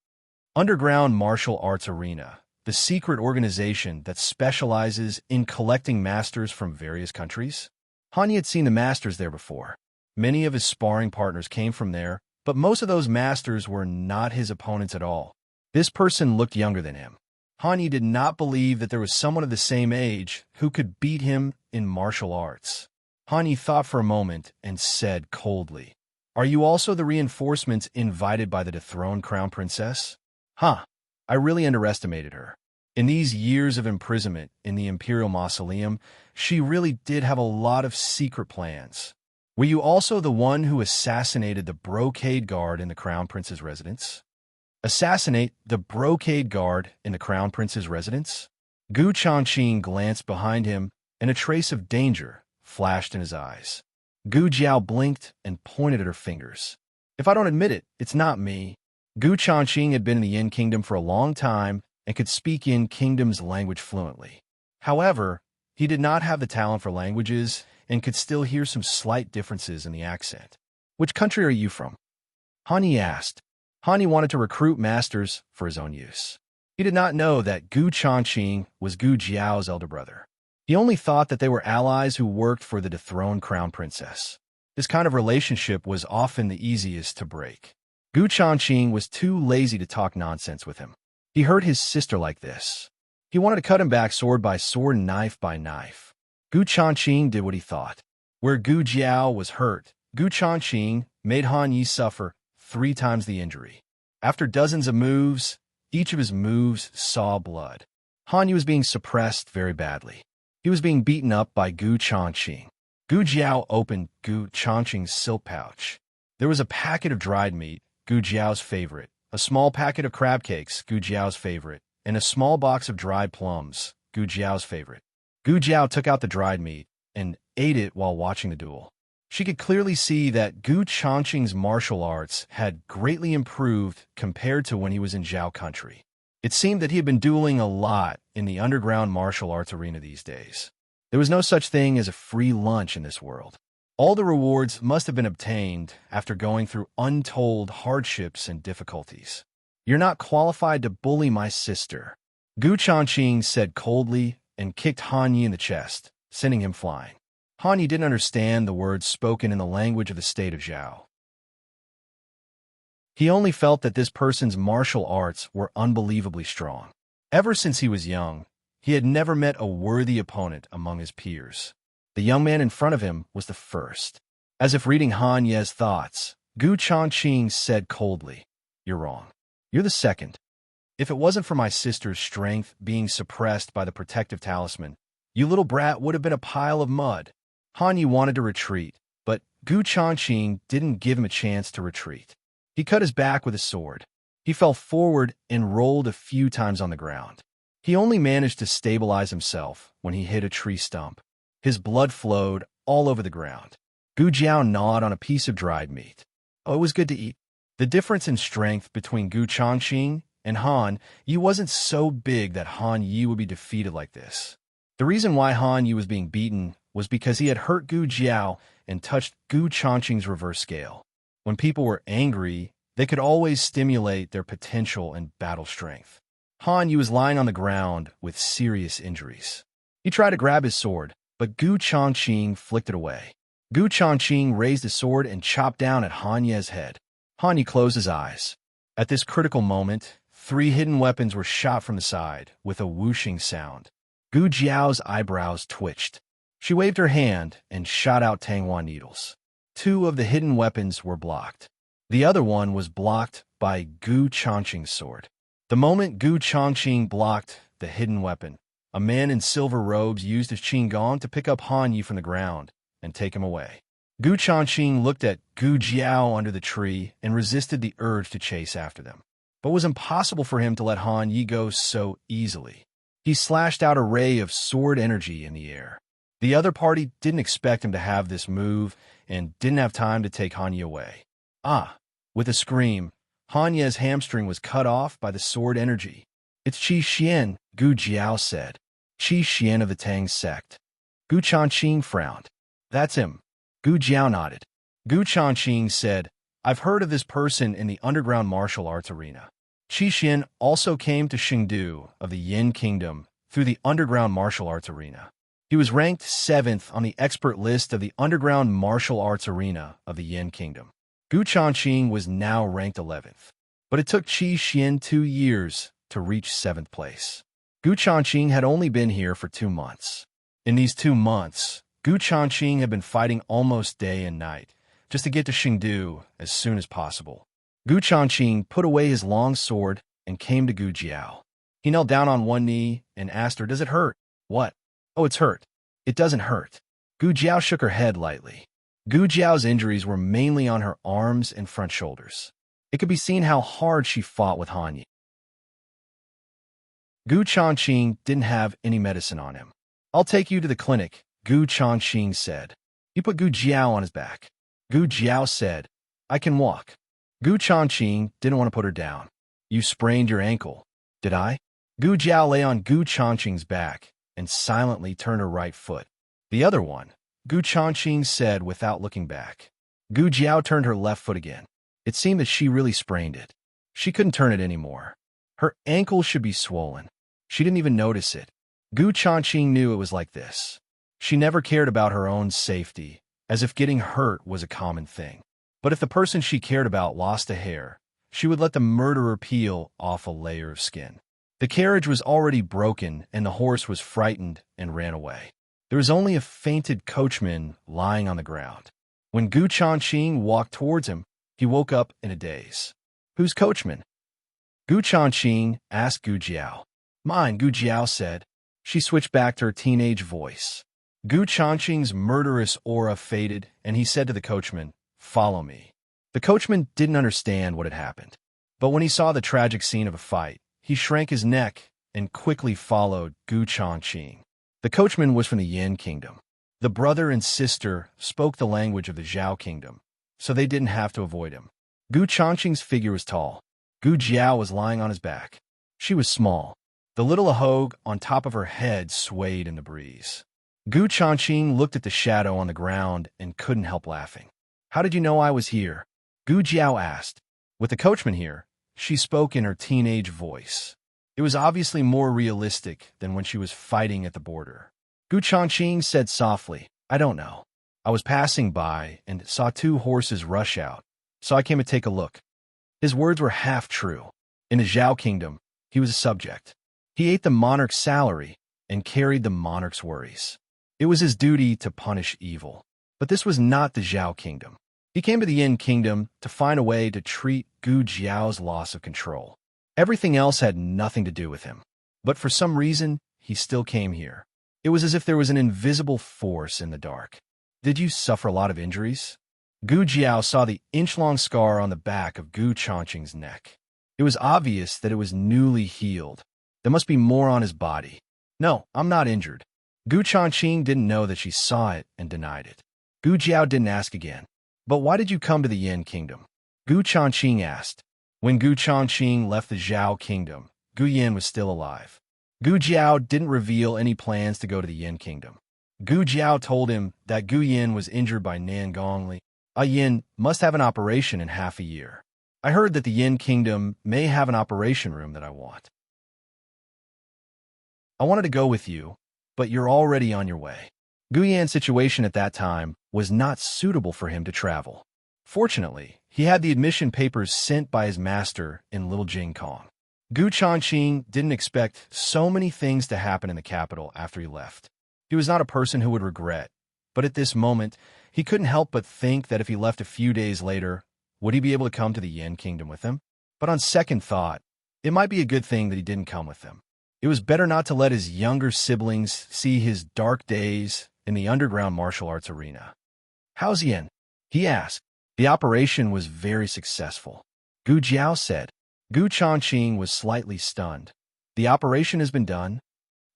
Underground Martial Arts Arena, the secret organization that specializes in collecting masters from various countries. Han Yi had seen the masters there before. Many of his sparring partners came from there, but most of those masters were not his opponents at all. This person looked younger than him. Han Yi did not believe that there was someone of the same age who could beat him in martial arts. Han Yi thought for a moment and said coldly, "Are you also the reinforcements invited by the dethroned crown princess?" Huh, I really underestimated her. In these years of imprisonment in the Imperial Mausoleum, she really did have a lot of secret plans. Were you also the one who assassinated the brocade guard in the crown prince's residence? Assassinate the brocade guard in the crown prince's residence? Gu Changqing glanced behind him, and a trace of danger flashed in his eyes. Gu Jiao blinked and pointed at her fingers. If I don't admit it, it's not me. Gu Changqing had been in the Yin Kingdom for a long time and could speak Yin Kingdom's language fluently. However, he did not have the talent for languages and could still hear some slight differences in the accent. Which country are you from? Han Yi asked. Han Yi wanted to recruit masters for his own use. He did not know that Gu Changqing was Gu Jiao's elder brother. He only thought that they were allies who worked for the dethroned crown princess. This kind of relationship was often the easiest to break. Gu Changqing was too lazy to talk nonsense with him. He hurt his sister like this. He wanted to cut him back sword by sword, knife by knife. Gu Changqing did what he thought. Where Gu Jiao was hurt, Gu Changqing made Han Yi suffer 3 times the injury. After dozens of moves, each of his moves saw blood. Han Yi was being suppressed very badly. He was being beaten up by Gu Changqing. Gu Jiao opened Gu Changqing's silk pouch. There was a packet of dried meat, Gu Jiao's favorite, a small packet of crab cakes, Gu Jiao's favorite, and a small box of dried plums, Gu Jiao's favorite. Gu Jiao took out the dried meat and ate it while watching the duel. She could clearly see that Gu Changqing's martial arts had greatly improved compared to when he was in Zhao country. It seemed that he had been dueling a lot in the underground martial arts arena these days. There was no such thing as a free lunch in this world. All the rewards must have been obtained after going through untold hardships and difficulties. You're not qualified to bully my sister, Gu Changqing said coldly and kicked Han Yi in the chest, sending him flying. Han Yi didn't understand the words spoken in the language of the state of Zhao. He only felt that this person's martial arts were unbelievably strong. Ever since he was young, he had never met a worthy opponent among his peers. The young man in front of him was the first. As if reading Han Ye's thoughts, Gu Changqing said coldly, "You're wrong. You're the second. If it wasn't for my sister's strength being suppressed by the protective talisman, you little brat would have been a pile of mud." Han Yi wanted to retreat, but Gu Changqing didn't give him a chance to retreat. He cut his back with his sword. He fell forward and rolled a few times on the ground. He only managed to stabilize himself when he hit a tree stump. His blood flowed all over the ground. Gu Jiao gnawed on a piece of dried meat. Oh, it was good to eat. The difference in strength between Gu Changqing and Han Yi wasn't so big that Han Yi would be defeated like this. The reason why Han Yi was being beaten was because he had hurt Gu Jiao and touched Gu Changqing's reverse scale. When people were angry, they could always stimulate their potential and battle strength. Han Yi was lying on the ground with serious injuries. He tried to grab his sword, but Gu Changqing flicked it away. Gu Changqing raised his sword and chopped down at Han Ye's head. Han Yi closed his eyes. At this critical moment, 3 hidden weapons were shot from the side with a whooshing sound. Gu Jiao's eyebrows twitched. She waved her hand and shot out Tanghua needles. 2 of the hidden weapons were blocked. The other one was blocked by Gu Changqing's sword. The moment Gu Changqing blocked the hidden weapon, a man in silver robes used his qinggong to pick up Han Yi from the ground and take him away. Gu Changqing looked at Gu Jiao under the tree and resisted the urge to chase after them. But it was impossible for him to let Han Yi go so easily. He slashed out a ray of sword energy in the air. The other party didn't expect him to have this move and didn't have time to take Han Yi away. Ah! With a scream, Han Ye's hamstring was cut off by the sword energy. "It's Qi Xian," Gu Jiao said. "Qi Xian of the Tang sect." Gu Changqing frowned. "That's him." Gu Jiao nodded. Gu Changqing said, "I've heard of this person in the underground martial arts arena." Qi Xian also came to Chengdu of the Yin Kingdom through the underground martial arts arena. He was ranked 7th on the expert list of the underground martial arts arena of the Yin Kingdom. Gu Changqing was now ranked 11th, but it took Qi Xian 2 years to reach 7th place. Gu Changqing had only been here for 2 months. In these 2 months, Gu Changqing had been fighting almost day and night, just to get to Chengdu as soon as possible. Gu Changqing put away his long sword and came to Gu Jiao. He knelt down on one knee and asked her, "Does it hurt?" "What?" "Oh, it's hurt." "It doesn't hurt." Gu Jiao shook her head lightly. Gu Jiao's injuries were mainly on her arms and front shoulders. It could be seen how hard she fought with Han Yi. Gu Changqing didn't have any medicine on him. "I'll take you to the clinic," Gu Changqing said. He put Gu Jiao on his back. Gu Jiao said, "I can walk." Gu Changqing didn't want to put her down. "You sprained your ankle." "Did I?" Gu Jiao lay on Gu Changqing's back and silently turned her right foot. "The other one," Gu Changqing said without looking back. Gu Jiao turned her left foot again. It seemed that she really sprained it. She couldn't turn it anymore. Her ankle should be swollen. She didn't even notice it. Gu Changqing knew it was like this. She never cared about her own safety, as if getting hurt was a common thing. But if the person she cared about lost a hair, she would let the murderer peel off a layer of skin. The carriage was already broken, and the horse was frightened and ran away. There was only a fainted coachman lying on the ground. When Gu Changqing walked towards him, he woke up in a daze. "Who's coachman?" Gu Changqing asked Gu Jiao. "Mine," Gu Jiao said. She switched back to her teenage voice. Gu Changqing's murderous aura faded, and he said to the coachman, "Follow me." The coachman didn't understand what had happened. But when he saw the tragic scene of a fight, he shrank his neck and quickly followed Gu Changqing. The coachman was from the Yin kingdom. The brother and sister spoke the language of the Zhao kingdom, so they didn't have to avoid him. Gu Changqing's figure was tall. Gu Jiao was lying on his back. She was small. The little ahogue on top of her head swayed in the breeze. Gu Changqing looked at the shadow on the ground and couldn't help laughing. "How did you know I was here?" Gu Jiao asked. With the coachman here, she spoke in her teenage voice. It was obviously more realistic than when she was fighting at the border. Gu Changqing said softly, "I don't know. I was passing by and saw two horses rush out, so I came to take a look." His words were half true. In the Zhao kingdom, he was a subject. He ate the monarch's salary and carried the monarch's worries. It was his duty to punish evil. But this was not the Zhao kingdom. He came to the Yin kingdom to find a way to treat Gu Jiao's loss of control. Everything else had nothing to do with him. But for some reason, he still came here. It was as if there was an invisible force in the dark. "Did you suffer a lot of injuries?" Gu Jiao saw the inch-long scar on the back of Gu Changqing's neck. It was obvious that it was newly healed. There must be more on his body. "No, I'm not injured." Gu Changqing didn't know that she saw it and denied it. Gu Jiao didn't ask again. "But why did you come to the Yin kingdom?" Gu Changqing asked. When Gu Changqing left the Zhao kingdom, Gu Yin was still alive. Gu Jiao didn't reveal any plans to go to the Yin kingdom. Gu Jiao told him that Gu Yin was injured by Nan Gongli. A Yin must have an operation in half a year. "I heard that the Yin kingdom may have an operation room that I want. I wanted to go with you, but you're already on your way." Gu Yan's situation at that time was not suitable for him to travel. Fortunately, he had the admission papers sent by his master in Little Jing Kong. Gu Changqing didn't expect so many things to happen in the capital after he left. He was not a person who would regret, but at this moment, he couldn't help but think that if he left a few days later, would he be able to come to the Yin kingdom with him? But on second thought, it might be a good thing that he didn't come with them. It was better not to let his younger siblings see his dark days in the underground martial arts arena. "How's Yin?" he asked. "The operation was very successful," Gu Jiao said. Gu Changqing was slightly stunned. "The operation has been done?"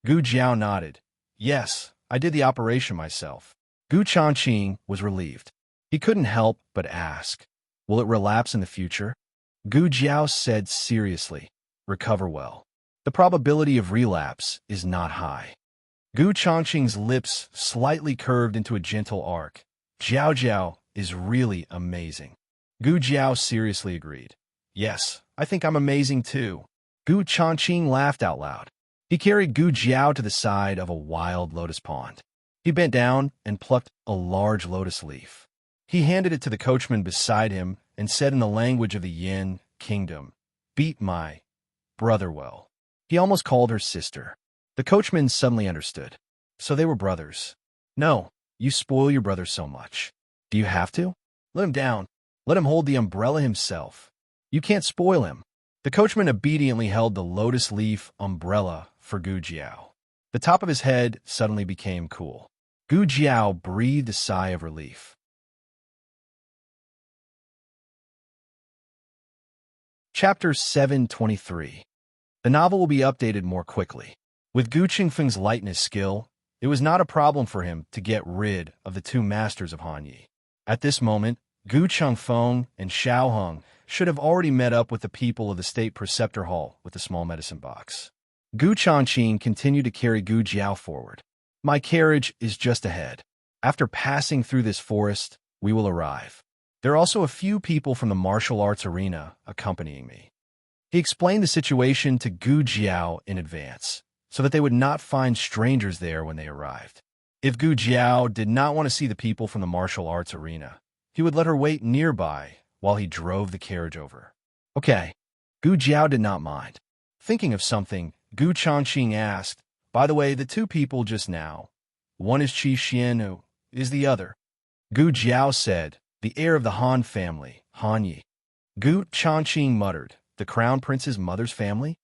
Gu Jiao nodded. "Yes, I did the operation myself." Gu Changqing was relieved. He couldn't help but ask, "Will it relapse in the future?" Gu Jiao said seriously, "Recover well. The probability of relapse is not high." Gu Changqing's lips slightly curved into a gentle arc. "Jiao Jiao is really amazing." Gu Jiao seriously agreed. "Yes, I think I'm amazing too." Gu Changqing laughed out loud. He carried Gu Jiao to the side of a wild lotus pond. He bent down and plucked a large lotus leaf. He handed it to the coachman beside him and said in the language of the Yin kingdom, "Beat my brother well." He almost called her sister. The coachman suddenly understood. So they were brothers. "No, you spoil your brother so much." "Do you have to?" "Let him down. Let him hold the umbrella himself. You can't spoil him." The coachman obediently held the lotus leaf umbrella for Gu Jiao. The top of his head suddenly became cool. Gu Jiao breathed a sigh of relief. Chapter 723. The novel will be updated more quickly. With Gu Qingfeng's lightness skill, it was not a problem for him to get rid of the two masters of Hanyi. At this moment, Gu Chengfeng and Xiao Heng should have already met up with the people of the State Preceptor Hall with the small medicine box. Gu Changqing continued to carry Gu Jiao forward. My carriage is just ahead. After passing through this forest, we will arrive. There are also a few people from the martial arts arena accompanying me. He explained the situation to Gu Jiao in advance, so that they would not find strangers there when they arrived. If Gu Jiao did not want to see the people from the martial arts arena, he would let her wait nearby while he drove the carriage over. Okay, Gu Jiao did not mind. Thinking of something, Gu Changqing asked, by the way, the two people just now, one is Qi Xian, who is the other? Gu Jiao said, the heir of the Han family, Han Yi. Gu Changqing muttered, the crown prince's mother's family?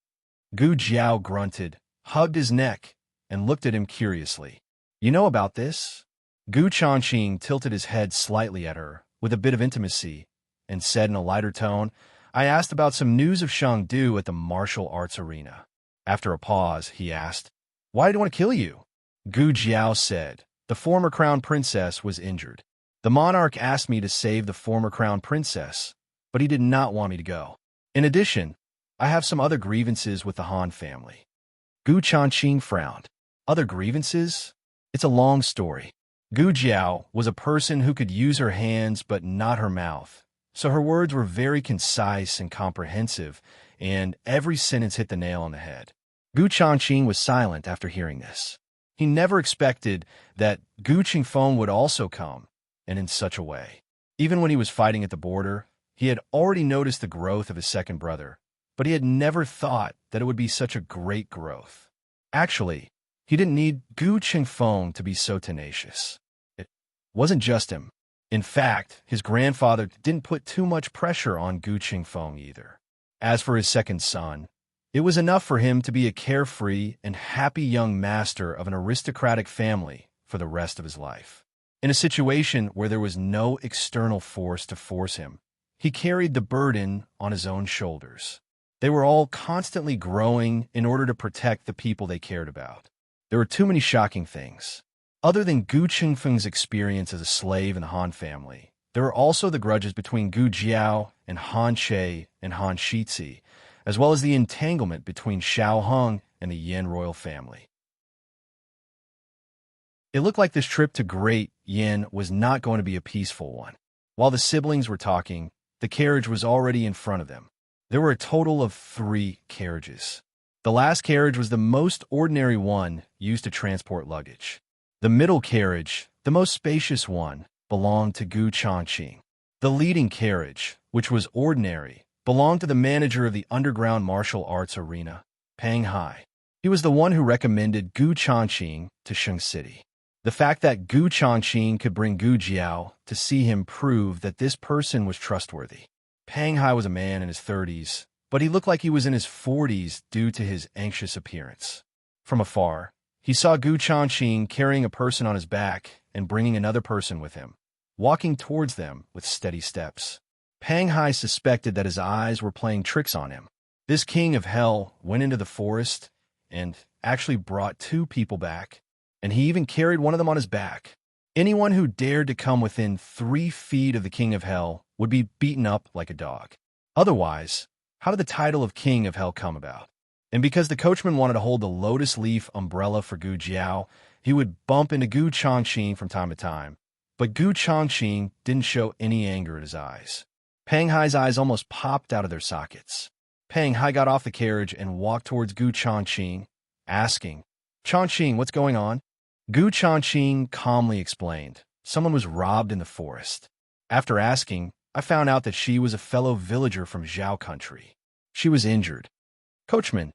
Gu Jiao grunted, hugged his neck, and looked at him curiously. You know about this? Gu Changqing tilted his head slightly at her, with a bit of intimacy, and said in a lighter tone, I asked about some news of Shangdu at the martial arts arena. After a pause, he asked, why did he want to kill you? Gu Jiao said, the former crown princess was injured. The monarch asked me to save the former crown princess, but he did not want me to go. In addition, I have some other grievances with the Han family. Gu Changqing frowned. Other grievances? It's a long story. Gu Jiao was a person who could use her hands but not her mouth, so her words were very concise and comprehensive, and every sentence hit the nail on the head. Gu Changqing was silent after hearing this. He never expected that Gu Qingfeng would also come, and in such a way. Even when he was fighting at the border, he had already noticed the growth of his second brother, but he had never thought that it would be such a great growth. Actually, he didn't need Gu Qingfeng to be so tenacious. It wasn't just him. In fact, his grandfather didn't put too much pressure on Gu Qingfeng either. As for his second son, it was enough for him to be a carefree and happy young master of an aristocratic family for the rest of his life. In a situation where there was no external force to force him, he carried the burden on his own shoulders. They were all constantly growing in order to protect the people they cared about. There were too many shocking things. Other than Gu Qingfeng's experience as a slave in the Han family, there were also the grudges between Gu Jiao and Han Che and Han Shizi, as well as the entanglement between Xiao Heng and the Yan royal family. It looked like this trip to Great Yin was not going to be a peaceful one. While the siblings were talking, the carriage was already in front of them. There were a total of 3 carriages. The last carriage was the most ordinary one used to transport luggage. The middle carriage, the most spacious one, belonged to Gu Changqing. The leading carriage, which was ordinary, belonged to the manager of the underground martial arts arena, Pang Hai. He was the one who recommended Gu Changqing to Sheng City. The fact that Gu Changqing could bring Gu Jiao to see him proved that this person was trustworthy. Pang Hai was a man in his 30s, but he looked like he was in his 40s due to his anxious appearance. From afar, he saw Gu Changqing carrying a person on his back and bringing another person with him, walking towards them with steady steps. Pang Hai suspected that his eyes were playing tricks on him. This king of hell went into the forest and actually brought 2 people back, and he even carried one of them on his back. Anyone who dared to come within 3 feet of the king of hell would be beaten up like a dog. Otherwise, how did the title of king of hell come about? And because the coachman wanted to hold the lotus leaf umbrella for Gu Jiao, he would bump into Gu Changqing from time to time. But Gu Changqing didn't show any anger in his eyes. Pang Hai's eyes almost popped out of their sockets. Pang Hai got off the carriage and walked towards Gu Changqing, asking, Changqing, what's going on? Gu Changqing calmly explained, someone was robbed in the forest. After asking, I found out that she was a fellow villager from Zhao country. She was injured. Coachman,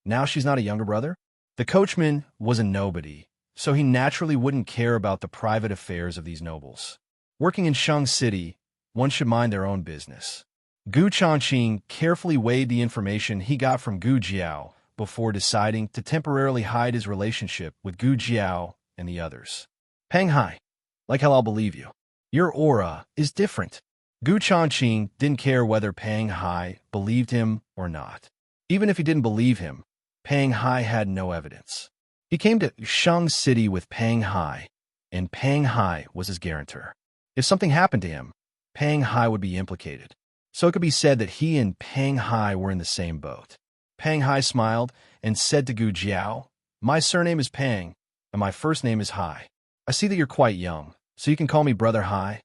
now she's not a younger brother? The coachman was a nobody, so he naturally wouldn't care about the private affairs of these nobles. Working in Shang City, one should mind their own business. Gu Changqing carefully weighed the information he got from Gu Jiao before deciding to temporarily hide his relationship with Gu Jiao and the others. Pang Hai, like hell I'll believe you. Your aura is different. Gu Changqing didn't care whether Pang Hai believed him or not. Even if he didn't believe him, Pang Hai had no evidence. He came to Shang City with Pang Hai, and Pang Hai was his guarantor. If something happened to him, Pang Hai would be implicated. So it could be said that he and Pang Hai were in the same boat. Pang Hai smiled and said to Gu Jiao, "My surname is Pang, and my first name is Hai. I see that you're quite young, so you can call me Brother Hai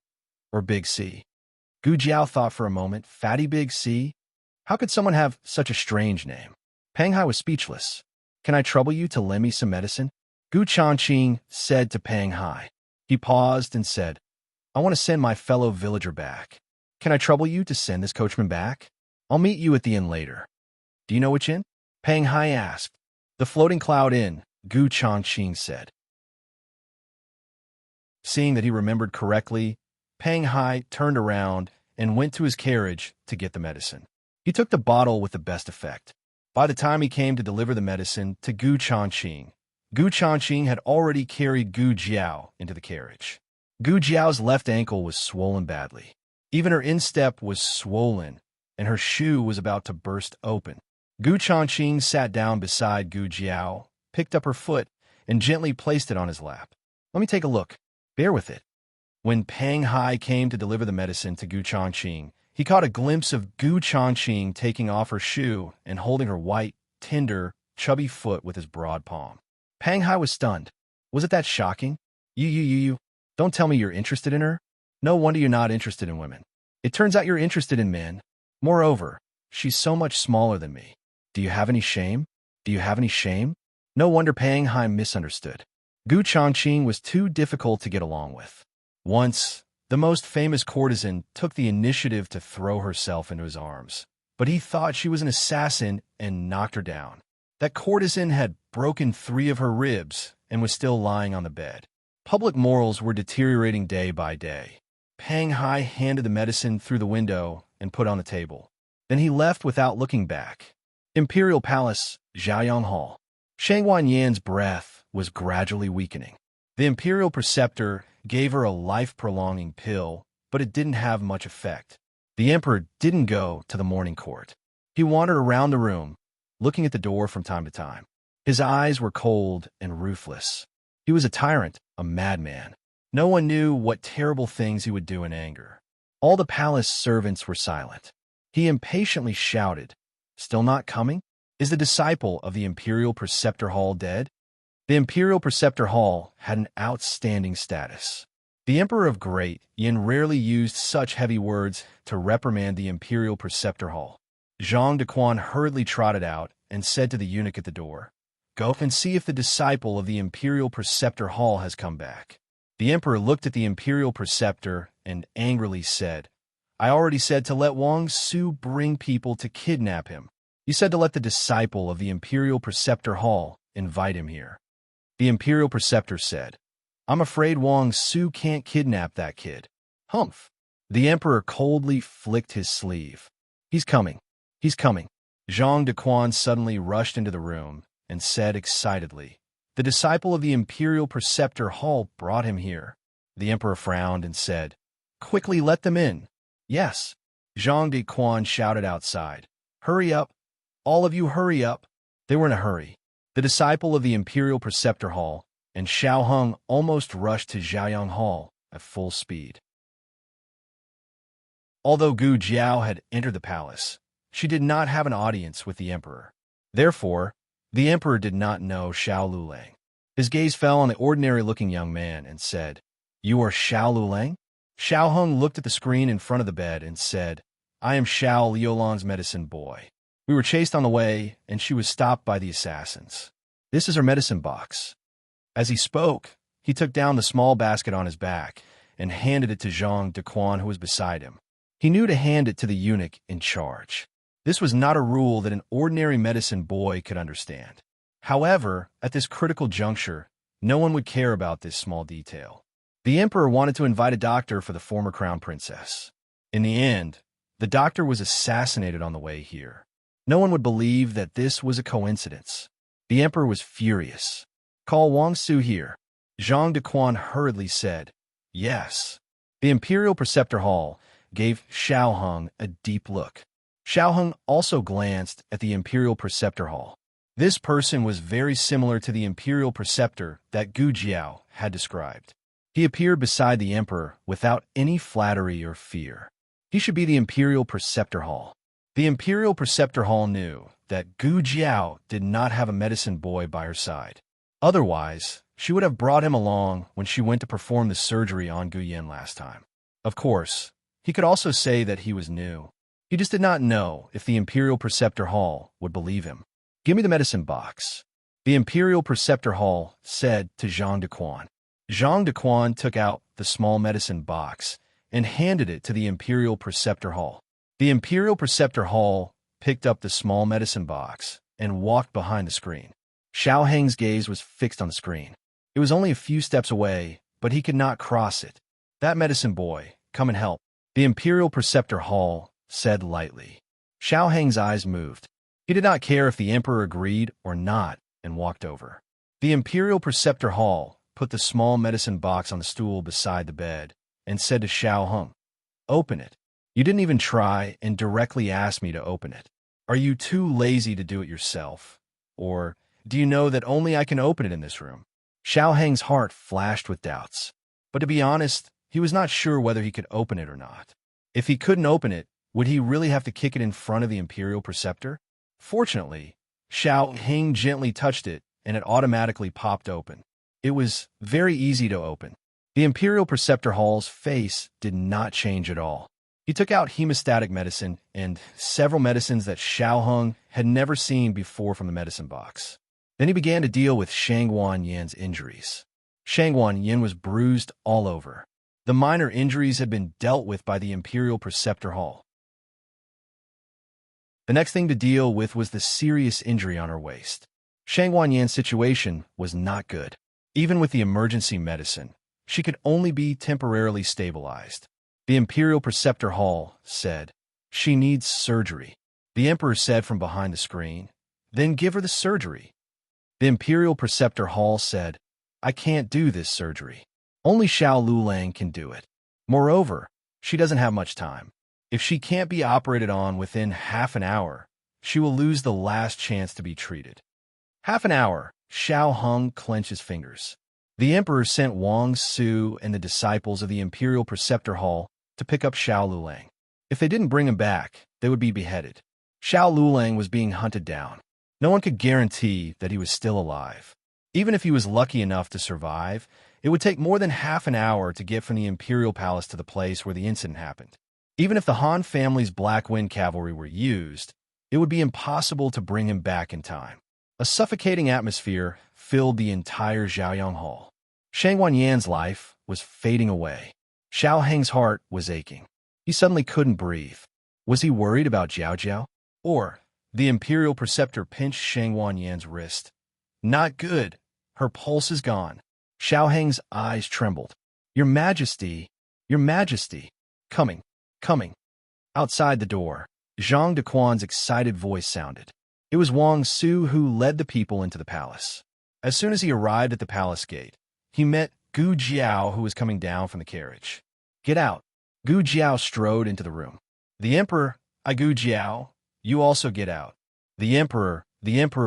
or Big C." Gu Jiao thought for a moment. Fatty Big C? How could someone have such a strange name? Pang Hai was speechless. "Can I trouble you to lend me some medicine?" Gu Changqing said to Pang Hai. He paused and said, "I want to send my fellow villager back. Can I trouble you to send this coachman back? I'll meet you at the inn later." "Do you know which inn?" Pang Hai asked. "The Floating Cloud Inn," Gu Changqing said. Seeing that he remembered correctly, Pang Hai turned around and went to his carriage to get the medicine. He took the bottle with the best effect. By the time he came to deliver the medicine to Gu Changqing had already carried Gu Jiao into the carriage. Gu Jiao's left ankle was swollen badly. Even her instep was swollen, and her shoe was about to burst open. Gu Changqing sat down beside Gu Jiao, picked up her foot, and gently placed it on his lap. "Let me take a look. Bear with it." When Pang Hai came to deliver the medicine to Gu Changqing, he caught a glimpse of Gu Changqing taking off her shoe and holding her white, tender, chubby foot with his broad palm. Pang Hai was stunned. "Was it that shocking? You. Don't tell me you're interested in her? No wonder you're not interested in women. It turns out you're interested in men. Moreover, she's so much smaller than me. Do you have any shame? Do you have any shame?" No wonder Pang Hai misunderstood. Gu Changqing was too difficult to get along with. Once, the most famous courtesan took the initiative to throw herself into his arms, but he thought she was an assassin and knocked her down. That courtesan had broken 3 of her ribs and was still lying on the bed. Public morals were deteriorating day by day. Pang Hai handed the medicine through the window and put on the table. Then he left without looking back. Imperial Palace, Zhaoyang Hall. Shang Wanyan's breath was gradually weakening. The Imperial Preceptor gave her a life-prolonging pill, but it didn't have much effect. The Emperor didn't go to the morning court. He wandered around the room, looking at the door from time to time. His eyes were cold and ruthless. He was a tyrant, a madman. No one knew what terrible things he would do in anger. All the palace servants were silent. He impatiently shouted, "Still not coming? Is the disciple of the Imperial Preceptor Hall dead?" The Imperial Preceptor Hall had an outstanding status. The Emperor of Great Yin rarely used such heavy words to reprimand the Imperial Preceptor Hall. Zhang Dequan hurriedly trotted out and said to the eunuch at the door, "Go and see if the disciple of the Imperial Preceptor Hall has come back." The Emperor looked at the Imperial Preceptor and angrily said, "I already said to let Wang Su bring people to kidnap him. You said to let the disciple of the Imperial Preceptor Hall invite him here." The Imperial Preceptor said, "I'm afraid Wang Su can't kidnap that kid." "Humph." The Emperor coldly flicked his sleeve. "He's coming. He's coming." Zhang Dequan suddenly rushed into the room and said excitedly, "The disciple of the Imperial Preceptor Hall brought him here." The Emperor frowned and said, "Quickly let them in." "Yes." Zhang Dequan shouted outside, "Hurry up. All of you hurry up." They were in a hurry. The disciple of the Imperial Preceptor Hall and Xiao Hung almost rushed to Zhaoyang Hall at full speed. Although Gu Jiao had entered the palace, she did not have an audience with the Emperor. Therefore, the Emperor did not know Xiao Lulang. His gaze fell on the ordinary-looking young man and said, "You are Xiao Lulang?" Xiao Hung looked at the screen in front of the bed and said, "I am Xiao Liulang's medicine boy. We were chased on the way, and she was stopped by the assassins. This is her medicine box." As he spoke, he took down the small basket on his back and handed it to Zhang Dequan, who was beside him. He knew to hand it to the eunuch in charge. This was not a rule that an ordinary medicine boy could understand. However, at this critical juncture, no one would care about this small detail. The Emperor wanted to invite a doctor for the former crown princess. In the end, the doctor was assassinated on the way here. No one would believe that this was a coincidence. The Emperor was furious. "Call Wang Su here." Zhang Dequan hurriedly said, "Yes." The Imperial Preceptor Hall gave Xiao Hung a deep look. Xiao Hung also glanced at the Imperial Preceptor Hall. This person was very similar to the Imperial Preceptor that Gu Jiao had described. He appeared beside the Emperor without any flattery or fear. He should be the Imperial Preceptor Hall. The Imperial Preceptor Hall knew that Gu Jiao did not have a medicine boy by her side. Otherwise, she would have brought him along when she went to perform the surgery on Gu Yin last time. Of course, he could also say that he was new. He just did not know if the Imperial Preceptor Hall would believe him. "Give me the medicine box," the Imperial Preceptor Hall said to Zhang Dequan. Zhang Dequan took out the small medicine box and handed it to the Imperial Preceptor Hall. The Imperial Preceptor Hall picked up the small medicine box and walked behind the screen. Xiao Heng's gaze was fixed on the screen. It was only a few steps away, but he could not cross it. "That medicine boy, come and help," the Imperial Preceptor Hall said lightly. Xiao Heng's eyes moved. He did not care if the Emperor agreed or not and walked over. The Imperial Preceptor Hall put the small medicine box on the stool beside the bed and said to Xiao Hung, "Open it. You didn't even try and directly ask me to open it. Are you too lazy to do it yourself? Or do you know that only I can open it in this room?" Xiao Heng's heart flashed with doubts. But to be honest, he was not sure whether he could open it or not. If he couldn't open it, would he really have to kick it in front of the Imperial Preceptor? Fortunately, Xiao Heng gently touched it, and it automatically popped open. It was very easy to open. The Imperial Preceptor Hall's face did not change at all. He took out hemostatic medicine and several medicines that Xiao Hung had never seen before from the medicine box. Then he began to deal with Shangguan Yin's injuries. Shangguan Yin was bruised all over. The minor injuries had been dealt with by the Imperial Preceptor Hall. The next thing to deal with was the serious injury on her waist. Shangguan Yin's situation was not good. Even with the emergency medicine, she could only be temporarily stabilized. The Imperial Preceptor Hall said, "She needs surgery." The Emperor said from behind the screen, "Then give her the surgery." The Imperial Preceptor Hall said, "I can't do this surgery. Only Xiao Lulang can do it. Moreover, she doesn't have much time. If she can't be operated on within half an hour, she will lose the last chance to be treated." Half an hour, Xiao Hung clenched his fingers. The Emperor sent Wang Su and the disciples of the Imperial Preceptor Hall to pick up Xiao Lulang. If they didn't bring him back, they would be beheaded. Xiao Lulang was being hunted down. No one could guarantee that he was still alive. Even if he was lucky enough to survive, it would take more than half an hour to get from the Imperial Palace to the place where the incident happened. Even if the Han family's Black Wind Cavalry were used, it would be impossible to bring him back in time. A suffocating atmosphere filled the entire Zhaoyang Hall. Shangguan Yan's life was fading away. Xiao Heng's heart was aching. He suddenly couldn't breathe. Was he worried about Jiao Jiao? Or the Imperial Preceptor pinched Shangguan Yan's wrist. "Not good. Her pulse is gone." Xiao Heng's eyes trembled. Your Majesty! Your Majesty! Coming! Coming!" Outside the door, Zhang Dequan's excited voice sounded. It was Wang Su who led the people into the palace. As soon as he arrived at the palace gate, he met Gu Jiao, who was coming down from the carriage. "Get out." Gu Jiao strode into the room. "The Emperor, Gu Jiao, you also get out." The Emperor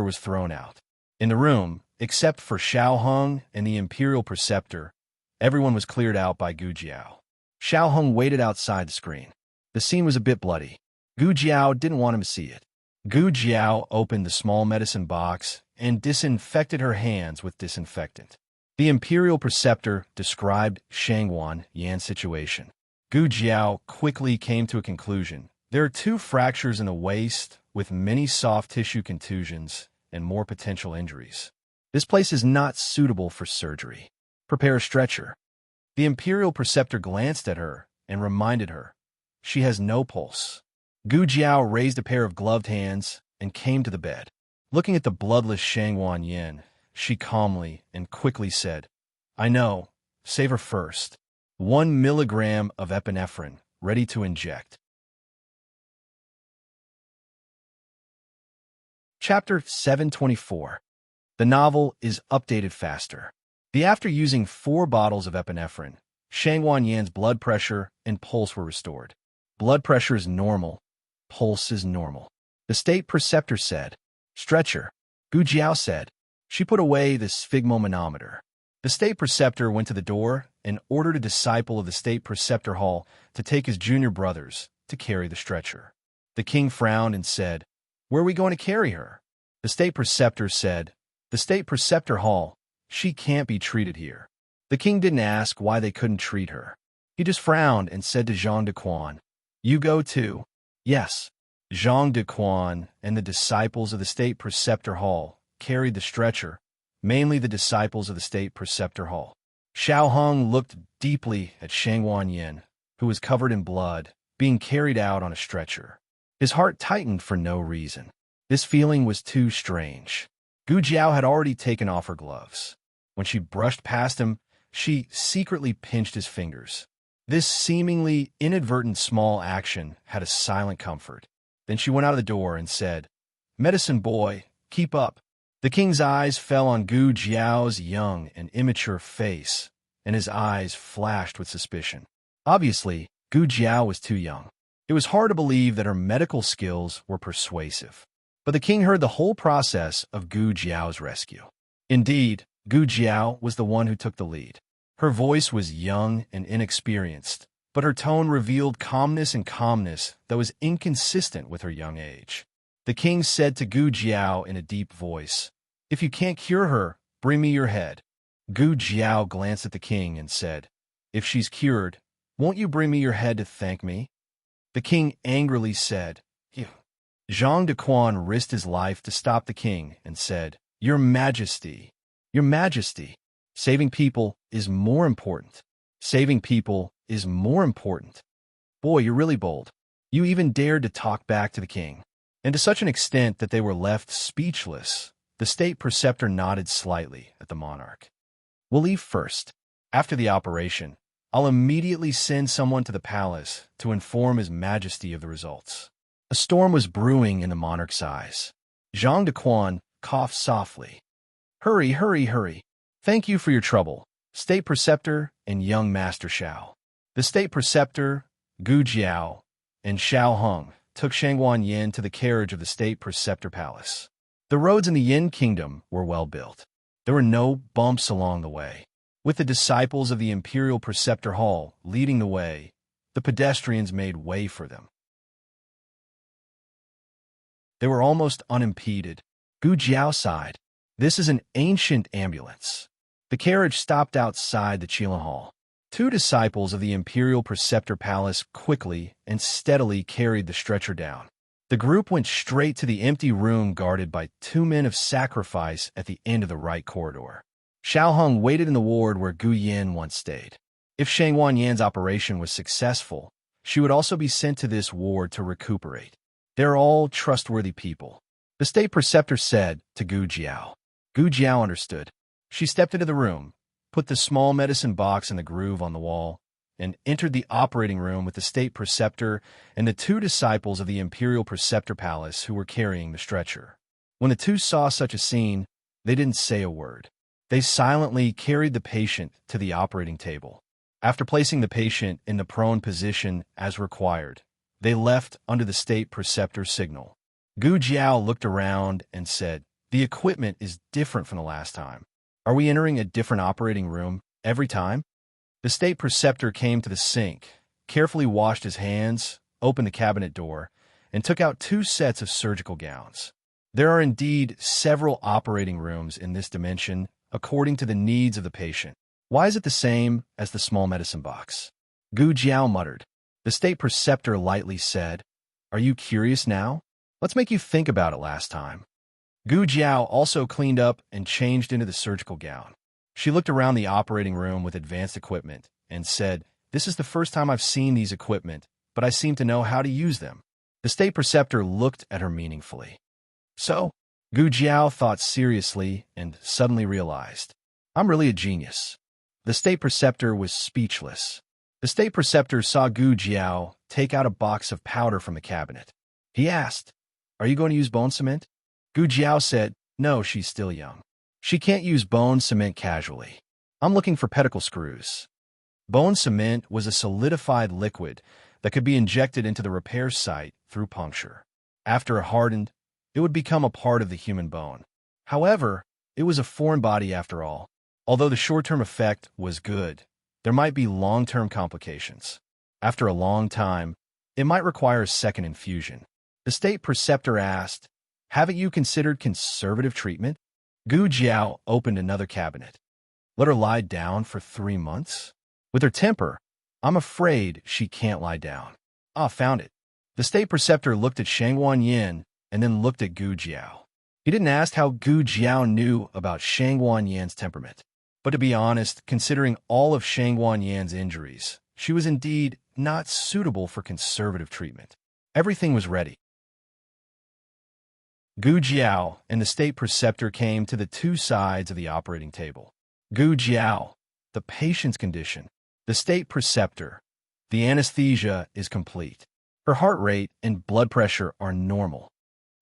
was thrown out. In the room, except for Xiao Hung and the Imperial Preceptor, everyone was cleared out by Gu Jiao. Xiao Hung waited outside the screen. The scene was a bit bloody. Gu Jiao didn't want him to see it. Gu Jiao opened the small medicine box and disinfected her hands with disinfectant. The Imperial Preceptor described Shangguan Yan's situation. Gu Jiao quickly came to a conclusion. There are 2 fractures in the waist with many soft tissue contusions and more potential injuries. This place is not suitable for surgery. Prepare a stretcher. The Imperial Preceptor glanced at her and reminded her, "She has no pulse." Gu Jiao raised a pair of gloved hands and came to the bed. Looking at the bloodless Shangguan Yin, she calmly and quickly said, "I know. Save her first. 1 milligram of epinephrine, ready to inject." Chapter 724. The novel is updated faster. After using 4 bottles of epinephrine, Shangguan Yan's blood pressure and pulse were restored. Blood pressure is normal. Pulse is normal. The state preceptor said. Stretcher. Gu Jiao said. She put away the sphygmomanometer. The state preceptor went to the door and ordered a disciple of the state preceptor hall to take his junior brothers to carry the stretcher. The king frowned and said, Where are we going to carry her? The state preceptor said, The state preceptor hall. She can't be treated here. The king didn't ask why they couldn't treat her. He just frowned and said to Zhang de Quan, You go too. Yes. Zhang de Quan and the disciples of the state preceptor hall carried the stretcher, mainly the disciples of the state preceptor hall. Xiao Hong looked deeply at Shangwan Yin, who was covered in blood, being carried out on a stretcher. His heart tightened for no reason. This feeling was too strange. Gu Jiao had already taken off her gloves. When she brushed past him, she secretly pinched his fingers. This seemingly inadvertent small action had a silent comfort. Then she went out of the door and said, Medicine boy, keep up. The king's eyes fell on Gu Jiao's young and immature face, and his eyes flashed with suspicion. Obviously, Gu Jiao was too young. It was hard to believe that her medical skills were persuasive. But the king heard the whole process of Gu Jiao's rescue. Indeed, Gu Jiao was the one who took the lead. Her voice was young and inexperienced, but her tone revealed calmness that was inconsistent with her young age. The king said to Gu Jiao in a deep voice, If you can't cure her, bring me your head. Gu Jiao glanced at the king and said, If she's cured, won't you bring me your head to thank me? The king angrily said, You. Zhang de Quan risked his life to stop the king and said, Your Majesty, Your Majesty, saving people is more important. Saving people is more important. Boy, you're really bold. You even dared to talk back to the king. And to such an extent that they were left speechless, the state preceptor nodded slightly at the monarch. We'll leave first. After the operation, I'll immediately send someone to the palace to inform His Majesty of the results. A storm was brewing in the monarch's eyes. Zhang de Quan coughed softly. Hurry, hurry, hurry. Thank you for your trouble, state preceptor and young master Xiao. The state preceptor, Gu Jiao, and Xiao Hong took Shangwan Yin to the carriage of the state preceptor palace. The roads in the Yin kingdom were well built. There were no bumps along the way. With the disciples of the imperial preceptor hall leading the way, the pedestrians made way for them. They were almost unimpeded. Gu Jiao sighed. This is an ancient ambulance. The carriage stopped outside the Qilin Hall. Two disciples of the imperial preceptor palace quickly and steadily carried the stretcher down. The group went straight to the empty room guarded by two men of sacrifice at the end of the right corridor. Xiao Hong waited in the ward where Gu Yin once stayed. If Shangwan Yan's operation was successful, she would also be sent to this ward to recuperate. They're all trustworthy people. The state preceptor said to Gu Jiao. Gu Jiao understood. She stepped into the room, put the small medicine box in the groove on the wall, and entered the operating room with the state preceptor and the two disciples of the imperial preceptor palace who were carrying the stretcher. When the two saw such a scene, they didn't say a word. They silently carried the patient to the operating table. After placing the patient in the prone position as required, they left under the state preceptor's signal. Gu Jiao looked around and said, The equipment is different from the last time. Are we entering a different operating room every time? The state preceptor came to the sink, carefully washed his hands, opened the cabinet door, and took out two sets of surgical gowns. There are indeed several operating rooms in this dimension according to the needs of the patient. Why is it the same as the small medicine box? Gu Jiao muttered. The state preceptor lightly said, Are you curious now? Let's make you think about it last time. Gu Jiao also cleaned up and changed into the surgical gown. She looked around the operating room with advanced equipment and said, This is the first time I've seen these equipment, but I seem to know how to use them. The state preceptor looked at her meaningfully. So, Gu Jiao thought seriously and suddenly realized, I'm really a genius. The state preceptor was speechless. The state preceptor saw Gu Jiao take out a box of powder from the cabinet. He asked, Are you going to use bone cement? Gu Jiao said, No, she's still young. She can't use bone cement casually. I'm looking for pedicle screws. Bone cement was a solidified liquid that could be injected into the repair site through puncture. After it hardened, it would become a part of the human bone. However, it was a foreign body after all. Although the short-term effect was good, there might be long-term complications. After a long time, it might require a second infusion. The state preceptor asked, "Haven't you considered conservative treatment?" Gu Jiao opened another cabinet. "Let her lie down for 3 months? With her temper, I'm afraid she can't lie down." "Ah, found it." The state preceptor looked at Shangguan Yin and then looked at Gu Jiao. He didn't ask how Gu Jiao knew about Shangguan Yan's temperament. But to be honest, considering all of Shangguan Yan's injuries, she was indeed not suitable for conservative treatment. Everything was ready. Gu Jiao and the state preceptor came to the two sides of the operating table. Gu Jiao, the patient's condition. The state preceptor, the anesthesia is complete. Her heart rate and blood pressure are normal.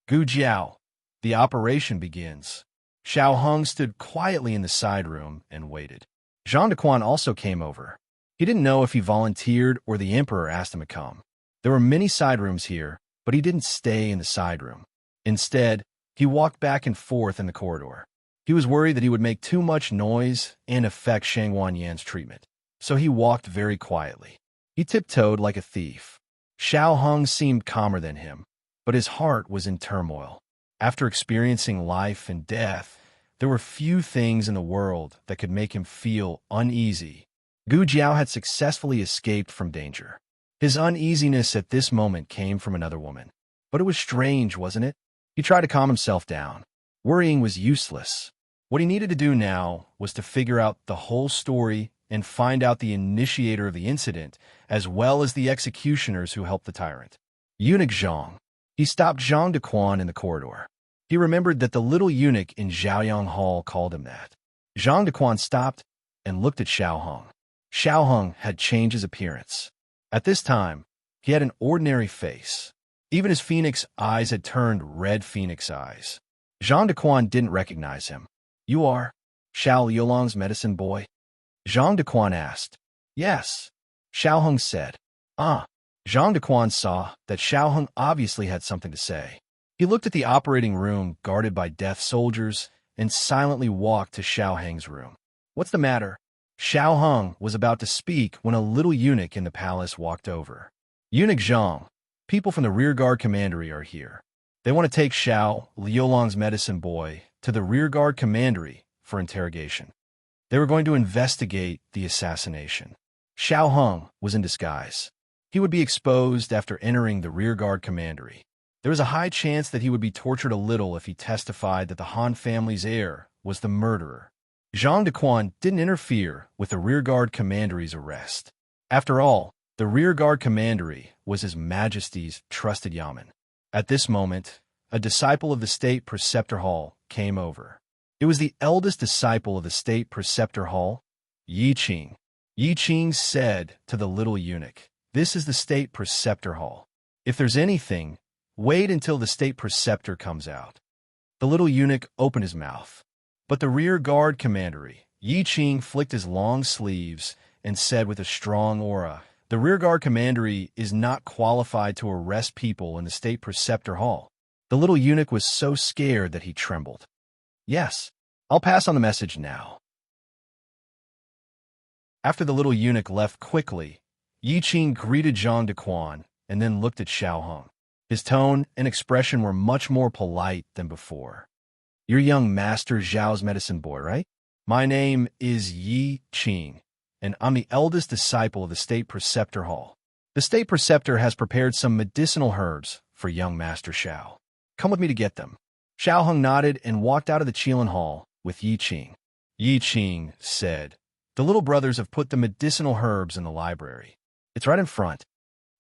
Gu Jiao, the operation begins. Xiao Heng stood quietly in the side room and waited. Zhang Dequan also came over. He didn't know if he volunteered or the emperor asked him to come. There were many side rooms here, but he didn't stay in the side room. Instead, he walked back and forth in the corridor. He was worried that he would make too much noise and affect Shangguan Yan's treatment, so he walked very quietly. He tiptoed like a thief. Xiao Heng seemed calmer than him, but his heart was in turmoil. After experiencing life and death, there were few things in the world that could make him feel uneasy. Gu Jiao had successfully escaped from danger. His uneasiness at this moment came from another woman. But it was strange, wasn't it? He tried to calm himself down. Worrying was useless. What he needed to do now was to figure out the whole story and find out the initiator of the incident, as well as the executioners who helped the tyrant. Eunuch Zhang. He stopped Zhang Dequan in the corridor. He remembered that the little eunuch in Zhaoyang Hall called him that. Zhang Dequan stopped and looked at Xiao Heng. Xiao Heng had changed his appearance. At this time, he had an ordinary face. Even his phoenix eyes had turned red phoenix eyes. Zhang Dequan didn't recognize him. "You are Xiao Liulong's medicine boy?" Zhang Dequan asked. "Yes," Xiao Heng said. "Ah." Zhang Dequan saw that Xiao Heng obviously had something to say. He looked at the operating room guarded by death soldiers and silently walked to Xiao Heng's room. "What's the matter?" Xiao Heng was about to speak when a little eunuch in the palace walked over. "Eunuch Zhang, people from the rearguard commandery are here. They want to take Xiao Liulong's medicine boy to the rearguard commandery for interrogation. They were going to investigate the assassination." Xiao Heng was in disguise. He would be exposed after entering the rearguard commandery. There was a high chance that he would be tortured a little if he testified that the Han family's heir was the murderer. Zhang Dequan didn't interfere with the rearguard commandery's arrest. After all, the rearguard commandery was His Majesty's trusted yamen. At this moment, a disciple of the state preceptor hall came over. It was the eldest disciple of the state preceptor hall, Yi Qing. Yi Qing said to the little eunuch, "This is the state preceptor hall. If there's anything, wait until the state preceptor comes out." The little eunuch opened his mouth. But the rear guard commandery, Yi Qing flicked his long sleeves and said with a strong aura, "The rear guard commandery is not qualified to arrest people in the state preceptor hall." The little eunuch was so scared that he trembled. "Yes, I'll pass on the message now." After the little eunuch left quickly, Yi Qing greeted Zhang Dequan and then looked at Xiao Heng. His tone and expression were much more polite than before. "You're young Master Zhao's medicine boy, right? My name is Yi Qing, and I'm the eldest disciple of the state preceptor hall. The state preceptor has prepared some medicinal herbs for young Master Xiao. Come with me to get them." Xiao Heng nodded and walked out of the Qilin Hall with Yi Qing. Yi Qing said, "The little brothers have put the medicinal herbs in the library. It's right in front."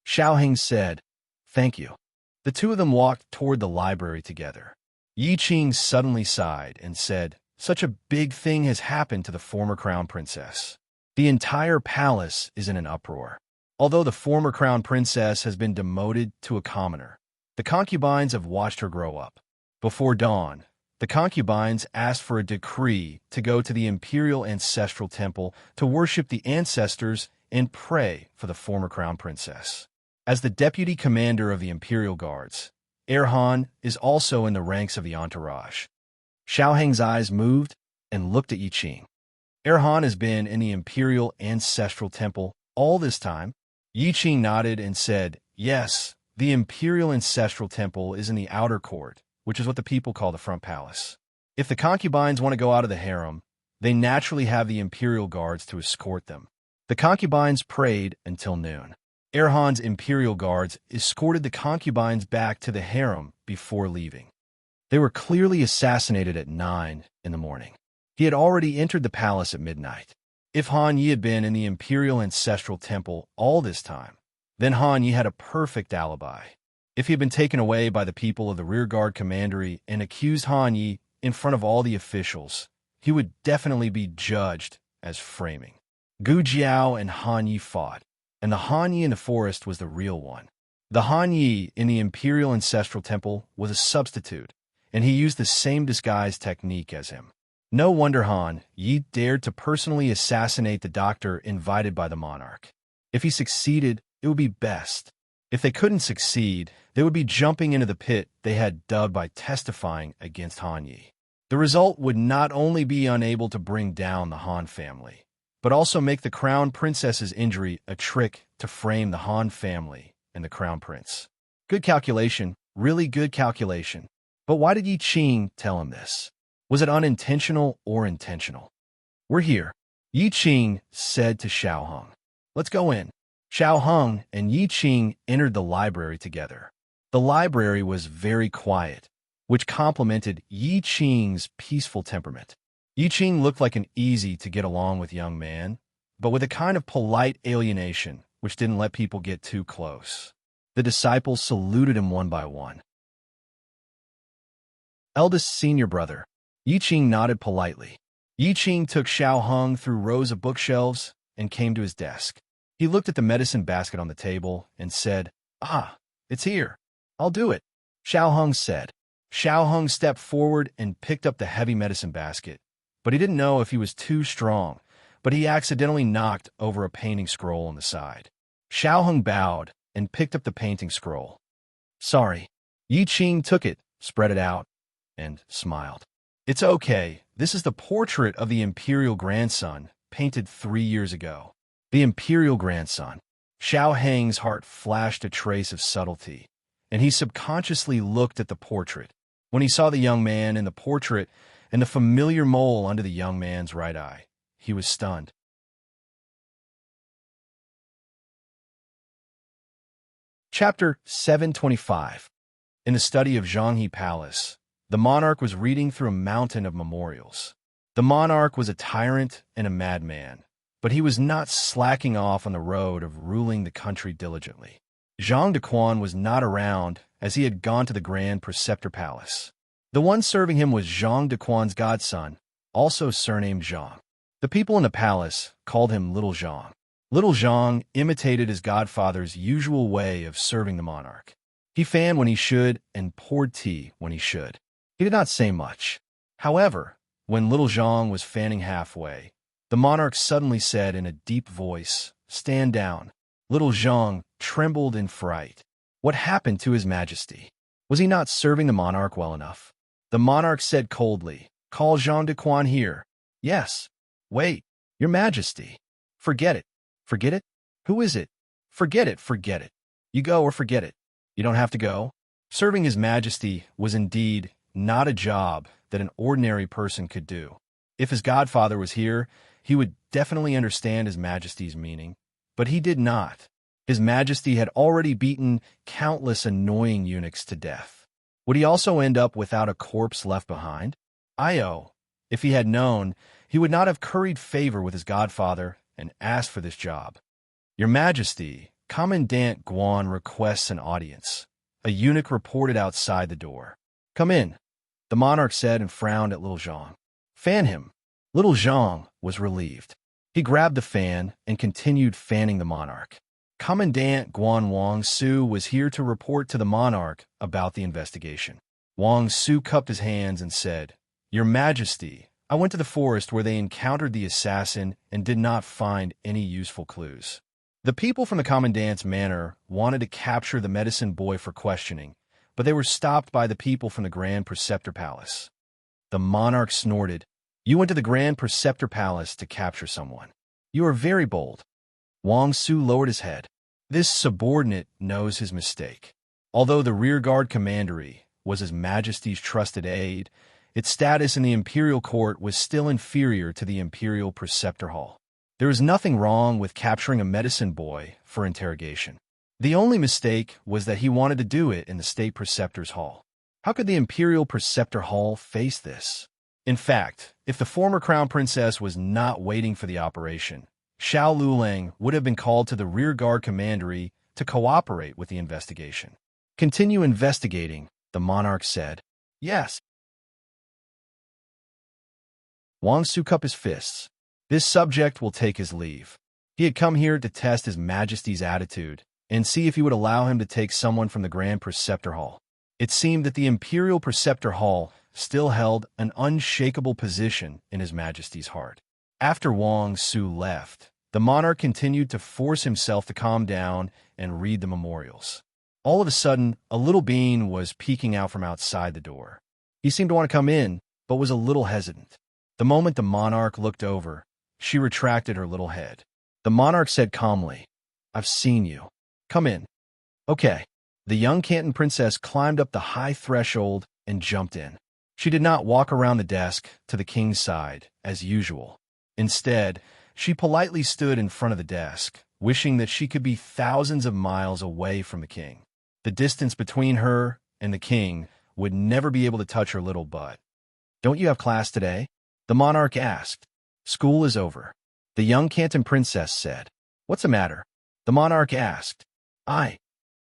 Xiao Heng said, "Thank you." The two of them walked toward the library together. Yi Qing suddenly sighed and said, "Such a big thing has happened to the former crown princess. The entire palace is in an uproar. Although the former crown princess has been demoted to a commoner, the concubines have watched her grow up. Before dawn, the concubines asked for a decree to go to the imperial ancestral temple to worship the ancestors and pray for the former crown princess. As the deputy commander of the Imperial Guards, Erhan is also in the ranks of the entourage. Xiaoheng's eyes moved and looked at Yi Qing. Erhan has been in the Imperial Ancestral Temple all this time. Yi Qing nodded and said, yes, the Imperial Ancestral Temple is in the outer court, which is what the people call the front palace. If the concubines want to go out of the harem, they naturally have the Imperial Guards to escort them. The concubines prayed until noon. Erhan's Imperial Guards escorted the concubines back to the harem before leaving. They were clearly assassinated at 9 in the morning. He had already entered the palace at midnight. If Han Yi had been in the Imperial Ancestral Temple all this time, then Han Yi had a perfect alibi. If he had been taken away by the people of the rearguard commandery and accused Han Yi in front of all the officials, he would definitely be judged as framing. Gu Jiao and Han Yi fought, and the Han Yi in the forest was the real one. The Han Yi in the Imperial Ancestral Temple was a substitute, and he used the same disguise technique as him. No wonder Han Yi dared to personally assassinate the doctor invited by the monarch. If he succeeded, it would be best. If they couldn't succeed, they would be jumping into the pit they had dug by testifying against Han Yi. The result would not only be unable to bring down the Han family, but also make the crown princess's injury a trick to frame the Han family and the crown prince. Good calculation, really good calculation. But why did Yi Qing tell him this? Was it unintentional or intentional? We're here, Yi Qing said to Xiaoheng. Let's go in. Xiaoheng and Yi Qing entered the library together. The library was very quiet, which complemented Yi Qing's peaceful temperament. Yi Qing looked like an easy-to-get-along-with young man, but with a kind of polite alienation which didn't let people get too close. The disciples saluted him one by one. Eldest senior brother. Yi Qing nodded politely. Yi Qing took Xiaoheng through rows of bookshelves and came to his desk. He looked at the medicine basket on the table and said, "Ah, it's here. I'll do it," Xiaoheng said. Xiaoheng stepped forward and picked up the heavy medicine basket, but he didn't know if he was too strong, but he accidentally knocked over a painting scroll on the side. Xiaoheng bowed and picked up the painting scroll. Sorry. Yi Qing took it, spread it out, and smiled. It's okay. This is the portrait of the imperial grandson, painted 3 years ago. The imperial grandson. Xiaoheng's heart flashed a trace of subtlety, and he subconsciously looked at the portrait. When he saw the young man in the portrait and the familiar mole under the young man's right eye, he was stunned. Chapter 725. In the study of Zhanghe Palace, the monarch was reading through a mountain of memorials. The monarch was a tyrant and a madman, but he was not slacking off on the road of ruling the country diligently. Zhang Dequan was not around, as he had gone to the Grand Preceptor Palace. The one serving him was Zhang Dequan's godson, also surnamed Zhang. The people in the palace called him Little Zhang. Little Zhang imitated his godfather's usual way of serving the monarch. He fanned when he should and poured tea when he should. He did not say much. However, when Little Zhang was fanning halfway, the monarch suddenly said in a deep voice, "Stand down." Little Zhang trembled in fright. What happened to His Majesty? Was he not serving the monarch well enough? The monarch said coldly, "Call Zhang Dequan here." "Yes." "Wait, Your Majesty." "Forget it." "Forget it? Who is it?" "Forget it, forget it. You go or forget it. You don't have to go." Serving His Majesty was indeed not a job that an ordinary person could do. If his godfather was here, he would definitely understand His Majesty's meaning, but he did not. His Majesty had already beaten countless annoying eunuchs to death. Would he also end up without a corpse left behind? If he had known, he would not have curried favor with his godfather and asked for this job. "Your Majesty, Commandant Guan requests an audience." A eunuch reported outside the door. "Come in," the monarch said and frowned at Little Zhang. "Fan him." Little Zhang was relieved. He grabbed the fan and continued fanning the monarch. Commandant Guan Wang Su was here to report to the monarch about the investigation. Wang Su cupped his hands and said, "Your Majesty, I went to the forest where they encountered the assassin and did not find any useful clues. The people from the commandant's manor wanted to capture the medicine boy for questioning, but they were stopped by the people from the Grand Preceptor Palace. The monarch snorted. You went to the Grand Preceptor Palace to capture someone. You are very bold. Wang Su lowered his head. This subordinate knows his mistake. Although the rearguard commandery was His Majesty's trusted aide, its status in the imperial court was still inferior to the imperial preceptor hall. There was nothing wrong with capturing a medicine boy for interrogation. The only mistake was that he wanted to do it in the state preceptor's hall. How could the imperial preceptor hall face this? In fact, if the former crown princess was not waiting for the operation, Xiao Lulang would have been called to the rearguard commandery to cooperate with the investigation. Continue investigating, the monarch said. Yes. Wang Su cupped his fists. This subject will take his leave. He had come here to test His Majesty's attitude and see if he would allow him to take someone from the Grand Preceptor Hall. It seemed that the Imperial Preceptor Hall still held an unshakable position in His Majesty's heart. After Wang Su left, the monarch continued to force himself to calm down and read the memorials. All of a sudden, a little being was peeking out from outside the door. He seemed to want to come in, but was a little hesitant. The moment the monarch looked over, she retracted her little head. The monarch said calmly, I've seen you. Come in. Okay. The young Canton princess climbed up the high threshold and jumped in. She did not walk around the desk to the king's side, as usual. Instead, she politely stood in front of the desk, wishing that she could be thousands of miles away from the king. The distance between her and the king would never be able to touch her little butt. Don't you have class today? The monarch asked. School is over. The young Canton princess said. What's the matter? The monarch asked. The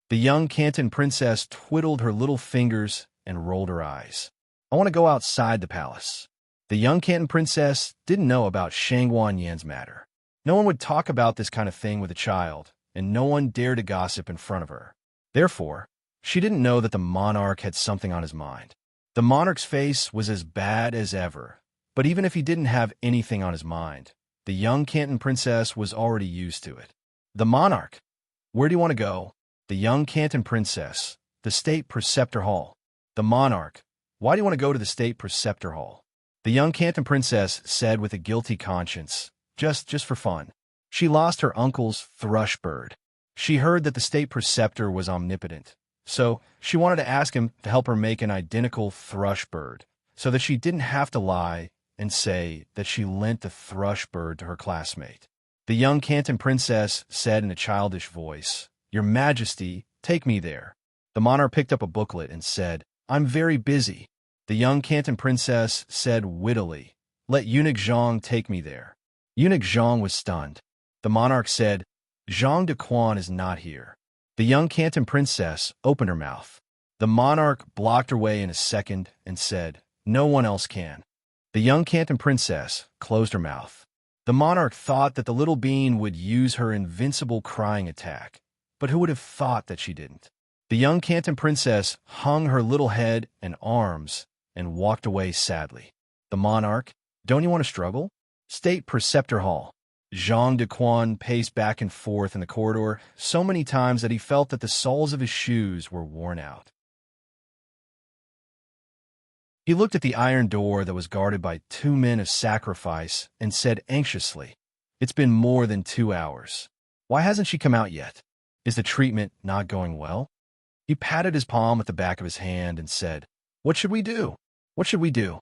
young Canton princess twiddled her little fingers and rolled her eyes. I want to go outside the palace. The young Canton princess didn't know about Shang Wanyan's matter. No one would talk about this kind of thing with a child, and no one dared to gossip in front of her. Therefore, she didn't know that the monarch had something on his mind. The monarch's face was as bad as ever, but even if he didn't have anything on his mind, the young Canton princess was already used to it. The monarch. Where do you want to go? The young Canton princess. The state preceptor hall. The monarch. Why do you want to go to the state preceptor hall? The young Canton princess said with a guilty conscience, just for fun. She lost her uncle's thrush bird. She heard that the state preceptor was omnipotent, so she wanted to ask him to help her make an identical thrush bird, so that she didn't have to lie and say that she lent the thrush bird to her classmate. The young Canton princess said in a childish voice, Your Majesty, take me there. The monarch picked up a booklet and said, I'm very busy. The young Canton princess said wittily, Let eunuch Zhang take me there. Eunuch Zhang was stunned. The monarch said, Zhang de Quan is not here. The young Canton princess opened her mouth. The monarch blocked her way in a second and said, No one else can. The young Canton princess closed her mouth. The monarch thought that the little being would use her invincible crying attack, but who would have thought that she didn't? The young Canton princess hung her little head and arms and walked away sadly. The monarch, don't you want to struggle? State Preceptor Hall. Zhang de Quan paced back and forth in the corridor so many times that he felt that the soles of his shoes were worn out. He looked at the iron door that was guarded by 2 men of sacrifice and said anxiously, It's been more than 2 hours. Why hasn't she come out yet? Is the treatment not going well? He patted his palm at the back of his hand and said, What should we do? What should we do?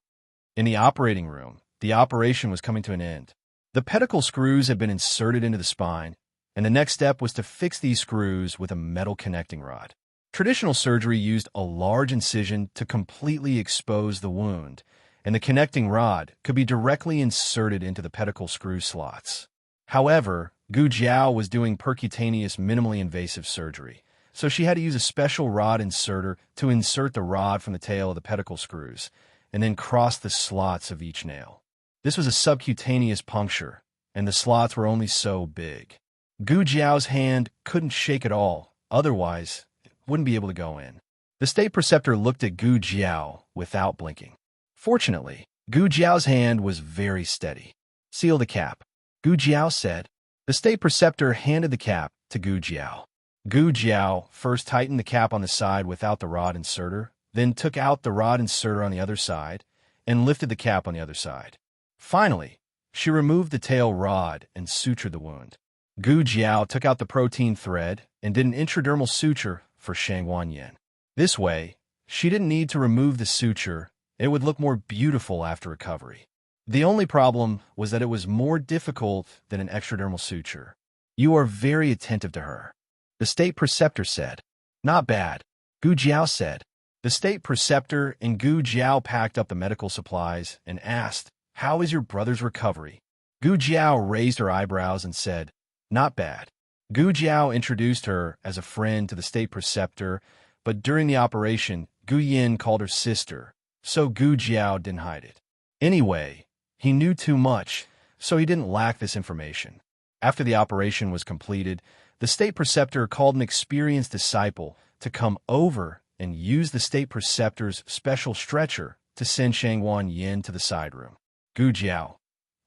In the operating room, the operation was coming to an end. The pedicle screws had been inserted into the spine, and the next step was to fix these screws with a metal connecting rod. Traditional surgery used a large incision to completely expose the wound, and the connecting rod could be directly inserted into the pedicle screw slots. However, Gu Jiao was doing percutaneous minimally invasive surgery, so she had to use a special rod inserter to insert the rod from the tail of the pedicle screws, and then cross the slots of each nail. This was a subcutaneous puncture, and the slots were only so big. Gu Jiao's hand couldn't shake at all, otherwise it wouldn't be able to go in. The state preceptor looked at Gu Jiao without blinking. Fortunately, Gu Jiao's hand was very steady. Seal the cap. Gu Jiao said. The state preceptor handed the cap to Gu Jiao. Gu Jiao first tightened the cap on the side without the rod inserter, then took out the rod inserter on the other side, and lifted the cap on the other side. Finally, she removed the tail rod and sutured the wound. Gu Jiao took out the protein thread and did an intradermal suture for Shangwan Yin. This way, she didn't need to remove the suture. It would look more beautiful after recovery. The only problem was that it was more difficult than an extradermal suture. You are very attentive to her, the state preceptor said. Not bad, Gu Jiao said. The state preceptor and Gu Jiao packed up the medical supplies and asked, "How is your brother's recovery?" Gu Jiao raised her eyebrows and said, "Not bad." Gu Jiao introduced her as a friend to the state preceptor, but during the operation, Gu Yin called her sister, so Gu Jiao didn't hide it. Anyway, he knew too much, so he didn't lack this information. After the operation was completed, the state preceptor called an experienced disciple to come over and use the state preceptor's special stretcher to send Shangwan Yin to the side room. Gu Jiao.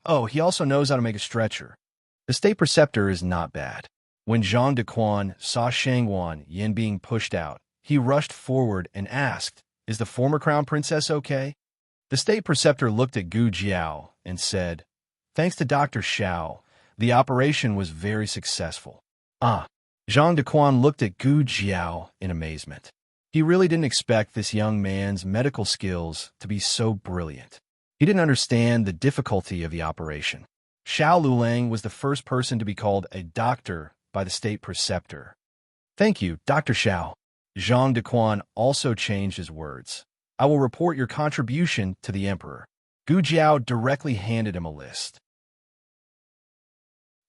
Oh, he also knows how to make a stretcher. The state preceptor is not bad. When Zhang Dequan saw Shangwan Yin being pushed out, he rushed forward and asked, "Is the former crown princess okay?" The state preceptor looked at Gu Jiao and said, "Thanks to Dr. Xiao, the operation was very successful." Zhang Dequan looked at Gu Jiao in amazement. He really didn't expect this young man's medical skills to be so brilliant. He didn't understand the difficulty of the operation. Xiao Lulang was the first person to be called a doctor by the state preceptor. "Thank you, Dr. Xiao." Zhang Dequan also changed his words. "I will report your contribution to the emperor." Gu Jiao directly handed him a list.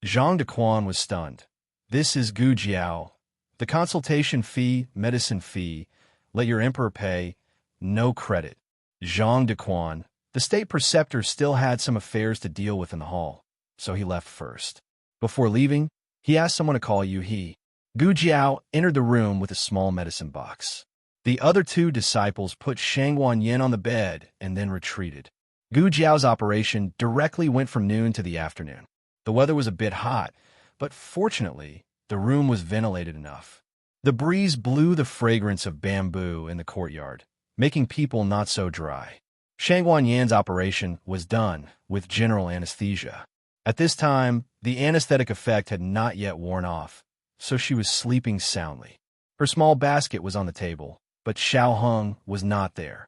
Zhang Dequan was stunned. "This is Gu Jiao. The consultation fee, medicine fee, let your emperor pay, no credit." Zhang Dequan, the state preceptor, still had some affairs to deal with in the hall, so he left first. Before leaving, he asked someone to call Yu-He. Gu Jiao entered the room with a small medicine box. The other two disciples put Shangwan Yin on the bed and then retreated. Gu Jiao's operation directly went from noon to the afternoon. The weather was a bit hot, but fortunately, the room was ventilated enough. The breeze blew the fragrance of bamboo in the courtyard, making people not so dry. Shangwan Yin's operation was done with general anesthesia. At this time, the anesthetic effect had not yet worn off, so she was sleeping soundly. Her small basket was on the table, but Xiao Heng was not there.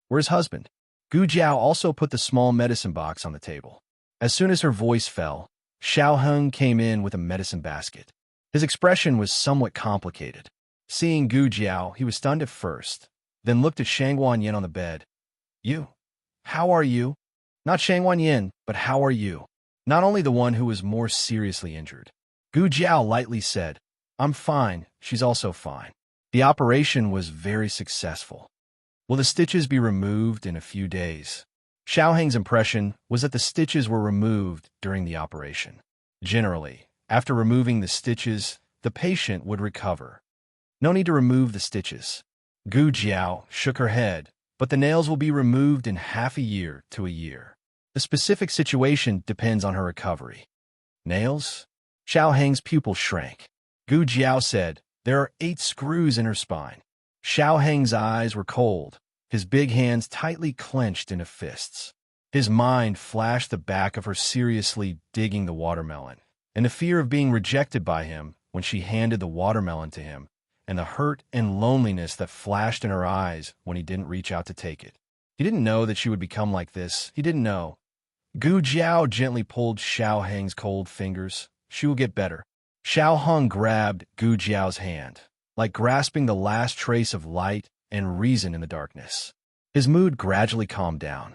Where's husband? Gu Jiao also put the small medicine box on the table. As soon as her voice fell, Xiao Heng came in with a medicine basket. His expression was somewhat complicated. Seeing Gu Jiao, he was stunned at first, then looked at Shangwan Yin on the bed. "You? How are you?" Not Shangwan Yin, but how are you? Not only the one who was more seriously injured. Gu Jiao lightly said, "I'm fine, she's also fine." The operation was very successful. Will the stitches be removed in a few days? Xiao Heng's impression was that the stitches were removed during the operation. Generally, after removing the stitches, the patient would recover. No need to remove the stitches. Gu Jiao shook her head, but the nails will be removed in half a year to a year. The specific situation depends on her recovery. Nails? Xiao Heng's pupil shrank. Gu Jiao said, "There are 8 screws in her spine." Xiao Heng's eyes were cold, his big hands tightly clenched into fists. His mind flashed the back of her seriously digging the watermelon, and the fear of being rejected by him when she handed the watermelon to him, and the hurt and loneliness that flashed in her eyes when he didn't reach out to take it. He didn't know that she would become like this. He didn't know. Gu Jiao gently pulled Xiao Heng's cold fingers. "She will get better." Xiao Heng grabbed Gu Jiao's hand, like grasping the last trace of light and reason in the darkness. His mood gradually calmed down.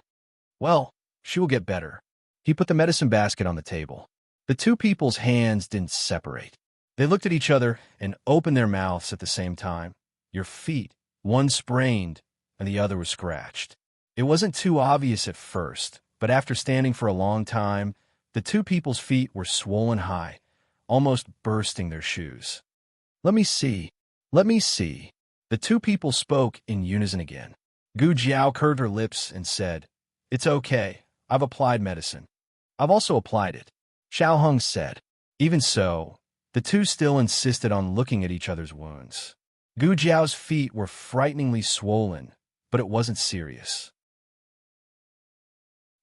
"Well, she will get better." He put the medicine basket on the table. The two people's hands didn't separate. They looked at each other and opened their mouths at the same time. "Your feet," one sprained and the other was scratched. It wasn't too obvious at first, but after standing for a long time, the two people's feet were swollen high, almost bursting their shoes. Let me see. The two people spoke in unison again. Gu Jiao curved her lips and said, "It's okay. I've applied medicine. I've also applied it." Xiao Hung said. Even so, the two still insisted on looking at each other's wounds. Gu Jiao's feet were frighteningly swollen, but it wasn't serious.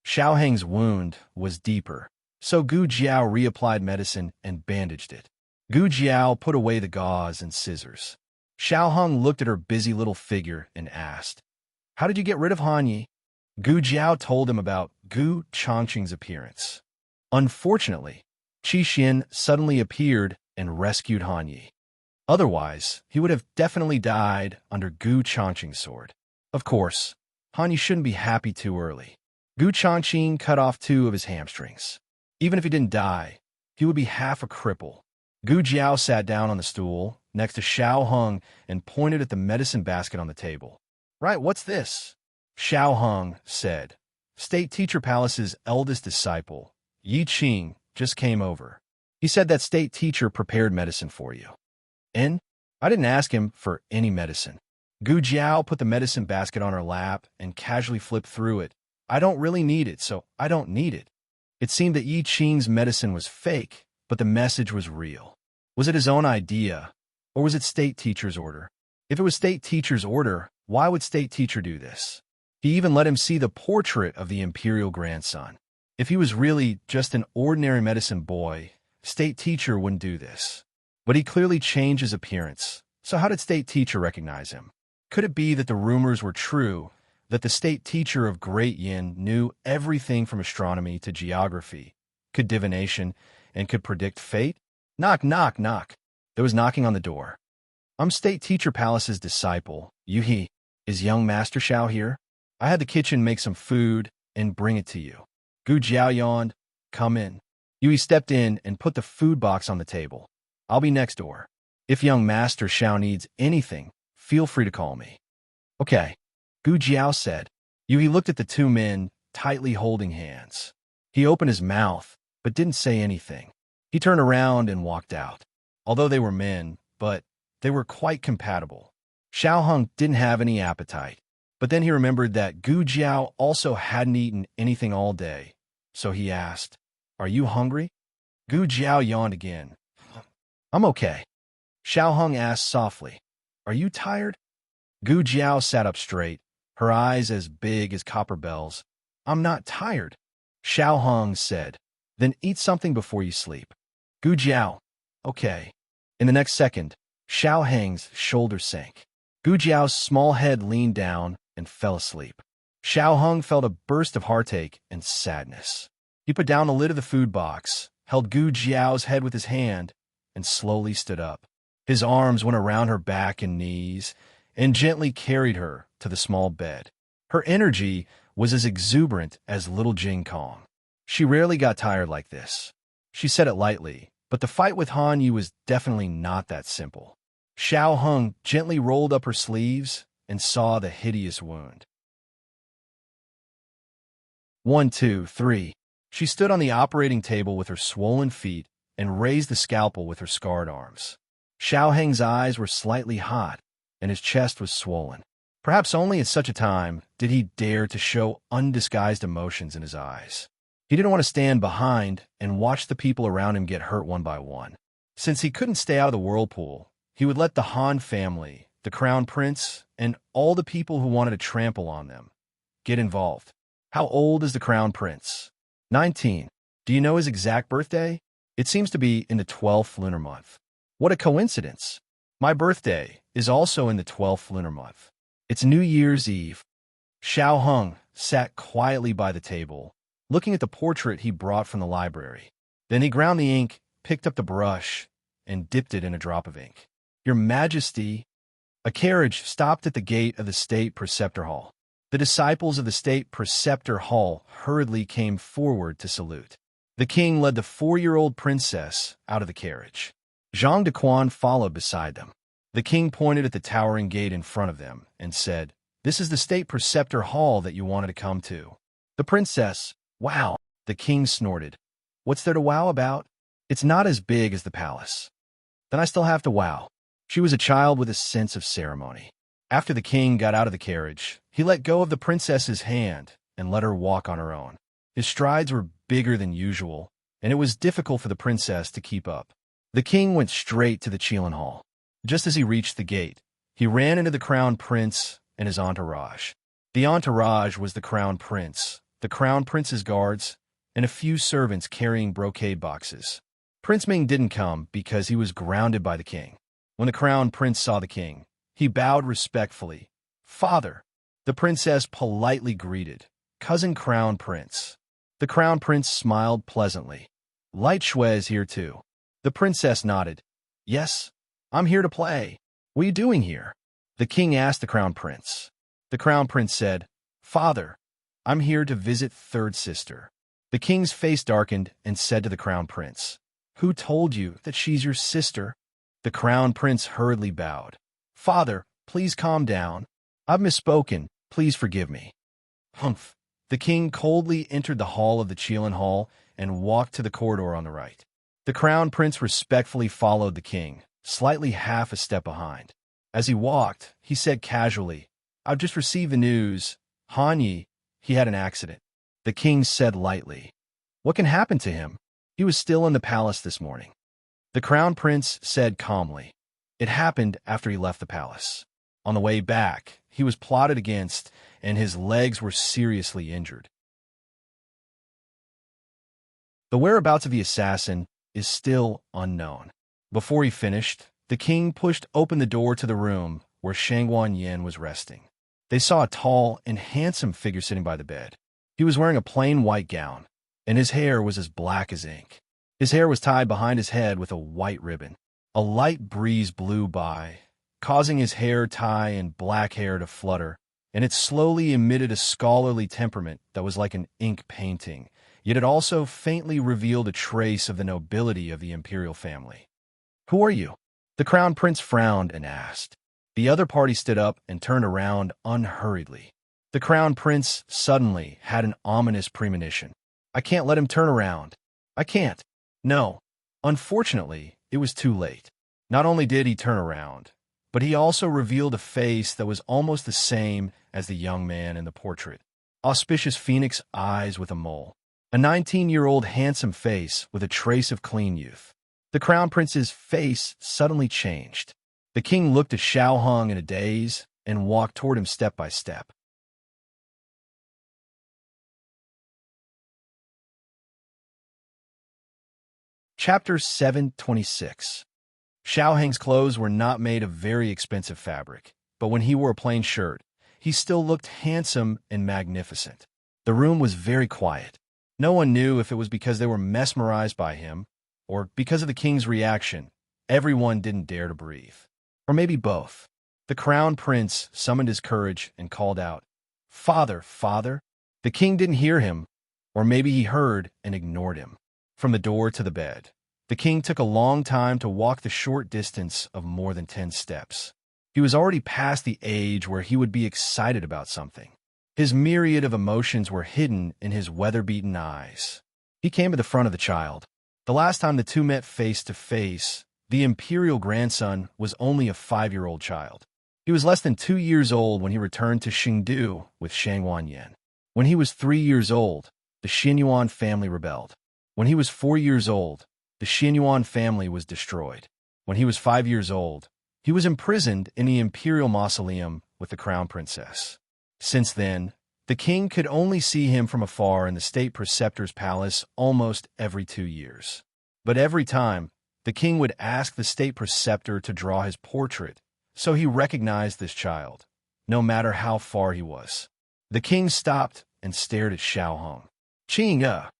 Xiao Heng's wound was deeper, so Gu Jiao reapplied medicine and bandaged it. Gu Jiao put away the gauze and scissors. Xiao Heng looked at her busy little figure and asked, "How did you get rid of Han Yi?" Gu Jiao told him about Gu Changqing's appearance. Unfortunately, Qi Xin suddenly appeared and rescued Han Yi. Otherwise, he would have definitely died under Gu Changqing's sword. Of course, Han Yi shouldn't be happy too early. Gu Changqing cut off 2 of his hamstrings. Even if he didn't die, he would be half a cripple. Gu Jiao sat down on the stool next to Xiao Heng and pointed at the medicine basket on the table. "Right, what's this?" Xiao Heng said. "State Teacher Palace's eldest disciple, Yi Qing, just came over. He said that State Teacher prepared medicine for you." "And? I didn't ask him for any medicine." Gu Jiao put the medicine basket on her lap and casually flipped through it. "I don't really need it, so I don't need it." It seemed that Yi Qing's medicine was fake, but the message was real. Was it his own idea, or was it State Teacher's order? If it was State Teacher's order, why would State Teacher do this? He even let him see the portrait of the imperial grandson. If he was really just an ordinary medicine boy, State Teacher wouldn't do this. But he clearly changed his appearance, so how did State Teacher recognize him? Could it be that the rumors were true, that the State Teacher of Great Yin knew everything from astronomy to geography, could divination, and could predict fate? Knock, knock, knock. There was knocking on the door. "I'm State Teacher Palace's disciple, Yuhi. Is young Master Xiao here? I had the kitchen make some food and bring it to you." Gu Jiao yawned. "Come in." Yuhi stepped in and put the food box on the table. "I'll be next door. If young Master Xiao needs anything, feel free to call me." "Okay," Gu Jiao said. Yuhi looked at the 2 men, tightly holding hands. He opened his mouth, but didn't say anything. He turned around and walked out. Although they were men, but they were quite compatible. Xiao Heng didn't have any appetite, but then he remembered that Gu Jiao also hadn't eaten anything all day, so he asked, "Are you hungry?" Gu Jiao yawned again. "I'm okay." Xiao Heng asked softly, "Are you tired?" Gu Jiao sat up straight, her eyes as big as copper bells. "I'm not tired." Xiao Heng said, "Then eat something before you sleep." Gu Jiao, "Okay." In the next second, Xiao Heng's shoulders sank. Gu Jiao's small head leaned down and fell asleep. Xiao Heng felt a burst of heartache and sadness. He put down the lid of the food box, held Gu Jiao's head with his hand, and slowly stood up. His arms went around her back and knees and gently carried her to the small bed. Her energy was as exuberant as little Jing Kong. She rarely got tired like this. She said it lightly, but the fight with Han Yi was definitely not that simple. Xiao Heng gently rolled up her sleeves and saw the hideous wound. 1, 2, 3. She stood on the operating table with her swollen feet and raised the scalpel with her scarred arms. Xiao Heng's eyes were slightly hot, and his chest was swollen. Perhaps only at such a time did he dare to show undisguised emotions in his eyes. He didn't want to stand behind and watch the people around him get hurt one by one. Since he couldn't stay out of the whirlpool, he would let the Han family, the crown prince, and all the people who wanted to trample on them get involved. How old is the crown prince? 19. Do you know his exact birthday? It seems to be in the 12th lunar month. What a coincidence. My birthday is also in the 12th lunar month. It's New Year's Eve. Xiao Heng sat quietly by the table, looking at the portrait he brought from the library. Then he ground the ink, picked up the brush, and dipped it in a drop of ink. "Your Majesty." A carriage stopped at the gate of the State Preceptor Hall. The disciples of the State Preceptor Hall hurriedly came forward to salute. The king led the 4-year-old princess out of the carriage. Zhang Dequan followed beside them. The king pointed at the towering gate in front of them and said, "This is the State Preceptor Hall that you wanted to come to." The princess, "Wow," the king snorted. "What's there to wow about? It's not as big as the palace." "Then I still have to wow." She was a child with a sense of ceremony. After the king got out of the carriage, he let go of the princess's hand and let her walk on her own. His strides were bigger than usual, and it was difficult for the princess to keep up. The king went straight to the Qilin Hall. Just as he reached the gate, he ran into the crown prince and his entourage. The entourage was the crown prince, the crown prince's guards, and a few servants carrying brocade boxes. Prince Ming didn't come because he was grounded by the king. When the crown prince saw the king, he bowed respectfully. "Father," the princess politely greeted. "Cousin crown prince." The crown prince smiled pleasantly. "Light Shui is here too." The princess nodded. "Yes, I'm here to play. What are you doing here?" the king asked the crown prince. The crown prince said, "Father, I'm here to visit third sister." The king's face darkened and said to the crown prince, "Who told you that she's your sister?" The crown prince hurriedly bowed. "Father, please calm down. I've misspoken. Please forgive me." Humph. The king coldly entered the hall of the Qilin Hall and walked to the corridor on the right. The crown prince respectfully followed the king, slightly half a step behind. As he walked, he said casually, "I've just received the news. Han Yi, he had an accident." The king said lightly, "What can happen to him? He was still in the palace this morning." The crown prince said calmly, "It happened after he left the palace. On the way back, he was plotted against, and his legs were seriously injured." The whereabouts of the assassin is still unknown. Before he finished, the king pushed open the door to the room where Shangguan Yin was resting. They saw a tall and handsome figure sitting by the bed. He was wearing a plain white gown, and his hair was as black as ink. His hair was tied behind his head with a white ribbon. A light breeze blew by, causing his hair tie and black hair to flutter, and it slowly emitted a scholarly temperament that was like an ink painting, yet it also faintly revealed a trace of the nobility of the imperial family. "Who are you?" the crown prince frowned and asked. The other party stood up and turned around unhurriedly. The crown prince suddenly had an ominous premonition. "I can't let him turn around. I can't." No. Unfortunately, it was too late. Not only did he turn around, but he also revealed a face that was almost the same as the young man in the portrait. Auspicious phoenix eyes with a mole. A 19-year-old handsome face with a trace of clean youth. The crown prince's face suddenly changed. The king looked at Xiao Hong in a daze and walked toward him step by step. Chapter 726. Xiao Heng's clothes were not made of very expensive fabric, but when he wore a plain shirt, he still looked handsome and magnificent. The room was very quiet. No one knew if it was because they were mesmerized by him or because of the king's reaction. Everyone didn't dare to breathe. Or maybe both. The crown prince summoned his courage and called out, "Father, father!" The king didn't hear him, or maybe he heard and ignored him. From the door to the bed, the king took a long time to walk the short distance of more than 10 steps. He was already past the age where he would be excited about something. His myriad of emotions were hidden in his weather-beaten eyes. He came to the front of the child. The last time the two met face to face, the imperial grandson was only a 5-year-old child. He was less than 2 years old when he returned to Xingdu with Shangguan Yin. When he was 3 years old, the Xianyuan family rebelled. When he was 4 years old, the Xianyuan family was destroyed. When he was 5 years old, he was imprisoned in the imperial mausoleum with the crown princess. Since then, the king could only see him from afar in the state preceptor's palace almost every 2 years. But every time, the king would ask the state preceptor to draw his portrait, so he recognized this child, no matter how far he was. The king stopped and stared at Xiao Hong. "Qing.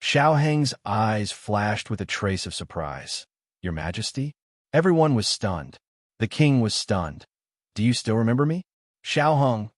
Xiao Heng's eyes flashed with a trace of surprise. "Your Majesty?" Everyone was stunned. The king was stunned. "Do you still remember me?" Xiao Hong.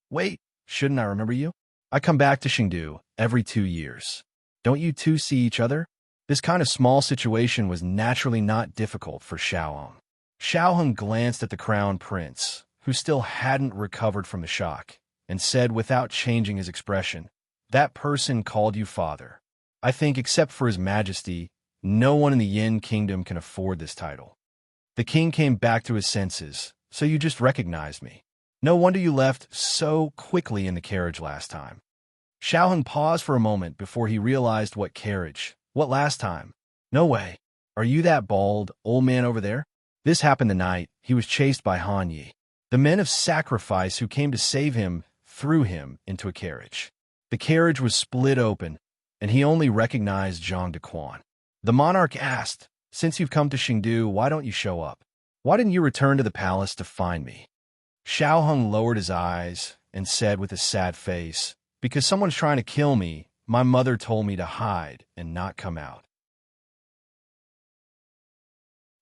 "Wait, shouldn't I remember you? I come back to Chengdu every 2 years. Don't you two see each other?" This kind of small situation was naturally not difficult for Xiao Hong. Xiao Hong glanced at the crown prince, who still hadn't recovered from the shock, and said without changing his expression, "That person called you father. I think, except for His Majesty, no one in the Yin Kingdom can afford this title." The king came back to his senses. "So you just recognized me. No wonder you left so quickly in the carriage last time." Xiao Hong paused for a moment before he realized what carriage. What last time? No way. Are you that bald, old man over there? This happened the night he was chased by Han Yi. The men of sacrifice who came to save him threw him into a carriage. The carriage was split open, and he only recognized Zhang Dequan. The monarch asked, "Since you've come to Chengdu, why don't you show up? Why didn't you return to the palace to find me?" Xiao Hung lowered his eyes and said with a sad face, "Because someone's trying to kill me, my mother told me to hide and not come out.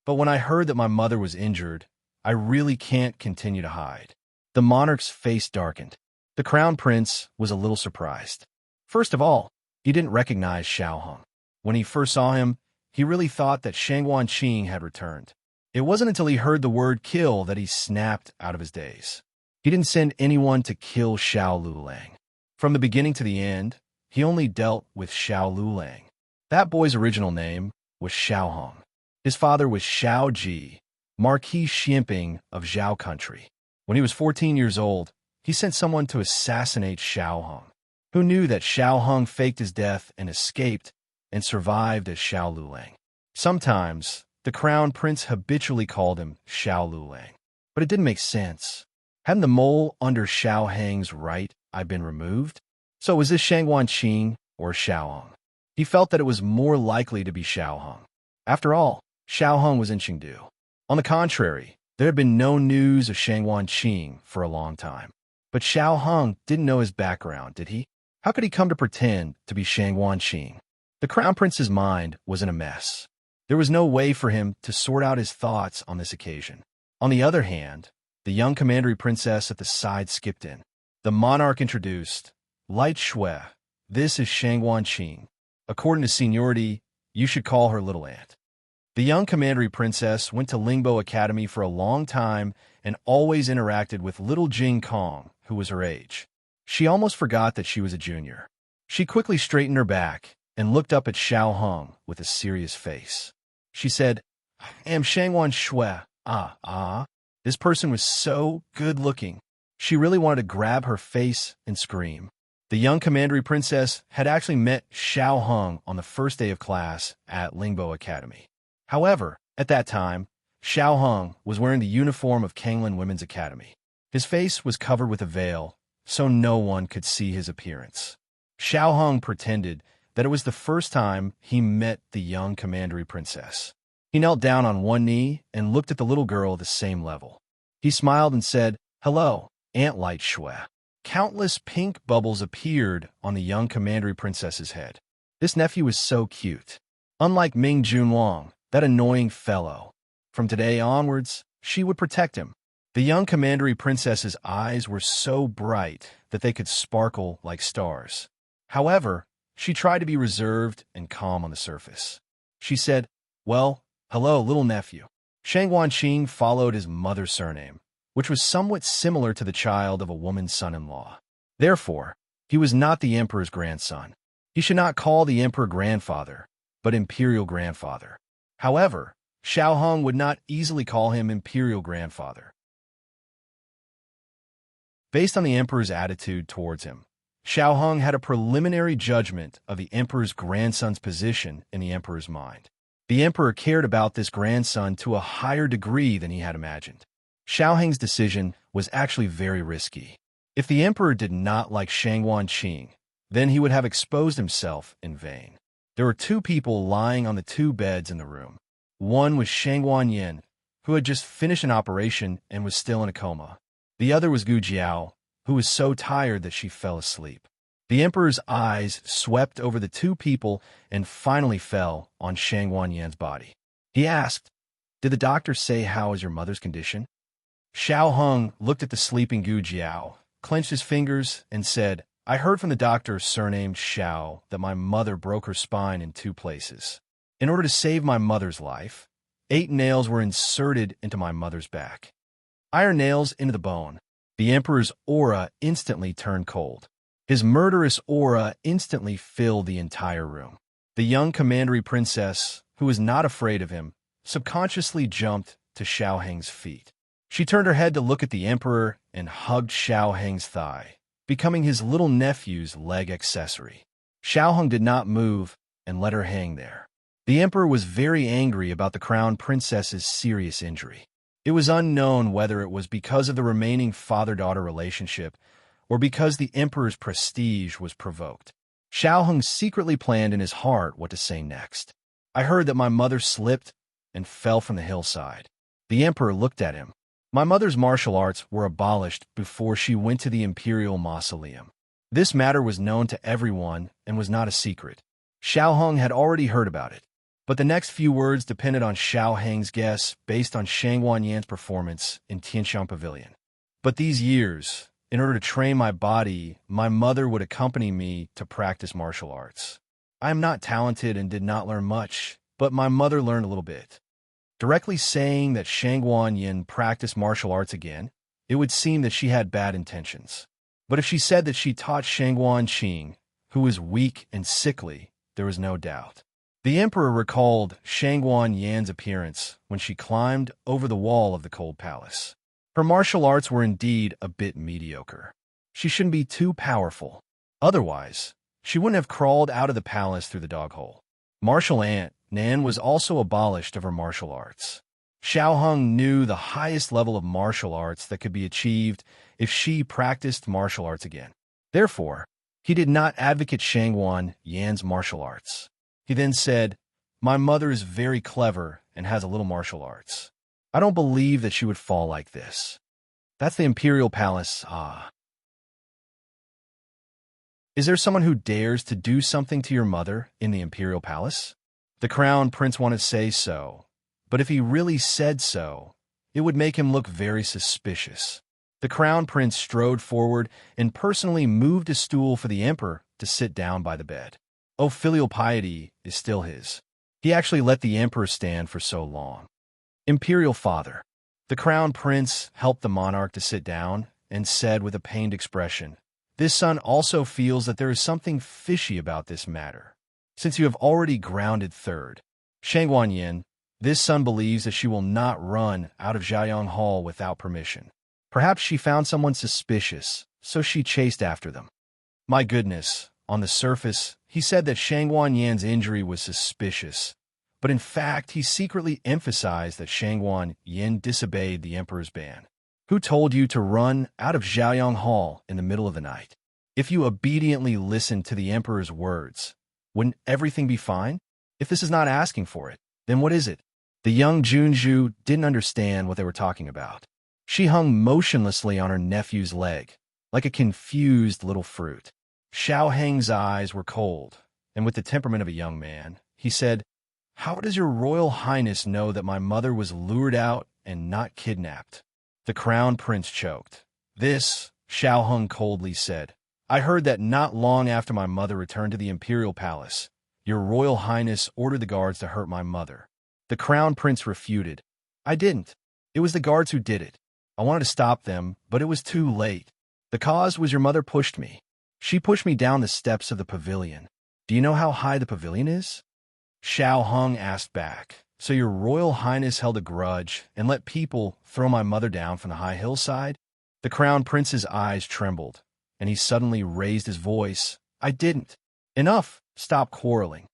But when I heard that my mother was injured, I really can't continue to hide." The monarch's face darkened. The crown prince was a little surprised. First of all, he didn't recognize Xiao Hung. When he first saw him, he really thought that Shangguan Qing had returned. It wasn't until he heard the word kill that he snapped out of his daze. He didn't send anyone to kill Xiao Lulang. From the beginning to the end, he only dealt with Xiao Lulang. That boy's original name was Xiao Hong. His father was Xiao Ji, Marquis Xianping of Zhao country. When he was 14 years old, he sent someone to assassinate Xiao Hong. Who knew that Xiao Hong faked his death and escaped and survived as Xiao Lulang? Sometimes, the crown prince habitually called him Xiao Lulang, but it didn't make sense. Hadn't the mole under Xiao Hang's right eye been removed? So was this Shangguan Qing or Xiao Hong? He felt that it was more likely to be Xiao Hong. After all, Xiao Hong was in Chengdu. On the contrary, there had been no news of Shangguan Qing for a long time. But Xiao Hong didn't know his background, did he? How could he come to pretend to be Shangguan Qing? The crown prince's mind was in a mess. There was no way for him to sort out his thoughts on this occasion. On the other hand, the young commandery princess at the side skipped in. The monarch introduced, "Light Shui, this is Shangguan Qing. According to seniority, you should call her little aunt." The young commandery princess went to Lingbo Academy for a long time and always interacted with little Jing Kong, who was her age. She almost forgot that she was a junior. She quickly straightened her back and looked up at Xiao Hong with a serious face. She said, "I am Shangguan Shui. This person was so good-looking. She really wanted to grab her face and scream. The young commandery princess had actually met Xiao Hong on the first day of class at Lingbo Academy. However, at that time, Xiao Hong was wearing the uniform of Kanglan Women's Academy. His face was covered with a veil, so no one could see his appearance. Xiao Hong pretended that it was the first time he met the young commandery princess. He knelt down on one knee and looked at the little girl at the same level. He smiled and said, "Hello, Aunt Light Shui." Countless pink bubbles appeared on the young commandery princess's head. This nephew was so cute. Unlike Ming Junlong, that annoying fellow. From today onwards, she would protect him. The young commandery princess's eyes were so bright that they could sparkle like stars. However, she tried to be reserved and calm on the surface. She said, "Well, hello, little nephew." Shangguan Qing followed his mother's surname, which was somewhat similar to the child of a woman's son-in-law. Therefore, he was not the emperor's grandson. He should not call the emperor grandfather, but imperial grandfather. However, Xiao Hong would not easily call him imperial grandfather. Based on the emperor's attitude towards him, Xiao Hong had a preliminary judgment of the emperor's grandson's position in the emperor's mind. The emperor cared about this grandson to a higher degree than he had imagined. Xiao Hong's decision was actually very risky. If the emperor did not like Shangguan Qing, then he would have exposed himself in vain. There were two people lying on the two beds in the room. One was Shangguan Yin, who had just finished an operation and was still in a coma. The other was Gu Jiao, who was so tired that she fell asleep. The emperor's eyes swept over the two people and finally fell on Shangguan Yan's body. He asked, "Did the doctor say how is your mother's condition?" Xiao Hong looked at the sleeping Gu Jiao, clenched his fingers, and said, "I heard from the doctor surnamed Xiao that my mother broke her spine in 2 places. In order to save my mother's life, 8 nails were inserted into my mother's back. Iron nails into the bone." The emperor's aura instantly turned cold. His murderous aura instantly filled the entire room. The young commandery princess, who was not afraid of him, subconsciously jumped to Xiao Heng's feet. She turned her head to look at the emperor and hugged Xiao Heng's thigh, becoming his little nephew's leg accessory. Xiao Heng did not move and let her hang there. The emperor was very angry about the crown princess's serious injury. It was unknown whether it was because of the remaining father-daughter relationship or because the emperor's prestige was provoked. Xiao Heng secretly planned in his heart what to say next. I heard that my mother slipped and fell from the hillside. The emperor looked at him. My mother's martial arts were abolished before she went to the imperial mausoleum. This matter was known to everyone and was not a secret. Xiao Heng had already heard about it. But the next few words depended on Xiao Heng's guess based on Shangguan Yan's performance in Tianxiang Pavilion. But these years, in order to train my body, my mother would accompany me to practice martial arts. I am not talented and did not learn much, but my mother learned a little bit. Directly saying that Shangguan Yin practiced martial arts again, it would seem that she had bad intentions. But if she said that she taught Shangguan Qing, who was weak and sickly, there was no doubt. The emperor recalled Shangguan Yan's appearance when she climbed over the wall of the cold palace. Her martial arts were indeed a bit mediocre. She shouldn't be too powerful. Otherwise, she wouldn't have crawled out of the palace through the dog hole. Martial Aunt Nan was also abolished of her martial arts. Xiao Heng knew the highest level of martial arts that could be achieved if she practiced martial arts again. Therefore, he did not advocate Shangguan Yan's martial arts. He then said, "My mother is very clever and has a little martial arts. I don't believe that she would fall like this. That's the imperial palace, ah. Is there someone who dares to do something to your mother in the imperial palace?" The crown prince wanted to say so, but if he really said so, it would make him look very suspicious. The crown prince strode forward and personally moved a stool for the emperor to sit down by the bed. Oh, filial piety is still his. He actually let the emperor stand for so long. Imperial father. The crown prince helped the monarch to sit down and said with a pained expression, "This son also feels that there is something fishy about this matter. Since you have already grounded third, Shangguan Yin, this son believes that she will not run out of Jiayang Hall without permission. Perhaps she found someone suspicious, so she chased after them." My goodness, on the surface, he said that Shangguan Yan's injury was suspicious, but in fact, he secretly emphasized that Shangguan Yin disobeyed the emperor's ban. Who told you to run out of Jiayang Hall in the middle of the night? If you obediently listened to the emperor's words, wouldn't everything be fine? If this is not asking for it, then what is it? The young Junju didn't understand what they were talking about. She hung motionlessly on her nephew's leg, like a confused little fruit. Xiao Heng's eyes were cold, and with the temperament of a young man, he said, "How does your royal highness know that my mother was lured out and not kidnapped?" The crown prince choked. "This," Xiao Heng coldly said, "I heard that not long after my mother returned to the imperial palace, your royal highness ordered the guards to hurt my mother." The crown prince refuted. "I didn't. It was the guards who did it. I wanted to stop them, but it was too late. The cause was your mother pushed me. She pushed me down the steps of the pavilion. Do you know how high the pavilion is?" Xiao Heng asked back, "So your royal highness held a grudge and let people throw my mother down from the high hillside?" The crown prince's eyes trembled, and he suddenly raised his voice. "I didn't. Enough. Stop quarreling."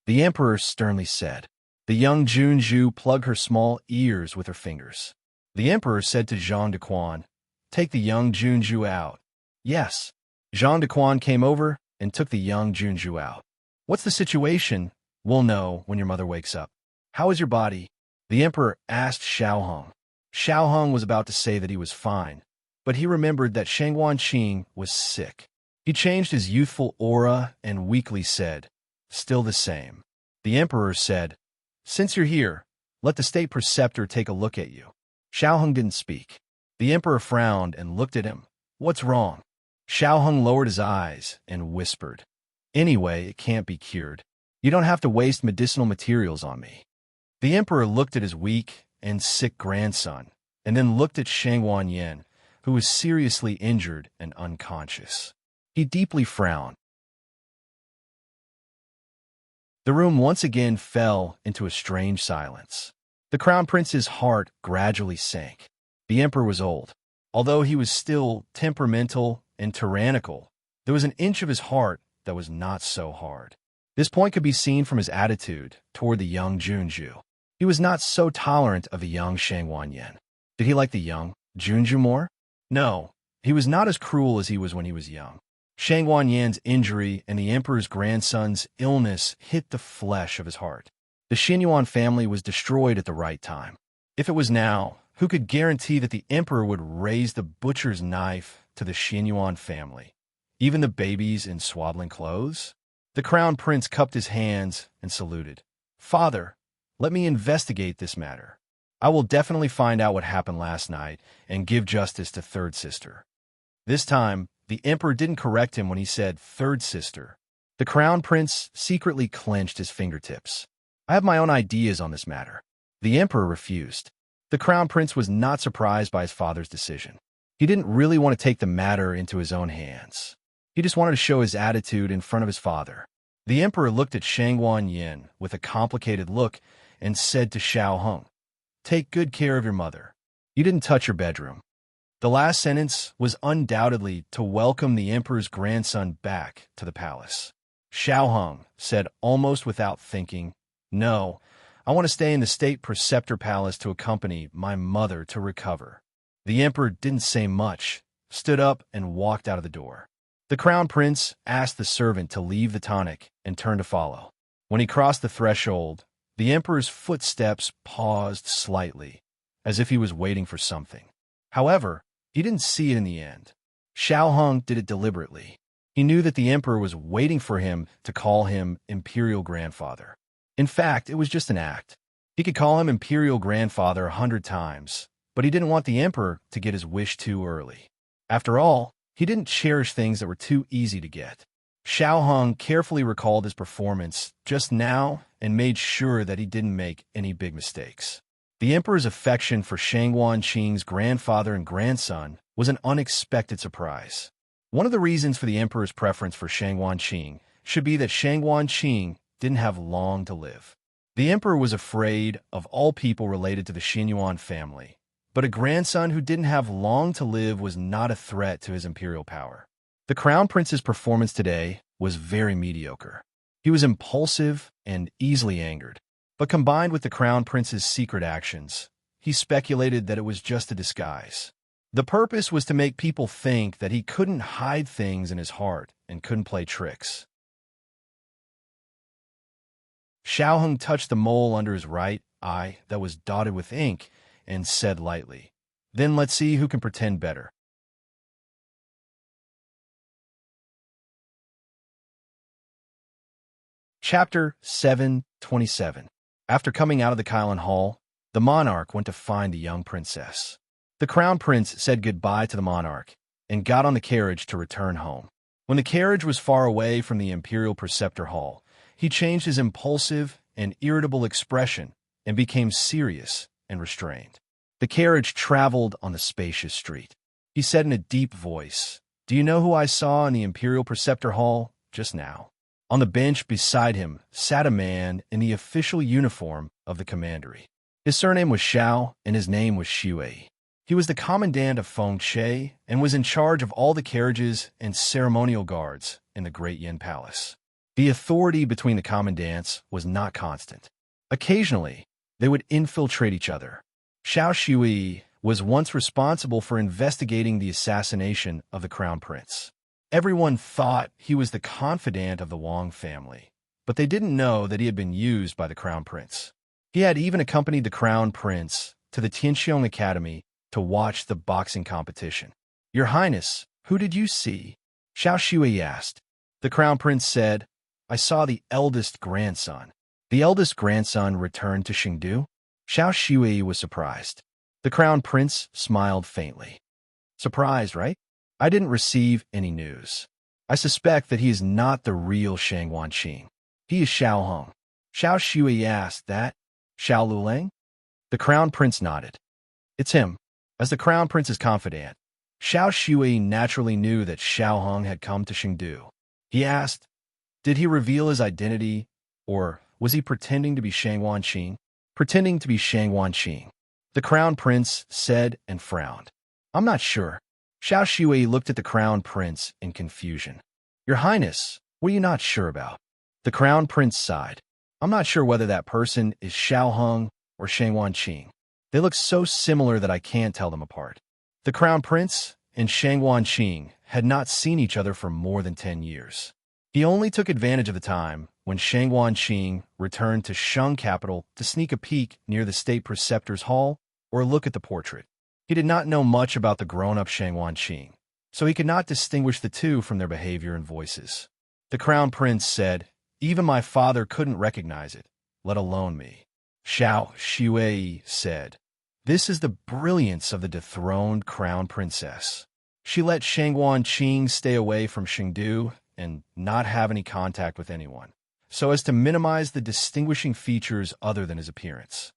The emperor sternly said. The young Junju plugged her small ears with her fingers. The emperor said to Zhang Dequan, "Take the young Junju out." "Yes." Zhang Dequan came over and took the young Junju out. "What's the situation?" "We'll know when your mother wakes up." "How is your body?" the emperor asked Xiao Heng. Xiao Heng was about to say that he was fine, but he remembered that Shangguan Qing was sick. He changed his youthful aura and weakly said, "Still the same." The emperor said, "Since you're here, let the state preceptor take a look at you." Xiao Heng didn't speak. The emperor frowned and looked at him. "What's wrong?" Xiao Heng lowered his eyes and whispered, "Anyway, it can't be cured. You don't have to waste medicinal materials on me." The emperor looked at his weak and sick grandson, and then looked at Shangguan Yin, who was seriously injured and unconscious. He deeply frowned. The room once again fell into a strange silence. The crown prince's heart gradually sank. The emperor was old. Although he was still temperamental and tyrannical, there was an inch of his heart that was not so hard. This point could be seen from his attitude toward the young Junju. He was not so tolerant of the young Shangwan Yen. Did he like the young Junju more? No, he was not as cruel as he was when he was young. Shangwan Yan's injury and the emperor's grandson's illness hit the flesh of his heart. The Xinyuan family was destroyed at the right time. If it was now, who could guarantee that the emperor would raise the butcher's knife to the Xinyuan family? Even the babies in swaddling clothes? The crown prince cupped his hands and saluted. Father, let me investigate this matter. I will definitely find out what happened last night and give justice to third sister. This time, the emperor didn't correct him when he said third sister. The crown prince secretly clenched his fingertips. I have my own ideas on this matter. The emperor refused. The crown prince was not surprised by his father's decision. He didn't really want to take the matter into his own hands. He just wanted to show his attitude in front of his father. The emperor looked at Shangwan Yin with a complicated look and said to Xiao Hung, "Take good care of your mother. You didn't touch your bedroom." The last sentence was undoubtedly to welcome the emperor's grandson back to the palace. Xiao Hung said almost without thinking, "No, I want to stay in the state preceptor palace to accompany my mother to recover." The emperor didn't say much, stood up and walked out of the door. The crown prince asked the servant to leave the tonic and turned to follow. When he crossed the threshold, the emperor's footsteps paused slightly, as if he was waiting for something. However, he didn't see it in the end. Xiao Hung did it deliberately. He knew that the emperor was waiting for him to call him imperial grandfather. In fact, it was just an act. He could call him imperial grandfather 100 times, but he didn't want the emperor to get his wish too early. After all, he didn't cherish things that were too easy to get. Xiao Hung carefully recalled his performance just now and made sure that he didn't make any big mistakes. The emperor's affection for Shangwan Qing's grandfather and grandson was an unexpected surprise. One of the reasons for the emperor's preference for Shangwan Qing should be that Shangwan Qing didn't have long to live. The emperor was afraid of all people related to the Xinyuan family, but a grandson who didn't have long to live was not a threat to his imperial power. The crown prince's performance today was very mediocre. He was impulsive and easily angered, but combined with the crown prince's secret actions, he speculated that it was just a disguise. The purpose was to make people think that he couldn't hide things in his heart and couldn't play tricks. Xiao Hung touched the mole under his right eye that was dotted with ink and said lightly, "Then let's see who can pretend better." Chapter 727. After coming out of the Kylan Hall, the monarch went to find the young princess. The crown prince said goodbye to the monarch and got on the carriage to return home. When the carriage was far away from the imperial preceptor hall, he changed his impulsive and irritable expression and became serious and restrained. The carriage traveled on the spacious street. He said in a deep voice, "Do you know who I saw in the imperial preceptor hall just now?" On the bench beside him sat a man in the official uniform of the commandery. His surname was Xiao, and his name was Xue. He was the commandant of Fengche and was in charge of all the carriages and ceremonial guards in the Great Yin Palace. The authority between the commandants was not constant. Occasionally, they would infiltrate each other. Xiao Xue was once responsible for investigating the assassination of the crown prince. Everyone thought he was the confidant of the Wang family, but they didn't know that he had been used by the crown prince. He had even accompanied the crown prince to the Tianxiong Academy to watch the boxing competition. "Your Highness, who did you see?" Xiao Xue asked. The crown prince said, "I saw the eldest grandson." The eldest grandson returned to Chengdu? Xiao Xue was surprised. The crown prince smiled faintly. "Surprised, right? I didn't receive any news. I suspect that he is not the real Shangwan Qing. He is Xiao Hung." Xiao Xue asked, "That Xiao Luleng?" The crown prince nodded. "It's him." As the crown prince's confidant, Xiao Xue naturally knew that Xiao Hung had come to Chengdu. He asked, did he reveal his identity, or was he pretending to be Shangwan Qing? Pretending to be Shangwan Qing, the crown prince said and frowned. "I'm not sure." Xiao Xue looked at the crown prince in confusion. "Your Highness, what are you not sure about?" The Crown Prince sighed. I'm not sure whether that person is Xiao Hung or Shang Wanqing. They look so similar that I can't tell them apart. The Crown Prince and Shang Wanqing had not seen each other for more than 10 years. He only took advantage of the time when Shang Wanqing returned to Shang capital to sneak a peek near the state preceptor's hall or look at the portrait. He did not know much about the grown-up Shang Wanqing, so he could not distinguish the two from their behavior and voices. The Crown Prince said, "Even my father couldn't recognize it, let alone me." Xiao Shuai said, "This is the brilliance of the dethroned Crown Princess. She let Shang Wanqing stay away from Chengdu and not have any contact with anyone, so as to minimize the distinguishing features other than his appearance.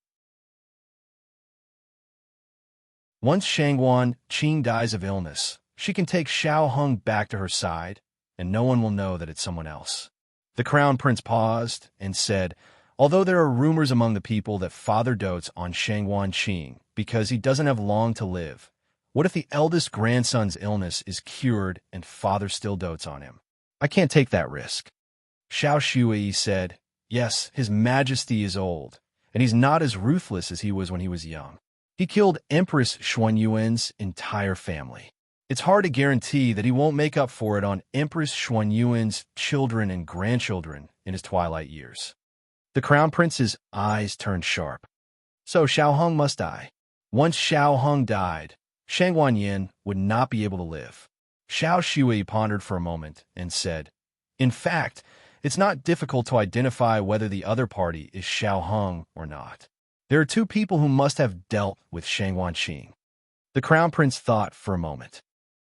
Once Shang Wanqing dies of illness, she can take Xiao Hung back to her side, and no one will know that it's someone else." The Crown Prince paused and said, "Although there are rumors among the people that father dotes on Shang Wanqing because he doesn't have long to live, what if the eldest grandson's illness is cured and father still dotes on him? I can't take that risk." Xiao Shui said, "Yes, His Majesty is old, and he's not as ruthless as he was when he was young. He killed Empress Xuanyuan's entire family. It's hard to guarantee that he won't make up for it on Empress Xuanyuan's children and grandchildren in his twilight years." The Crown Prince's eyes turned sharp. So Xiao Hung must die. Once Xiao Hung died, Shang Wanyan would not be able to live. Xiao Shui pondered for a moment and said, "In fact, it's not difficult to identify whether the other party is Xiao Hung or not. There are two people who must have dealt with Shang Wanqing." The Crown Prince thought for a moment.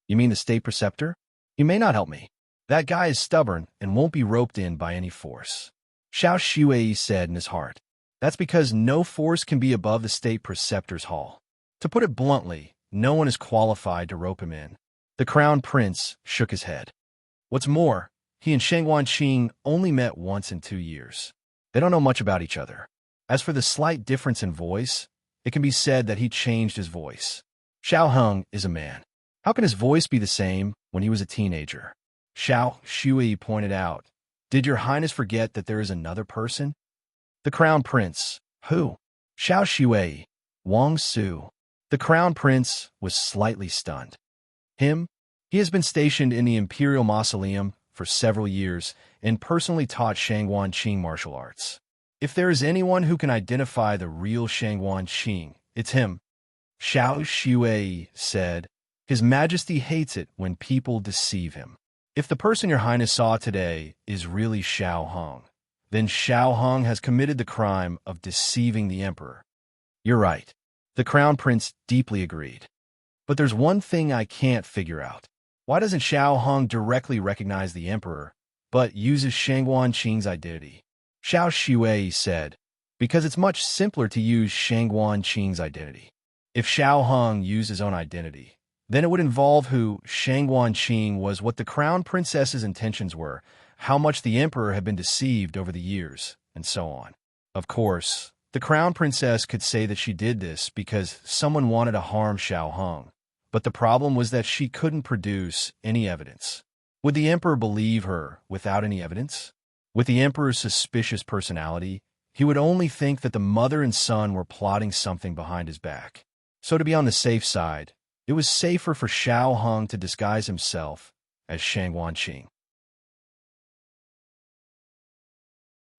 "You mean the state preceptor? He may not help me. That guy is stubborn and won't be roped in by any force." Xiao Shui said in his heart, "That's because no force can be above the state preceptor's hall. To put it bluntly, no one is qualified to rope him in." The Crown Prince shook his head. What's more, he and Shang Wanqing only met once in 2 years. They don't know much about each other. As for the slight difference in voice, it can be said that he changed his voice. Xiao Hung is a man. How can his voice be the same when he was a teenager? Xiao Shui pointed out, "Did your highness forget that there is another person?" The Crown Prince. "Who?" Xiao Shui. "Wang Su." The Crown Prince was slightly stunned. "Him? He has been stationed in the Imperial Mausoleum for several years and personally taught Shang Wanqing martial arts. If there is anyone who can identify the real Shang Wanqing, it's him." Xiao Shui said, "His Majesty hates it when people deceive him. If the person your highness saw today is really Xiao Hung, then Xiao Hung has committed the crime of deceiving the emperor." "You're right." The Crown Prince deeply agreed. "But there's one thing I can't figure out. Why doesn't Xiao Hung directly recognize the emperor, but uses Shang Wanqing's identity?" Xiao Shui said, "Because it's much simpler to use Shang Wanqing's identity. If Xiao Hung used his own identity, then it would involve who Shang Wanqing was, what the Crown Princess's intentions were, how much the emperor had been deceived over the years, and so on. Of course, the Crown Princess could say that she did this because someone wanted to harm Xiao Hung, but the problem was that she couldn't produce any evidence. Would the emperor believe her without any evidence? With the emperor's suspicious personality, he would only think that the mother and son were plotting something behind his back. So to be on the safe side, it was safer for Xiao Hung to disguise himself as Shang Wanqing.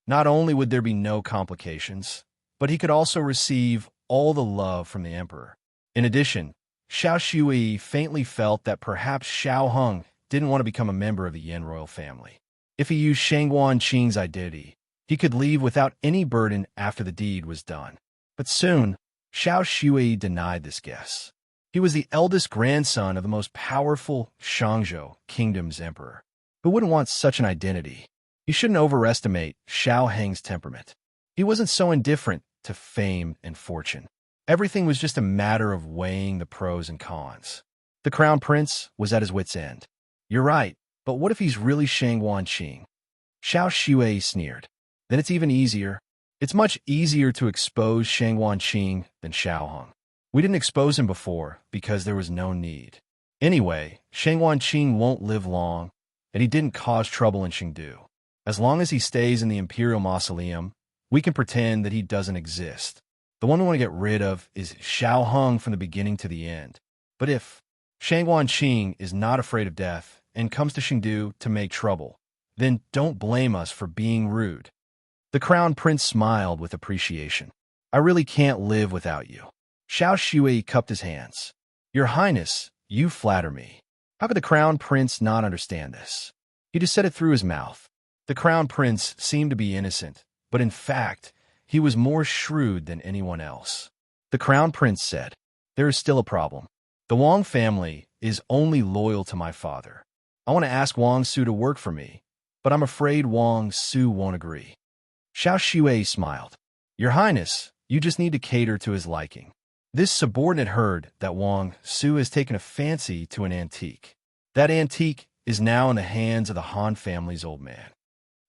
Not only would there be no complications, but he could also receive all the love from the emperor. In addition, Xiao Shui faintly felt that perhaps Xiao Hung didn't want to become a member of the Yan royal family. If he used Shang Wanqing's identity, he could leave without any burden after the deed was done. But soon, Xiao Shui denied this guess. He was the eldest grandson of the most powerful Shangzhou kingdom's emperor. Who wouldn't want such an identity? You shouldn't overestimate Xiao Heng's temperament. He wasn't so indifferent to fame and fortune. Everything was just a matter of weighing the pros and cons. The Crown Prince was at his wit's end. "You're right, but what if he's really Shang Wanqing?" Xiao Shui sneered. "Then it's even easier. It's much easier to expose Shang Wanqing than Xiao Hung. We didn't expose him before because there was no need. Anyway, Shang Wanqing won't live long, and he didn't cause trouble in Chengdu. As long as he stays in the Imperial Mausoleum, we can pretend that he doesn't exist. The one we want to get rid of is Xiao Hung from the beginning to the end. But if Shang Qing is not afraid of death and comes to Chengdu to make trouble, then don't blame us for being rude. The Crown Prince smiled with appreciation. I really can't live without you. Xiao Shui cupped his hands. Your Highness, you flatter me. How could the Crown Prince not understand this? He just said it through his mouth. The Crown Prince seemed to be innocent, but in fact, he was more shrewd than anyone else. The Crown Prince said, there is still a problem. The Wang family is only loyal to my father. I want to ask Wang Su to work for me, but I'm afraid Wang Su won't agree. Xiao Shui smiled. Your Highness, you just need to cater to his liking. This subordinate heard that Wang Su has taken a fancy to an antique. That antique is now in the hands of the Han family's old man.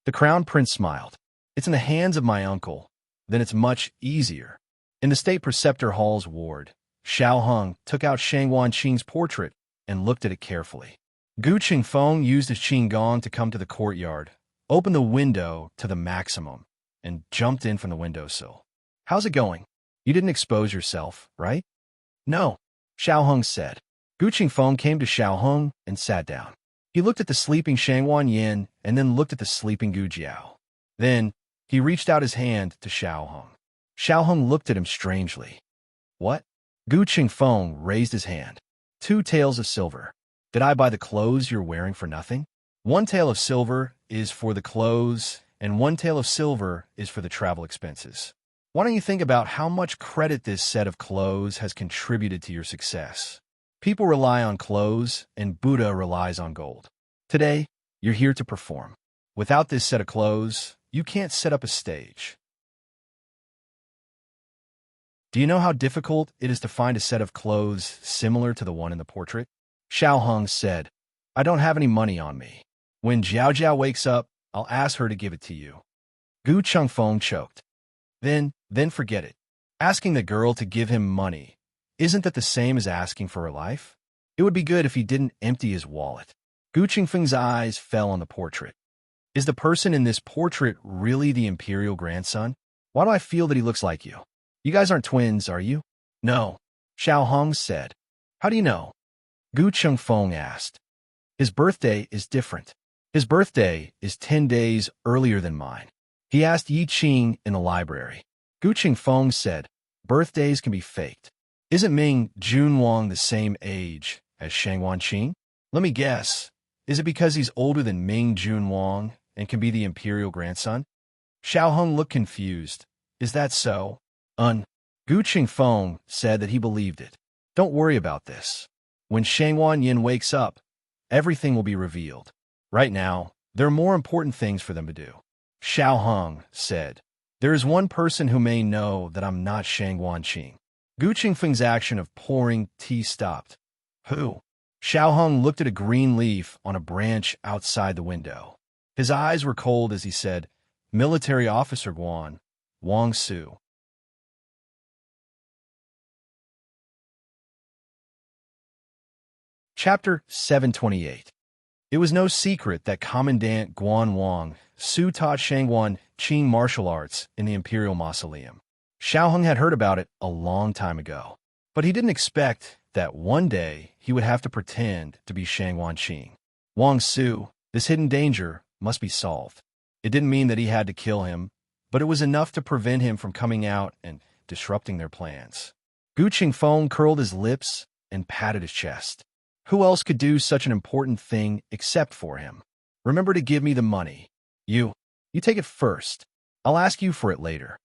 The Crown Prince smiled. It's in the hands of my uncle. Then it's much easier. In the State Preceptor Hall's ward, Xiao Hung took out Shang Qing's portrait and looked at it carefully. Gu Qingfeng used his Qinggong to come to the courtyard, opened the window to the maximum, and jumped in from the windowsill. How's it going? You didn't expose yourself, right? No, Xiao Hung said. Gu Qingfeng came to Xiao Hung and sat down. He looked at the sleeping Shang Yin and then looked at the sleeping Gu Jiao. Then, he reached out his hand to Xiao Hung. Xiao Hung looked at him strangely. What? Gu Qingfeng raised his hand. 2 taels of silver. Did I buy the clothes you're wearing for nothing? 1 tael of silver is for the clothes, and 1 tael of silver is for the travel expenses. Why don't you think about how much credit this set of clothes has contributed to your success? People rely on clothes, and Buddha relies on gold. Today, you're here to perform. Without this set of clothes, you can't set up a stage. Do you know how difficult it is to find a set of clothes similar to the one in the portrait? Xiao Hung said, I don't have any money on me. When Jiao Jiao wakes up, I'll ask her to give it to you. Gu Qingfeng choked. Then forget it. Asking the girl to give him money, isn't that the same as asking for her life? It would be good if he didn't empty his wallet. Gu Qingfeng's eyes fell on the portrait. Is the person in this portrait really the imperial grandson? Why do I feel that he looks like you? You guys aren't twins, are you? No, Xiao Hong said. How do you know? Gu Qingfeng asked. His birthday is different. His birthday is 10 days earlier than mine. He asked Yi Qing in the library. Gu Qingfeng said, birthdays can be faked. Isn't Ming Junwang the same age as Shang Qing? Let me guess. Is it because he's older than Ming Junwang and can be the imperial grandson? Xiao Hung looked confused. Is that so? Gu Qingfeng said that he believed it. Don't worry about this. When Shang Yin wakes up, everything will be revealed. Right now, there are more important things for them to do. Xiao Hung said, there is one person who may know that I'm not Shang Qing. Gu Qingfeng's action of pouring tea stopped. Who? Xiao Hung looked at a green leaf on a branch outside the window. His eyes were cold as he said, Military Officer Guan, Wang Su. Chapter 728. It was no secret that Commandant Guan Wang Su taught Shang Qing martial arts in the Imperial Mausoleum. Xiao Hung had heard about it a long time ago, but he didn't expect that one day he would have to pretend to be Shang Qing. Wang Su, this hidden danger must be solved. It didn't mean that he had to kill him, but it was enough to prevent him from coming out and disrupting their plans. Gu Qingfeng curled his lips and patted his chest. Who else could do such an important thing except for him? Remember to give me the money. You take it first. I'll ask you for it later.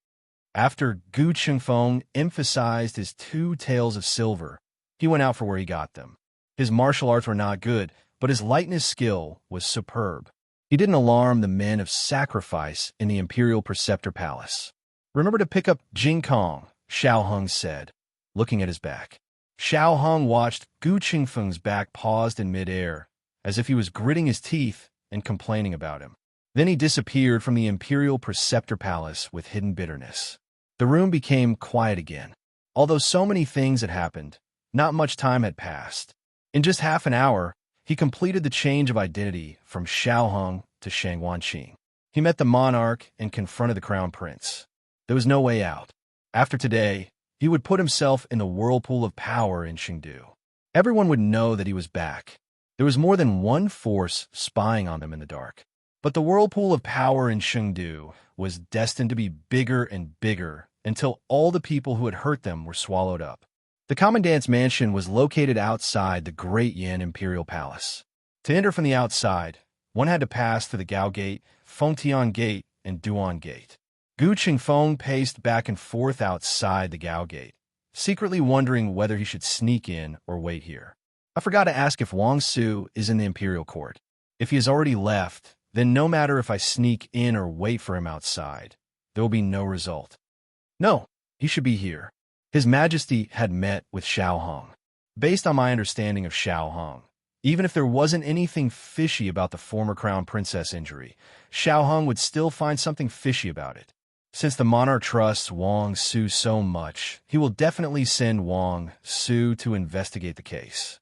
After Gu Qingfeng emphasized his 2 taels of silver, he went out for where he got them. His martial arts were not good, but his lightness skill was superb. He didn't alarm the men of sacrifice in the Imperial Preceptor Palace. Remember to pick up Jing Kong, Xiao Hung said, looking at his back. Xiao Hung watched Gu Qingfeng's back paused in midair, as if he was gritting his teeth and complaining about him. Then he disappeared from the Imperial Preceptor Palace with hidden bitterness. The room became quiet again. Although so many things had happened, not much time had passed. In just half an hour, he completed the change of identity from Xiao Hung to Shang Qing. He met the monarch and confronted the crown prince. There was no way out. After today, he would put himself in the whirlpool of power in Chengdu. Everyone would know that he was back. There was more than one force spying on them in the dark. But the whirlpool of power in Chengdu was destined to be bigger and bigger until all the people who had hurt them were swallowed up. The commandant's mansion was located outside the Great Yin Imperial Palace. To enter from the outside, one had to pass through the Gao Gate, Fengtian Gate, and Duan Gate. Gu Qingfeng paced back and forth outside the Gao Gate, secretly wondering whether he should sneak in or wait here. I forgot to ask if Wang Su is in the Imperial Court. If he has already left, then no matter if I sneak in or wait for him outside, there will be no result. No, he should be here. His Majesty had met with Xiao Hong. Based on my understanding of Xiao Hong, even if there wasn't anything fishy about the former crown princess injury, Xiao Hong would still find something fishy about it. Since the monarch trusts Wang Su so much, he will definitely send Wang Su to investigate the case.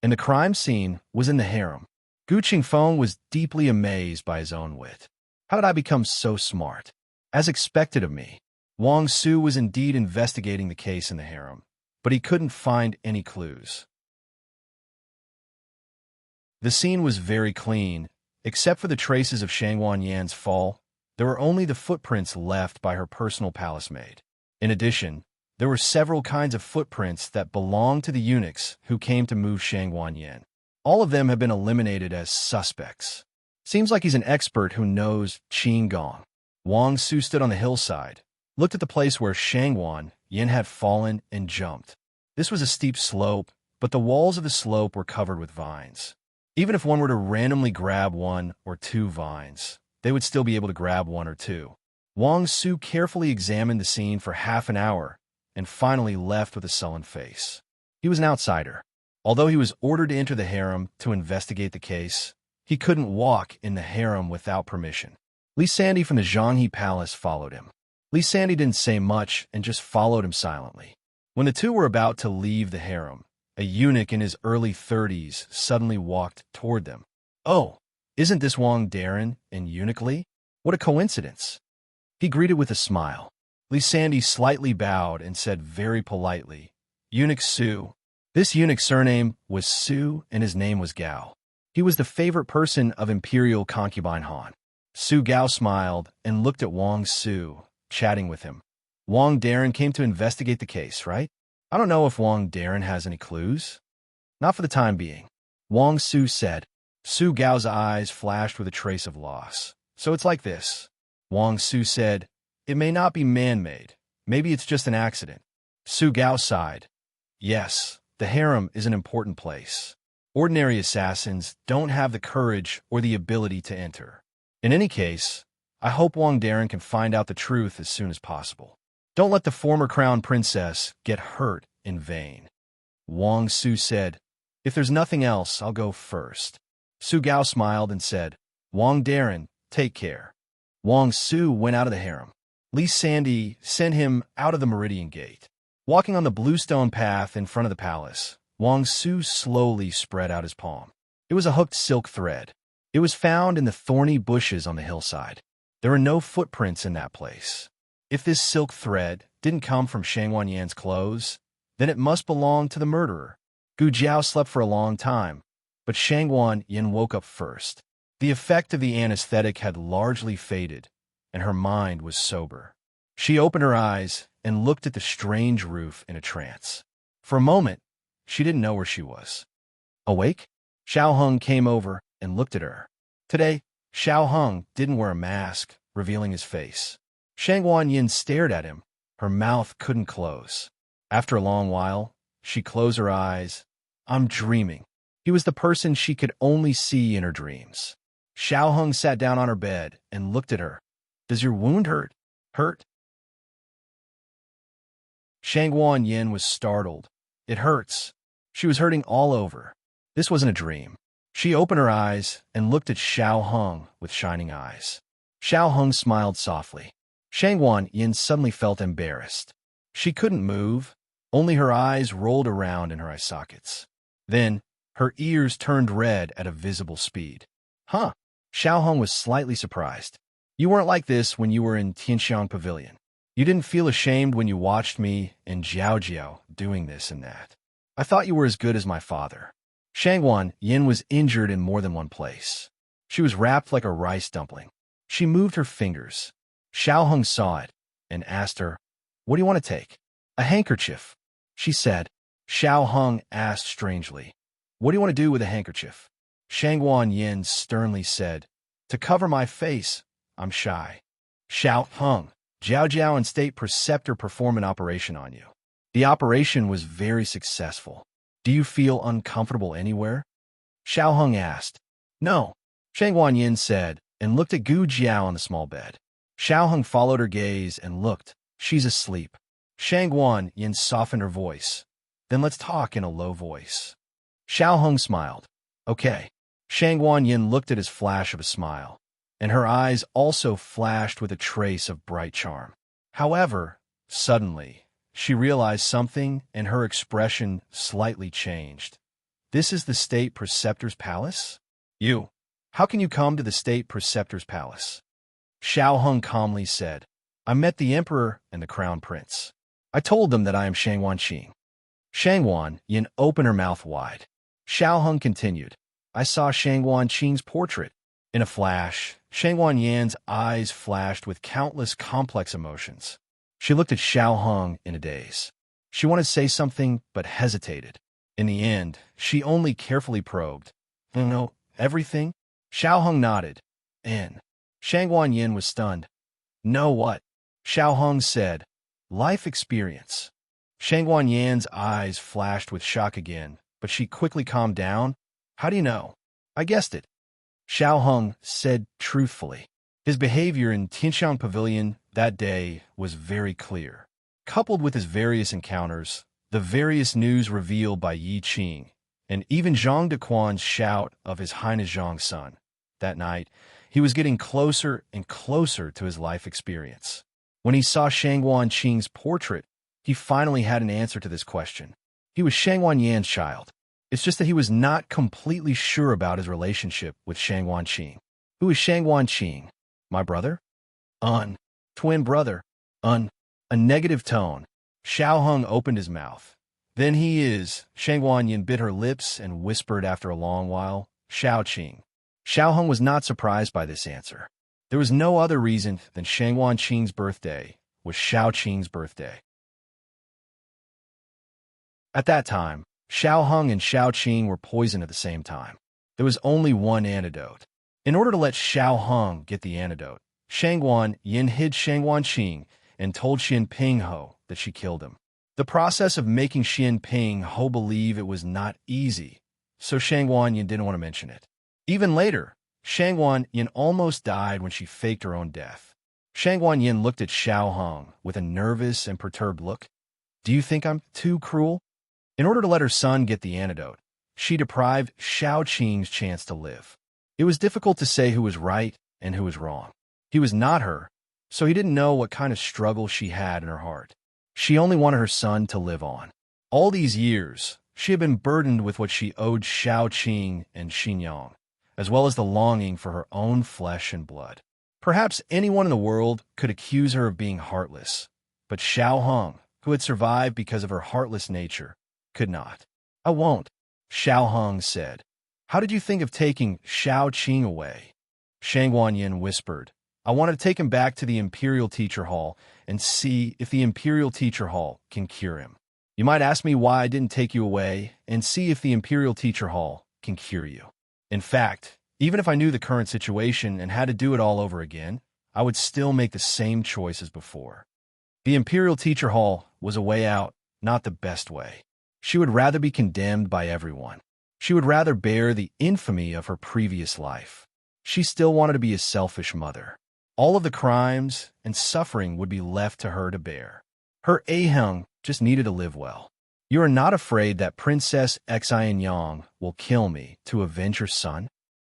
And the crime scene was in the harem. Gu Qingfeng was deeply amazed by his own wit. How did I become so smart? As expected of me, Wang Su was indeed investigating the case in the harem, but he couldn't find any clues. The scene was very clean. Except for the traces of Shangwan Yan's fall, there were only the footprints left by her personal palace maid. In addition, there were several kinds of footprints that belonged to the eunuchs who came to move Shangwan Yan. All of them have been eliminated as suspects. Seems like he's an expert who knows Qin Gong. Wang Su stood on the hillside, looked at the place where Shangwan Yan had fallen, and jumped. This was a steep slope, but the walls of the slope were covered with vines. Even if one were to randomly grab one or two vines, they would still be able to grab one or two. Wang Su carefully examined the scene for half an hour and finally left with a sullen face. He was an outsider. Although he was ordered to enter the harem to investigate the case, he couldn't walk in the harem without permission. Li Sandy from the Zhanghe Palace followed him. Li Sandy didn't say much and just followed him silently. When the two were about to leave the harem, a eunuch in his early 30s suddenly walked toward them. Oh, isn't this Wang Darren and Eunuch Li? What a coincidence. He greeted with a smile. Li Sandy slightly bowed and said very politely, Eunuch Su. This eunuch's surname was Su and his name was Gao. He was the favorite person of Imperial concubine Han. Su Gao smiled and looked at Wang Su, chatting with him. Wang Darren came to investigate the case, right? I don't know if Wang Darren has any clues. Not for the time being. Wang Su said. Su Gao's eyes flashed with a trace of loss. So it's like this. Wang Su said, it may not be man-made. Maybe it's just an accident. Su Gao sighed. Yes, the harem is an important place. Ordinary assassins don't have the courage or the ability to enter. In any case, I hope Wang Darren can find out the truth as soon as possible. Don't let the former crown princess get hurt in vain. Wang Su said, if there's nothing else, I'll go first. Su Gao smiled and said, Wang Darren, take care. Wang Su went out of the harem. Li Sandy sent him out of the Meridian Gate. Walking on the bluestone path in front of the palace, Wang Su slowly spread out his palm. It was a hooked silk thread. It was found in the thorny bushes on the hillside. There were no footprints in that place. If this silk thread didn't come from Shangwan Yan's clothes, then it must belong to the murderer. Gu Jiao slept for a long time, but Shangwan Yan woke up first. The effect of the anesthetic had largely faded, and her mind was sober. She opened her eyes and looked at the strange roof in a trance. For a moment, she didn't know where she was. Awake? Xiao Hong came over and looked at her. Today, Xiao Hong didn't wear a mask, revealing his face. Shangwan Yin stared at him. Her mouth couldn't close. After a long while, she closed her eyes. I'm dreaming. He was the person she could only see in her dreams. Xiao Hong sat down on her bed and looked at her. Does your wound hurt? Hurt? Shangwan Yin was startled. It hurts. She was hurting all over. This wasn't a dream. She opened her eyes and looked at Xiao Hong with shining eyes. Xiao Hong smiled softly. Shangwan Yin suddenly felt embarrassed. She couldn't move. Only her eyes rolled around in her eye sockets. Then, her ears turned red at a visible speed. Huh. Xiao Hong was slightly surprised. You weren't like this when you were in Tianxiang Pavilion. You didn't feel ashamed when you watched me and Jiao doing this and that. I thought you were as good as my father. Shangguan Yin was injured in more than one place. She was wrapped like a rice dumpling. She moved her fingers. Xiao Heng saw it and asked her, "What do you want to take?" "A handkerchief," she said. Xiao Heng asked strangely, "What do you want to do with a handkerchief?" Shangguan Yin sternly said, "To cover my face. I'm shy." Xiao Heng, Jiao and State Preceptor perform an operation on you. The operation was very successful. Do you feel uncomfortable anywhere? Xiao Heng asked. No, Shangguan Yin said, and looked at Gu Jiao on the small bed. Xiao Heng followed her gaze and looked. She's asleep. Shangguan Yin softened her voice. Then let's talk in a low voice. Xiao Heng smiled. Okay. Shangguan Yin looked at his flash of a smile, and her eyes also flashed with a trace of bright charm. However, suddenly, she realized something, and her expression slightly changed. This is the State Preceptor's palace? You. How can you come to the State Preceptor's palace? Xiao Heng calmly said, I met the Emperor and the Crown Prince. I told them that I am Shangguan Qing. Shangguan Yin opened her mouth wide. Xiao Heng continued, I saw Shangguan Qing's portrait. In a flash, Shangguan Yin's eyes flashed with countless complex emotions. She looked at Xiao Heng in a daze. She wanted to say something, but hesitated. In the end, she only carefully probed. You know, everything? Xiao Heng nodded. And Shangguan Yin was stunned. Know what? Xiao Heng said. Life experience. Shangguan Yin's eyes flashed with shock again, but she quickly calmed down. How do you know? I guessed it. Xiao Heng said truthfully. His behavior in Tianxiang Pavilion that day was very clear. Coupled with his various encounters, the various news revealed by Yi Qing, and even Zhang Dequan's shout of His Highness Zhang's son, that night, he was getting closer and closer to his life experience. When he saw Shangguan Qing's portrait, he finally had an answer to this question. He was Shangguan Yan's child. It's just that he was not completely sure about his relationship with Shangguan Qing. Who is Shangguan Qing? My brother? Twin brother. A negative tone. Xiao Heng opened his mouth. Then he is. Shangguan Yin bit her lips and whispered after a long while, Xiao Qing. Xiao Heng was not surprised by this answer. There was no other reason than Shangguan Qing's birthday was Xiao Qing's birthday. At that time, Xiao Heng and Xiao Qing were poisoned at the same time. There was only one antidote. In order to let Xiao Heng get the antidote, Shangguan Yin hid Shangguan Qing and told Xian Ping Ho that she killed him. The process of making Xian Ping Ho believe it was not easy, so Shangguan Yin didn't want to mention it. Even later, Shangguan Yin almost died when she faked her own death. Shangguan Yin looked at Xiao Heng with a nervous and perturbed look. Do you think I'm too cruel? In order to let her son get the antidote, she deprived Xiao Qing's chance to live. It was difficult to say who was right and who was wrong. He was not her, so he didn't know what kind of struggle she had in her heart. She only wanted her son to live on. All these years, she had been burdened with what she owed Xiao Qing and Xinyang, as well as the longing for her own flesh and blood. Perhaps anyone in the world could accuse her of being heartless, but Xiao Heng, who had survived because of her heartless nature, could not. I won't, Xiao Heng said. How did you think of taking Xiao Qing away? Shangguan Yin whispered. I wanted to take him back to the Imperial Teacher Hall and see if the Imperial Teacher Hall can cure him. You might ask me why I didn't take you away and see if the Imperial Teacher Hall can cure you. In fact, even if I knew the current situation and had to do it all over again, I would still make the same choice as before. The Imperial Teacher Hall was a way out, not the best way. She would rather be condemned by everyone. She would rather bear the infamy of her previous life. She still wanted to be a selfish mother. All of the crimes and suffering would be left to her to bear. Her Aheng just needed to live well. You are not afraid that Princess Xianyang will kill me to avenge her son?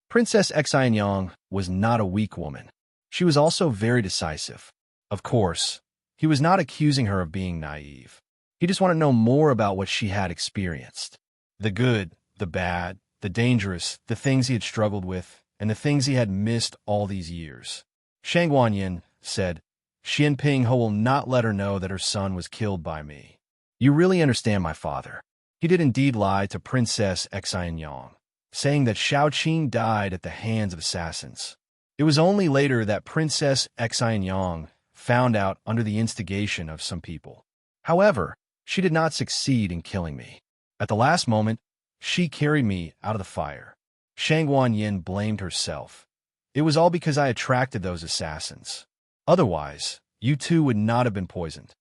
Princess Xianyang was not a weak woman. She was also very decisive. Of course, he was not accusing her of being naive. He just wanted to know more about what she had experienced. The good, the bad, the dangerous, the things he had struggled with, and the things he had missed all these years. Shang Guanyin said, Xian Ping Ho will not let her know that her son was killed by me. You really understand my father. He did indeed lie to Princess Xianyang, saying that Shao Qing died at the hands of assassins. It was only later that Princess Xianyang found out under the instigation of some people. However, she did not succeed in killing me. At the last moment, she carried me out of the fire. Shang Guanyin blamed herself. It was all because I attracted those assassins. Otherwise, you two would not have been poisoned.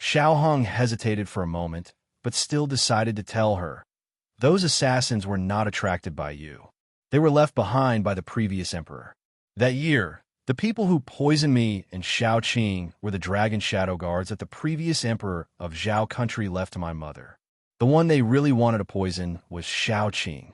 Xiao Hong hesitated for a moment, but still decided to tell her. Those assassins were not attracted by you. They were left behind by the previous emperor. That year, the people who poisoned me and Shao Qing were the dragon shadow guards that the previous emperor of Zhao country left to my mother. The one they really wanted to poison was Shao Qing.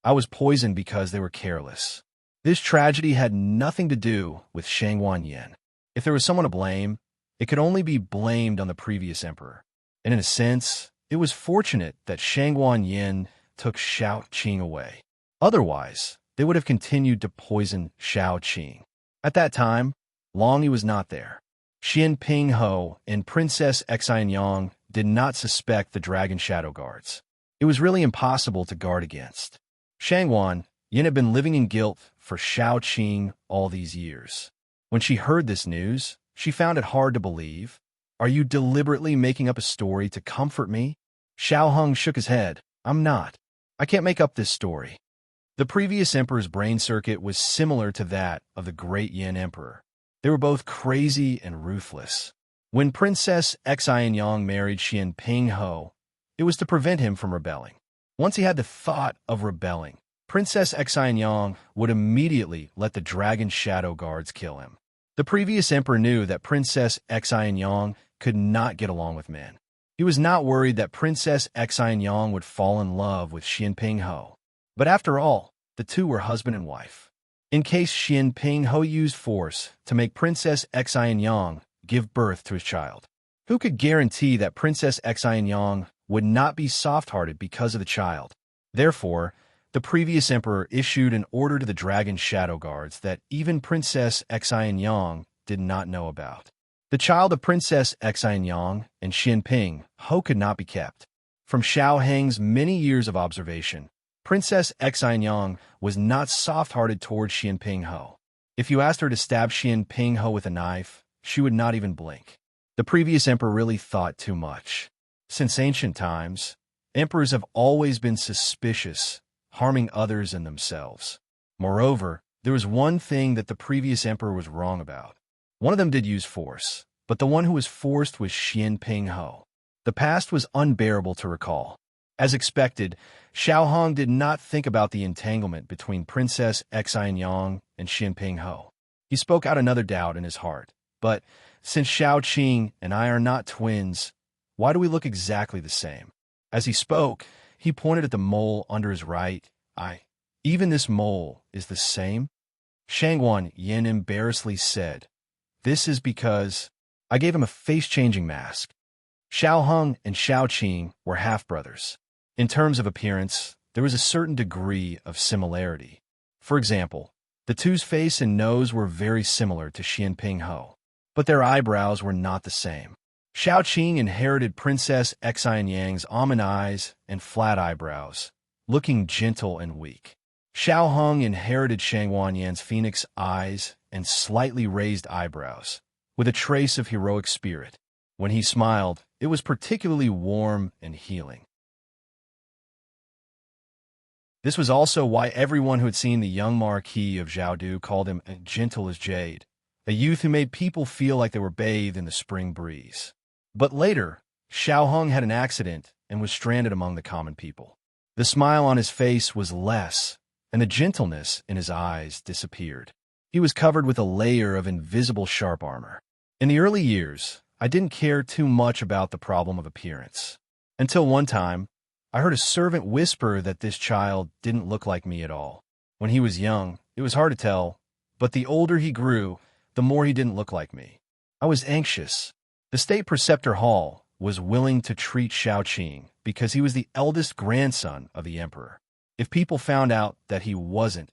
I was poisoned because they were careless. This tragedy had nothing to do with Shang Guanyin. If there was someone to blame, it could only be blamed on the previous emperor. And in a sense, it was fortunate that Shang Guanyin took Shao Qing away. Otherwise, they would have continued to poison Shao Qing. At that time, Long Yi was not there. Xian Ping Ho and Princess Xianyang did not suspect the Dragon Shadow Guards. It was really impossible to guard against. Shang Guanyin had been living in guilt for Shao Qing all these years. When she heard this news, she found it hard to believe. Are you deliberately making up a story to comfort me? Xiao Hong shook his head. I'm not. I can't make up this story. The previous emperor's brain circuit was similar to that of the great Yin emperor. They were both crazy and ruthless. When Princess Xianyang married Xian Ping Ho, it was to prevent him from rebelling. Once he had the thought of rebelling, Princess Xianyang would immediately let the Dragon Shadow Guards kill him. The previous emperor knew that Princess Xianyang could not get along with men. He was not worried that Princess Xianyang would fall in love with Xian Ping Ho. But after all, the two were husband and wife. In case Xian Ping Ho used force to make Princess Xianyang give birth to his child, who could guarantee that Princess Xianyang would not be soft-hearted because of the child? Therefore, the previous emperor issued an order to the Dragon Shadow Guards that even Princess Xianyang did not know about. The child of Princess Xianyang and Xian Ping Ho could not be kept. From Xiao Heng's many years of observation, Princess Xianyang was not soft-hearted towards Xian Ping Ho. If you asked her to stab Xian Ping Ho with a knife, she would not even blink. The previous emperor really thought too much. Since ancient times, emperors have always been suspicious, harming others and themselves. Moreover, there was one thing that the previous emperor was wrong about. One of them did use force, but the one who was forced was Xian Ping Ho. The past was unbearable to recall. As expected, Xiao Hong did not think about the entanglement between Princess Xianyang and Xian Ping Ho. He spoke out another doubt in his heart. But since Shao Qing and I are not twins, why do we look exactly the same? As he spoke, he pointed at the mole under his right eye. Even this mole is the same? Shang Guanyin embarrassedly said, This is because I gave him a face-changing mask. Xiao Hong and Shao Qing were half-brothers. In terms of appearance, there was a certain degree of similarity. For example, the two's face and nose were very similar to Xian Ping Ho, but their eyebrows were not the same. Shao Qing inherited Princess Xianyang's almond eyes and flat eyebrows, looking gentle and weak. Xiao Hong inherited Shang Guanyin's phoenix eyes and slightly raised eyebrows, with a trace of heroic spirit. When he smiled, it was particularly warm and healing. This was also why everyone who had seen the young Marquis of Zhaodu called him gentle as jade, a youth who made people feel like they were bathed in the spring breeze. But later, Xiao Hong had an accident and was stranded among the common people. The smile on his face was less, and the gentleness in his eyes disappeared. He was covered with a layer of invisible sharp armor. In the early years, I didn't care too much about the problem of appearance. Until one time, I heard a servant whisper that this child didn't look like me at all. When he was young, it was hard to tell, but the older he grew, the more he didn't look like me. I was anxious. The state preceptor Hall was willing to treat Shao Qing because he was the eldest grandson of the emperor. If people found out that he wasn't,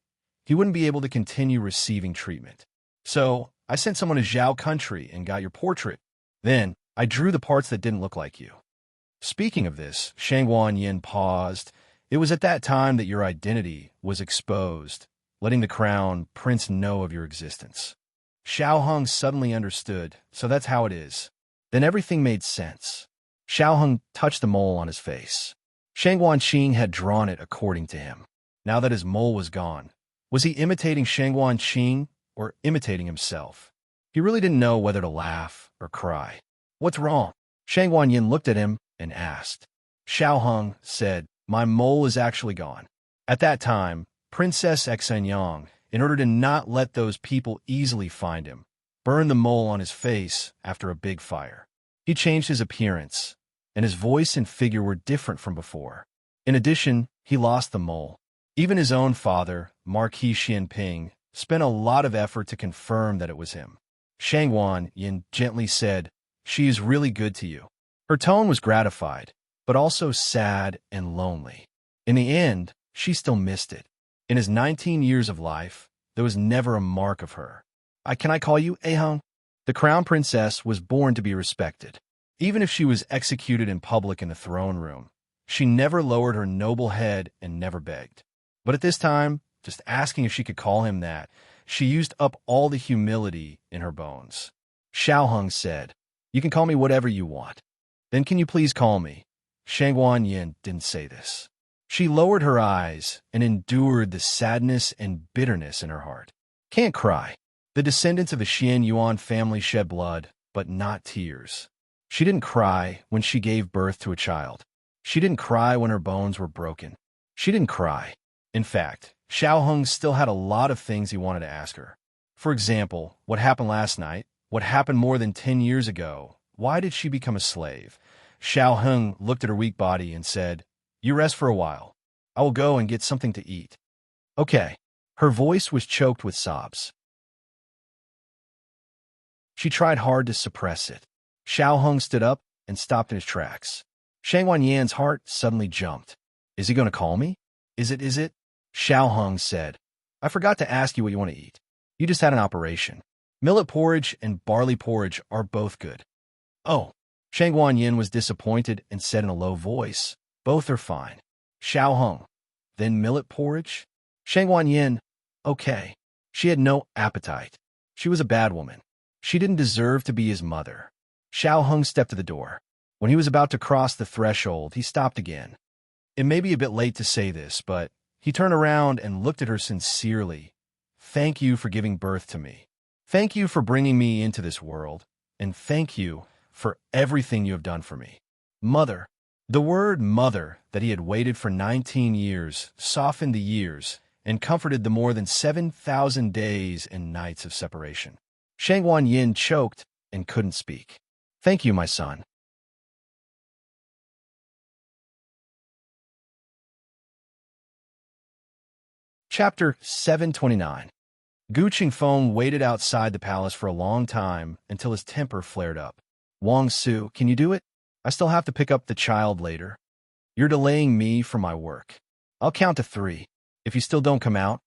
he wouldn't be able to continue receiving treatment. So I sent someone to Zhao country and got your portrait. Then I drew the parts that didn't look like you. Speaking of this, Shangguan Yin paused. It was at that time that your identity was exposed, letting the crown prince know of your existence. Xiao Heng suddenly understood, so that's how it is. Then everything made sense. Xiao Heng touched the mole on his face. Shangguan Qing had drawn it according to him. Now that his mole was gone, was he imitating Shangguan Qing or imitating himself? He really didn't know whether to laugh or cry. What's wrong? Shangguan Yin looked at him and asked. Xiao Heng said, my mole is actually gone. At that time, Princess Xenyang, in order to not let those people easily find him, burned the mole on his face after a big fire. He changed his appearance, and his voice and figure were different from before. In addition, he lost the mole. Even his own father, Marquis Xianping, spent a lot of effort to confirm that it was him. Shangguan Yin gently said, she is really good to you. Her tone was gratified, but also sad and lonely. In the end, she still missed it. In his 19 years of life, there was never a mark of her. Can I call you Aheng? The crown princess was born to be respected. Even if she was executed in public in the throne room, she never lowered her noble head and never begged. But at this time, just asking if she could call him that, she used up all the humility in her bones. Xiao Heng said, you can call me whatever you want. Then can you please call me? Shangguan Yin didn't say this. She lowered her eyes and endured the sadness and bitterness in her heart. Can't cry. The descendants of the Xian Yuan family shed blood, but not tears. She didn't cry when she gave birth to a child. She didn't cry when her bones were broken. She didn't cry. In fact, Xiao Heng still had a lot of things he wanted to ask her. For example, what happened last night? What happened more than 10 years ago? Why did she become a slave? Xiao Heng looked at her weak body and said, you rest for a while. I will go and get something to eat. Okay. Her voice was choked with sobs. She tried hard to suppress it. Xiao Heng stood up and stopped in his tracks. Shangguan Yan's heart suddenly jumped. Is he going to call me? Is it? Xiao Heng said, I forgot to ask you what you want to eat. You just had an operation. Millet porridge and barley porridge are both good. Oh. Shangguan Yin was disappointed and said in a low voice, both are fine. Xiao Heng. Then millet porridge? Shangguan Yin. Okay. She had no appetite. She was a bad woman. She didn't deserve to be his mother. Xiao Heng stepped to the door. When he was about to cross the threshold, he stopped again. It may be a bit late to say this, but he turned around and looked at her sincerely. Thank you for giving birth to me. Thank you for bringing me into this world. And thank you for everything you have done for me. Mother. The word mother that he had waited for 19 years softened the years and comforted the more than 7,000 days and nights of separation. Shangguan Yin choked and couldn't speak. Thank you, my son. Chapter 729. Gu Qingfeng waited outside the palace for a long time until his temper flared up. Wang Su, can you do it? I still have to pick up the child later. You're delaying me from my work. I'll count to 3. If you still don't come out,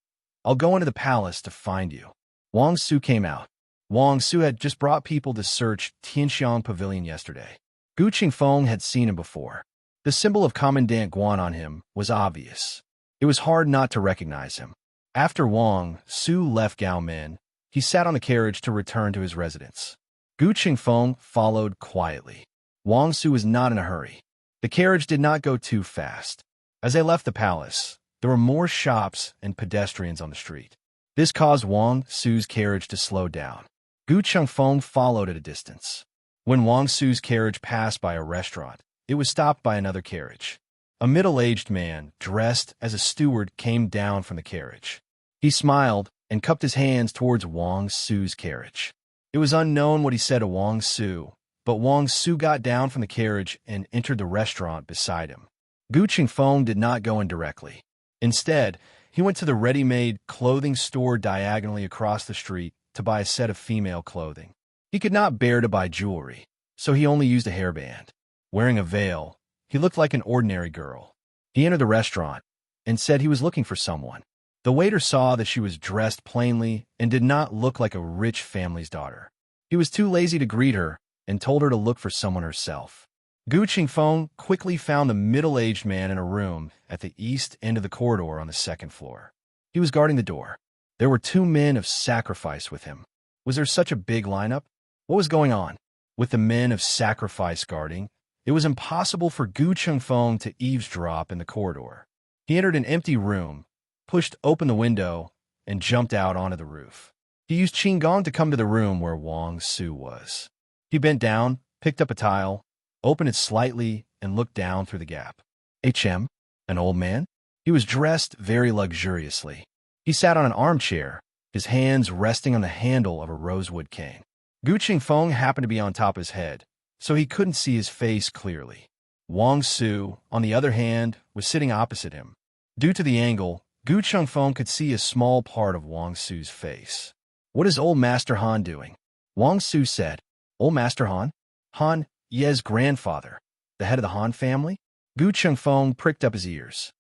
I'll go into the palace to find you. Wang Su came out. Wang Su had just brought people to search Tianxiang Pavilion yesterday. Gu Qingfeng had seen him before. The symbol of Commandant Guan on him was obvious. It was hard not to recognize him. After Wang Su left Gaomen, he sat on the carriage to return to his residence. Gu Qingfeng followed quietly. Wang Su was not in a hurry. The carriage did not go too fast. As they left the palace, there were more shops and pedestrians on the street. This caused Wang Su's carriage to slow down. Gu Qingfeng followed at a distance. When Wang Su's carriage passed by a restaurant, it was stopped by another carriage. A middle-aged man, dressed as a steward, came down from the carriage. He smiled and cupped his hands towards Wang Su's carriage. It was unknown what he said to Wang Su, but Wang Su got down from the carriage and entered the restaurant beside him. Gu Qingfeng did not go in directly. Instead, he went to the ready-made clothing store diagonally across the street to buy a set of female clothing. He could not bear to buy jewelry, so he only used a hairband. Wearing a veil, he looked like an ordinary girl. He entered the restaurant and said he was looking for someone. The waiter saw that she was dressed plainly and did not look like a rich family's daughter. He was too lazy to greet her and told her to look for someone herself. Gu Qingfeng quickly found the middle-aged man in a room at the east end of the corridor on the second floor. He was guarding the door. There were 2 men of sacrifice with him. Was there such a big lineup? What was going on? With the men of sacrifice guarding, it was impossible for Gu Qingfeng to eavesdrop in the corridor. He entered an empty room, pushed open the window, and jumped out onto the roof. He used Qinggong to come to the room where Wang Su was. He bent down, picked up a tile, opened it slightly, and looked down through the gap. An old man? He was dressed very luxuriously. He sat on an armchair, his hands resting on the handle of a rosewood cane. Gu Qingfeng happened to be on top of his head, so he couldn't see his face clearly. Wang Su, on the other hand, was sitting opposite him. Due to the angle, Gu Qingfeng could see a small part of Wang Su's face. "What is old Master Han doing?" Wang Su said. "Old Master Han? Han Ye's grandfather, the head of the Han family?" Gu Qingfeng pricked up his ears.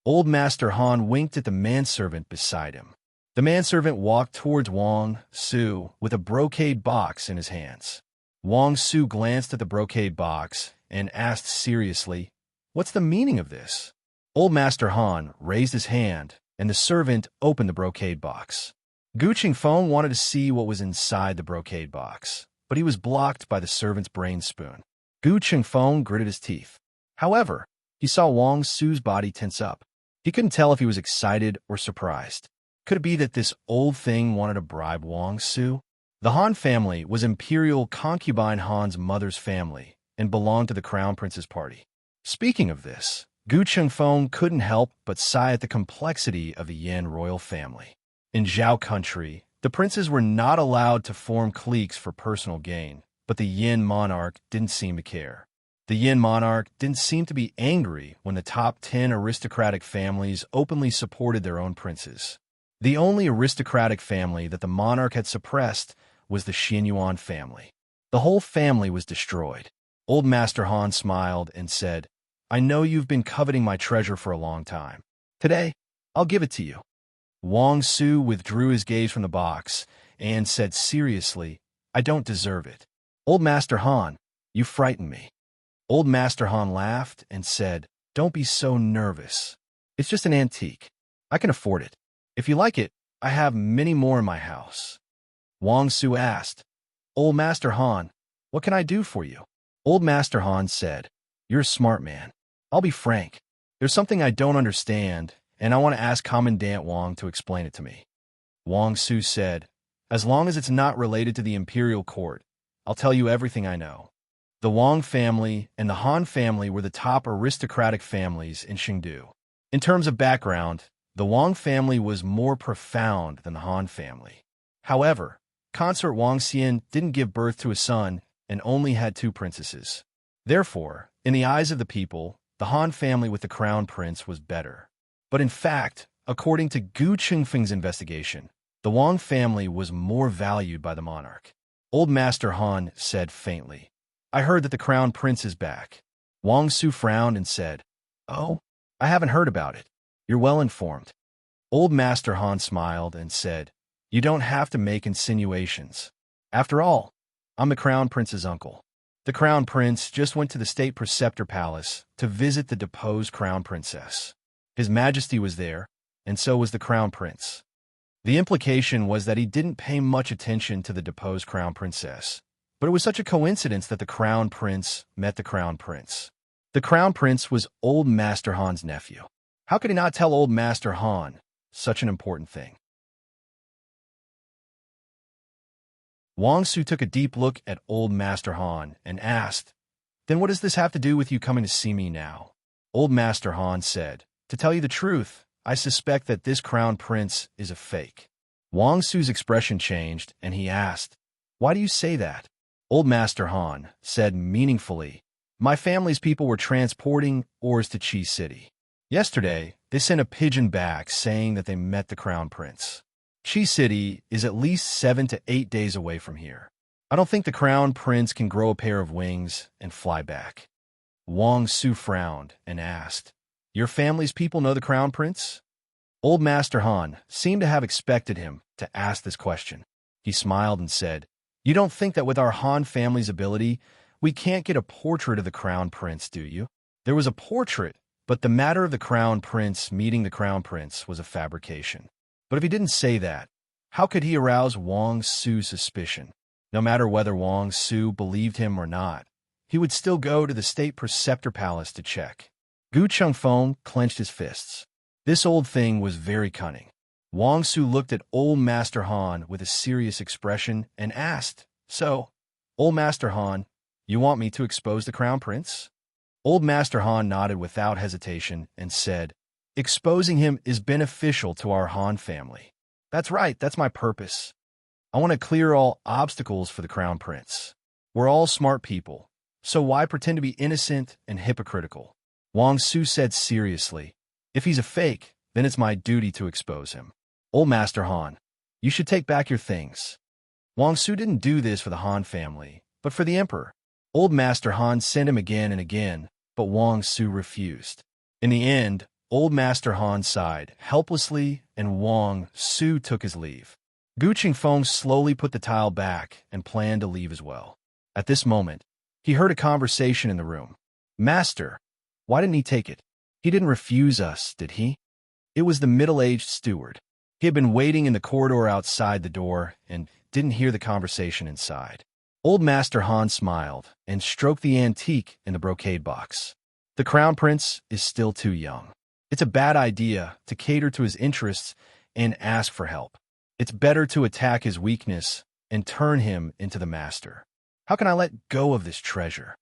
Old Master Han winked at the manservant beside him. The manservant walked towards Wang Su with a brocade box in his hands. Wang Su glanced at the brocade box and asked seriously, "What's the meaning of this?" Old Master Han raised his hand, and the servant opened the brocade box. Gu Qingfeng wanted to see what was inside the brocade box, but he was blocked by the servant's brain spoon. Gu Qingfeng gritted his teeth. However, he saw Wang Su's body tense up. He couldn't tell if he was excited or surprised. Could it be that this old thing wanted to bribe Wang Su? The Han family was Imperial concubine Han's mother's family and belonged to the Crown Prince's party. Speaking of this, Gu Qingfeng couldn't help but sigh at the complexity of the Yan royal family. In Zhao country, the princes were not allowed to form cliques for personal gain, but the Yin monarch didn't seem to care. The Yin monarch didn't seem to be angry when the top 10 aristocratic families openly supported their own princes. The only aristocratic family that the monarch had suppressed was the Xianyuan family. The whole family was destroyed. Old Master Han smiled and said, "I know you've been coveting my treasure for a long time. Today, I'll give it to you." Wang Su withdrew his gaze from the box and said seriously, "I don't deserve it. Old Master Han, you frighten me." Old Master Han laughed and said, "Don't be so nervous. It's just an antique. I can afford it. If you like it, I have many more in my house." Wang Su asked, "Old Master Han, what can I do for you?" Old Master Han said, "You're a smart man. I'll be frank. There's something I don't understand, and I want to ask Commandant Wang to explain it to me." Wang Su said, "As long as it's not related to the imperial court, I'll tell you everything I know." The Wang family and the Han family were the top aristocratic families in Chengdu. In terms of background, the Wang family was more profound than the Han family. However, Consort Wang Xian didn't give birth to a son and only had 2 princesses. Therefore, in the eyes of the people, the Han family with the crown prince was better. But in fact, according to Gu Qingfeng's investigation, the Wang family was more valued by the monarch. Old Master Han said faintly, "I heard that the crown prince is back." Wang Su frowned and said, "Oh, I haven't heard about it. You're well informed." Old Master Han smiled and said, "You don't have to make insinuations. After all, I'm the crown prince's uncle." The crown prince just went to the state preceptor palace to visit the deposed crown princess. His Majesty was there, and so was the crown prince. The implication was that he didn't pay much attention to the deposed crown princess, but it was such a coincidence that the crown prince met the crown prince. The crown prince was old Master Han's nephew. How could he not tell old Master Han such an important thing? Wang Su took a deep look at old Master Han and asked, "Then what does this have to do with you coming to see me now?" Old Master Han said, "To tell you the truth, I suspect that this crown prince is a fake." Wang Su's expression changed, and he asked, "Why do you say that?" Old Master Han said meaningfully, "My family's people were transporting ores to Qi City. Yesterday, they sent a pigeon back saying that they met the crown prince. Qi City is at least 7 to 8 days away from here. I don't think the crown prince can grow a pair of wings and fly back." Wang Su frowned and asked, Your family's people know the Crown Prince? Old Master Han seemed to have expected him to ask this question. He smiled and said, "You don't think that with our Han family's ability, we can't get a portrait of the Crown Prince, do you?" There was a portrait, but the matter of the Crown Prince meeting the Crown Prince was a fabrication. But if he didn't say that, how could he arouse Wang Su's suspicion? No matter whether Wang Su believed him or not, he would still go to the State Preceptor Palace to check. Gu Chengfeng clenched his fists. This old thing was very cunning. Wang Su looked at Old Master Han with a serious expression and asked, "So, Old Master Han, you want me to expose the Crown Prince?" Old Master Han nodded without hesitation and said, "Exposing him is beneficial to our Han family." "That's right, that's my purpose. I want to clear all obstacles for the Crown Prince. We're all smart people, so why pretend to be innocent and hypocritical?" Wang Su said seriously, "If he's a fake, then it's my duty to expose him. Old Master Han, you should take back your things." Wang Su didn't do this for the Han family, but for the emperor. Old Master Han sent him again and again, but Wang Su refused. In the end, Old Master Han sighed helplessly, and Wang Su took his leave. Gu Qingfeng slowly put the tile back and planned to leave as well. At this moment, he heard a conversation in the room. "Master, why didn't he take it? He didn't refuse us, did he?" It was the middle-aged steward. He had been waiting in the corridor outside the door and didn't hear the conversation inside. Old Master Han smiled and stroked the antique in the brocade box. "The Crown Prince is still too young. It's a bad idea to cater to his interests and ask for help. It's better to attack his weakness and turn him into the master. How can I let go of this treasure?"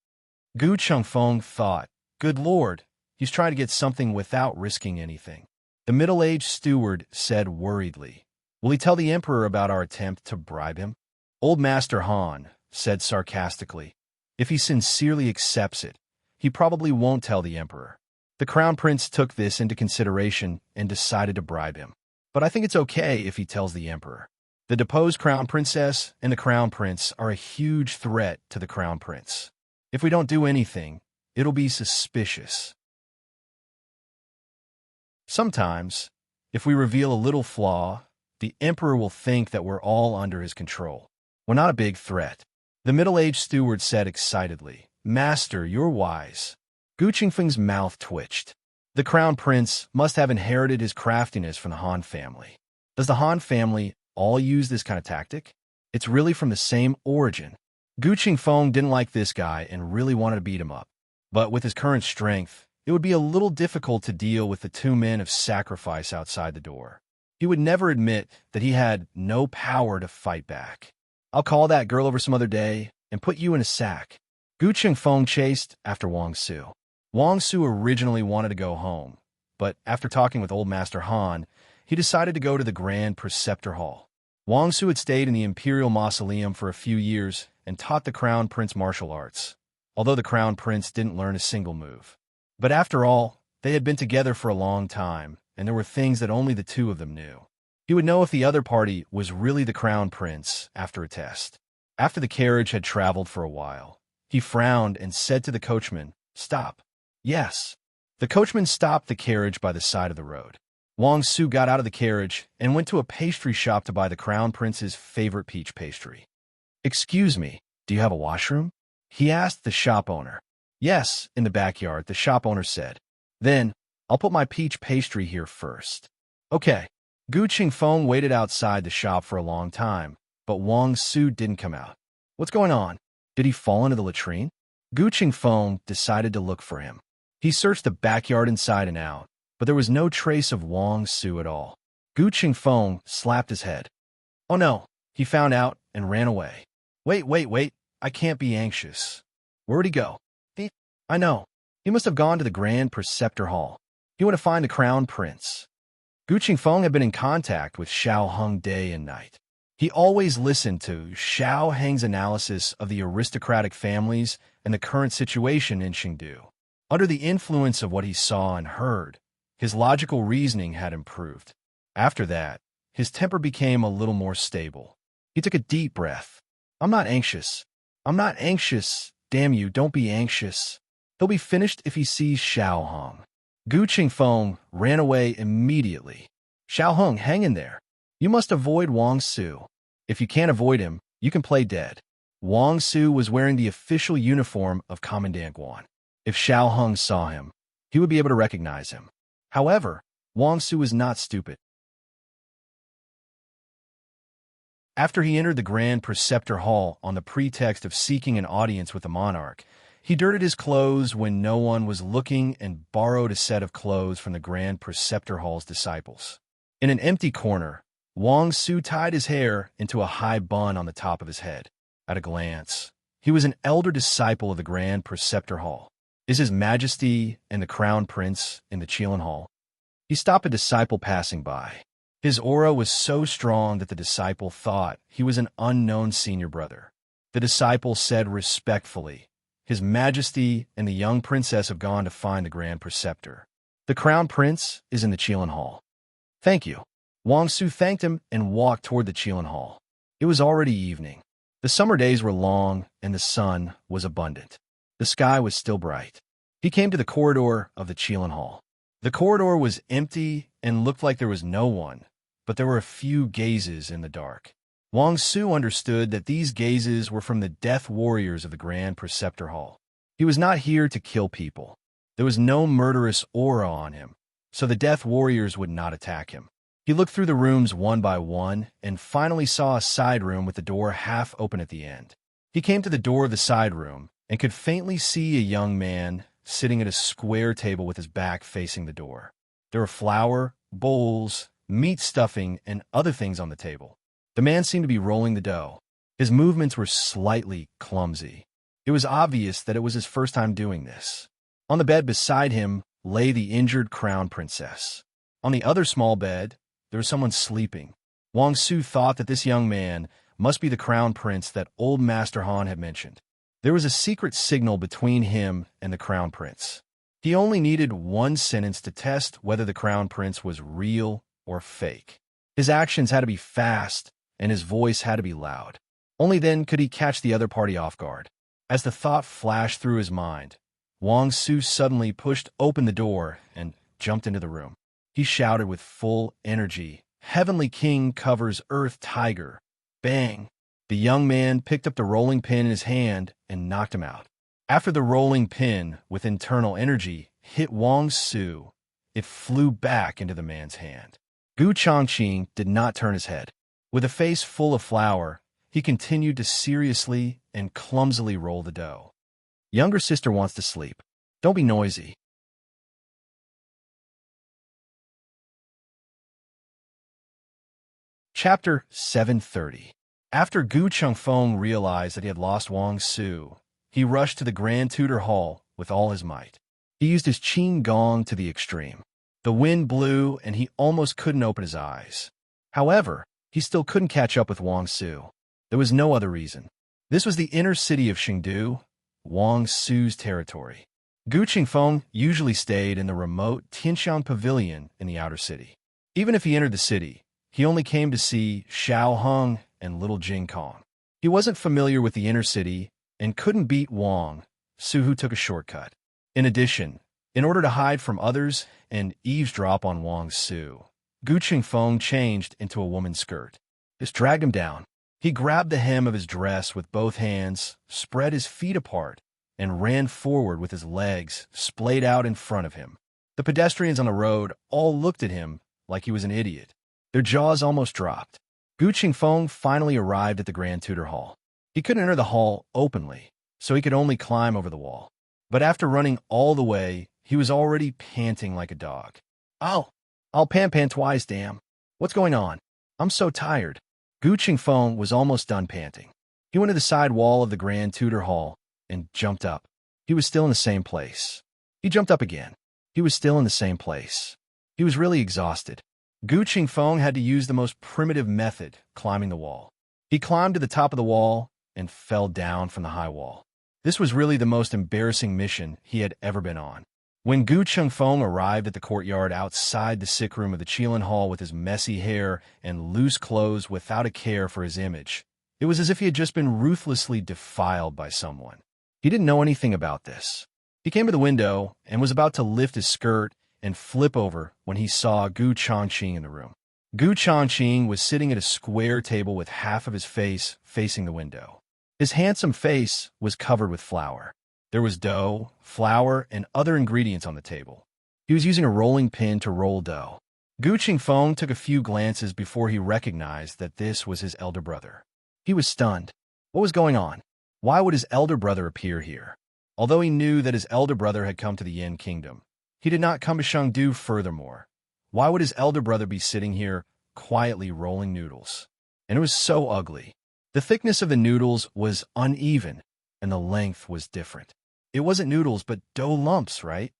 Gu Chengfeng thought, "Good Lord, he's trying to get something without risking anything." The middle-aged steward said worriedly, "Will he tell the emperor about our attempt to bribe him?" Old Master Han said sarcastically, "If he sincerely accepts it, he probably won't tell the emperor." The Crown Prince took this into consideration and decided to bribe him. "But I think it's okay if he tells the emperor. The deposed Crown Princess and the Crown Prince are a huge threat to the Crown Prince. If we don't do anything, it'll be suspicious. Sometimes, if we reveal a little flaw, the emperor will think that we're all under his control. We're not a big threat." The middle-aged steward said excitedly, "Master, you're wise." Gu Qingfeng's mouth twitched. The Crown Prince must have inherited his craftiness from the Han family. Does the Han family all use this kind of tactic? It's really from the same origin. Gu Qingfeng didn't like this guy and really wanted to beat him up. But with his current strength, it would be a little difficult to deal with the two men of sacrifice outside the door. He would never admit that he had no power to fight back. "I'll call that girl over some other day and put you in a sack." Gu Qingfeng chased after Wang Su. Wang Su originally wanted to go home, but after talking with Old Master Han, he decided to go to the Grand Preceptor Hall. Wang Su had stayed in the Imperial Mausoleum for a few years and taught the Crown Prince martial arts, although the Crown Prince didn't learn a single move. But after all, they had been together for a long time, and there were things that only the two of them knew. He would know if the other party was really the Crown Prince after a test. After the carriage had traveled for a while, he frowned and said to the coachman, "Stop." "Yes." The coachman stopped the carriage by the side of the road. Wang Su got out of the carriage and went to a pastry shop to buy the Crown Prince's favorite peach pastry. "Excuse me, do you have a washroom?" he asked the shop owner. "Yes, in the backyard," the shop owner said. "Then, I'll put my peach pastry here first." "Okay." Gu Qingfeng waited outside the shop for a long time, but Wang Su didn't come out. "What's going on? Did he fall into the latrine?" Gu Qingfeng decided to look for him. He searched the backyard inside and out, but there was no trace of Wang Su at all. Gu Qingfeng slapped his head. "Oh no," he found out and ran away. Wait, I can't be anxious. Where'd he go?" "I know. He must have gone to the Grand Preceptor Hall. He went to find the Crown Prince." Gu Qingfeng had been in contact with Xiao Heng day and night. He always listened to Xiao Heng's analysis of the aristocratic families and the current situation in Chengdu. Under the influence of what he saw and heard, his logical reasoning had improved. After that, his temper became a little more stable. He took a deep breath. I'm not anxious. Damn you, don't be anxious. He'll be finished if he sees Xiao Heng. Gu Qingfeng ran away immediately. Xiao Heng, hang in there. You must avoid Wang Su. If you can't avoid him, you can play dead. Wang Su was wearing the official uniform of Commandant Guan. If Xiao Heng saw him, he would be able to recognize him. However, Wang Su was not stupid. After he entered the Grand Preceptor Hall on the pretext of seeking an audience with the monarch, he dirtied his clothes when no one was looking and borrowed a set of clothes from the Grand Preceptor Hall's disciples. In an empty corner, Wang Su tied his hair into a high bun on the top of his head. At a glance, he was an elder disciple of the Grand Preceptor Hall. Is His Majesty and the Crown Prince in the Qilin Hall? He stopped a disciple passing by. His aura was so strong that the disciple thought he was an unknown senior brother. The disciple said respectfully, His Majesty and the young princess have gone to find the Grand Preceptor. The Crown Prince is in the Qilin Hall. Thank you. Wang Su thanked him and walked toward the Qilin Hall. It was already evening. The summer days were long and the sun was abundant. The sky was still bright. He came to the corridor of the Qilin Hall. The corridor was empty and looked like there was no one, but there were a few gazes in the dark. Wang Su understood that these gazes were from the death warriors of the Grand Preceptor Hall. He was not here to kill people. There was no murderous aura on him, so the death warriors would not attack him. He looked through the rooms one by one and finally saw a side room with the door half open at the end. He came to the door of the side room and could faintly see a young man sitting at a square table with his back facing the door. There were flour, bowls, meat stuffing, and other things on the table. The man seemed to be rolling the dough. His movements were slightly clumsy. It was obvious that it was his first time doing this. On the bed beside him lay the injured crown princess. On the other small bed, there was someone sleeping. Wang Su thought that this young man must be the crown prince that old Master Han had mentioned. There was a secret signal between him and the crown prince. He only needed one sentence to test whether the crown prince was real or fake. His actions had to be fast, and his voice had to be loud. Only then could he catch the other party off guard. As the thought flashed through his mind, Wang Su suddenly pushed open the door and jumped into the room. He shouted with full energy, Heavenly King covers Earth Tiger. Bang! The young man picked up the rolling pin in his hand and knocked him out. After the rolling pin, with internal energy, hit Wang Su, it flew back into the man's hand. Gu Chongqing did not turn his head. With a face full of flour, he continued to seriously and clumsily roll the dough. Younger sister wants to sleep. Don't be noisy. Chapter 730. After Gu Chengfeng realized that he had lost Wang Su, he rushed to the Grand Tutor Hall with all his might. He used his qin gong to the extreme. The wind blew and he almost couldn't open his eyes. However, he still couldn't catch up with Wang Su. There was no other reason. This was the inner city of Chengdu, Wang Su's territory. Gu Qingfeng usually stayed in the remote Tianshan Pavilion in the outer city. Even if he entered the city, he only came to see Xiao Heng and little Jing Kong. He wasn't familiar with the inner city and couldn't beat Wang Su, who took a shortcut. In addition, in order to hide from others and eavesdrop on Wang Su, Gu Qingfeng changed into a woman's skirt. This dragged him down. He grabbed the hem of his dress with both hands, spread his feet apart, and ran forward with his legs splayed out in front of him. The pedestrians on the road all looked at him like he was an idiot. Their jaws almost dropped. Gu Qingfeng finally arrived at the Grand Tutor Hall. He couldn't enter the hall openly, so he could only climb over the wall. But after running all the way, he was already panting like a dog. I'll pan twice, damn. What's going on? I'm so tired. Gu Qingfeng was almost done panting. He went to the side wall of the Grand Tutor Hall and jumped up. He was still in the same place. He jumped up again. He was still in the same place. He was really exhausted. Gu Qingfeng had to use the most primitive method, climbing the wall. He climbed to the top of the wall and fell down from the high wall. This was really the most embarrassing mission he had ever been on. When Gu Qingfeng arrived at the courtyard outside the sick room of the Qilin Hall with his messy hair and loose clothes without a care for his image, it was as if he had just been ruthlessly defiled by someone. He didn't know anything about this. He came to the window and was about to lift his skirt and flip over when he saw Gu Changqing in the room. Gu Changqing was sitting at a square table with half of his face facing the window. His handsome face was covered with flour. There was dough, flour, and other ingredients on the table. He was using a rolling pin to roll dough. Gu Qingfeng took a few glances before he recognized that this was his elder brother. He was stunned. What was going on? Why would his elder brother appear here? Although he knew that his elder brother had come to the Yin Kingdom, he did not come to Chengdu furthermore. Why would his elder brother be sitting here, quietly rolling noodles? And it was so ugly. The thickness of the noodles was uneven, and the length was different. It wasn't noodles, but dough lumps, right?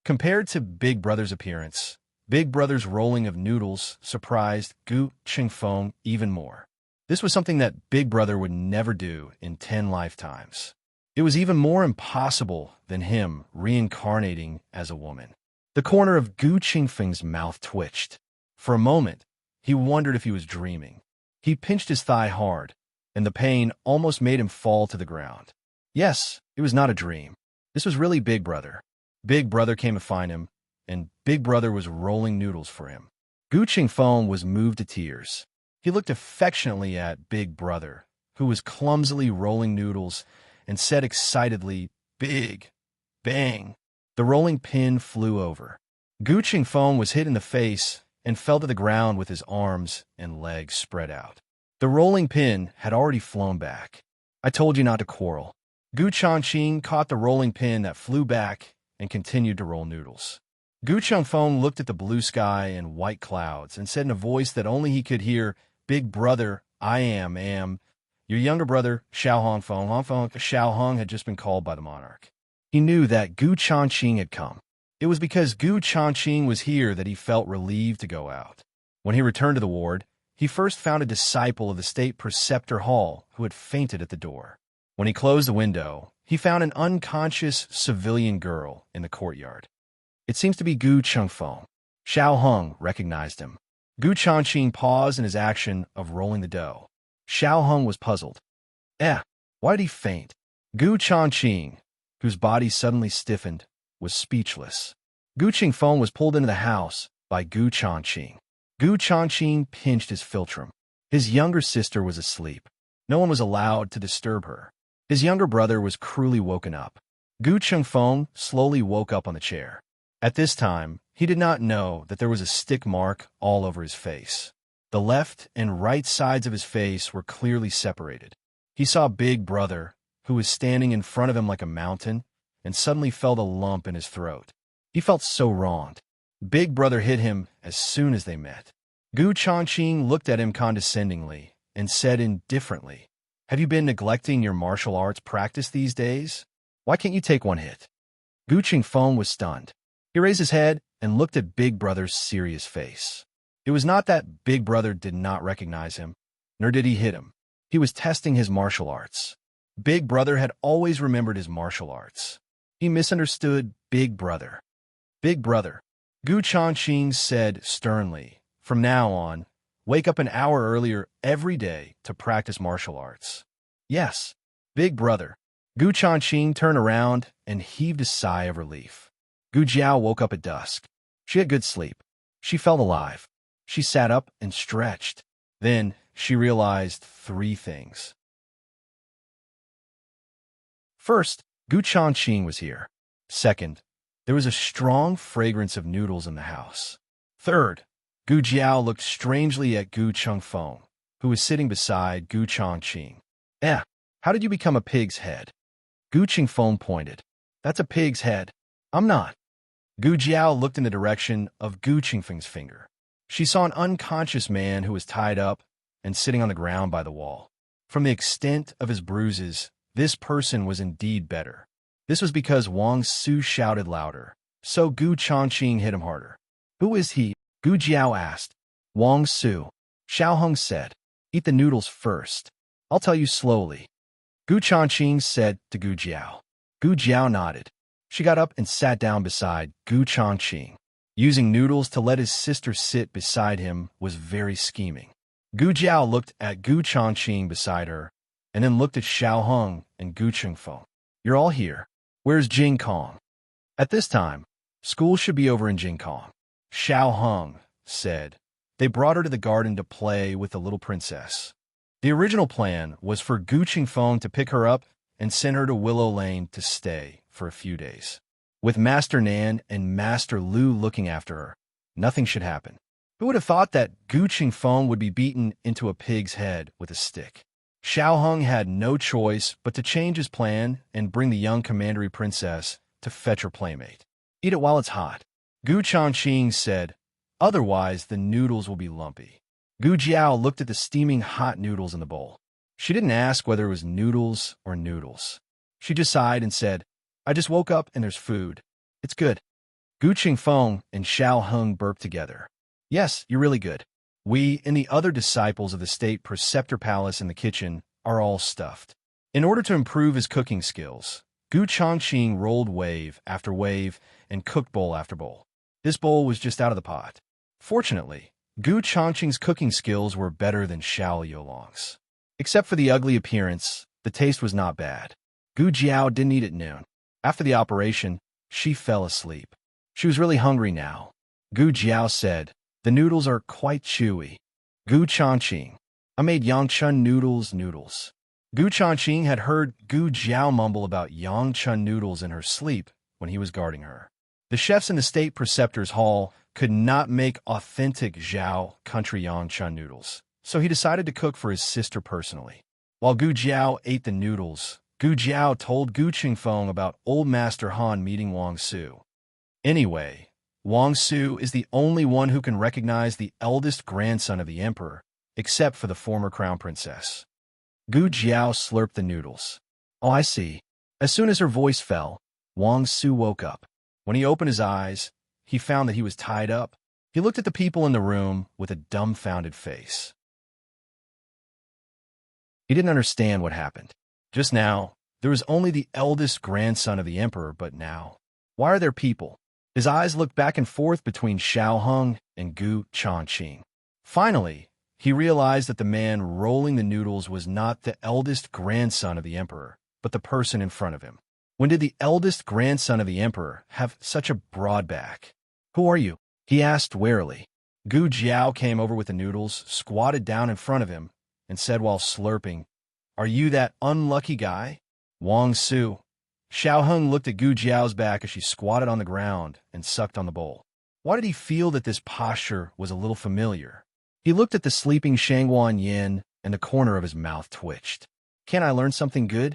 Compared to Big Brother's appearance, Big Brother's rolling of noodles surprised Gu Qingfeng even more. This was something that Big Brother would never do in 10 lifetimes. It was even more impossible than him reincarnating as a woman. The corner of Gu Qingfeng's mouth twitched. For a moment, he wondered if he was dreaming. He pinched his thigh hard, and the pain almost made him fall to the ground. Yes, it was not a dream. This was really Big Brother. Big Brother came to find him, and Big Brother was rolling noodles for him. Gu Qingfeng was moved to tears. He looked affectionately at Big Brother, who was clumsily rolling noodles, and said excitedly, "Big! Bang!" The rolling pin flew over. Gu Qingfeng was hit in the face and fell to the ground with his arms and legs spread out. The rolling pin had already flown back. "I told you not to quarrel." Gu Changqing caught the rolling pin that flew back and continued to roll noodles. Gu Changfeng looked at the blue sky and white clouds and said in a voice that only he could hear, "Big Brother, I am. Your younger brother, Xiao Hong had just been called by the monarch." He knew that Gu Changqing had come. It was because Gu Changqing was here that he felt relieved to go out. When he returned to the ward, he first found a disciple of the state preceptor hall who had fainted at the door. When he closed the window, he found an unconscious civilian girl in the courtyard. "It seems to be Gu Changfeng." Xiao Hong recognized him. Gu Changqing paused in his action of rolling the dough. Xiao Hong was puzzled. Why did he faint? Gu Changqing, whose body suddenly stiffened, was speechless. Gu Qingfeng was pulled into the house by Gu Changqing. Gu Changqing pinched his philtrum. His younger sister was asleep. No one was allowed to disturb her. His younger brother was cruelly woken up. Gu Qingfeng slowly woke up on the chair. At this time, he did not know that there was a stick mark all over his face. The left and right sides of his face were clearly separated. He saw Big Brother, who was standing in front of him like a mountain, and suddenly felt a lump in his throat. He felt so wronged. Big Brother hit him as soon as they met. Gu Changqing looked at him condescendingly and said indifferently, "Have you been neglecting your martial arts practice these days? Why can't you take one hit?" Gu Qingfeng was stunned. He raised his head and looked at Big Brother's serious face. It was not that Big Brother did not recognize him, nor did he hit him. He was testing his martial arts. Big Brother had always remembered his martial arts. He misunderstood Big Brother. "Big Brother," Gu Changqing said sternly, "from now on, wake up an hour earlier every day to practice martial arts." "Yes, Big Brother." Gu Changqing turned around and heaved a sigh of relief. Gu Jiao woke up at dusk. She had good sleep. She felt alive. She sat up and stretched. Then she realized 3 things. First, Gu Changqing was here. Second, there was a strong fragrance of noodles in the house. Third, Gu Jiao looked strangely at Gu Changfeng, who was sitting beside Gu Changqing. How did you become a pig's head?" Gu Qingfeng pointed. "That's a pig's head. I'm not." Gu Jiao looked in the direction of Gu Qingfeng's finger. She saw an unconscious man who was tied up and sitting on the ground by the wall. From the extent of his bruises, this person was indeed better. This was because Wang Su shouted louder, so Gu Changqing hit him harder. "Who is he?" Gu Jiao asked. "Wang Su." Xiao Hong said. "Eat the noodles first. I'll tell you slowly." Gu Changqing said to Gu Jiao. Gu Jiao nodded. She got up and sat down beside Gu Changqing. Using noodles to let his sister sit beside him was very scheming. Gu Jiao looked at Gu Changqing beside her, and then looked at Xiao Hong and Gu Qingfeng. "You're all here. Where's Jing Kong? At this time, school should be over in Jing Kong. Xiao Hung said. They brought her to the garden to play with the little princess. The original plan was for Gu Qingfeng to pick her up and send her to Willow Lane to stay for a few days. With Master Nan and Master Lu looking after her, nothing should happen. Who would have thought that Gu Qingfeng would be beaten into a pig's head with a stick? Xiao Hung had no choice but to change his plan and bring the young commandery princess to fetch her playmate. Eat it while it's hot. Gu Changqing said, otherwise the noodles will be lumpy. Gu Jiao looked at the steaming hot noodles in the bowl. She didn't ask whether it was noodles or noodles. She just sighed and said, I just woke up and there's food. It's good. Gu Qingfeng and Xiao Hung burped together. Yes, you're really good. We and the other disciples of the state preceptor palace in the kitchen are all stuffed. In order to improve his cooking skills, Gu Changqing rolled wave after wave and cooked bowl after bowl. This bowl was just out of the pot. Fortunately, Gu Changqing's cooking skills were better than Xiao Yolong's. Except for the ugly appearance, the taste was not bad. Gu Jiao didn't eat at noon. After the operation, she fell asleep. She was really hungry now. Gu Jiao said, the noodles are quite chewy. Gu Changqing, I made Yangchun noodles. Gu Changqing had heard Gu Jiao mumble about Yangchun noodles in her sleep when he was guarding her. The chefs in the state preceptor's hall could not make authentic Zhao country Yangchun noodles, so he decided to cook for his sister personally. While Gu Jiao ate the noodles, Gu Jiao told Gu Qingfeng about old Master Han meeting Wang Su. Anyway, Wang Su is the only one who can recognize the eldest grandson of the emperor, except for the former crown princess. Gu Jiao slurped the noodles. Oh, I see. As soon as her voice fell, Wang Su woke up. When he opened his eyes, he found that he was tied up. He looked at the people in the room with a dumbfounded face. He didn't understand what happened. Just now, there was only the eldest grandson of the emperor, but now, why are there people? His eyes looked back and forth between Xiao Hung and Gu Changqing. Finally, he realized that the man rolling the noodles was not the eldest grandson of the emperor, but the person in front of him. When did the eldest grandson of the emperor have such a broad back? Who are you? He asked warily. Gu Jiao came over with the noodles, squatted down in front of him, and said while slurping, Are you that unlucky guy? Wang Su. Xiao Hung looked at Gu Jiao's back as she squatted on the ground and sucked on the bowl. Why did he feel that this posture was a little familiar? He looked at the sleeping Shangguan Yin, and the corner of his mouth twitched. Can I learn something good?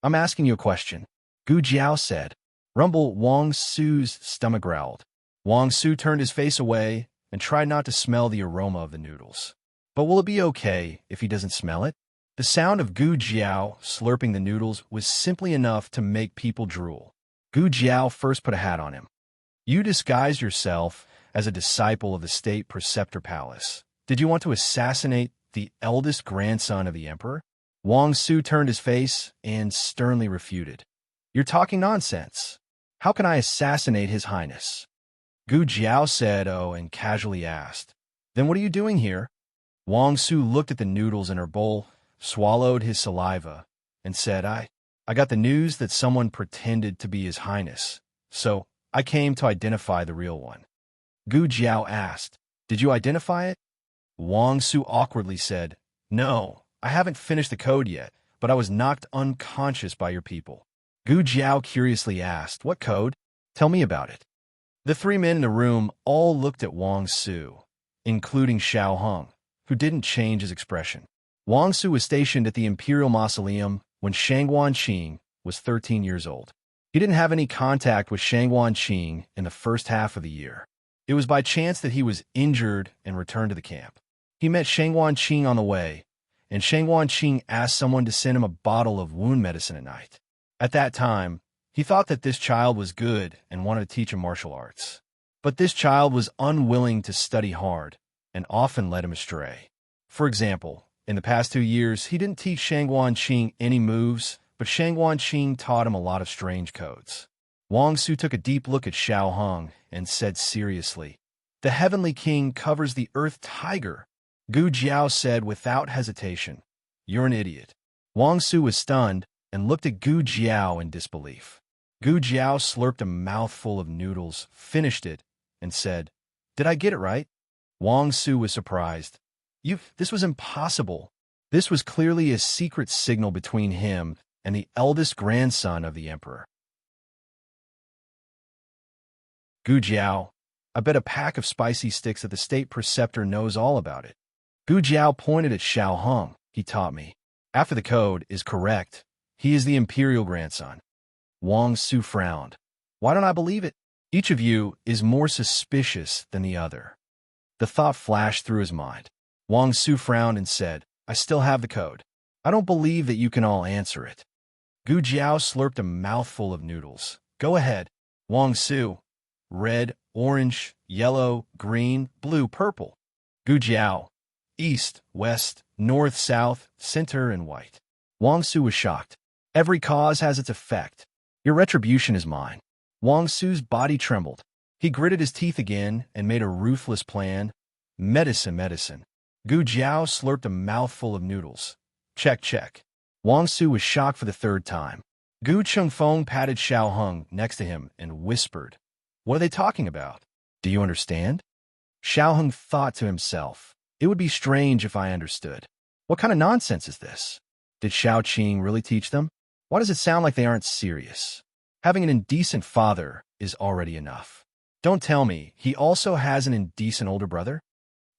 I'm asking you a question. Gu Jiao said. Rumble. Wang Su's stomach growled. Wang Su turned his face away and tried not to smell the aroma of the noodles. But will it be okay if he doesn't smell it? The sound of Gu Jiao slurping the noodles was simply enough to make people drool. Gu Jiao first put a hat on him. You disguised yourself as a disciple of the state preceptor palace. Did you want to assassinate the eldest grandson of the emperor? Wang Su turned his face and sternly refuted. You're talking nonsense. How can I assassinate His Highness? Gu Jiao said, oh, and casually asked, Then what are you doing here? Wang Su looked at the noodles in her bowl, swallowed his saliva, and said, I got the news that someone pretended to be His Highness, so I came to identify the real one. Gu Jiao asked, Did you identify it? Wang Su awkwardly said, No, I haven't finished the code yet, but I was knocked unconscious by your people. Gu Jiao curiously asked, What code? Tell me about it. The three men in the room all looked at Wang Su, including Xiao Hung, who didn't change his expression. Wang Su was stationed at the Imperial Mausoleum when Shangguan Qing was 13 years old. He didn't have any contact with Shangguan Qing in the first half of the year. It was by chance that he was injured and returned to the camp. He met Shangguan Qing on the way, and Shangguan Qing asked someone to send him a bottle of wound medicine at night. At that time, he thought that this child was good and wanted to teach him martial arts. But this child was unwilling to study hard and often led him astray. For example, in the past 2 years, he didn't teach Shangguan Qing any moves, but Shangguan Qing taught him a lot of strange codes. Wang Su took a deep look at Xiao Hung and said seriously, The Heavenly King covers the Earth Tiger. Gu Jiao said without hesitation, You're an idiot. Wang Su was stunned and looked at Gu Jiao in disbelief. Gu Jiao slurped a mouthful of noodles, finished it, and said, "Did I get it right?" Wang Su was surprised. This was impossible. This was clearly a secret signal between him and the eldest grandson of the emperor. Gu Jiao, I bet a pack of spicy sticks that the state preceptor knows all about it. Gu Jiao pointed at Xiao Hong. He taught me. After the code is correct, he is the imperial grandson. Wang Su frowned. Why don't I believe it? Each of you is more suspicious than the other. The thought flashed through his mind. Wang Su frowned and said, I still have the code. I don't believe that you can all answer it. Gu Jiao slurped a mouthful of noodles. Go ahead. Wang Su. Red, orange, yellow, green, blue, purple. Gu Jiao. East, west, north, south, center, and white. Wang Su was shocked. Every cause has its effect. Your retribution is mine. Wang Su's body trembled. He gritted his teeth again and made a ruthless plan. Medicine, medicine. Gu Jiao slurped a mouthful of noodles. Check, check. Wang Su was shocked for the third time. Gu Chengfeng patted Xiao Hung next to him and whispered, What are they talking about? Do you understand? Xiao Hung thought to himself, It would be strange if I understood. What kind of nonsense is this? Did Xiao Qing really teach them? Why does it sound like they aren't serious? Having an indecent father is already enough. Don't tell me he also has an indecent older brother?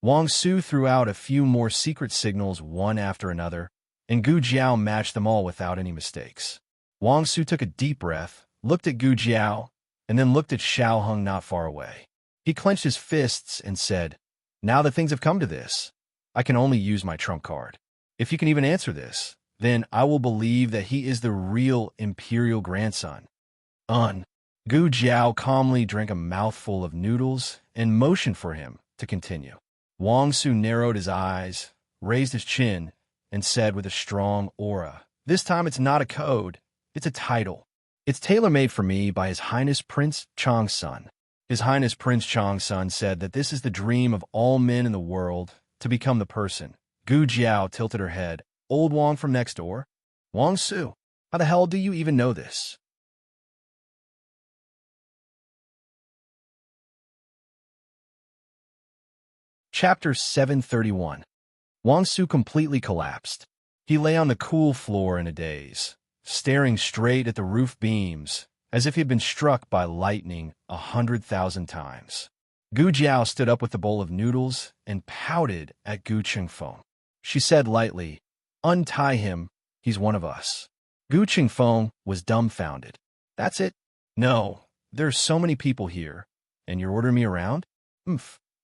Wang Su threw out a few more secret signals one after another, and Gu Jiao matched them all without any mistakes. Wang Su took a deep breath, looked at Gu Jiao, and then looked at Xiao Hung not far away. He clenched his fists and said, Now that things have come to this, I can only use my trump card. If you can even answer this, then I will believe that he is the real imperial grandson. Gu Jiao calmly drank a mouthful of noodles and motioned for him to continue. Wang Su narrowed his eyes, raised his chin, and said with a strong aura, This time it's not a code, it's a title. It's tailor-made for me by His Highness Prince Changsun. His Highness Prince Changsun said that this is the dream of all men in the world, to become the person. Gu Jiao tilted her head. Old Wang from next door? Wang Su, how the hell do you even know this? Chapter 731. Wang Su completely collapsed. He lay on the cool floor in a daze, staring straight at the roof beams, as if he had been struck by lightning 100,000 times. Gu Jiao stood up with the bowl of noodles and pouted at Gu Chengfeng. She said lightly, Untie him, he's one of us. Gu Chengfeng was dumbfounded. That's it? No, there's so many people here, and you're ordering me around?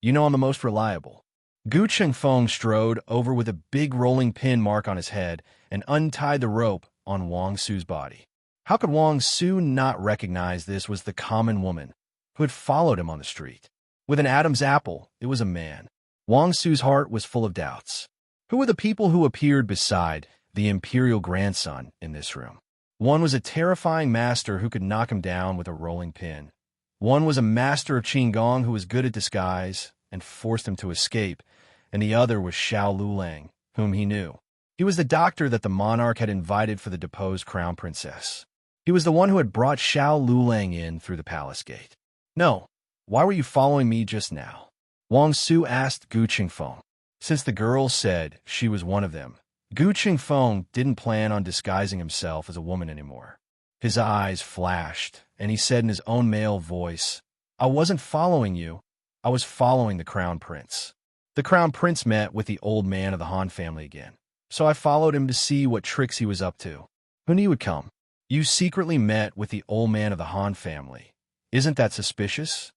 You know I'm the most reliable. Gu Chengfeng strode over with a big rolling pin mark on his head and untied the rope on Wang Su's body. How could Wang Su not recognize this was the common woman who had followed him on the street? With an Adam's apple, it was a man. Wang Su's heart was full of doubts. Who were the people who appeared beside the imperial grandson in this room? One was a terrifying master who could knock him down with a rolling pin. One was a master of Qinggong who was good at disguise and forced him to escape, and the other was Xiao Lulang, whom he knew. He was the doctor that the monarch had invited for the deposed crown princess. He was the one who had brought Xiao Lulang in through the palace gate. No, why were you following me just now? Wang Su asked Gu Chengfeng. Since the girl said she was one of them, Gu Chengfeng didn't plan on disguising himself as a woman anymore. His eyes flashed, and he said in his own male voice, I wasn't following you. I was following the crown prince. The crown prince met with the old man of the Han family again, so I followed him to see what tricks he was up to. Who knew he would come? You secretly met with the old man of the Han family. Isn't that suspicious?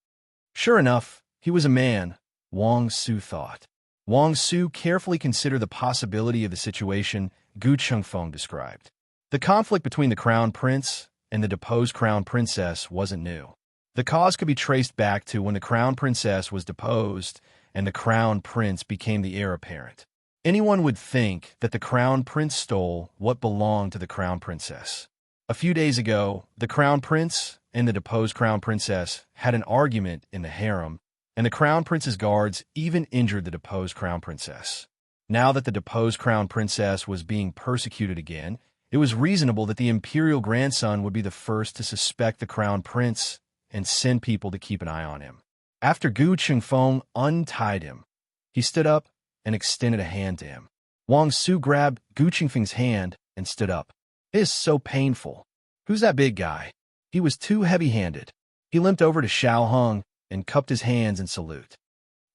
Sure enough, he was a man, Wang Su thought. Wang Su carefully considered the possibility of the situation Gu Chengfeng described. The conflict between the crown prince and the deposed crown princess wasn't new. The cause could be traced back to when the crown princess was deposed and the crown prince became the heir apparent. Anyone would think that the crown prince stole what belonged to the crown princess. A few days ago, the crown prince and the deposed crown princess had an argument in the harem, and the crown prince's guards even injured the deposed crown princess. Now that the deposed crown princess was being persecuted again, It was reasonable that the imperial grandson would be the first to suspect the crown prince and send people to keep an eye on him. After Gu Qingfeng untied him, he stood up and extended a hand to him. Wang Su grabbed Gu Qingfeng's hand and stood up. "It is so painful. Who's that big guy?" He was too heavy-handed. He limped over to Xiao Hung and cupped his hands in salute.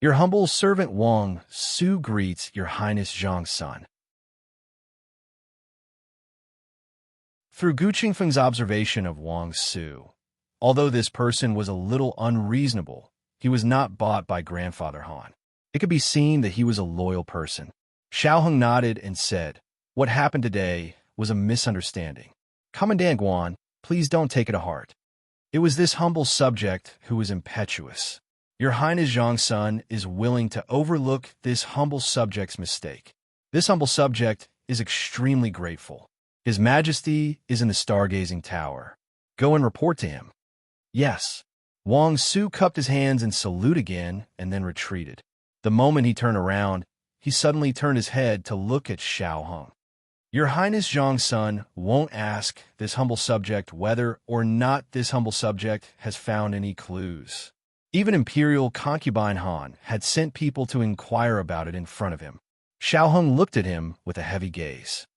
"Your humble servant Wang Su greets Your Highness Zhang's son." Through Gu Qingfeng's observation of Wang Su, although this person was a little unreasonable, he was not bought by Grandfather Han. It could be seen that he was a loyal person. Xiao Hung nodded and said, "What happened today was a misunderstanding. Commandant Guan, please don't take it to heart. It was this humble subject who was impetuous. Your Highness Zhang's son is willing to overlook this humble subject's mistake. This humble subject is extremely grateful. His Majesty is in the stargazing tower. Go and report to him." "Yes." Wang Su cupped his hands in salute again and then retreated. The moment he turned around, he suddenly turned his head to look at Xiao Hung. "Your Highness Zhang's son won't ask this humble subject whether or not this humble subject has found any clues. Even Imperial concubine Han had sent people to inquire about it in front of him." Xiao Hung looked at him with a heavy gaze.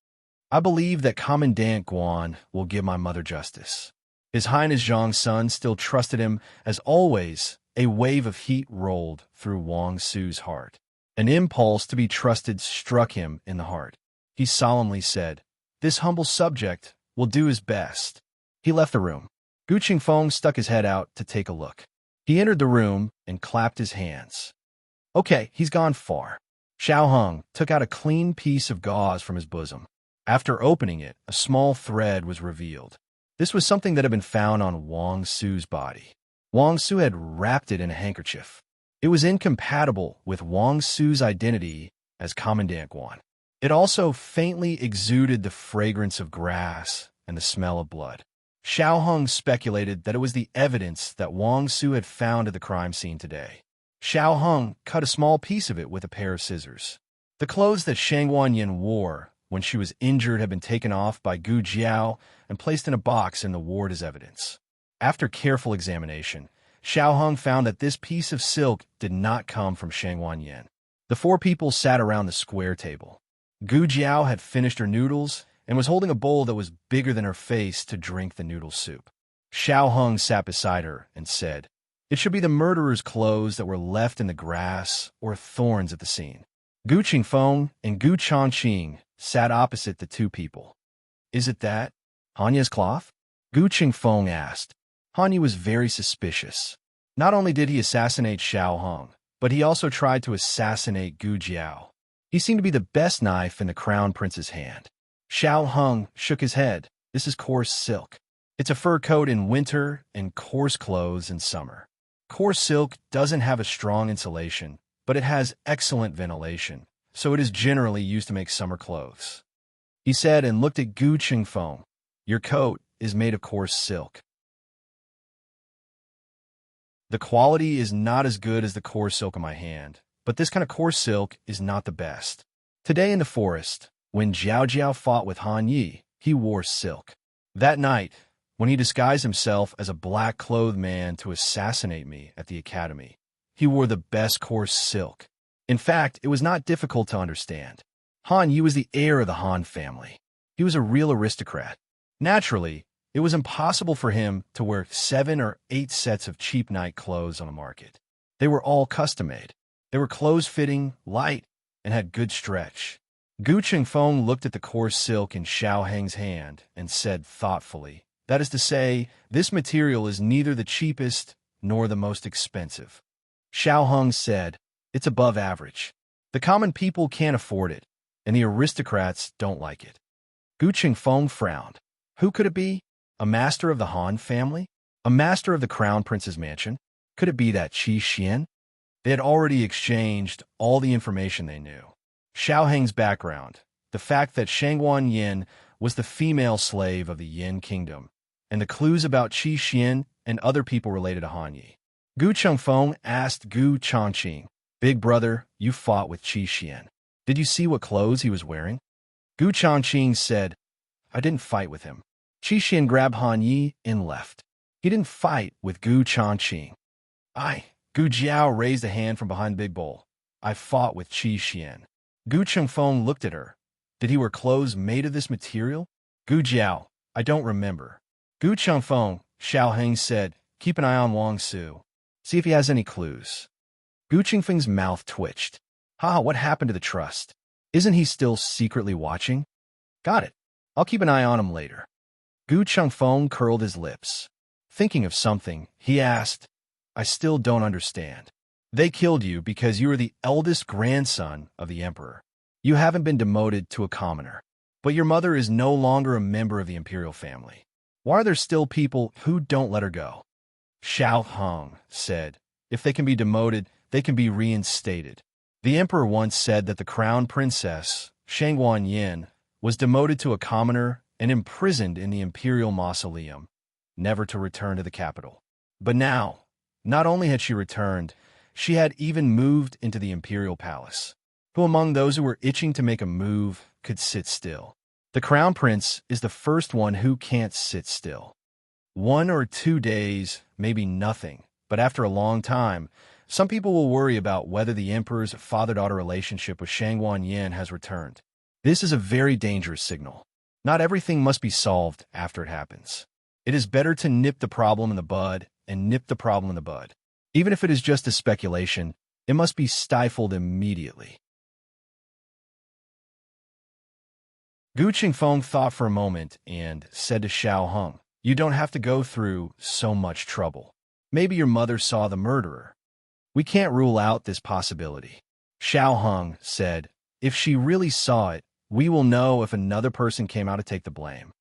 "I believe that Commandant Guan will give my mother justice." His Highness Zhang's son still trusted him. As always, a wave of heat rolled through Wang Su's heart. An impulse to be trusted struck him in the heart. He solemnly said, "This humble subject will do his best." He left the room. Gu Qingfeng stuck his head out to take a look. He entered the room and clapped his hands. "Okay, he's gone far." Xiao Hung took out a clean piece of gauze from his bosom. After opening it, a small thread was revealed. This was something that had been found on Wang Su's body. Wang Su had wrapped it in a handkerchief. It was incompatible with Wang Su's identity as Commandant Guan. It also faintly exuded the fragrance of grass and the smell of blood. Xiao Hung speculated that it was the evidence that Wang Su had found at the crime scene today. Xiao Hung cut a small piece of it with a pair of scissors. The clothes that Shang Wanyan wore when she was injured had been taken off by Gu Jiao and placed in a box in the ward as evidence. After careful examination, Xiao Hung found that this piece of silk did not come from Shang Wanyan. The four people sat around the square table. Gu Jiao had finished her noodles and was holding a bowl that was bigger than her face to drink the noodle soup. Xiao Hung sat beside her and said, "It should be the murderer's clothes that were left in the grass or thorns at the scene." Gu Qingfeng and Gu Changqing sat opposite the two people. "Is it that? Hanya's cloth?" Gu Qingfeng asked. Hanya was very suspicious. Not only did he assassinate Xiao Hung, but he also tried to assassinate Gu Jiao. He seemed to be the best knife in the crown prince's hand. Xiao Hung shook his head. "This is coarse silk. It's a fur coat in winter and coarse clothes in summer. Coarse silk doesn't have a strong insulation, but it has excellent ventilation, so it is generally used to make summer clothes," he said and looked at Gu Qingfeng. "Your coat is made of coarse silk. The quality is not as good as the coarse silk in my hand, but this kind of coarse silk is not the best. Today in the forest, when Jiao Jiao fought with Han Yi, he wore silk. That night, when he disguised himself as a black-clothed man to assassinate me at the academy, he wore the best coarse silk. In fact, it was not difficult to understand. Han Yi was the heir of the Han family. He was a real aristocrat. Naturally, it was impossible for him to wear 7 or 8 sets of cheap night clothes on the market. They were all custom-made. They were close-fitting, light, and had good stretch. Gu Qingfeng looked at the coarse silk in Xiao Heng's hand and said thoughtfully, "That is to say, this material is neither the cheapest nor the most expensive." Xiao Heng said, "It's above average. The common people can't afford it, and the aristocrats don't like it." Gu Qingfeng frowned. Who could it be? A master of the Han family? A master of the crown prince's mansion? Could it be that Qi Xian? They had already exchanged all the information they knew. Xiao Heng's background, the fact that Shangguan Yin was the female slave of the Yin kingdom, and the clues about Qi Xian and other people related to Han Yi. Gu Chengfeng asked Gu Changqing, "Big brother, you fought with Qi Xian. Did you see what clothes he was wearing?" Gu Changqing said, I didn't fight with him. Qi Xian grabbed Han Yi and left. He didn't fight with Gu Changqing. Gu Jiao raised a hand from behind the big bowl. I fought with Qi Xian. Gu Chengfeng looked at her. Did he wear clothes made of this material? Gu Jiao, I don't remember. Gu Chengfeng, Xiao Heng said, keep an eye on Wang Su. See if he has any clues. Gu Chengfeng's mouth twitched. What happened to the trust? Isn't he still secretly watching? Got it. I'll keep an eye on him later. Gu Chengfeng curled his lips. Thinking of something, he asked, I still don't understand. They killed you because you were the eldest grandson of the emperor. You haven't been demoted to a commoner. But your mother is no longer a member of the imperial family. Why are there still people who don't let her go? Xiao Hong said, if they can be demoted, they can be reinstated. The emperor once said that the crown princess, Shangguan Yin, was demoted to a commoner and imprisoned in the imperial mausoleum, never to return to the capital. But now, not only had she returned, she had even moved into the imperial palace. Who among those who were itching to make a move could sit still? The crown prince is the first one who can't sit still. 1 or 2 days, maybe nothing, but after a long time, some people will worry about whether the emperor's father-daughter relationship with Shangguan Yin has returned. This is a very dangerous signal. Not everything must be solved after it happens. It is better to nip the problem in the bud and nip the problem in the bud. Even if it is just a speculation, it must be stifled immediately. Gu Qingfeng thought for a moment and said to Xiao Hong, you don't have to go through so much trouble. Maybe your mother saw the murderer. We can't rule out this possibility. Xiao Hong said, if she really saw it, we will know if another person came out to take the blame.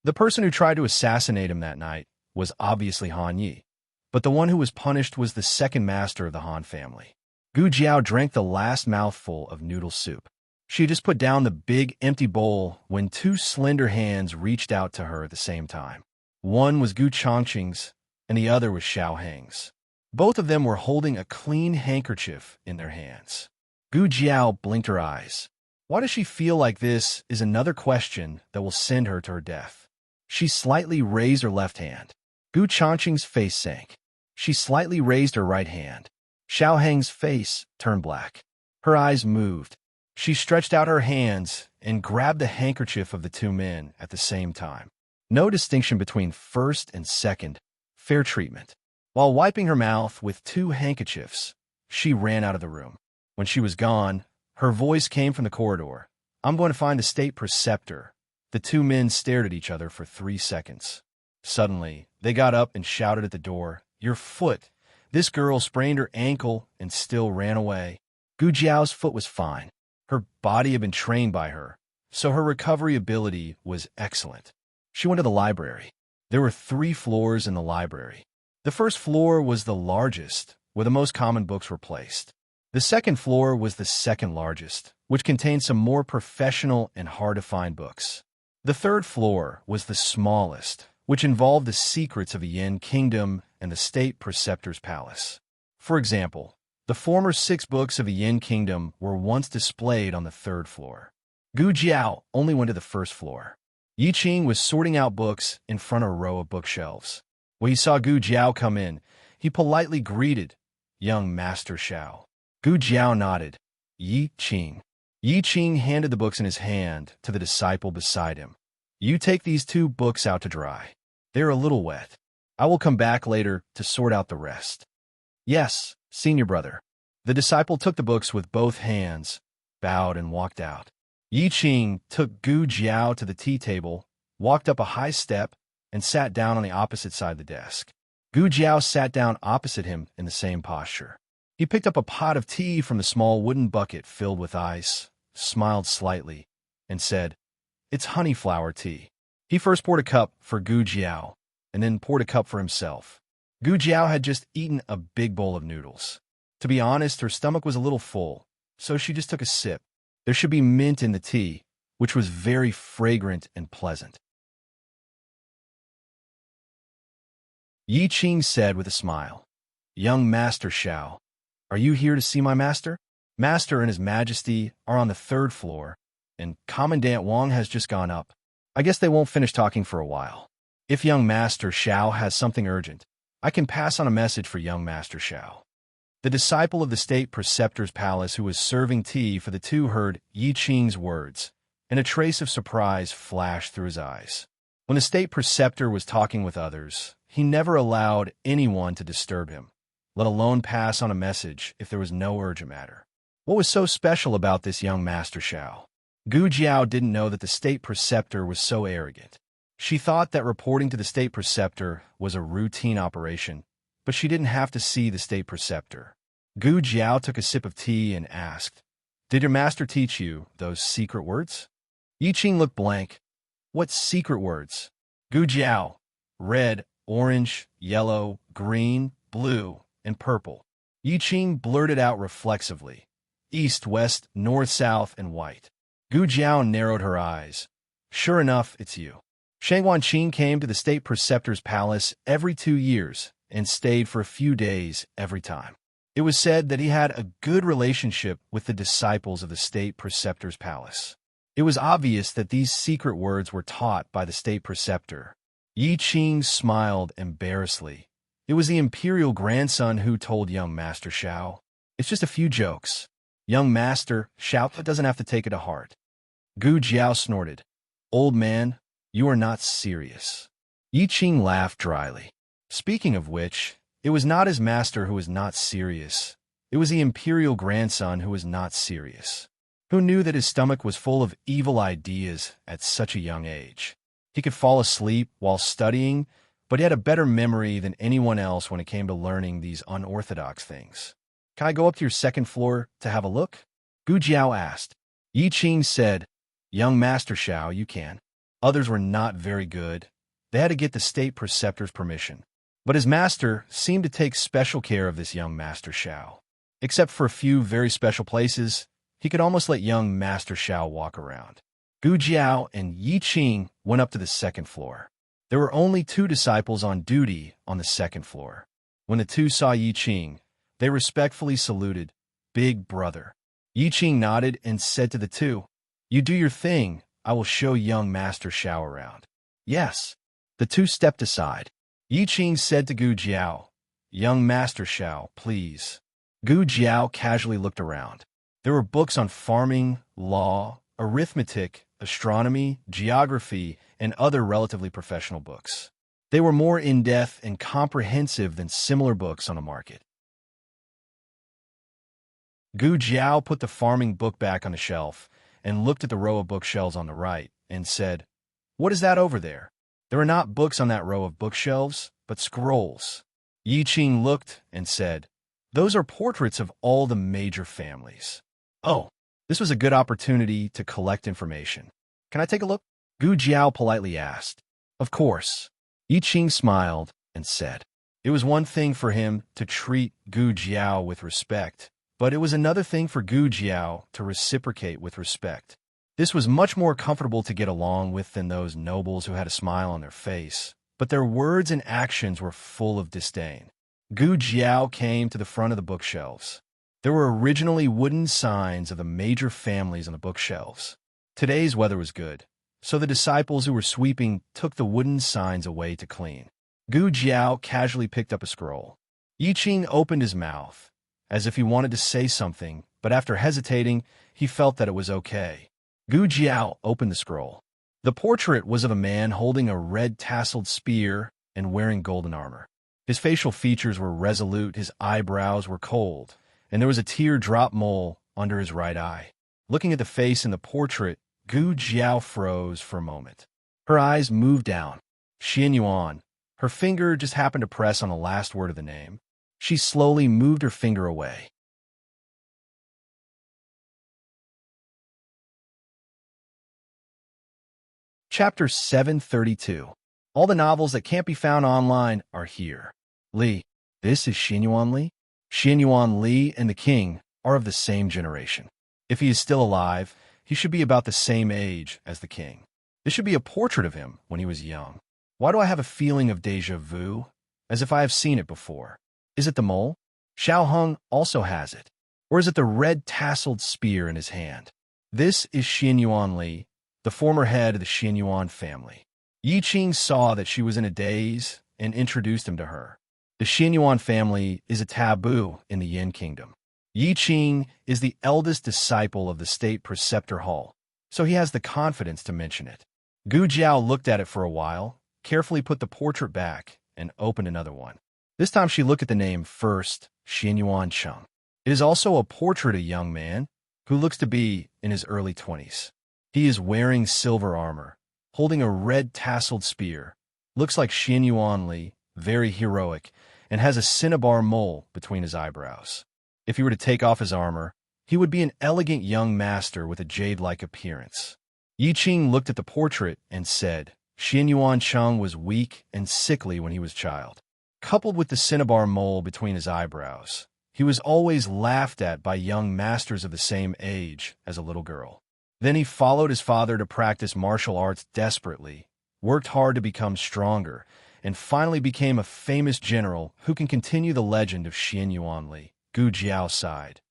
The person who tried to assassinate him that night was obviously Han Yi, but the one who was punished was the second master of the Han family. Gu Jiao drank the last mouthful of noodle soup. She had just put down the big, empty bowl when 2 slender hands reached out to her at the same time. One was Gu Changqing's, and the other was Xiao Heng's. Both of them were holding a clean handkerchief in their hands. Gu Jiao blinked her eyes. Why does she feel like this is another question that will send her to her death? She slightly raised her left hand. Gu Changqing's face sank. She slightly raised her right hand. Xiao Heng's face turned black. Her eyes moved. She stretched out her hands and grabbed the handkerchief of the 2 men at the same time. No distinction between first and second. Fair treatment. While wiping her mouth with 2 handkerchiefs, she ran out of the room. When she was gone, her voice came from the corridor. I'm going to find the state preceptor. The 2 men stared at each other for 3 seconds. Suddenly, they got up and shouted at the door, your foot. This girl sprained her ankle and still ran away. Gu Jiao's foot was fine. Her body had been trained by her, so her recovery ability was excellent. She went to the library. There were 3 floors in the library. The first floor was the largest, where the most common books were placed. The second floor was the second largest, which contained some more professional and hard-to-find books. The third floor was the smallest, which involved the secrets of the Yin Kingdom and the state preceptor's palace. For example, the former 6 books of the Yin Kingdom were once displayed on the 3rd floor. Gu Jiao only went to the 1st floor. Yi Qing was sorting out books in front of a row of bookshelves. When he saw Gu Jiao come in, he politely greeted, young Master Xiao. Gu Jiao nodded. Yi Qing. Yi Qing handed the books in his hand to the disciple beside him. You take these 2 books out to dry. They're a little wet. I will come back later to sort out the rest. Yes, senior brother. The disciple took the books with both hands, bowed and walked out. Yi Qing took Gu Jiao to the tea table, walked up a high step, and sat down on the opposite side of the desk. Gu Jiao sat down opposite him in the same posture. He picked up a pot of tea from the small wooden bucket filled with ice, smiled slightly, and said, It's honey-flower tea. He first poured a cup for Gu Jiao, and then poured a cup for himself. Gu Jiao had just eaten a big bowl of noodles. To be honest, her stomach was a little full, so she just took a sip. There should be mint in the tea, which was very fragrant and pleasant. Yi Qing said with a smile, Young Master Xiao, are you here to see my master? Master and His Majesty are on the 3rd floor, and Commandant Wang has just gone up. I guess they won't finish talking for a while. If young Master Xiao has something urgent, I can pass on a message for young Master Xiao. The disciple of the state preceptor's palace who was serving tea for the two heard Yi Qing's words, and a trace of surprise flashed through his eyes. When the state preceptor was talking with others, he never allowed anyone to disturb him, let alone pass on a message if there was no urgent matter. What was so special about this young Master Xiao? Gu Jiao didn't know that the state preceptor was so arrogant. She thought that reporting to the state preceptor was a routine operation, but she didn't have to see the state preceptor. Gu Jiao took a sip of tea and asked, "Did your master teach you those secret words?" Yi Qing looked blank. "What secret words?" Gu Jiao, red, orange, yellow, green, blue, and purple. Yi Qing blurted out reflexively, east, west, north, south, and white. Gu Jiao narrowed her eyes. "Sure enough, it's you." Shang Wanqing came to the state preceptor's palace every 2 years and stayed for a few days every time. It was said that he had a good relationship with the disciples of the state preceptor's palace. It was obvious that these secret words were taught by the state preceptor. Yi Qing smiled embarrassedly. It was the imperial grandson who told young Master Xiao. "It's just a few jokes. Young Master Xiao doesn't have to take it to heart." Gu Jiao snorted. "Old man, you are not serious." Yi Qing laughed dryly. Speaking of which, it was not his master who was not serious. It was the imperial grandson who was not serious. Who knew that his stomach was full of evil ideas at such a young age? He could fall asleep while studying, but he had a better memory than anyone else when it came to learning these unorthodox things. "Can I go up to your second floor to have a look?" Gu Jiao asked. Yi Qing said, "Young Master Xiao, you can." Others were not very good. They had to get the state preceptor's permission. But his master seemed to take special care of this young Master Xiao. Except for a few very special places, he could almost let young Master Xiao walk around. Gu Jiao and Yi Qing went up to the second floor. There were only 2 disciples on duty on the second floor. When the 2 saw Yi Qing, they respectfully saluted, "Big brother." Yi Qing nodded and said to the 2, "You do your thing. I will show young Master Xiao around." "Yes." The 2 stepped aside. Yi Qing said to Gu Jiao, "Young Master Xiao, please." Gu Jiao casually looked around. There were books on farming, law, arithmetic, astronomy, geography, and other relatively professional books. They were more in-depth and comprehensive than similar books on the market. Gu Jiao put the farming book back on the shelf and looked at the row of bookshelves on the right and said, "What is that over there?" There were not books on that row of bookshelves, but scrolls. Yi Qing looked and said, "Those are portraits of all the major families." Oh, this was a good opportunity to collect information. "Can I take a look?" Gu Jiao politely asked. "Of course." Yi Qing smiled and said. It was one thing for him to treat Gu Jiao with respect, but it was another thing for Gu Jiao to reciprocate with respect. This was much more comfortable to get along with than those nobles who had a smile on their face, but their words and actions were full of disdain. Gu Jiao came to the front of the bookshelves. There were originally wooden signs of the major families on the bookshelves. Today's weather was good, so the disciples who were sweeping took the wooden signs away to clean. Gu Jiao casually picked up a scroll. Yi Qing opened his mouth, as if he wanted to say something, but after hesitating, he felt that it was okay. Gu Jiao opened the scroll. The portrait was of a man holding a red tasseled spear and wearing golden armor. His facial features were resolute, his eyebrows were cold, and there was a tear-drop mole under his right eye. Looking at the face in the portrait, Gu Jiao froze for a moment. Her eyes moved down. Xian Yuan. Her finger just happened to press on the last word of the name. She slowly moved her finger away. Chapter 732. All the novels that can't be found online are here. Li. This is Xinyuan Li. Xinyuan Li and the king are of the same generation. If he is still alive, he should be about the same age as the king. This should be a portrait of him when he was young. Why do I have a feeling of déjà vu, as if I have seen it before? Is it the mole? Xiao Heng also has it. Or is it the red tasseled spear in his hand? This is Xinyuan Li, the former head of the Xianyuan family. Yi Qing saw that she was in a daze and introduced him to her. The Xianyuan family is a taboo in the Yin Kingdom. Yi Qing is the eldest disciple of the state preceptor hall, so he has the confidence to mention it. Gu Jiao looked at it for a while, carefully put the portrait back, and opened another one. This time she looked at the name first, Xianyuan Cheng. It is also a portrait of a young man who looks to be in his early 20s. He is wearing silver armor, holding a red tasseled spear, looks like Xianyuan Li, very heroic, and has a cinnabar mole between his eyebrows. If he were to take off his armor, he would be an elegant young master with a jade-like appearance. Yi Qing looked at the portrait and said, Xianyuan Cheng was weak and sickly when he was a child. Coupled with the cinnabar mole between his eyebrows, he was always laughed at by young masters of the same age as a little girl. Then he followed his father to practice martial arts desperately, worked hard to become stronger, and finally became a famous general who can continue the legend of Xianyuan Li. Gu Jiao sighed.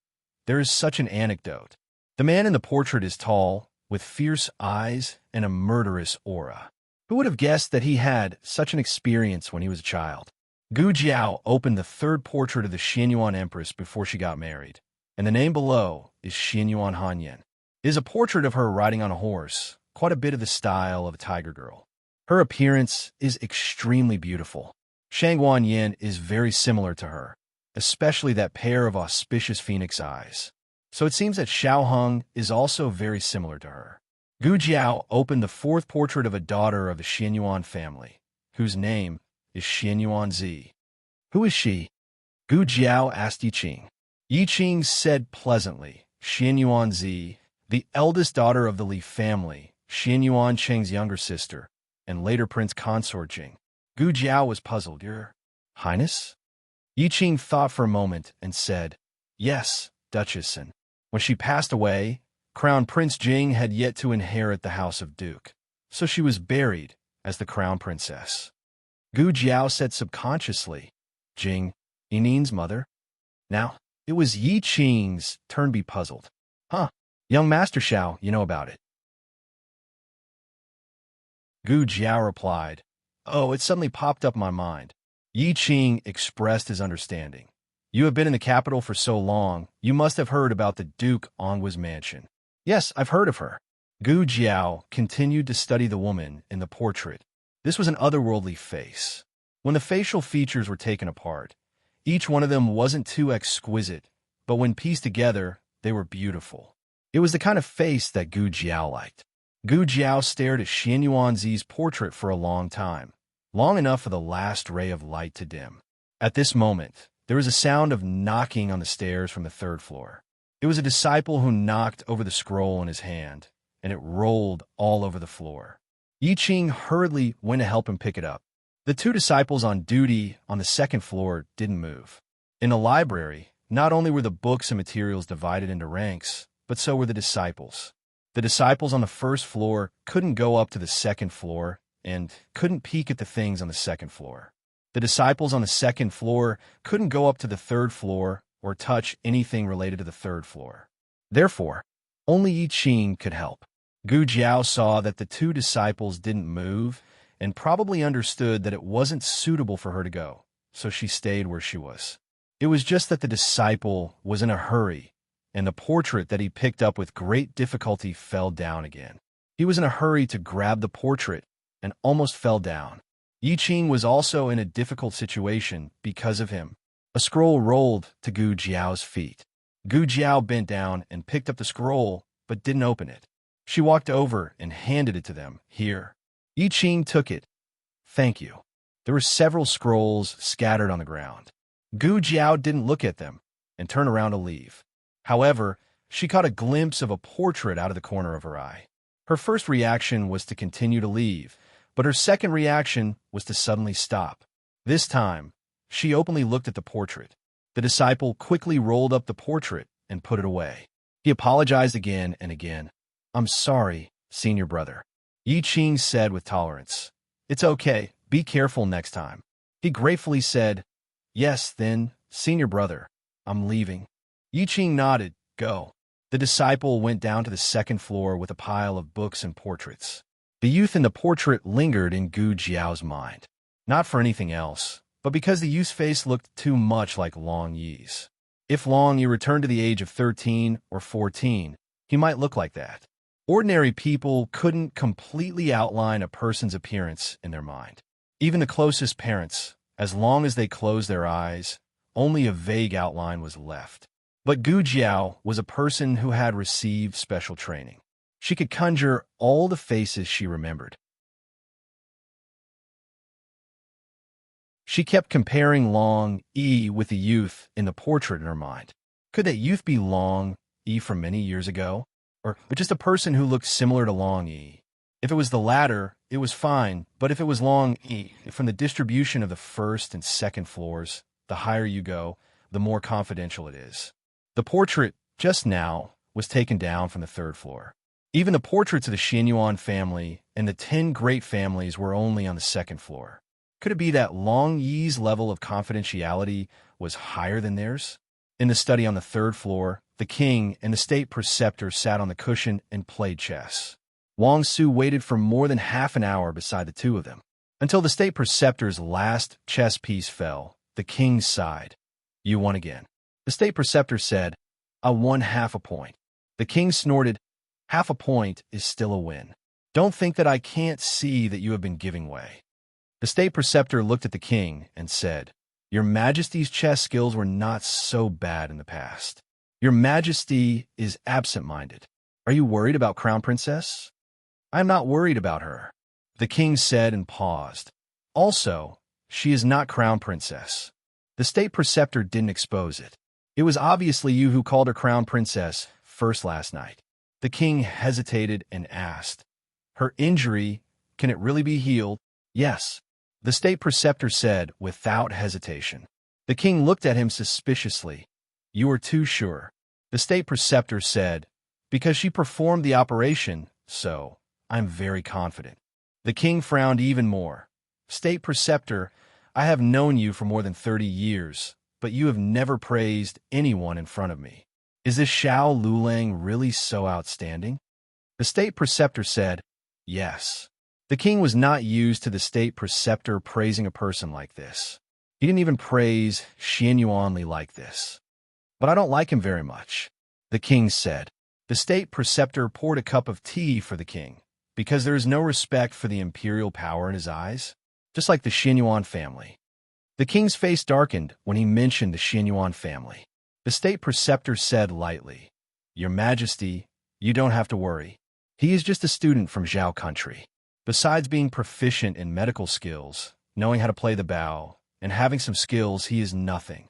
There is such an anecdote. The man in the portrait is tall, with fierce eyes and a murderous aura. Who would have guessed that he had such an experience when he was a child? Gu Jiao opened the third portrait of the Xianyuan Empress before she got married, and the name below is Xianyuan Hanyan. It is a portrait of her riding on a horse, quite a bit of the style of a tiger girl. Her appearance is extremely beautiful. Shangguan Yin is very similar to her, especially that pair of auspicious phoenix eyes. So it seems that Xiao Heng is also very similar to her. Gu Jiao opened the fourth portrait of a daughter of the Xianyuan family, whose name is Xianyuan Zi. Who is she? Gu Jiao asked Yi Qing. Yi Qing said pleasantly, Xianyuan Zi, the eldest daughter of the Li family, Xianyuan Cheng's younger sister, and later Prince Consort Jing. Gu Jiao was puzzled. Your Highness? Yi Qing thought for a moment and said, Yes, Duchess, and when she passed away, Crown Prince Jing had yet to inherit the house of Duke, so she was buried as the Crown Princess. Gu Jiao said subconsciously, Jing, Yinin's mother? Now, it was Yi Qing's turn to be puzzled. Huh, young Master Xiao, you know about it. Gu Jiao replied, Oh, it suddenly popped up in my mind. Yi Qing expressed his understanding. You have been in the capital for so long, you must have heard about the Duke Angua's mansion. Yes, I've heard of her. Gu Jiao continued to study the woman in the portrait. This was an otherworldly face. When the facial features were taken apart, each one of them wasn't too exquisite, but when pieced together, they were beautiful. It was the kind of face that Gu Jiao liked. Gu Jiao stared at Xianyuan Zi's portrait for a long time, long enough for the last ray of light to dim. At this moment, there was a sound of knocking on the stairs from the third floor. It was a disciple who knocked over the scroll in his hand, and it rolled all over the floor. Yi Qing hurriedly went to help him pick it up. The two disciples on duty on the second floor didn't move. In the library, not only were the books and materials divided into ranks, but so were the disciples. The disciples on the first floor couldn't go up to the second floor and couldn't peek at the things on the second floor. The disciples on the second floor couldn't go up to the third floor or touch anything related to the third floor. Therefore, only Yi Qing could help. Gu Jiao saw that the two disciples didn't move and probably understood that it wasn't suitable for her to go, so she stayed where she was. It was just that the disciple was in a hurry, and the portrait that he picked up with great difficulty fell down again. He was in a hurry to grab the portrait and almost fell down. Yi Qing was also in a difficult situation because of him. A scroll rolled to Gu Jiao's feet. Gu Jiao bent down and picked up the scroll, but didn't open it. She walked over and handed it to them. Here. Yi Qing took it. Thank you. There were several scrolls scattered on the ground. Gu Jiao didn't look at them and turn around to leave. However, she caught a glimpse of a portrait out of the corner of her eye. Her first reaction was to continue to leave, but her second reaction was to suddenly stop. This time, she openly looked at the portrait. The disciple quickly rolled up the portrait and put it away. He apologized again and again. I'm sorry, senior brother. Yi Qing said with tolerance. It's okay, be careful next time. He gratefully said, Yes, then, senior brother, I'm leaving. Yi Qing nodded, Go. The disciple went down to the second floor with a pile of books and portraits. The youth in the portrait lingered in Gu Jiao's mind. Not for anything else, but because the youth's face looked too much like Long Yi's. If Long Yi returned to the age of 13 or 14, he might look like that. Ordinary people couldn't completely outline a person's appearance in their mind. Even the closest parents, as long as they closed their eyes, only a vague outline was left. But Gu Jiao was a person who had received special training. She could conjure all the faces she remembered. She kept comparing Long Yi with the youth in the portrait in her mind. Could that youth be Long Yi from many years ago? Or just a person who looked similar to Long Yi? If it was the latter, it was fine, but if it was Long Yi, from the distribution of the first and second floors, the higher you go, the more confidential it is. The portrait, just now, was taken down from the third floor. Even the portraits of the Xianyuan family and the 10 great families were only on the second floor. Could it be that Long Yi's level of confidentiality was higher than theirs? In the study on the third floor, the king and the state preceptor sat on the cushion and played chess. Wang Su waited for more than half an hour beside the two of them. Until the state preceptor's last chess piece fell, the king sighed. "You won again." The state preceptor said, "I won half a point." The king snorted, "Half a point is still a win. Don't think that I can't see that you have been giving way." The state preceptor looked at the king and said, "Your Majesty's chess skills were not so bad in the past. Your Majesty is absent-minded. Are you worried about Crown Princess?" "I am not worried about her," the king said and paused. "Also, she is not Crown Princess." The state preceptor didn't expose it. "It was obviously you who called her Crown Princess first last night." The king hesitated and asked, "Her injury, can it really be healed?" "Yes," the state preceptor said without hesitation. The king looked at him suspiciously. "You are too sure," the state preceptor said, "because she performed the operation, so I'm very confident." The king frowned even more. "State preceptor, I have known you for more than 30 years, but you have never praised anyone in front of me. Is this Xiao Lulang really so outstanding?" The state preceptor said, "Yes." The king was not used to the state preceptor praising a person like this. He didn't even praise Xianyuanli like this. "But I don't like him very much," the king said. The state preceptor poured a cup of tea for the king, because there is no respect for the imperial power in his eyes, just like the Xianyuan family. The king's face darkened when he mentioned the Xianyuan family. The state preceptor said lightly, "Your Majesty, you don't have to worry. He is just a student from Zhao country. Besides being proficient in medical skills, knowing how to play the bow, and having some skills, he is nothing."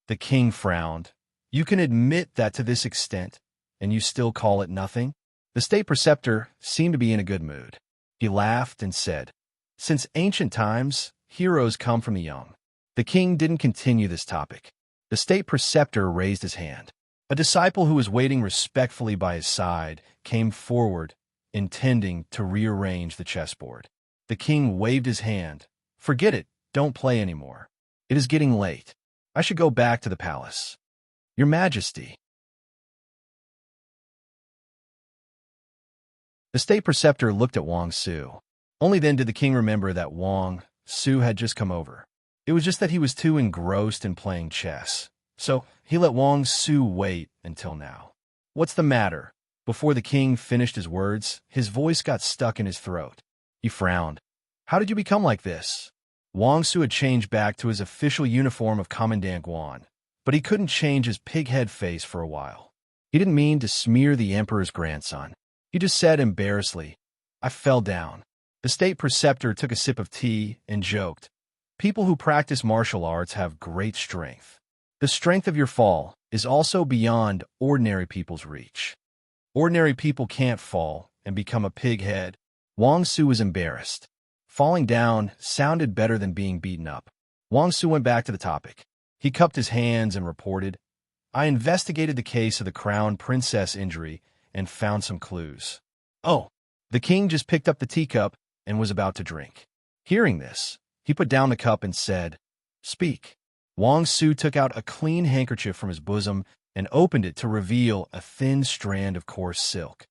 The king frowned. "You can admit that to this extent, and you still call it nothing?" The state preceptor seemed to be in a good mood. He laughed and said, "Since ancient times, heroes come from the young." The king didn't continue this topic. The state preceptor raised his hand. A disciple who was waiting respectfully by his side came forward, intending to rearrange the chessboard. The king waved his hand. "Forget it, don't play anymore. It is getting late. I should go back to the palace." "Your Majesty." The state preceptor looked at Wang Su. Only then did the king remember that Wang Su had just come over. It was just that he was too engrossed in playing chess, so he let Wang Su wait until now. "What's the matter?" Before the king finished his words, his voice got stuck in his throat. He frowned. "How did you become like this?" Wang Su had changed back to his official uniform of Commandant Guan, but he couldn't change his pighead face for a while. He didn't mean to smear the emperor's grandson. He just said embarrassedly, "I fell down." The state preceptor took a sip of tea and joked, "People who practice martial arts have great strength. The strength of your fall is also beyond ordinary people's reach. Ordinary people can't fall and become a pighead." Wang Su was embarrassed. Falling down sounded better than being beaten up. Wang Su went back to the topic. He cupped his hands and reported, "I investigated the case of the crown princess injury and found some clues." "Oh." The king just picked up the teacup and was about to drink. Hearing this, he put down the cup and said, "Speak." Wang Su took out a clean handkerchief from his bosom and opened it to reveal a thin strand of coarse silk.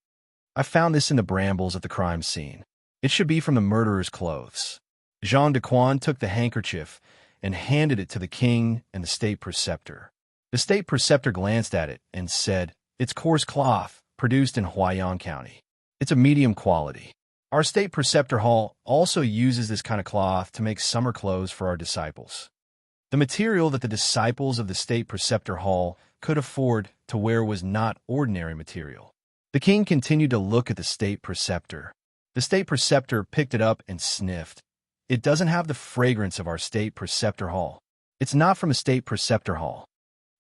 I found this in the brambles at the crime scene. It should be from the murderer's clothes. Jean de Quan took the handkerchief and handed it to the king and the state preceptor. The state preceptor glanced at it and said, "It's coarse cloth, produced in Huaiyan County. It's a medium quality. Our state preceptor hall also uses this kind of cloth to make summer clothes for our disciples." The material that the disciples of the state preceptor hall could afford to wear was not ordinary material. The king continued to look at the state preceptor. The state preceptor picked it up and sniffed. "It doesn't have the fragrance of our state preceptor hall. It's not from a state preceptor hall."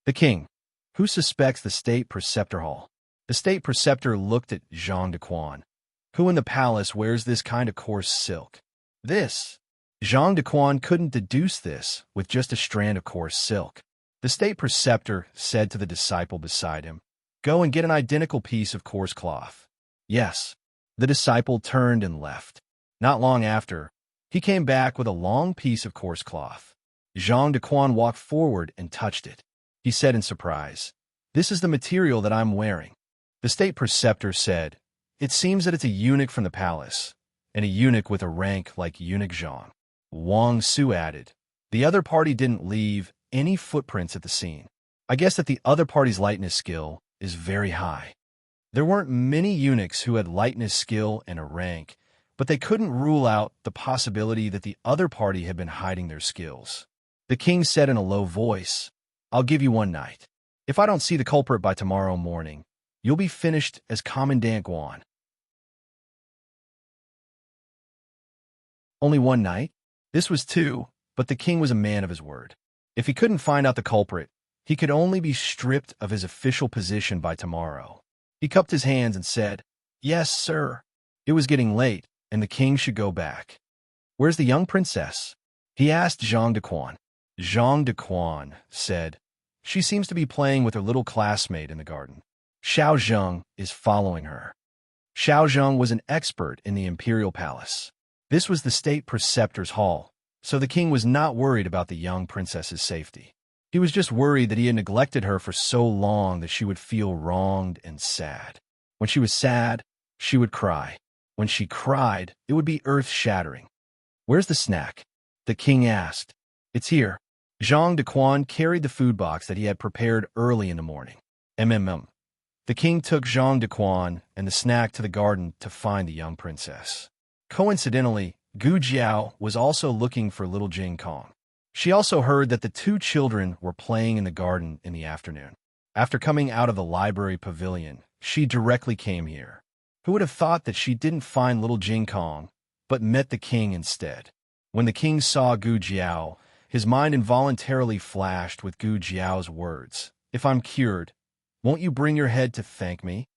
The king, "Who suspects the state preceptor hall?" The state preceptor looked at Jean de Quan. "Who in the palace wears this kind of coarse silk?" "This." Jean de Quan couldn't deduce this with just a strand of coarse silk. The state preceptor said to the disciple beside him, "Go and get an identical piece of coarse cloth." "Yes." The disciple turned and left. Not long after, he came back with a long piece of coarse cloth. Jean de Quan walked forward and touched it. He said in surprise, "This is the material that I'm wearing." The state preceptor said, "It seems that it's a eunuch from the palace, and a eunuch with a rank like Eunuch Jean." Wang Su added, "The other party didn't leave any footprints at the scene. I guess that the other party's lightness skill is very high." There weren't many eunuchs who had lightness skill and a rank, but they couldn't rule out the possibility that the other party had been hiding their skills. The king said in a low voice, "I'll give you one night. If I don't see the culprit by tomorrow morning, you'll be finished as Commandant Guan." Only one night? This was two, but the king was a man of his word. If he couldn't find out the culprit, he could only be stripped of his official position by tomorrow. He cupped his hands and said, "Yes, sir." It was getting late, and the king should go back. "Where's the young princess?" he asked Jean de Quan. Jean de Quan said, "She seems to be playing with her little classmate in the garden. Xiao Zheng is following her." Xiao Zheng was an expert in the imperial palace. This was the state preceptor's hall, so the king was not worried about the young princess's safety. He was just worried that he had neglected her for so long that she would feel wronged and sad. When she was sad, she would cry. When she cried, it would be earth-shattering. "Where's the snack?" the king asked. "It's here." Jean de Quan carried the food box that he had prepared early in the morning. The king took Jean de Quan and the snack to the garden to find the young princess. Coincidentally, Gu Jiao was also looking for little Jing Kong. She also heard that the two children were playing in the garden in the afternoon. After coming out of the library pavilion, she directly came here. Who would have thought that she didn't find little Jing Kong, but met the king instead? When the king saw Gu Jiao, his mind involuntarily flashed with Gu Jiao's words, "If I'm cured, won't you bring your head to thank me?"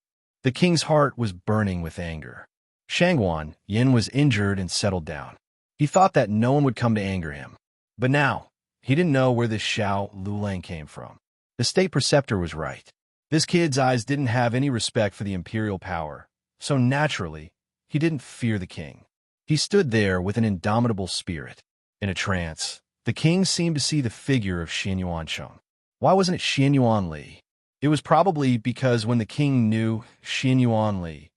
The king's heart was burning with anger. Shangguan Yin was injured and settled down. He thought that no one would come to anger him. But now, he didn't know where this Xiao Lulang came from. The state preceptor was right. This kid's eyes didn't have any respect for the imperial power, so naturally, he didn't fear the king. He stood there with an indomitable spirit. In a trance, the king seemed to see the figure of Xianyuan Cheng. Why wasn't it Xianyuan Li? It was probably because when the king knew Xianyuan Li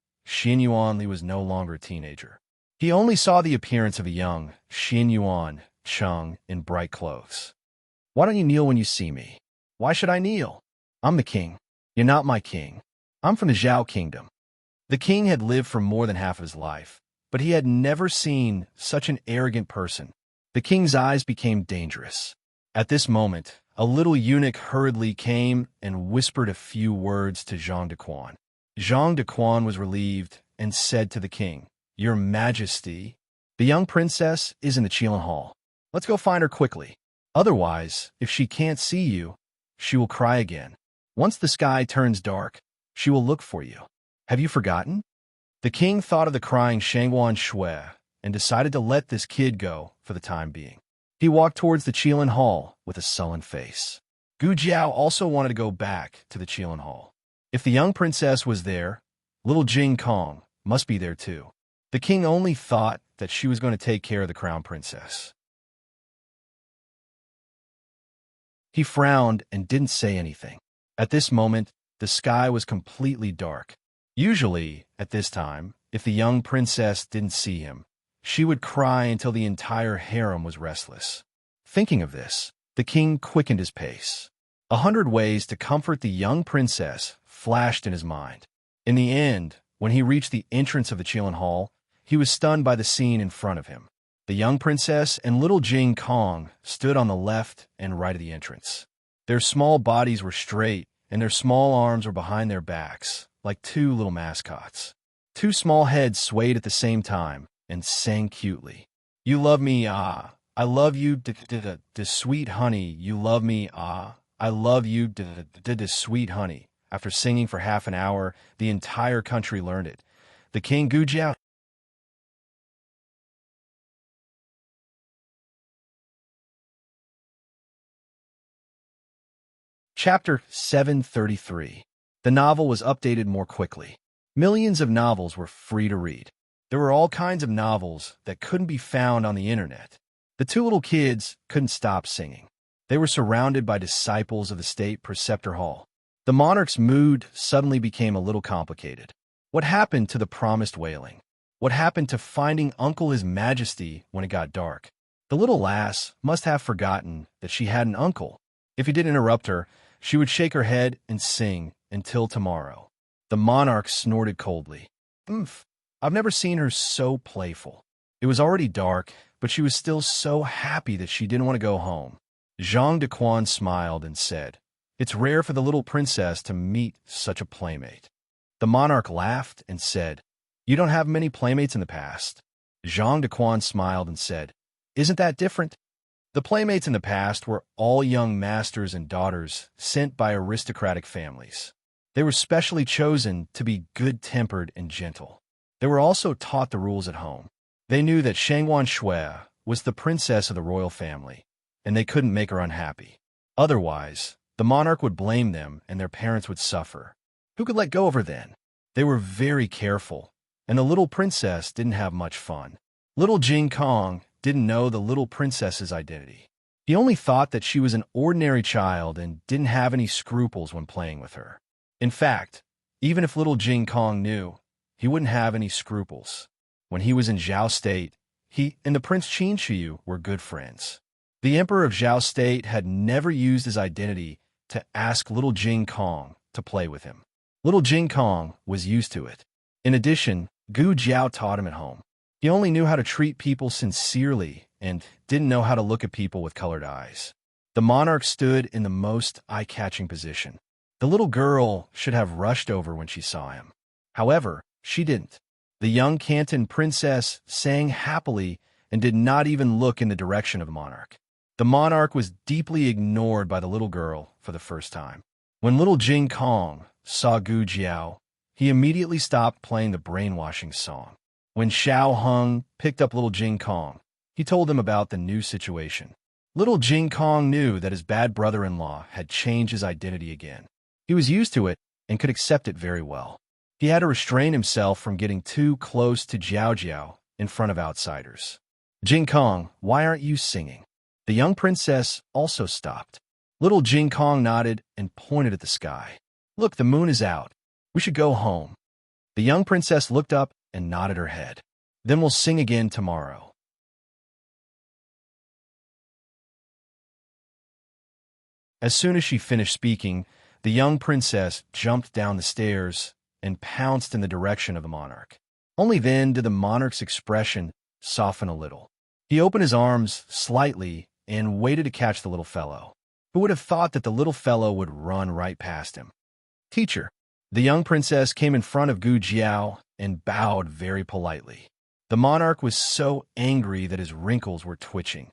was no longer a teenager. He only saw the appearance of a young Xianyuan Cheng in bright clothes. "Why don't you kneel when you see me?" "Why should I kneel? I'm the king." "You're not my king. I'm from the Zhao kingdom." The king had lived for more than half of his life, but he had never seen such an arrogant person. The king's eyes became dangerous. At this moment, a little eunuch hurriedly came and whispered a few words to Jean de Quan. Jean de Quan was relieved and said to the king, "Your Majesty, the young princess is in the Qilin Hall. Let's go find her quickly. Otherwise, if she can't see you, she will cry again. Once the sky turns dark, she will look for you. Have you forgotten?" The king thought of the crying Shangguan Shui and decided to let this kid go for the time being. He walked towards the Qilin Hall with a sullen face. Gu Jiao also wanted to go back to the Qilin Hall. If the young princess was there, little Jing Kong must be there too. The king only thought that she was going to take care of the crown princess. He frowned and didn't say anything. At this moment, the sky was completely dark. Usually, at this time, if the young princess didn't see him, she would cry until the entire harem was restless. Thinking of this, the king quickened his pace. 100 ways to comfort the young princess flashed in his mind. In the end, when he reached the entrance of the Qilin Hall, he was stunned by the scene in front of him. The young princess and little Jing Kong stood on the left and right of the entrance. Their small bodies were straight, and their small arms were behind their backs, like two little mascots. Two small heads swayed at the same time and sang cutely. You love me, ah. I love you, sweet honey. You love me, ah. I love you, sweet honey. After singing for half an hour, the entire country learned it. The king Gujiao. Chapter 733. The novel was updated more quickly. Millions of novels were free to read. There were all kinds of novels that couldn't be found on the internet. The two little kids couldn't stop singing. They were surrounded by disciples of the state preceptor hall. The monarch's mood suddenly became a little complicated. What happened to the promised whaling? What happened to finding Uncle His Majesty when it got dark? The little lass must have forgotten that she had an uncle. If he did interrupt her, she would shake her head and sing until tomorrow. The monarch snorted coldly. Oomph, I've never seen her so playful. It was already dark, but she was still so happy that she didn't want to go home. Zhang de Quan smiled and said, It's rare for the little princess to meet such a playmate. The monarch laughed and said, You don't have many playmates in the past. Zhang de Quan smiled and said, Isn't that different? The playmates in the past were all young masters and daughters sent by aristocratic families. They were specially chosen to be good-tempered and gentle. They were also taught the rules at home. They knew that Shangwan Shui was the princess of the royal family, and they couldn't make her unhappy. Otherwise, the monarch would blame them and their parents would suffer. Who could let go of her then? They were very careful, and the little princess didn't have much fun. Little Jing Kong didn't know the little princess's identity. He only thought that she was an ordinary child and didn't have any scruples when playing with her. In fact, even if little Jing Kong knew, he wouldn't have any scruples. When he was in Zhao State, he and the Prince Qin Shiyu were good friends. The Emperor of Zhao State had never used his identity to ask little Jing Kong to play with him. Little Jing Kong was used to it. In addition, Gu Jiao taught him at home. He only knew how to treat people sincerely and didn't know how to look at people with colored eyes. The monarch stood in the most eye-catching position. The little girl should have rushed over when she saw him. However, she didn't. The young Canton princess sang happily and did not even look in the direction of the monarch. The monarch was deeply ignored by the little girl for the first time. When little Jing Kong saw Gu Jiao, he immediately stopped playing the brainwashing song. When Xiao Hung picked up little Jing Kong, he told him about the new situation. Little Jing Kong knew that his bad brother-in-law had changed his identity again. He was used to it and could accept it very well. He had to restrain himself from getting too close to Jiao Jiao in front of outsiders. Jing Kong, why aren't you singing? The young princess also stopped. Little Jing Kong nodded and pointed at the sky. Look, the moon is out. We should go home. The young princess looked up and nodded her head. Then we'll sing again tomorrow. As soon as she finished speaking, the young princess jumped down the stairs and pounced in the direction of the monarch. Only then did the monarch's expression soften a little. He opened his arms slightly and waited to catch the little fellow. Who would have thought that the little fellow would run right past him? Teacher. The young princess came in front of Gu Jiao and bowed very politely. The monarch was so angry that his wrinkles were twitching.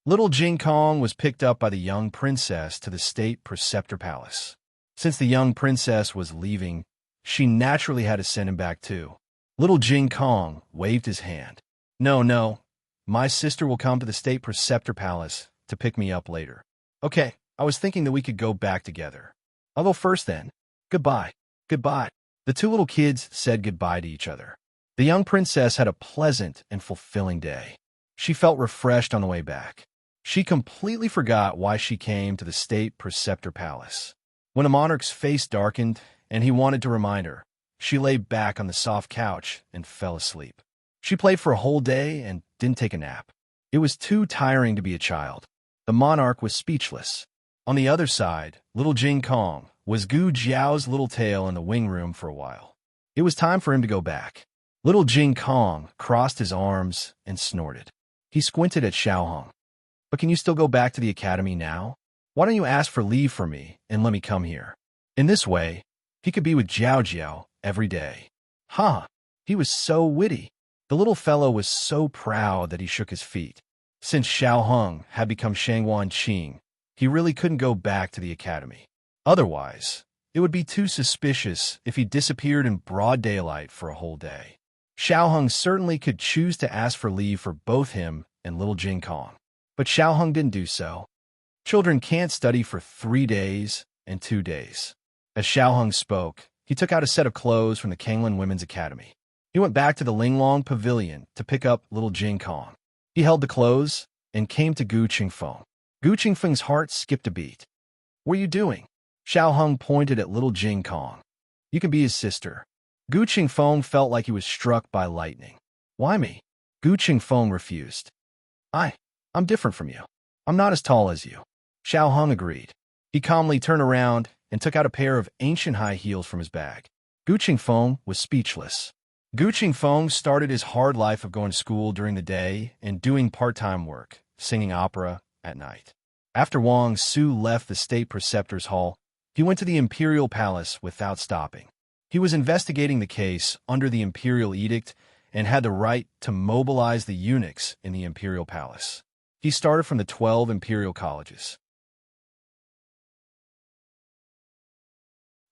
Little Jing Kong was picked up by the young princess to the state preceptor palace. Since the young princess was leaving, she naturally had to send him back too. Little Jing Kong waved his hand. No, my sister will come to the state preceptor palace to pick me up later. Okay, I was thinking that we could go back together. I'll go first then. Goodbye. Goodbye. The two little kids said goodbye to each other. The young princess had a pleasant and fulfilling day. She felt refreshed on the way back. She completely forgot why she came to the state preceptor palace. When the monarch's face darkened and he wanted to remind her, she lay back on the soft couch and fell asleep. She played for a whole day and didn't take a nap. It was too tiring to be a child. The monarch was speechless. On the other side, little Jing Kong was Gu Jiao's little tail in the wing room for a while. It was time for him to go back. Little Jing Kong crossed his arms and snorted. He squinted at Xiaohong. But can you still go back to the academy now? Why don't you ask for leave for me and let me come here? In this way, he could be with Jiao Jiao every day. Ha! He was so witty. The little fellow was so proud that he shook his feet. Since Xiaohong had become Shangwan Qing, he really couldn't go back to the academy. Otherwise, it would be too suspicious if he disappeared in broad daylight for a whole day. Xiaohong certainly could choose to ask for leave for both him and little Jing Kong. But Xiaohong didn't do so. Children can't study for 3 days and 2 days. As Xiaohong spoke, he took out a set of clothes from the Kanglin Women's Academy. He went back to the Linglong Pavilion to pick up little Jing Kong. He held the clothes and came to Gu Qingfeng. Gu Qingfeng's heart skipped a beat. What are you doing? Xiaohong pointed at little Jing Kong. You can be his sister. Gu Qingfeng felt like he was struck by lightning. Why me? Gu Qingfeng refused. I'm different from you. I'm not as tall as you. Xiaohong agreed. He calmly turned around and took out a pair of ancient high heels from his bag. Gu Qingfeng was speechless. Gu Qingfeng started his hard life of going to school during the day and doing part-time work, singing opera at night. After Wang Su left the state preceptor's hall, he went to the imperial palace without stopping. He was investigating the case under the imperial edict and had the right to mobilize the eunuchs in the imperial palace. He started from the 12 imperial colleges.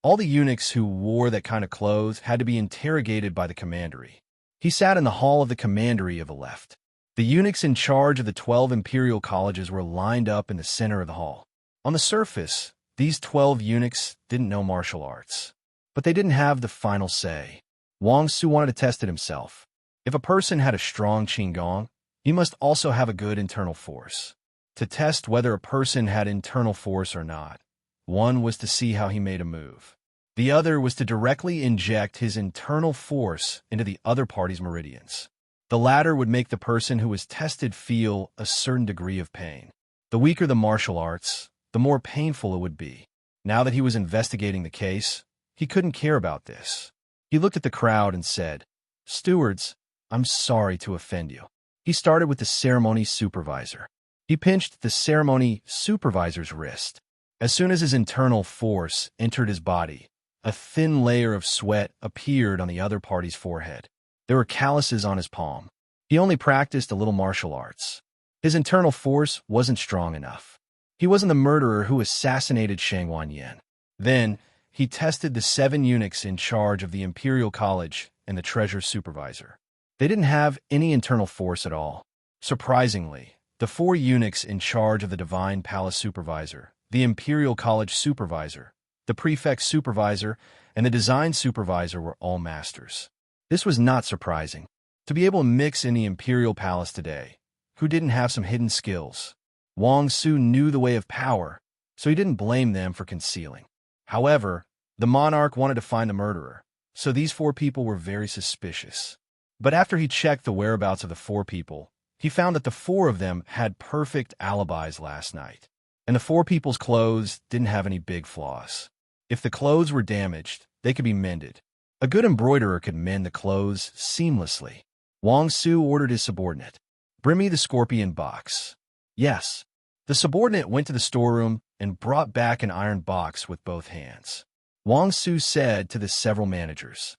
All the eunuchs who wore that kind of clothes had to be interrogated by the commandery. He sat in the hall of the commandery of the left. The eunuchs in charge of the 12 imperial colleges were lined up in the center of the hall. On the surface, these 12 eunuchs didn't know martial arts. But they didn't have the final say. Wang Su wanted to test it himself. If a person had a strong qinggong, he must also have a good internal force. To test whether a person had internal force or not, one was to see how he made a move. The other was to directly inject his internal force into the other party's meridians. The latter would make the person who was tested feel a certain degree of pain. The weaker the martial arts, the more painful it would be. Now that he was investigating the case, he couldn't care about this. He looked at the crowd and said, "Stewards, I'm sorry to offend you." He started with the ceremony supervisor. He pinched the ceremony supervisor's wrist. As soon as his internal force entered his body, a thin layer of sweat appeared on the other party's forehead. There were calluses on his palm. He only practiced a little martial arts. His internal force wasn't strong enough. He wasn't the murderer who assassinated Shangwan Yan. Then, he tested the 7 eunuchs in charge of the Imperial College and the treasure supervisor. They didn't have any internal force at all. Surprisingly, the 4 eunuchs in charge of the Divine Palace supervisor, the Imperial College supervisor, the prefect supervisor, and the design supervisor were all masters. This was not surprising. To be able to mix in the Imperial Palace today, who didn't have some hidden skills? Wang Su knew the way of power, so he didn't blame them for concealing. However, the monarch wanted to find the murderer, so these 4 people were very suspicious. But after he checked the whereabouts of the 4 people, he found that the 4 of them had perfect alibis last night. And the 4 people's clothes didn't have any big flaws. If the clothes were damaged, they could be mended. A good embroiderer could mend the clothes seamlessly. Wang Su ordered his subordinate, "Bring me the scorpion box." Yes. The subordinate went to the storeroom and brought back an iron box with both hands. Wang Su said to the several managers,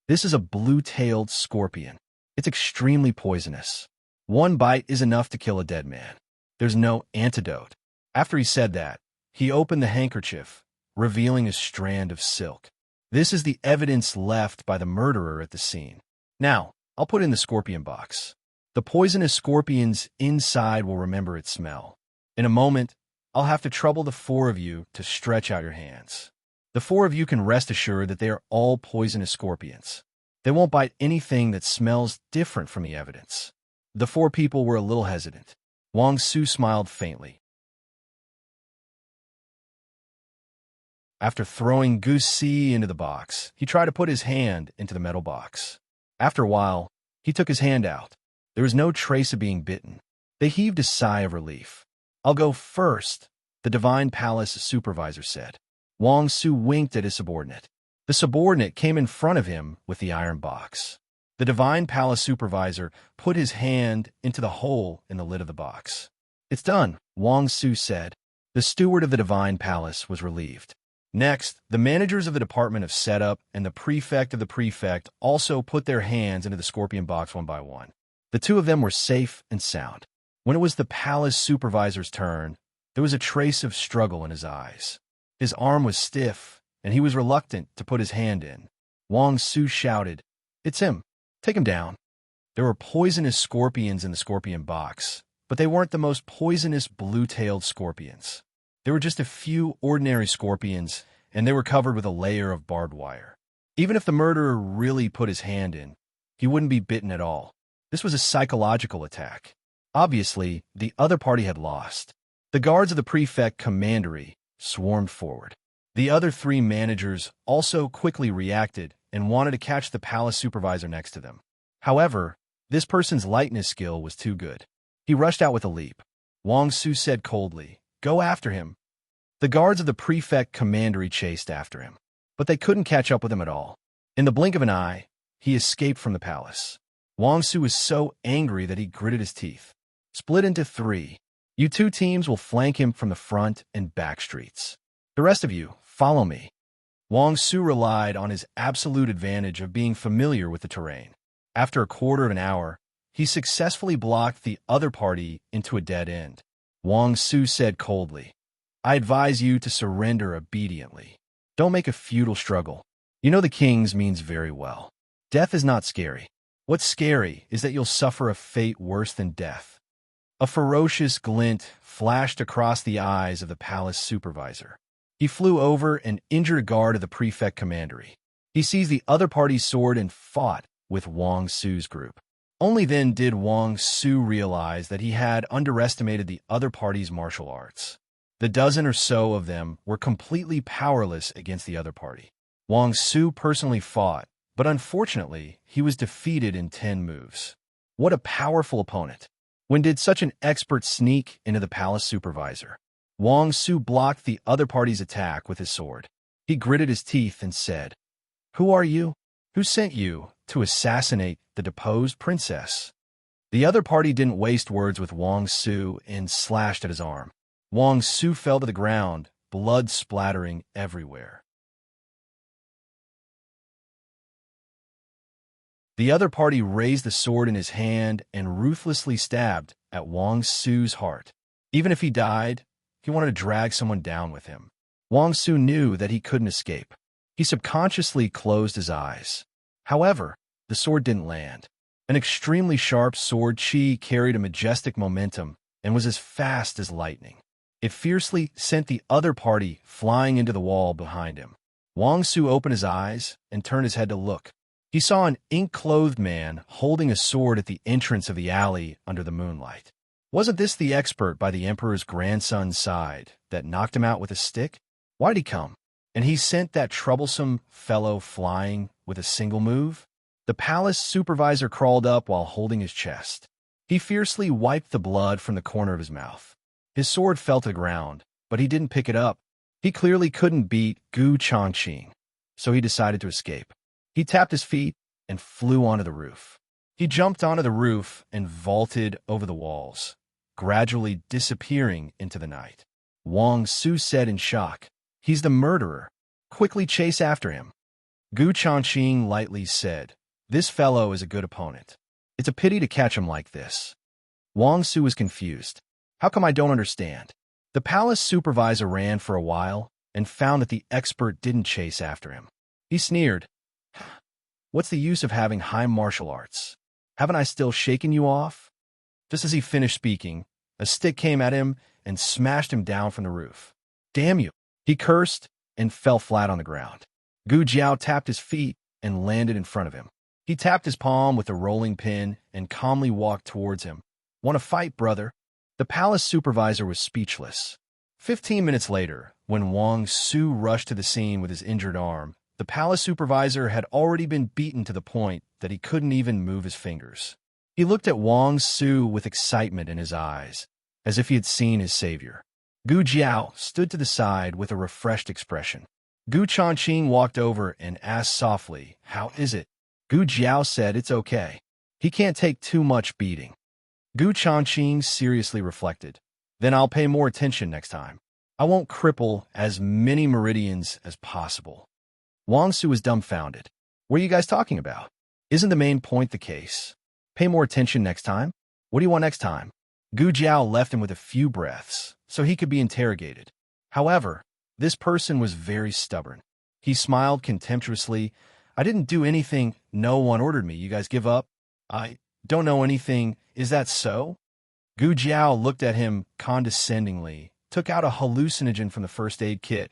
"This is a blue-tailed scorpion. It's extremely poisonous. 1 bite is enough to kill a dead man. There's no antidote." After he said that, he opened the handkerchief, revealing a strand of silk. This is the evidence left by the murderer at the scene. Now, I'll put in the scorpion box. The poisonous scorpions inside will remember its smell. In a moment, I'll have to trouble the 4 of you to stretch out your hands. The 4 of you can rest assured that they are all poisonous scorpions. They won't bite anything that smells different from the evidence. The 4 people were a little hesitant. Wang Su smiled faintly. After throwing Gu Si into the box, he tried to put his hand into the metal box. After a while, he took his hand out. There was no trace of being bitten. They heaved a sigh of relief. "I'll go first," the Divine Palace supervisor said. Wang Su winked at his subordinate. The subordinate came in front of him with the iron box. The Divine Palace supervisor put his hand into the hole in the lid of the box. "It's done," Wang Su said. The steward of the Divine Palace was relieved. Next, the managers of the Department of Setup and the prefect of the prefect also put their hands into the scorpion box one by one. The two of them were safe and sound. When it was the palace supervisor's turn, there was a trace of struggle in his eyes. His arm was stiff, and he was reluctant to put his hand in. Wang Su shouted, "It's him. Take him down." There were poisonous scorpions in the scorpion box, but they weren't the most poisonous blue-tailed scorpions. There were just a few ordinary scorpions, and they were covered with a layer of barbed wire. Even if the murderer really put his hand in, he wouldn't be bitten at all. This was a psychological attack. Obviously, the other party had lost. The guards of the prefect commandery swarmed forward. The other three managers also quickly reacted and wanted to catch the palace supervisor next to them. However, this person's lightness skill was too good. He rushed out with a leap. Wang Su said coldly, "Go after him." The guards of the prefect commandery chased after him, but they couldn't catch up with him at all. In the blink of an eye, he escaped from the palace. Wang Su was so angry that he gritted his teeth. "Split into 3. You 2 teams will flank him from the front and back streets. The rest of you, follow me." Wang Su relied on his absolute advantage of being familiar with the terrain. After a quarter of an hour, he successfully blocked the other party into a dead end. Wang Su said coldly, "I advise you to surrender obediently. Don't make a futile struggle. You know the king's means very well. Death is not scary. What's scary is that you'll suffer a fate worse than death." A ferocious glint flashed across the eyes of the palace supervisor. He flew over and injured a guard of the prefect commandery. He seized the other party's sword and fought with Wang Su's group. Only then did Wang Su realize that he had underestimated the other party's martial arts. The dozen or so of them were completely powerless against the other party. Wang Su personally fought, but unfortunately, he was defeated in 10 moves. What a powerful opponent. When did such an expert sneak into the palace supervisor? Wang Su blocked the other party's attack with his sword. He gritted his teeth and said, "Who are you? Who sent you to assassinate the deposed princess?" The other party didn't waste words with Wang Su and slashed at his arm. Wang Su fell to the ground, blood splattering everywhere. The other party raised the sword in his hand and ruthlessly stabbed at Wang Su's heart. Even if he died, he wanted to drag someone down with him. Wang Su knew that he couldn't escape. He subconsciously closed his eyes. However, the sword didn't land. An extremely sharp sword chi carried a majestic momentum and was as fast as lightning. It fiercely sent the other party flying into the wall behind him. Wang Su opened his eyes and turned his head to look. He saw an ink-clothed man holding a sword at the entrance of the alley under the moonlight. Wasn't this the expert by the emperor's grandson's side that knocked him out with a stick? Why'd he come? And he sent that troublesome fellow flying with a single move? The palace supervisor crawled up while holding his chest. He fiercely wiped the blood from the corner of his mouth. His sword fell to the ground, but he didn't pick it up. He clearly couldn't beat Gu Changqing, so he decided to escape. He tapped his feet and flew onto the roof. He jumped onto the roof and vaulted over the walls, gradually disappearing into the night. Wang Su said in shock, "He's the murderer. Quickly chase after him." Gu Changqing lightly said, "This fellow is a good opponent. It's a pity to catch him like this." Wang Su was confused. "How come I don't understand?" The palace supervisor ran for a while and found that the expert didn't chase after him. He sneered, "What's the use of having high martial arts? Haven't I still shaken you off?" Just as he finished speaking, a stick came at him and smashed him down from the roof. "Damn you!" He cursed and fell flat on the ground. Gu Jiao tapped his feet and landed in front of him. He tapped his palm with a rolling pin and calmly walked towards him. "Want to fight, brother?" The palace supervisor was speechless. 15 minutes later, when Wang Su rushed to the scene with his injured arm, the palace supervisor had already been beaten to the point that he couldn't even move his fingers. He looked at Wang Su with excitement in his eyes, as if he had seen his savior. Gu Jiao stood to the side with a refreshed expression. Gu Changqing walked over and asked softly, "How is it?" Gu Jiao said, "It's okay. He can't take too much beating." Gu Changqing seriously reflected. "Then I'll pay more attention next time. I won't cripple as many meridians as possible." Wang Su was dumbfounded. "What are you guys talking about? Isn't the main point the case? Pay more attention next time? What do you want next time?" Gu Jiao left him with a few breaths, so he could be interrogated. However, this person was very stubborn. He smiled contemptuously. "I didn't do anything. No one ordered me. You guys give up? I don't know anything. Is that so?" Gu Jiao looked at him condescendingly, took out a hallucinogen from the first aid kit,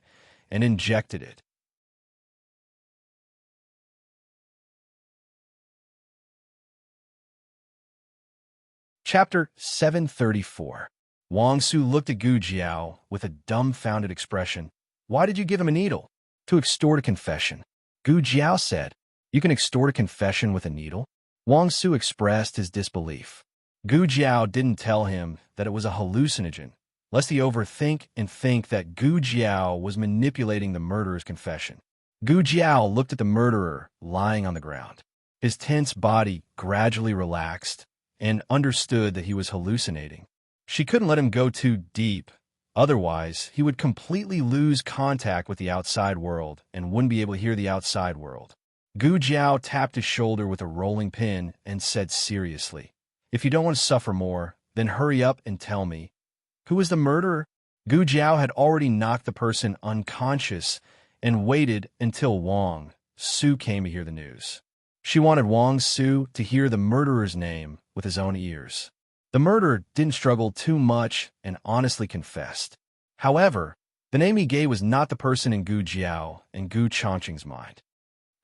and injected it. Chapter 734. Wang Su looked at Gu Jiao with a dumbfounded expression. "Why did you give him a needle?" "To extort a confession." Gu Jiao said. "You can extort a confession with a needle?" Wang Su expressed his disbelief. Gu Jiao didn't tell him that it was a hallucinogen, lest he overthink and think that Gu Jiao was manipulating the murderer's confession. Gu Jiao looked at the murderer lying on the ground. His tense body gradually relaxed and understood that he was hallucinating. She couldn't let him go too deep, otherwise he would completely lose contact with the outside world and wouldn't be able to hear the outside world. Gu Jiao tapped his shoulder with a rolling pin and said seriously, "If you don't want to suffer more, then hurry up and tell me. Who is the murderer?" Gu Jiao had already knocked the person unconscious and waited until Wang Su came to hear the news. She wanted Wang Su to hear the murderer's name with his own ears. The murderer didn't struggle too much and honestly confessed. However, the name he gave was not the person in Gu Jiao and Gu Changqing's mind.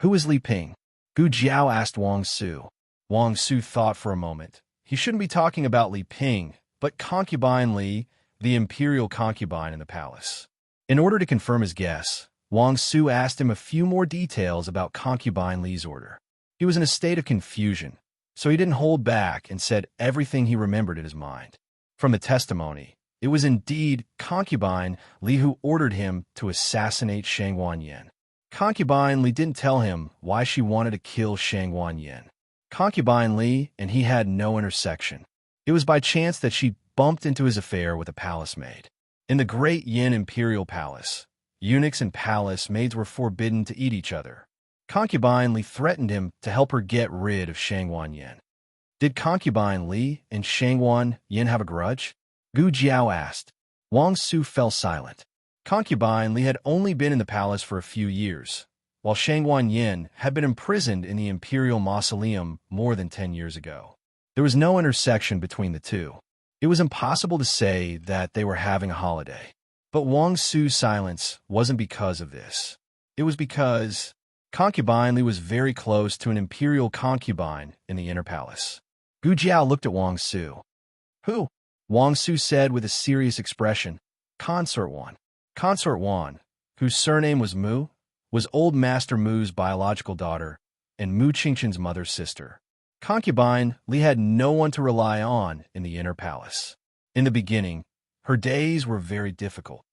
"Who is Li Ping?" Gu Jiao asked Wang Su. Wang Su thought for a moment. He shouldn't be talking about Li Ping, but concubine Li, the imperial concubine in the palace. In order to confirm his guess, Wang Su asked him a few more details about concubine Li's order. He was in a state of confusion, so he didn't hold back and said everything he remembered in his mind. From the testimony, it was indeed concubine Li who ordered him to assassinate Shang Wanyan. Concubine Li didn't tell him why she wanted to kill Shang Wanyan. Concubine Li and he had no intersection. It was by chance that she bumped into his affair with a palace maid. In the great Yin imperial palace, eunuchs and palace maids were forbidden to eat each other. Concubine Li threatened him to help her get rid of Shang Wanyan. Did Concubine Li and Shang Wanyan have a grudge? Gu Jiao asked. Wang Su fell silent. Concubine Li had only been in the palace for a few years, while Shang Wanyan had been imprisoned in the imperial mausoleum more than 10 years ago. There was no intersection between the two. It was impossible to say that they were having a holiday. But Wang Su's silence wasn't because of this. It was because Concubine Li was very close to an imperial concubine in the inner palace. Gu Jiao looked at Wang Su. "Who?" Wang Su said with a serious expression. "Consort Wan." Consort Wan, whose surname was Mu, was Old Master Mu's biological daughter and Mu Qingqin's mother's sister. Concubine Li had no one to rely on in the inner palace. In the beginning, her days were very difficult.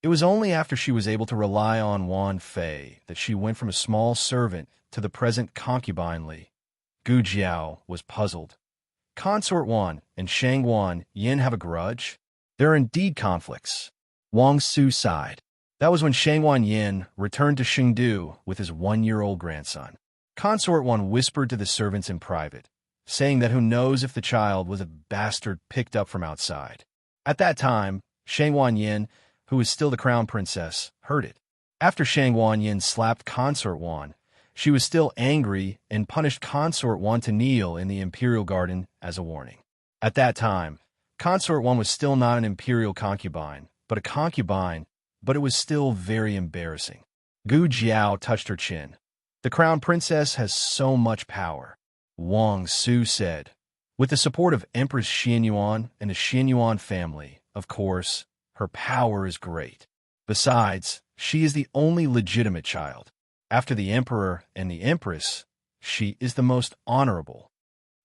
It was only after she was able to rely on Wan Fei that she went from a small servant to the present concubine Li. Gu Jiao was puzzled. Consort Wan and Shang Wanyan have a grudge? There are indeed conflicts. Wang Su sighed. That was when Shang Wanyan returned to Chengdu with his 1-year-old grandson. Consort Wan whispered to the servants in private, saying that who knows if the child was a bastard picked up from outside. At that time, Shang Wanyan, who was still the crown princess, heard it. After Shang Wanyan slapped Consort Wan, she was still angry and punished Consort Wan to kneel in the imperial garden as a warning. At that time, Consort Wan was still not an imperial concubine, but a concubine, but it was still very embarrassing. Gu Jiao touched her chin. The crown princess has so much power, Wang Su said. With the support of Empress Xianyuan and the Xianyuan family, of course, her power is great. Besides, she is the only legitimate child. After the emperor and the empress, she is the most honorable.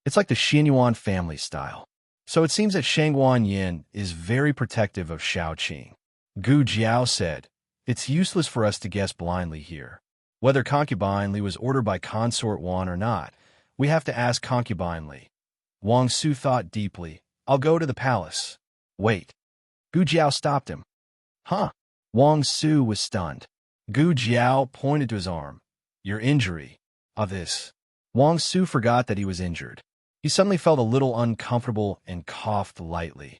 It's like the Xinyuan family style. So it seems that Shangguan Yin is very protective of Shao Qing. Gu Jiao said, "It's useless for us to guess blindly here. Whether Concubine Li was ordered by Consort Wan or not, we have to ask Concubine Li." Wang Su thought deeply. "I'll go to the palace." "Wait." Gu Jiao stopped him. "Huh?" Wang Su was stunned. Gu Jiao pointed to his arm. "Your injury." This. Wang Su forgot that he was injured. He suddenly felt a little uncomfortable and coughed lightly.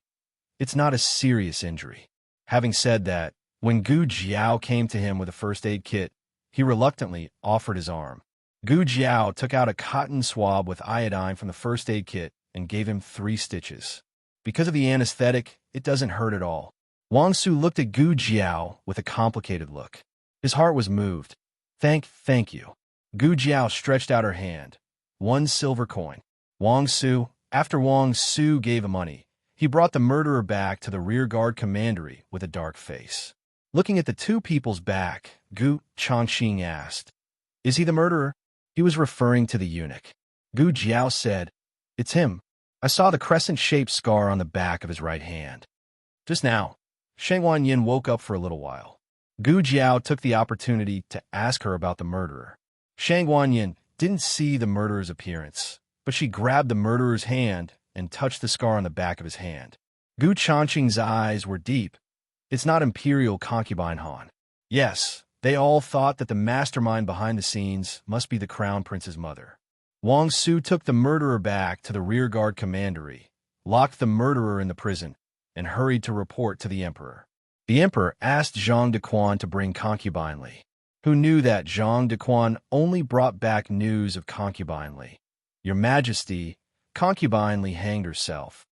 "It's not a serious injury." Having said that, when Gu Jiao came to him with a first aid kit, he reluctantly offered his arm. Gu Jiao took out a cotton swab with iodine from the first aid kit and gave him 3 stitches. Because of the anesthetic, it doesn't hurt at all. Wang Su looked at Gu Jiao with a complicated look. His heart was moved. Thank you." Gu Jiao stretched out her hand. 1 silver coin. After Wang Su gave him money, he brought the murderer back to the rearguard commandery with a dark face. Looking at the 2 people's back, Gu Changxing asked, "Is he the murderer?" He was referring to the eunuch. Gu Jiao said, "It's him. I saw the crescent-shaped scar on the back of his right hand." Just now, Shangguan Yin woke up for a little while. Gu Jiao took the opportunity to ask her about the murderer. Shangguan Yin didn't see the murderer's appearance, but she grabbed the murderer's hand and touched the scar on the back of his hand. Gu Changqing's eyes were deep. "It's not Imperial Concubine Han." Yes, they all thought that the mastermind behind the scenes must be the Crown Prince's mother. Wang Su took the murderer back to the rearguard commandery, locked the murderer in the prison, and hurried to report to the emperor. The emperor asked Zhang Dequan to bring Concubine Li, who knew that Zhang Dequan only brought back news of Concubine Li. "Your Majesty, Concubine Li hanged herself."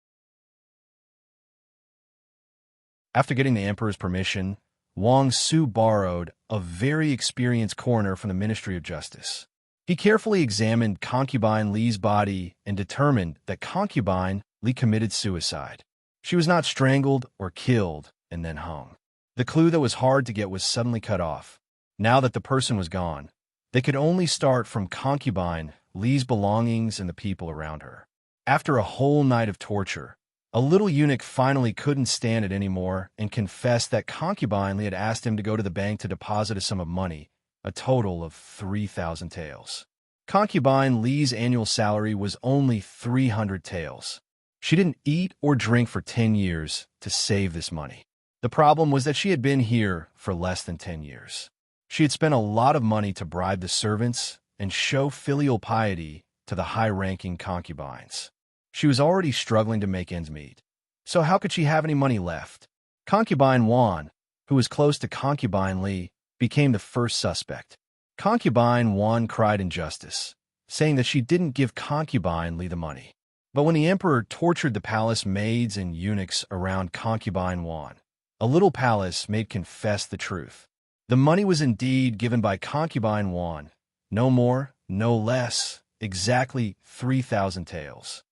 After getting the emperor's permission, Wang Su borrowed a very experienced coroner from the Ministry of Justice. He carefully examined Concubine Li's body and determined that Concubine Li committed suicide. She was not strangled or killed and then hung. The clue that was hard to get was suddenly cut off. Now that the person was gone, they could only start from Concubine Li's belongings and the people around her. After a whole night of torture, a little eunuch finally couldn't stand it anymore and confessed that Concubine Li had asked him to go to the bank to deposit a sum of money, a total of 3,000 taels. Concubine Li's annual salary was only 300 taels. She didn't eat or drink for 10 years to save this money. The problem was that she had been here for less than 10 years. She had spent a lot of money to bribe the servants and show filial piety to the high-ranking concubines. She was already struggling to make ends meet. So how could she have any money left? Concubine Wan, who was close to Concubine Li, became the first suspect. Concubine Wan cried injustice, saying that she didn't give Concubine Li the money. But when the emperor tortured the palace maids and eunuchs around Concubine Wan, a little palace maid confessed the truth. The money was indeed given by Concubine Wan, no more, no less, exactly 3,000 taels.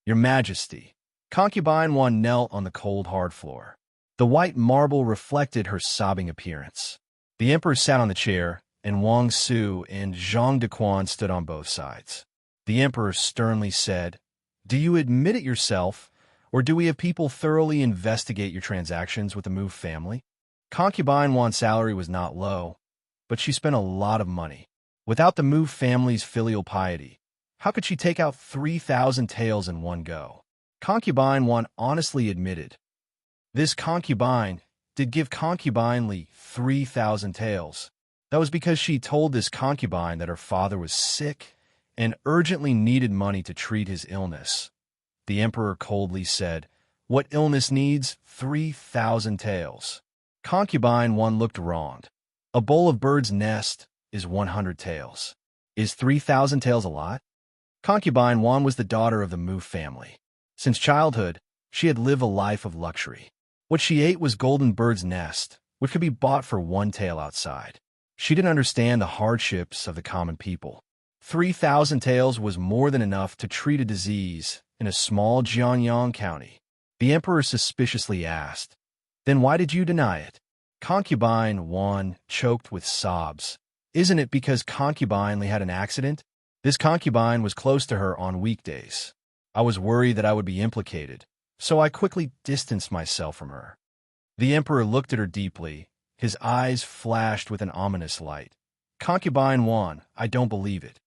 "Your Majesty." Concubine Wan knelt on the cold, hard floor. The white marble reflected her sobbing appearance. The emperor sat on the chair, and Wang Su and Zhang Dequan stood on both sides. The emperor sternly said, "Do you admit it yourself, or do we have people thoroughly investigate your transactions with the Mu family?" Concubine Wan's salary was not low, but she spent a lot of money. Without the Mu family's filial piety, how could she take out 3,000 taels in one go? Concubine Wan honestly admitted. This concubine did give Concubine Li 3,000 taels. That was because she told this concubine that her father was sick and urgently needed money to treat his illness. The emperor coldly said, "What illness needs 3,000 taels?" Concubine Wan looked wronged. A bowl of bird's nest is 100 taels. Is 3,000 taels a lot? Concubine Wan was the daughter of the Mu family. Since childhood, she had lived a life of luxury. What she ate was golden bird's nest, which could be bought for 1 tael outside. She didn't understand the hardships of the common people. 3,000 taels was more than enough to treat a disease in a small Jianyang county. The emperor suspiciously asked. Then why did you deny it? Concubine Wan choked with sobs. Isn't it because Concubine Li had an accident? This concubine was close to her on weekdays. I was worried that I would be implicated, so I quickly distanced myself from her. The emperor looked at her deeply. His eyes flashed with an ominous light. Concubine Wan, I don't believe it.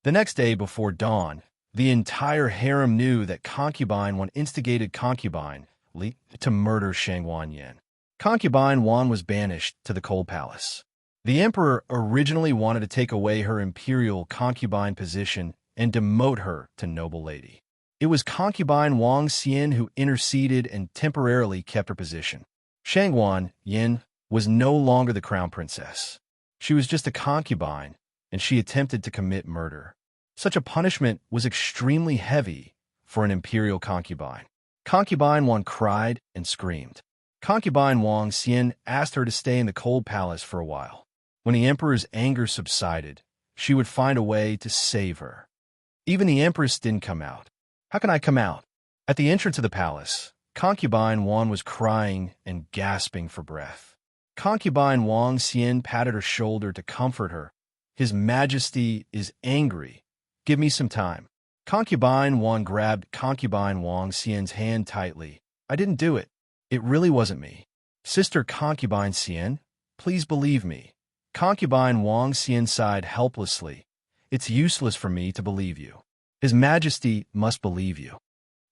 The next day before dawn, the entire harem knew that Concubine Wan instigated Concubine Li to murder Shangwan Yin. Concubine Wan was banished to the Cold Palace. The emperor originally wanted to take away her imperial concubine position and demote her to noble lady. It was concubine Wang Xian who interceded and temporarily kept her position. Shangwan Yin was no longer the crown princess. She was just a concubine, and she attempted to commit murder. Such a punishment was extremely heavy for an imperial concubine. Concubine Wan cried and screamed. Concubine Wang Xian asked her to stay in the Cold Palace for a while. When the emperor's anger subsided, she would find a way to save her. Even the empress didn't come out. How can I come out? At the entrance of the palace, Concubine Wan was crying and gasping for breath. Concubine Wang Xian patted her shoulder to comfort her. His Majesty is angry. Give me some time. Concubine Wan grabbed Concubine Wang Xian's hand tightly. I didn't do it. It really wasn't me. Sister Concubine Xian, please believe me. Concubine Wang Xian sighed helplessly. It's useless for me to believe you. His Majesty must believe you.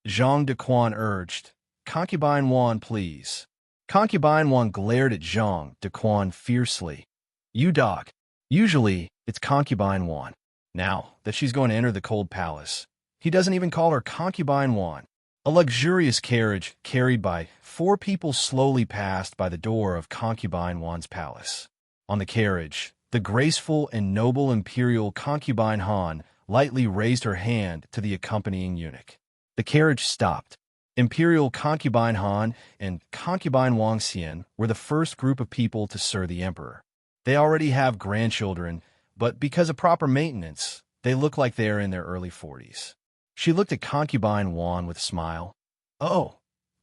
Zhang Dequan urged. Concubine Wan, please. Concubine Wan glared at Zhang Dequan fiercely. You dog. Usually, it's Concubine Wan. Now that she's going to enter the Cold Palace, he doesn't even call her Concubine Wan. A luxurious carriage carried by 4 people slowly passed by the door of Concubine Wan's palace. On the carriage, the graceful and noble imperial Concubine Han lightly raised her hand to the accompanying eunuch. The carriage stopped. Imperial Concubine Han and Concubine Wang Xian were the first group of people to serve the emperor. They already have grandchildren, but because of proper maintenance, they look like they are in their early 40s. She looked at Concubine Wan with a smile. Oh,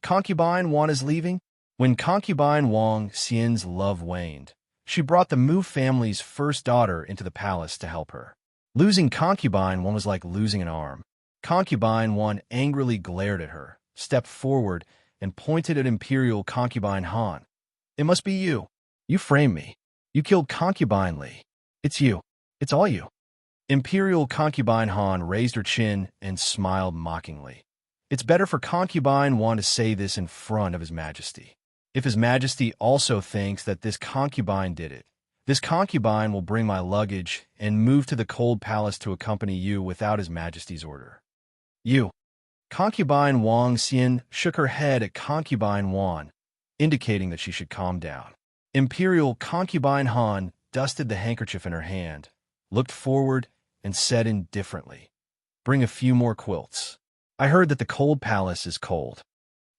Concubine Wan is leaving? When Concubine Wang Xian's love waned, she brought the Mu family's first daughter into the palace to help her. Losing Concubine Wan was like losing an arm. Concubine Wan angrily glared at her, stepped forward, and pointed at Imperial Concubine Han. It must be you. You framed me. You killed Concubine Li. It's you. It's all you. Imperial Concubine Han raised her chin and smiled mockingly. It's better for Concubine Wan to say this in front of His Majesty. If His Majesty also thinks that this concubine did it, this concubine will bring my luggage and move to the Cold Palace to accompany you without His Majesty's order. You. Concubine Wang Xian shook her head at Concubine Wan, indicating that she should calm down. Imperial Concubine Han dusted the handkerchief in her hand, looked forward, and said indifferently, Bring a few more quilts. I heard that the Cold Palace is cold.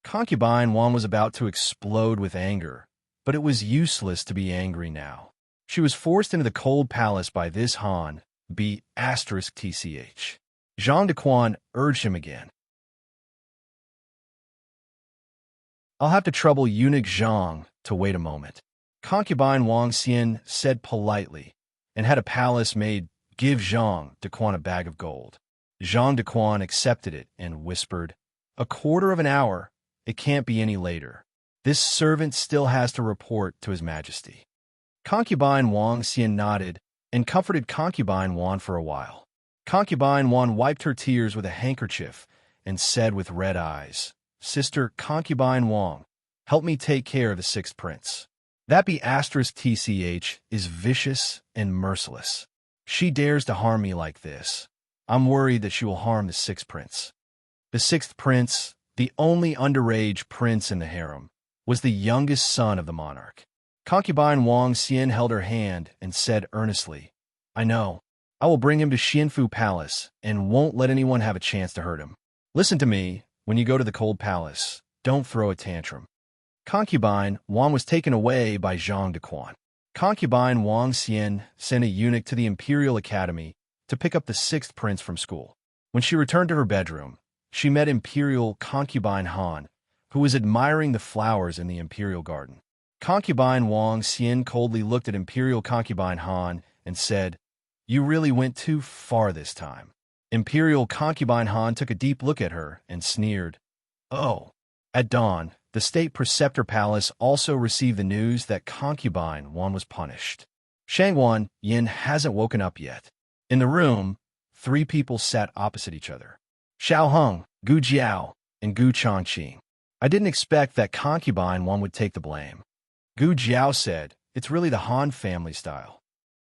Concubine Wan was about to explode with anger, but it was useless to be angry now. She was forced into the Cold Palace by this Han, B****tch. Zhang Dequan urged him again. I'll have to trouble eunuch Zhang to wait a moment. Concubine Wang Xian said politely, and had a palace maid give Zhang Dequan a bag of gold. Zhang Dequan accepted it and whispered, A quarter of an hour. It can't be any later. This servant still has to report to His Majesty. Concubine Wang Xian nodded and comforted Concubine Wan for a while. Concubine Wan wiped her tears with a handkerchief and said with red eyes, Sister Concubine Wang, help me take care of the 6th prince. That B****tch is vicious and merciless. She dares to harm me like this. I'm worried that she will harm the 6th prince. The 6th prince, the only underage prince in the harem, was the youngest son of the monarch. Concubine Wang Xian held her hand and said earnestly, I know. I will bring him to Xianfu Palace and won't let anyone have a chance to hurt him. Listen to me, when you go to the Cold Palace, don't throw a tantrum. Concubine Wan was taken away by Zhang Dequan. Concubine Wang Xian sent a eunuch to the Imperial Academy to pick up the 6th prince from school. When she returned to her bedroom, she met Imperial Concubine Han, who was admiring the flowers in the Imperial garden. Concubine Wang Xian coldly looked at Imperial Concubine Han and said, "You really went too far this time." Imperial Concubine Han took a deep look at her and sneered, "Oh." At dawn, the State Preceptor Palace also received the news that Concubine Wan was punished. Shangguan Yin hasn't woken up yet. In the room, 3 people sat opposite each other. Xiao Heng, Gu Jiao, and Gu Changqing. I didn't expect that Concubine Wan would take the blame. Gu Jiao said, "It's really the Han family style.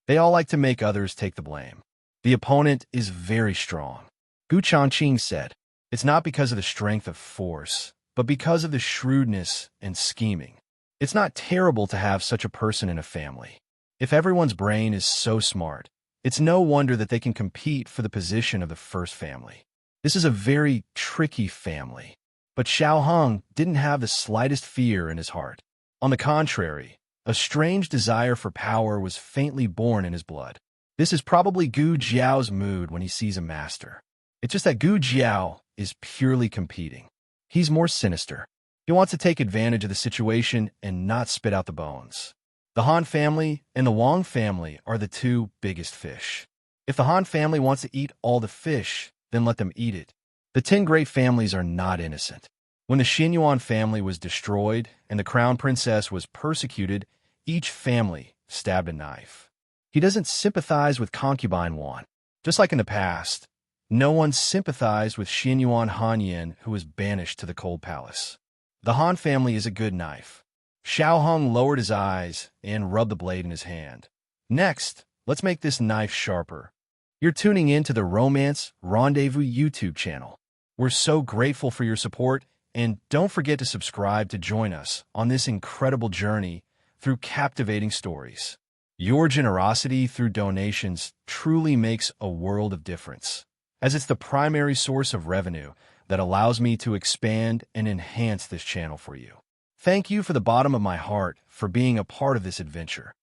They all like to make others take the blame. The opponent is very strong." Gu Changqing said, "It's not because of the strength of force, but because of the shrewdness and scheming. It's not terrible to have such a person in a family. If everyone's brain is so smart, it's no wonder that they can compete for the position of the first family. This is a very tricky family." But Xiao Heng didn't have the slightest fear in his heart. On the contrary, a strange desire for power was faintly born in his blood. This is probably Gu Jiao's mood when he sees a master. It's just that Gu Jiao is purely competing. He's more sinister. He wants to take advantage of the situation and not spit out the bones. The Han family and the Wang family are the 2 biggest fish. If the Han family wants to eat all the fish, then let them eat it. The 10 great families are not innocent. When the Xinyuan family was destroyed and the crown princess was persecuted, each family stabbed a knife. He doesn't sympathize with Concubine Wan. Just like in the past, no one sympathized with Xinyuan Hanyin, who was banished to the Cold Palace. The Han family is a good knife. Xiao Heng lowered his eyes and rubbed the blade in his hand. "Next, let's make this knife sharper." You're tuning in to the Romance Rendezvous YouTube channel. We're so grateful for your support, and don't forget to subscribe to join us on this incredible journey through captivating stories. Your generosity through donations truly makes a world of difference, as it's the primary source of revenue that allows me to expand and enhance this channel for you. Thank you from the bottom of my heart for being a part of this adventure.